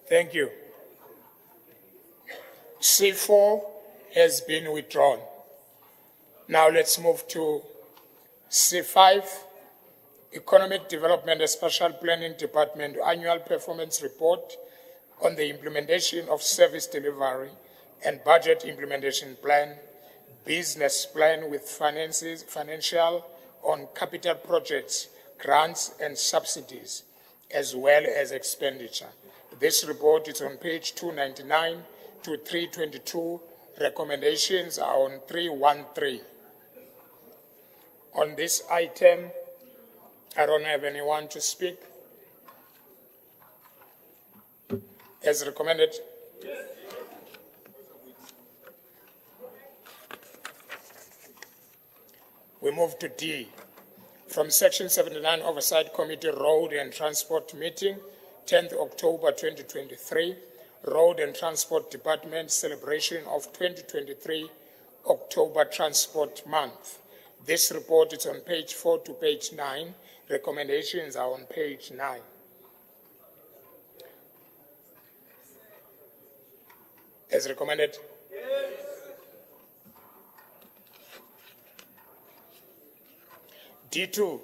thank you. C4 has been withdrawn. Now let's move to C5, Economic Development and Special Planning Department Annual Performance Report on the implementation of service delivery and budget implementation plan, business plan with financial on capital projects, grants and subsidies, as well as expenditure. This report is on page 299 to 322. Recommendations are on 313. On this item, I don't have anyone to speak. As recommended. We move to D. From Section 79 Oversight Committee Road and Transport Meeting, 10th October 2023, Road and Transport Department celebration of 2023 October Transport Month. This report is on page 4 to page 9. Recommendations are on page 9. As recommended. D2,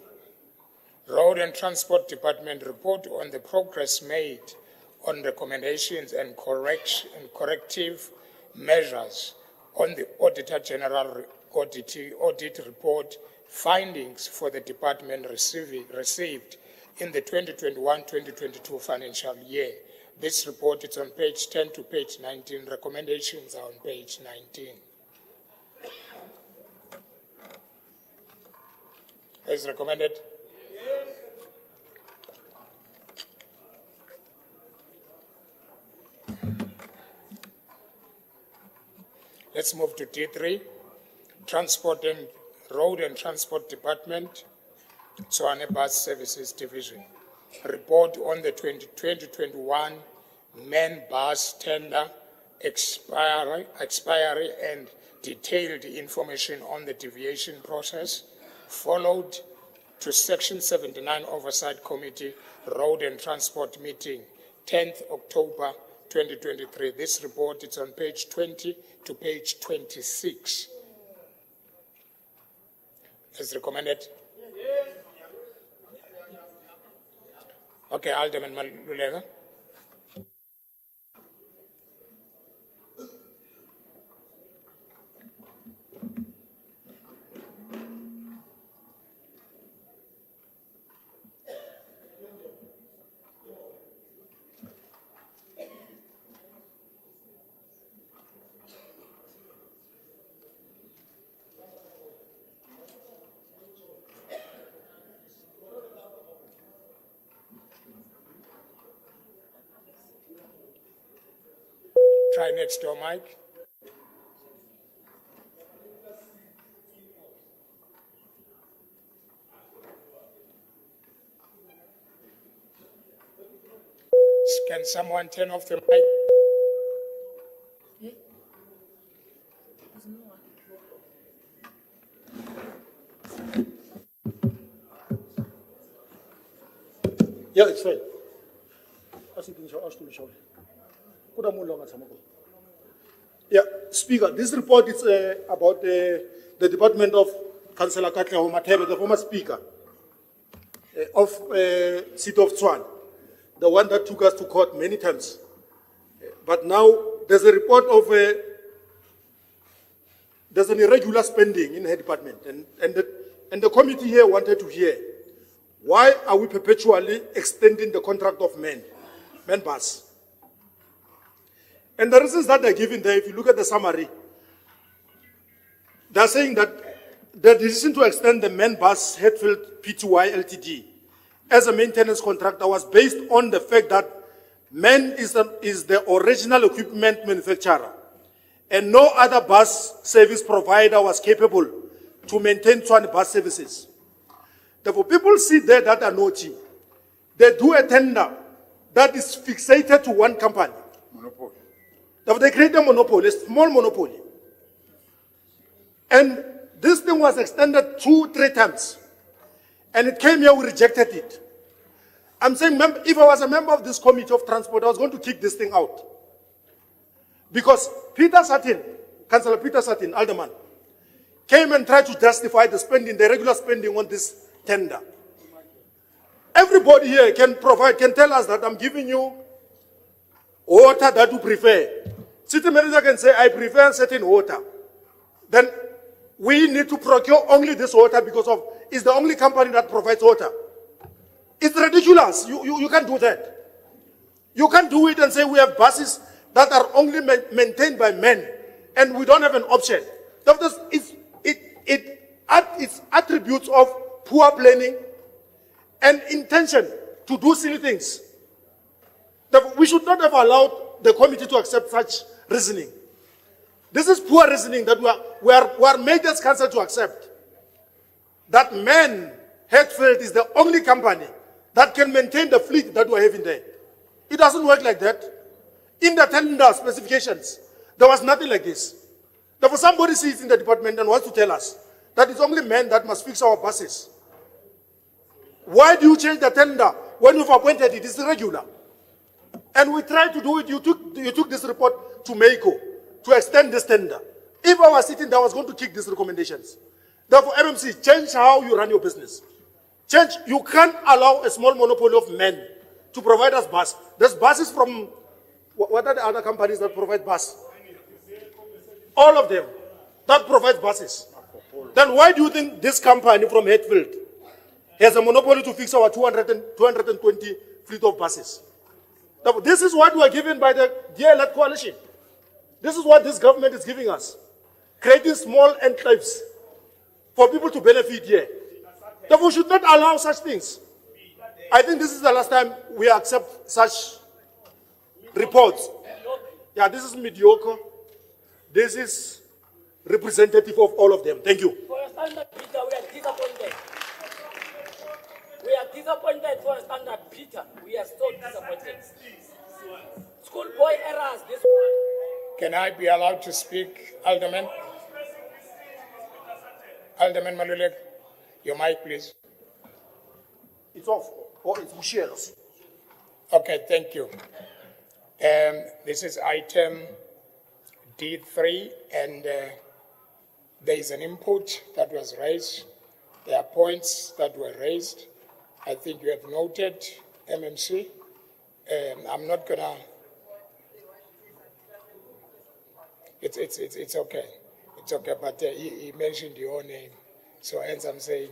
Road and Transport Department report on the progress made on recommendations and corrective measures on the Auditor General audit report findings for the department received in the 2021-2022 financial year. This report is on page 10 to page 19. Recommendations are on page 19. As recommended. Let's move to D3, Road and Transport Department, Tshwane Bus Services Division. Report on the 2020-21 main bus tender expiry and detailed information on the deviation process, followed to Section 79 Oversight Committee, Road and Transport Meeting, 10th October 2023. This report is on page 20 to page 26. As recommended. Okay, Alderman Maluleka. Try next door, Mike. Can someone turn off the mic? Yeah, it's fine. Yeah, Speaker, this report is about the department of Councillor Katleho Matebe, the former Speaker of City of Tshwane, the one that took us to court many times. But now there's a report of there's an irregular spending in her department, and the committee here wanted to hear, why are we perpetually extending the contract of men-bus? And the reasons that they're given there, if you look at the summary, they're saying that the decision to extend the men-bus Hatfield Pty Ltd as a maintenance contractor was based on the fact that MEN is the original equipment manufacturer, and no other bus service provider was capable to maintain Tshwane bus services. Therefore, people see there that are naughty. They do a tender that is fixated to one company. Monopoly. Therefore, they create a monopoly, a small monopoly. And this thing was extended 2-3 times. And it came here, we rejected it. I'm saying, if I was a member of this committee of transport, I was going to kick this thing out. Because Peter Sutton, Councillor Peter Sutton, Alderman, came and tried to justify the spending, the regular spending on this tender. Everybody here can tell us that I'm giving you water that you prefer. City manager can say, I prefer certain water. Then we need to procure only this water because it's the only company that provides water. It's ridiculous. You can't do that. You can't do it and say we have buses that are only maintained by men and we don't have an option. It's attributes of poor planning and intention to do silly things. We should not have allowed the committee to accept such reasoning. This is poor reasoning that we are made as council to accept. That Hatfield is the only company that can maintain the fleet that we're having there. It doesn't work like that. In the tender specifications, there was nothing like this. Therefore, somebody sits in the department and wants to tell us that it's only men that must fix our buses. Why do you change the tender when you've appointed it? It's irregular. And we tried to do it. You took this report to MEICO to extend this tender. If I was sitting there, I was going to kick these recommendations. Therefore, MMC, change how you run your business. Change. You can't allow a small monopoly of men to provide us bus. There's buses from, what are the other companies that provide bus? All of them that provide buses. Then why do you think this company from Hatfield has a monopoly to fix our 220 fleet of buses? This is what we are given by the DLF coalition. This is what this government is giving us. Creating small enclaves for people to benefit here. Therefore, we should not allow such things. I think this is the last time we accept such reports. Yeah, this is mediocre. This is representative of all of them. Thank you. For a standard, Peter, we are disappointed. We are disappointed for a standard, Peter. We are so disappointed. Schoolboy errors. This. Can I be allowed to speak, Alderman? Alderman Maluleka, your mic, please. It's off, or it's shares. Okay, thank you. This is item D3, and there is an input that was raised. There are points that were raised. I think you have noted, MMC. I'm not gonna. It's okay. It's okay, but he mentioned your name, so hence I'm saying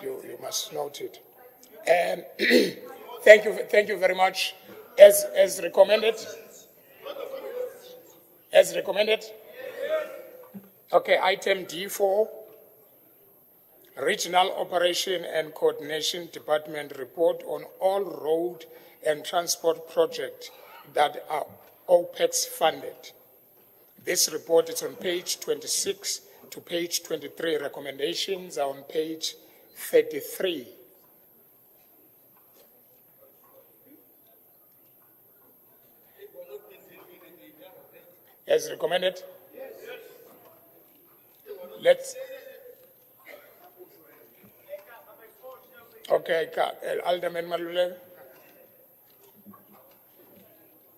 you must note it. Thank you very much. As recommended. As recommended. Okay, item D4. Regional Operation and Coordination Department report on all road and transport projects that are OPEX funded. This report is on page 26 to page 23. Recommendations are on page 33. As recommended? Let's. Okay, Alderman Malule.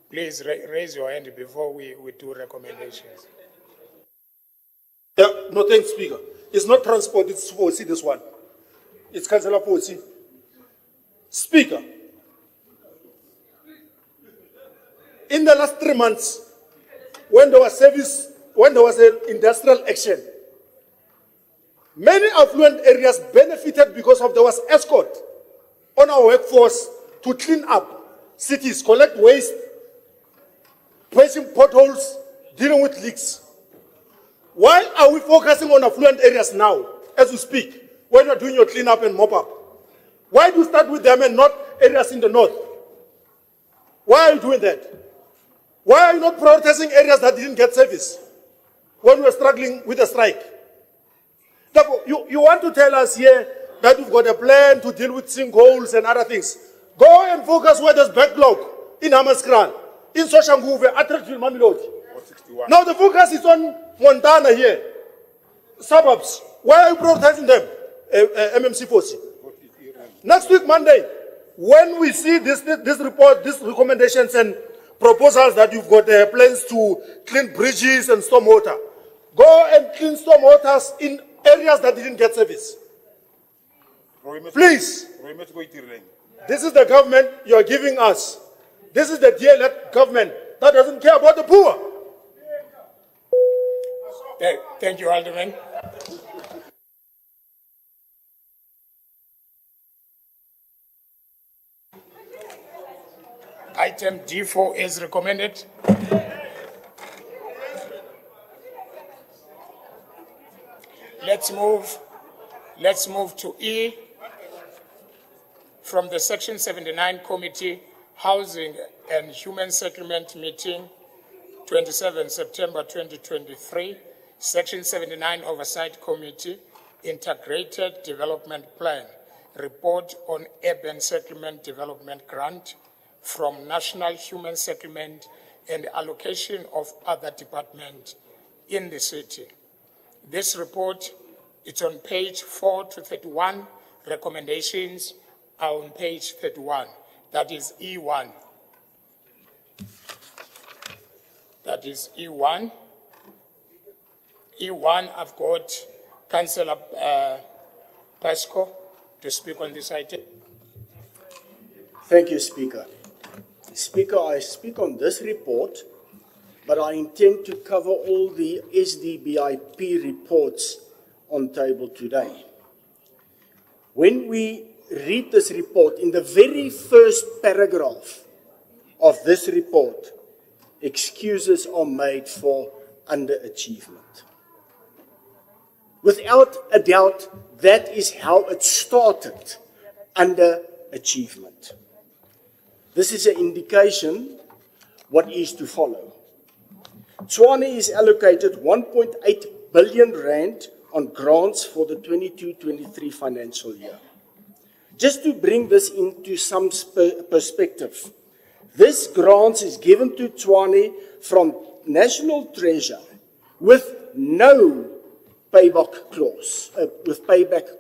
Please raise your hand before we do recommendations. Yeah, no, thanks, Speaker. It's not transport, it's Fosi, this one. It's Councillor Fosi. Speaker, in the last 3 months, when there was an industrial action, many affluent areas benefited because there was escort on our workforce to clean up cities, collect waste, patching potholes, dealing with leaks. Why are we focusing on affluent areas now, as we speak, when you're doing your cleanup and mop up? Why do you start with them and not areas in the north? Why are you doing that? Why are you not prioritizing areas that didn't get service when we're struggling with a strike? Therefore, you want to tell us here that you've got a plan to deal with sinkholes and other things. Go and focus where there's backlog in Hammanskraal, in Soshanguve, Atteridgeville, Mamelodi. Now the focus is on Montana here, suburbs. Why are you prioritizing them, MMC Fosi? Next week, Monday, when we see this report, these recommendations and proposals that you've got plans to clean bridges and stormwater, go and clean stormwaters in areas that didn't get service. Please. This is the government you're giving us. This is the DLF government that doesn't care about the poor. Thank you, Alderman. Item D4 is recommended. Let's move to E from the Section 79 Committee, Housing and Human Settlement meeting, 27 September 2023, Section 79 Oversight Committee, Integrated Development Plan, report on Urban Settlement Development Grant from National Human Settlement and allocation of other departments in the city. This report, it's on page 4 to 31. Recommendations are on page 31. That is E1. That is E1. E1, I've got Councillor Pasco to speak on this item. Thank you, Speaker. Speaker, I speak on this report, but I intend to cover all the SDBIP reports on table today. When we read this report, in the very first paragraph of this report, excuses are made for underachievement. Without a doubt, that is how it started, underachievement. This is an indication what is to follow. Tshwane is allocated 1.8 billion rand on grants for the 22-23 financial year. Just to bring this into some perspective, this grant is given to Tshwane from National Treasure with no payback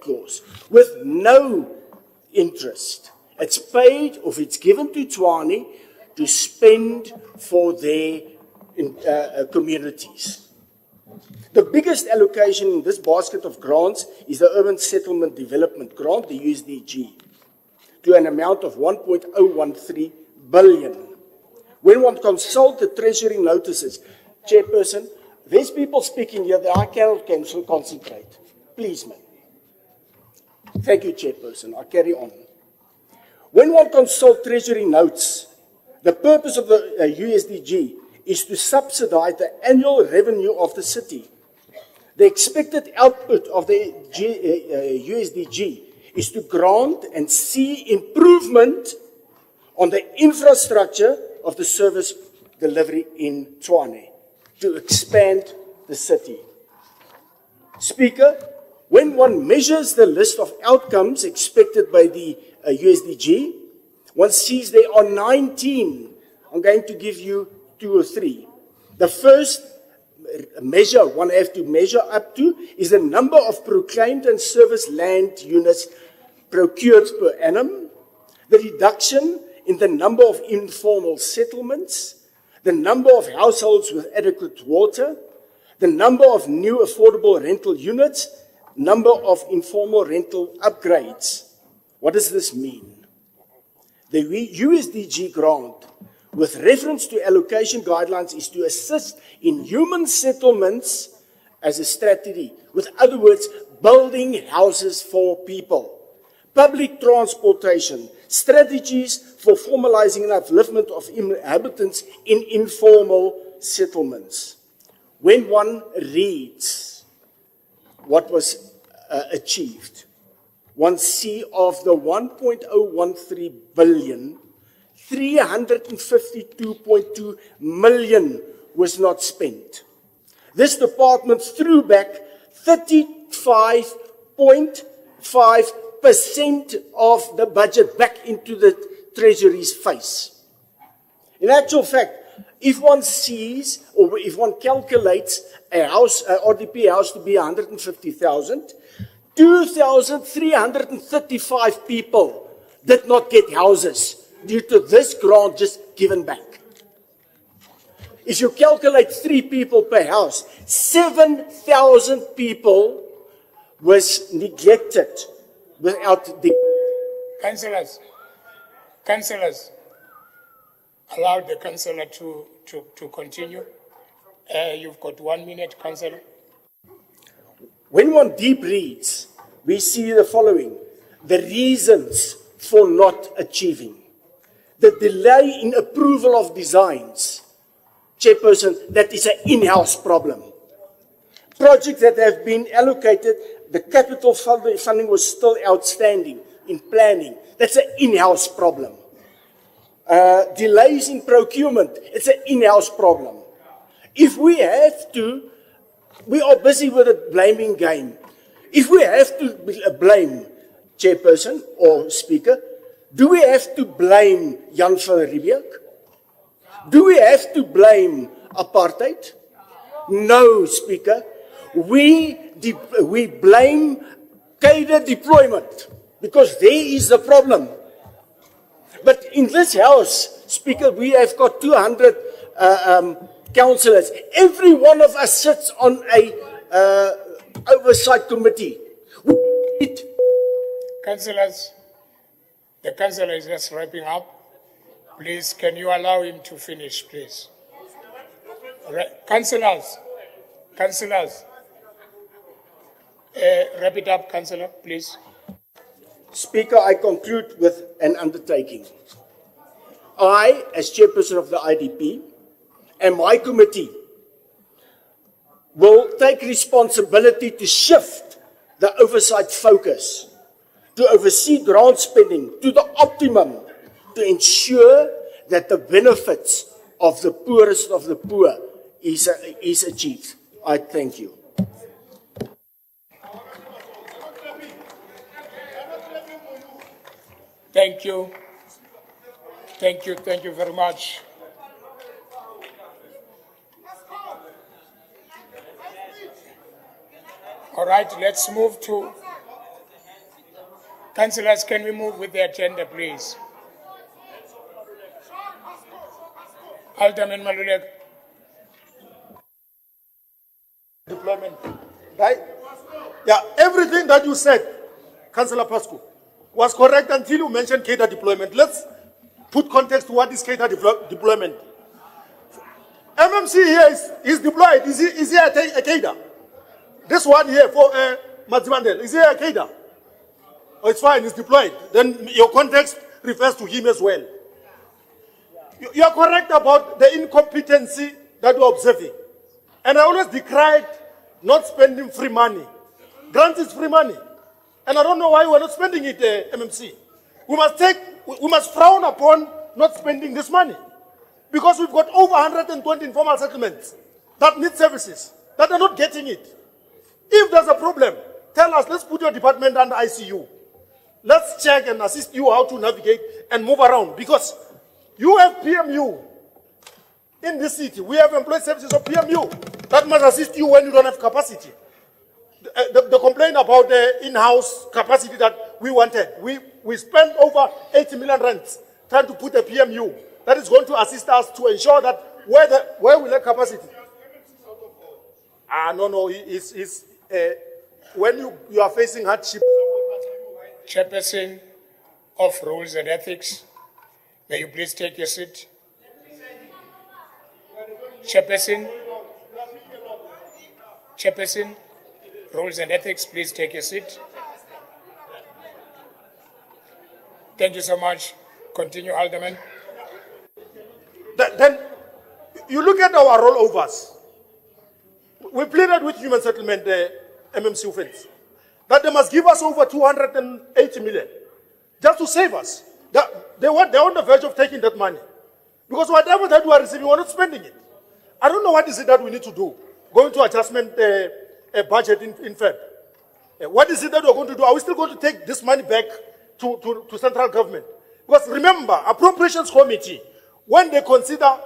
clause, with no interest. It's paid, or it's given to Tshwane to spend for their communities. The biggest allocation in this basket of grants is the Urban Settlement Development Grant, the USDG, to an amount of 1.013 billion. When one consults the Treasury notices, Chairperson, there's people speaking here that I cannot concentrate. Please, ma'am. Thank you, Chairperson. I carry on. When one consults Treasury notes, the purpose of the USDG is to subsidize the annual revenue of the city. The expected output of the USDG is to grant and see improvement on the infrastructure of the service delivery in Tshwane to expand the city. Speaker, when one measures the list of outcomes expected by the USDG, one sees there are 19. I'm going to give you 2 or 3. The first measure one has to measure up to is the number of proclaimed and service land units procured per annum, the reduction in the number of informal settlements, the number of households with adequate water, the number of new affordable rental units, number of informal rental upgrades. What does this mean? The USDG grant, with reference to allocation guidelines, is to assist in human settlements as a strategy. With other words, building houses for people. Public transportation, strategies for formalizing and upliftment of inhabitants in informal settlements. When one reads what was achieved, one sees of the 1.013 billion, 352.2 million was not spent. This department threw back 35.5% of the budget back into the Treasury's face. In actual fact, if one sees, or if one calculates a house, a RDP house to be 150,000, 2,335 people did not get houses due to this grant just given back. If you calculate 3 people per house, 7,000 people was neglected without the... Councillors, allow the councillor to continue. You've got 1 minute, councillor. When one deep reads, we see the following: the reasons for not achieving, the delay in approval of designs. Chairperson, that is an in-house problem. Projects that have been allocated, the capital funding was still outstanding in planning. That's an in-house problem. Delays in procurement, it's an in-house problem. If we have to, we are busy with a blaming game. If we have to blame, Chairperson or Speaker, do we have to blame Jan van Riebeeck? Do we have to blame apartheid? No, Speaker. We blame cadre deployment because there is the problem. But in this House, Speaker, we have got 200 councillors. Every one of us sits on a oversight committee. Councillors, the councillor is just wrapping up. Please, can you allow him to finish, please? Councillors, wrap it up, councillor, please. Speaker, I conclude with an undertaking. I, as chairperson of the IDP, and my committee will take responsibility to shift the oversight focus, to oversee grant spending to the optimum, to ensure that the benefits of the poorest of the poor is achieved. I thank you. Thank you. Thank you very much. All right, let's move to... Councillors, can we move with the agenda, please? Alderman Malulek. Deployment. Right? Yeah, everything that you said, Councillor Pascu, was correct until you mentioned cadre deployment. Let's put context to what is cadre deployment. MMC here is deployed. Is he a cadre? This one here for Mazimandel, is he a cadre? Oh, it's fine, it's deployed. Then your context refers to him as well. You are correct about the incompetency that you're observing. And I always decried not spending free money. Grant is free money. And I don't know why we're not spending it, MMC. We must frown upon not spending this money. Because we've got over 120 informal settlements that need services, that are not getting it. If there's a problem, tell us, let's put your department under ICU. Let's check and assist you how to navigate and move around. Because you have PMU in this city. We have employed services of PMU that must assist you when you don't have capacity. The complaint about the in-house capacity that we wanted, we spent over 80 million rands trying to put a PMU that is going to assist us to ensure that where we lack capacity. No, when you are facing hardship. Chairperson of Rules and Ethics, may you please take your seat? Chairperson, Rules and Ethics, please take your seat. Thank you so much. Continue, Alderman. Then you look at our rollovers. We pleaded with Human Settlement, MMC offense, that they must give us over 280 million just to save us. They're on the verge of taking that money. Because whatever that we are receiving, we're not spending it. I don't know what is it that we need to do. Going to adjustment budget in Feb. What is it that we're going to do? Are we still going to take this money back to central government? Because remember, Appropriations Committee, when they consider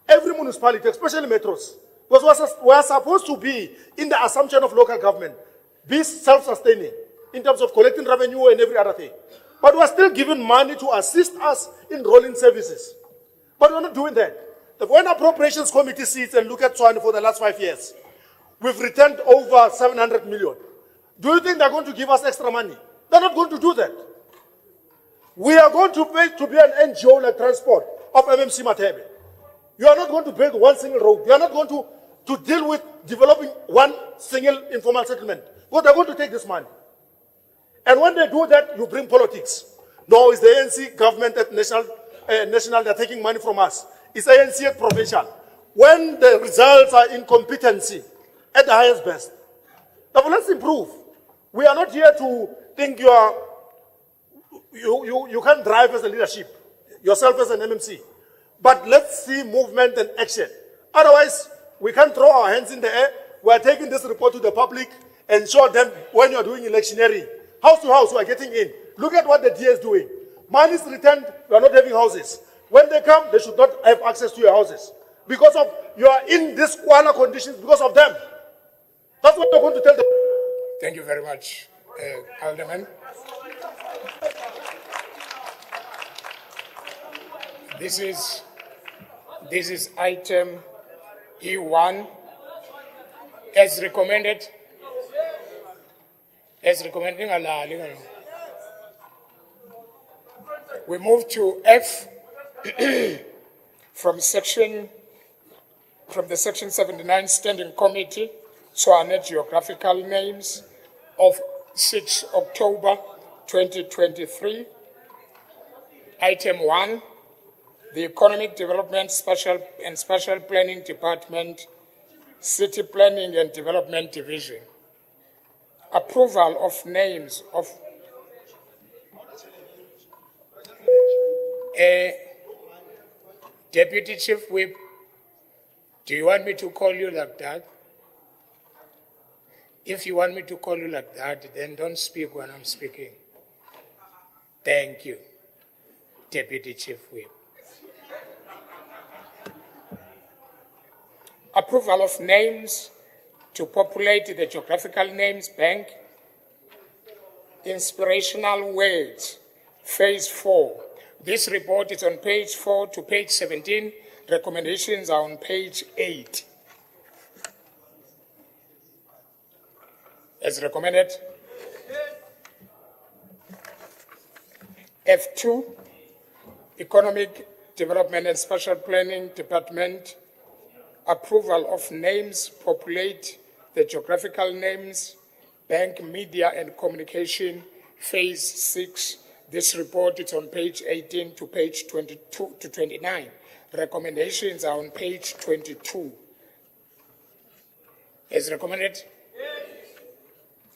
every municipality, especially metros, because we're supposed to be in the assumption of local government, be self-sustaining in terms of collecting revenue and every other thing. But we're still given money to assist us in rolling services. But we're not doing that. When Appropriations Committee sits and look at Tshwane for the last 5 years, we've returned over 700 million. Do you think they're going to give us extra money? They're not going to do that. We are going to pay to be an NGO like Transport of MMC Matebe. You are not going to build one single road. You are not going to deal with developing one single informal settlement. But they're going to take this money. And when they do that, you bring politics. No, it's the ANC government at national, they're taking money from us. It's ANC at provincial. When the results are incompetency at the highest best. Now let's improve. We are not here to think you can't drive as a leadership, yourself as an MMC. But let's see movement and action. Otherwise, we can't throw our hands in the air. We are taking this report to the public and show them when you are doing electioneering. House to house, we are getting in. Look at what the DA is doing. Money is returned, we are not having houses. When they come, they should not have access to your houses. Because of, you are in these squalor conditions because of them. That's what you're going to tell them. Thank you very much, Alderman. This is item E1 as recommended. We move to F from the section 79 Standing Committee, Tshwane Geographical Names of 6 October 2023. Item 1, the Economic Development Special Planning Department, City Planning and Development Division. Approval of names of Deputy Chief Whip. Do you want me to call you like that? If you want me to call you like that, then don't speak when I'm speaking. Thank you, Deputy Chief Whip. Approval of names to populate the geographical names bank. Inspirational words, phase 4. This report is on page 4 to page 17. Recommendations are on page 8. As recommended. F2, Economic Development and Spatial Planning Department, approval of names, populate the geographical names, bank, media and communication, phase 6. This report is on page 18 to page 22 to 29. Recommendations are on page 22. As recommended.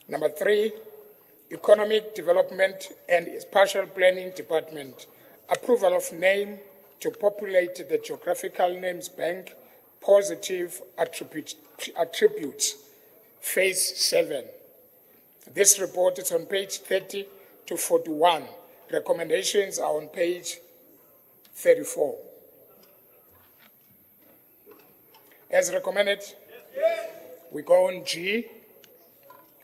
Number 3, Economic Development and Spatial Planning Department, approval of name to populate the geographical names bank, positive attributes, phase 7. This report is on page 30 to 41. Recommendations are on page 34. As recommended, we go on G,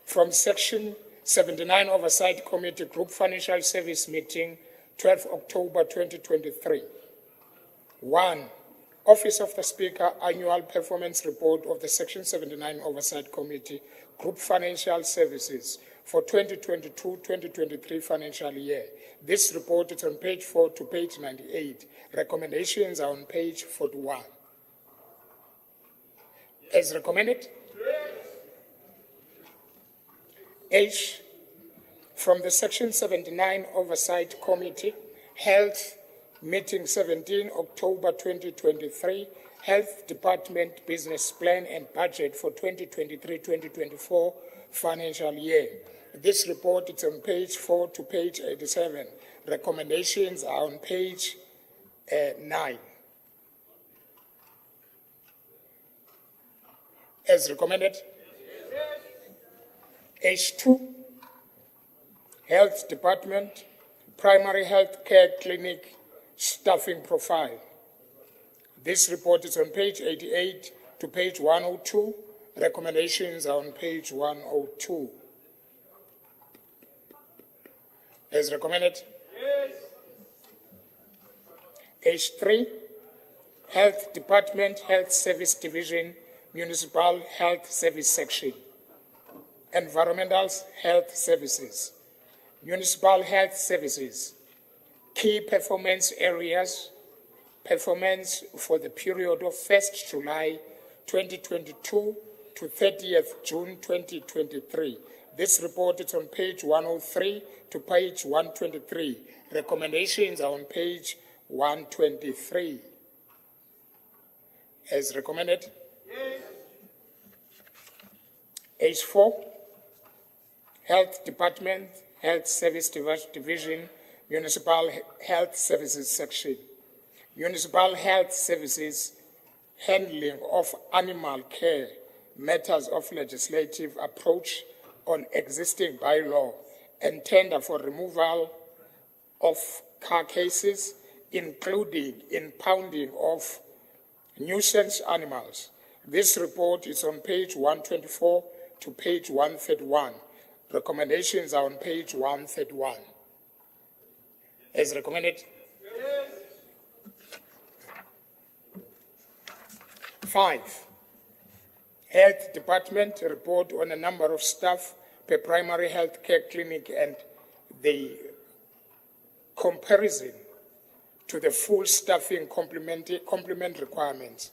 from section 79 Oversight Committee Group Financial Service Meeting, 12 October 2023. 1. Office of the Speaker Annual Performance Report of the Section 79 Oversight Committee Group Financial Services for 2022-2023 financial year. This report is on page 4 to page 98. Recommendations are on page 41. As recommended. H, from the Section 79 Oversight Committee, Health Meeting 17 October 2023, Health Department Business Plan and Budget for 2023-2024 financial year. This report is on page 4 to page 87. Recommendations are on page 9. As recommended. H2, Health Department, Primary Health Care Clinic Staffing Profile. This report is on page 88 to page 102. Recommendations are on page 102. As recommended. H3, Health Department, Health Service Division, Municipal Health Service Section. Environmental Health Services, Municipal Health Services, Key Performance Areas, performance for the period of 1st July 2022 to 30th June 2023. This report is on page 103 to page 123. Recommendations are on page 123. As recommended. H4, Health Department, Health Service Division, Municipal Health Services Section. Municipal Health Services, handling of animal care, matters of legislative approach on existing bylaw, and tender for removal of carcasses, including impounding of nuisance animals. This report is on page 124 to page 131. Recommendations are on page 131. As recommended. 5. Health Department report on a number of staff per primary health care clinic and the comparison to the full staffing complement requirements.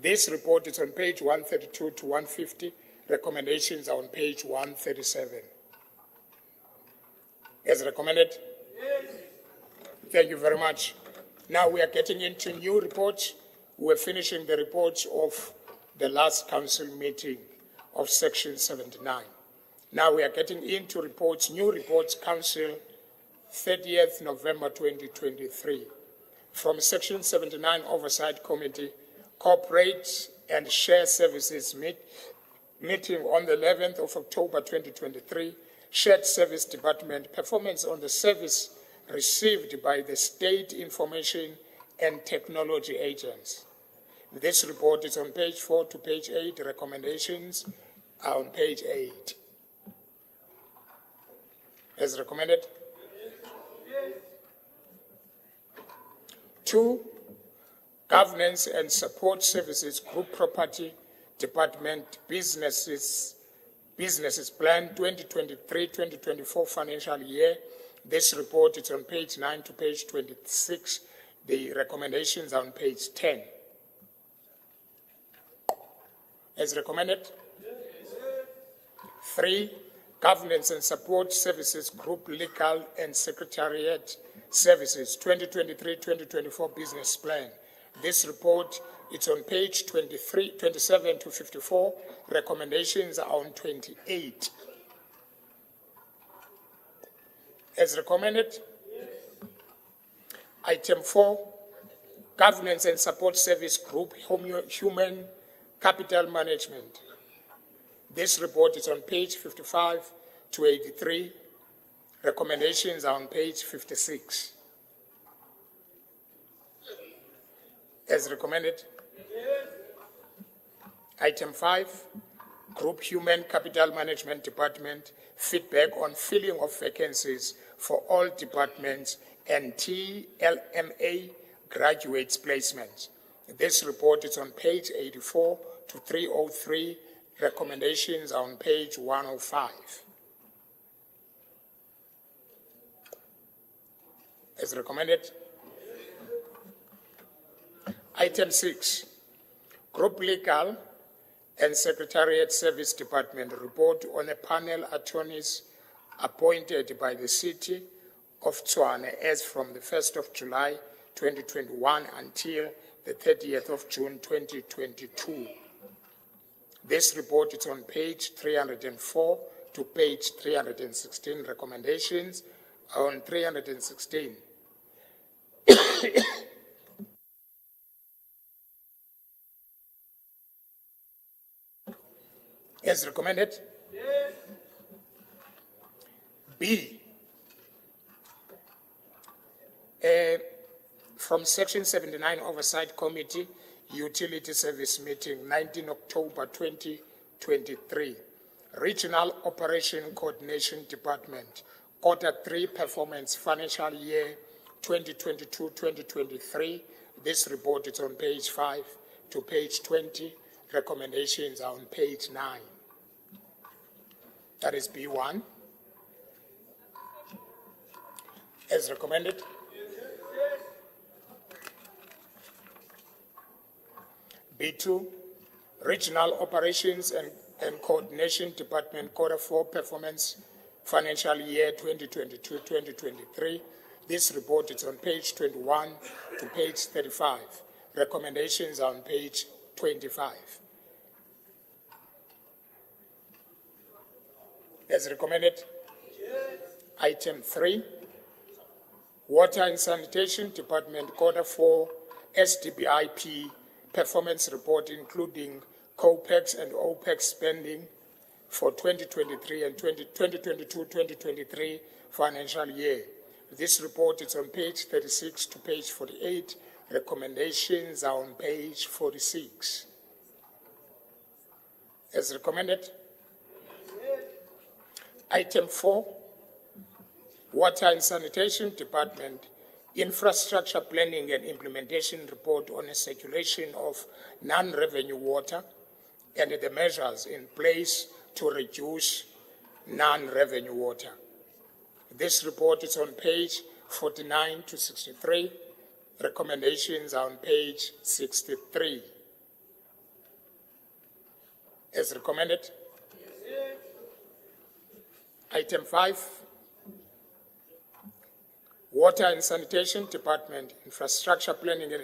This report is on page 132 to 150. Recommendations are on page 137. As recommended? Yes. Thank you very much. Now we are getting into new reports. We're finishing the reports of the last council meeting of section 79. Now we are getting into reports, new reports, council, 30th November 2023. From section 79 Oversight Committee, Corporate and Share Services meeting on the 11th of October 2023, Shared Service Department, performance on the service received by the State Information and Technology Agents. This report is on page 4 to page 8. Recommendations are on page 8. As recommended. 2, Governance and Support Services Group Property Department Businesses Plan 2023-2024 financial year. This report is on page 9 to page 26. The recommendations are on page 10. As recommended. 3, Governance and Support Services Group Legal and Secretariat Services 2023-2024 Business Plan. This report is on page 27 to 54. Recommendations are on 28. As recommended. Item 4, Governance and Support Service Group Human Capital Management. This report is on page 55 to 83. Recommendations are on page 56. As recommended. Item 5, Group Human Capital Management Department, feedback on filling of vacancies for all departments and TLMA graduates placements. This report is on page 84 to 303. Recommendations are on page 105. As recommended. Item 6, Group Legal and Secretariat Service Department report on a panel attorneys appointed by the City of Tshwane as from the 1st of July 2021 until the 30th of June 2022. This report is on page 304 to page 316. Recommendations are on 316. As recommended. Yes. B. From Section 79 Oversight Committee, Utility Service Meeting, 19 October 2023. Regional Operation Coordination Department, Quarter 3 Performance Financial Year 2022-2023. This report is on page 5 to page 20. Recommendations are on page 9. That is B1. As recommended. B2, Regional Operations and Coordination Department, Quarter 4 Performance Financial Year 2022-2023. This report is on page 21 to page 35. Recommendations are on page 25. As recommended. Item 3, Water and Sanitation Department, Quarter 4 SDBIP Performance Report, including COPEX and OPEX spending for 2023 and 2022-2023 financial year. This report is on page 36 to page 48. Recommendations are on page 46. As recommended. Item 4, Water and Sanitation Department, Infrastructure Planning and Implementation Report on a circulation of non-revenue water and the measures in place to reduce non-revenue water. This report is on page 49 to 63. Recommendations are on page 63. As recommended. Item 5, Water and Sanitation Department, Infrastructure Planning and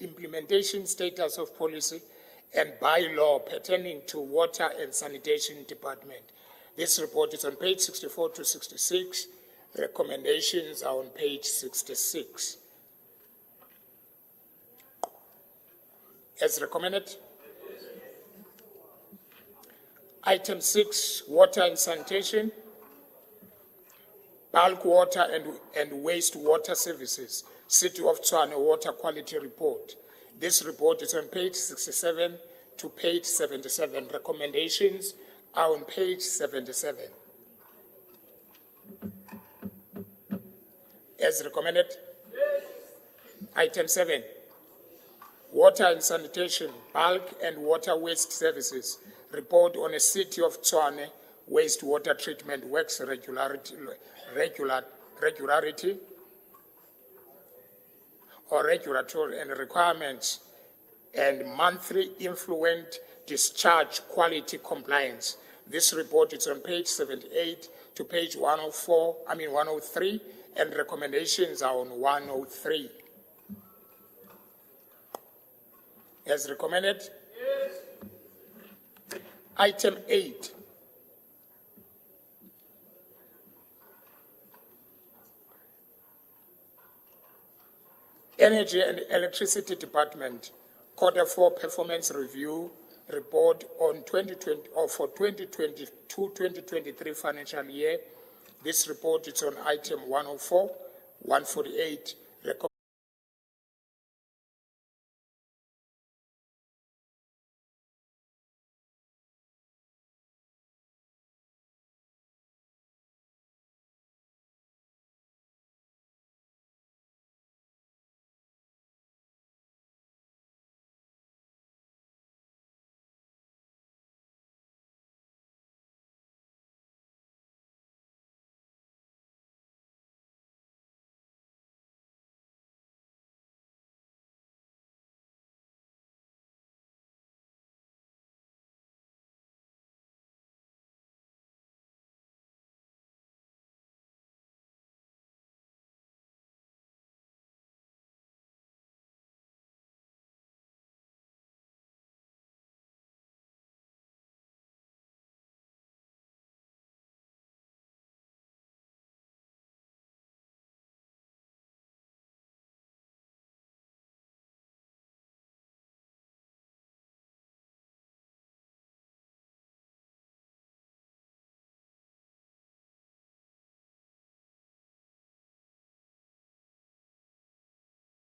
Implementation Status of Policy and Bylaw pertaining to Water and Sanitation Department. This report is on page 64 to 66. Recommendations are on page 66. As recommended. Item 6, Water and Sanitation, Bulk Water and Wastewater Services, City of Tshwane Water Quality Report. This report is on page 67 to page 77. Recommendations are on page 77. As recommended. Item 7. Water and sanitation, bulk and water waste services. Report on a City of Tshwane wastewater treatment works regularity or regulatory and requirements, and monthly influent discharge quality compliance. This report is on page 78 to page 103, and recommendations are on 103. As recommended? Yes. Item 8. Energy and Electricity Department, Quarter 4 Performance Review Report on 2020 or for 2022-2023 financial year. This report is on item 104, 148,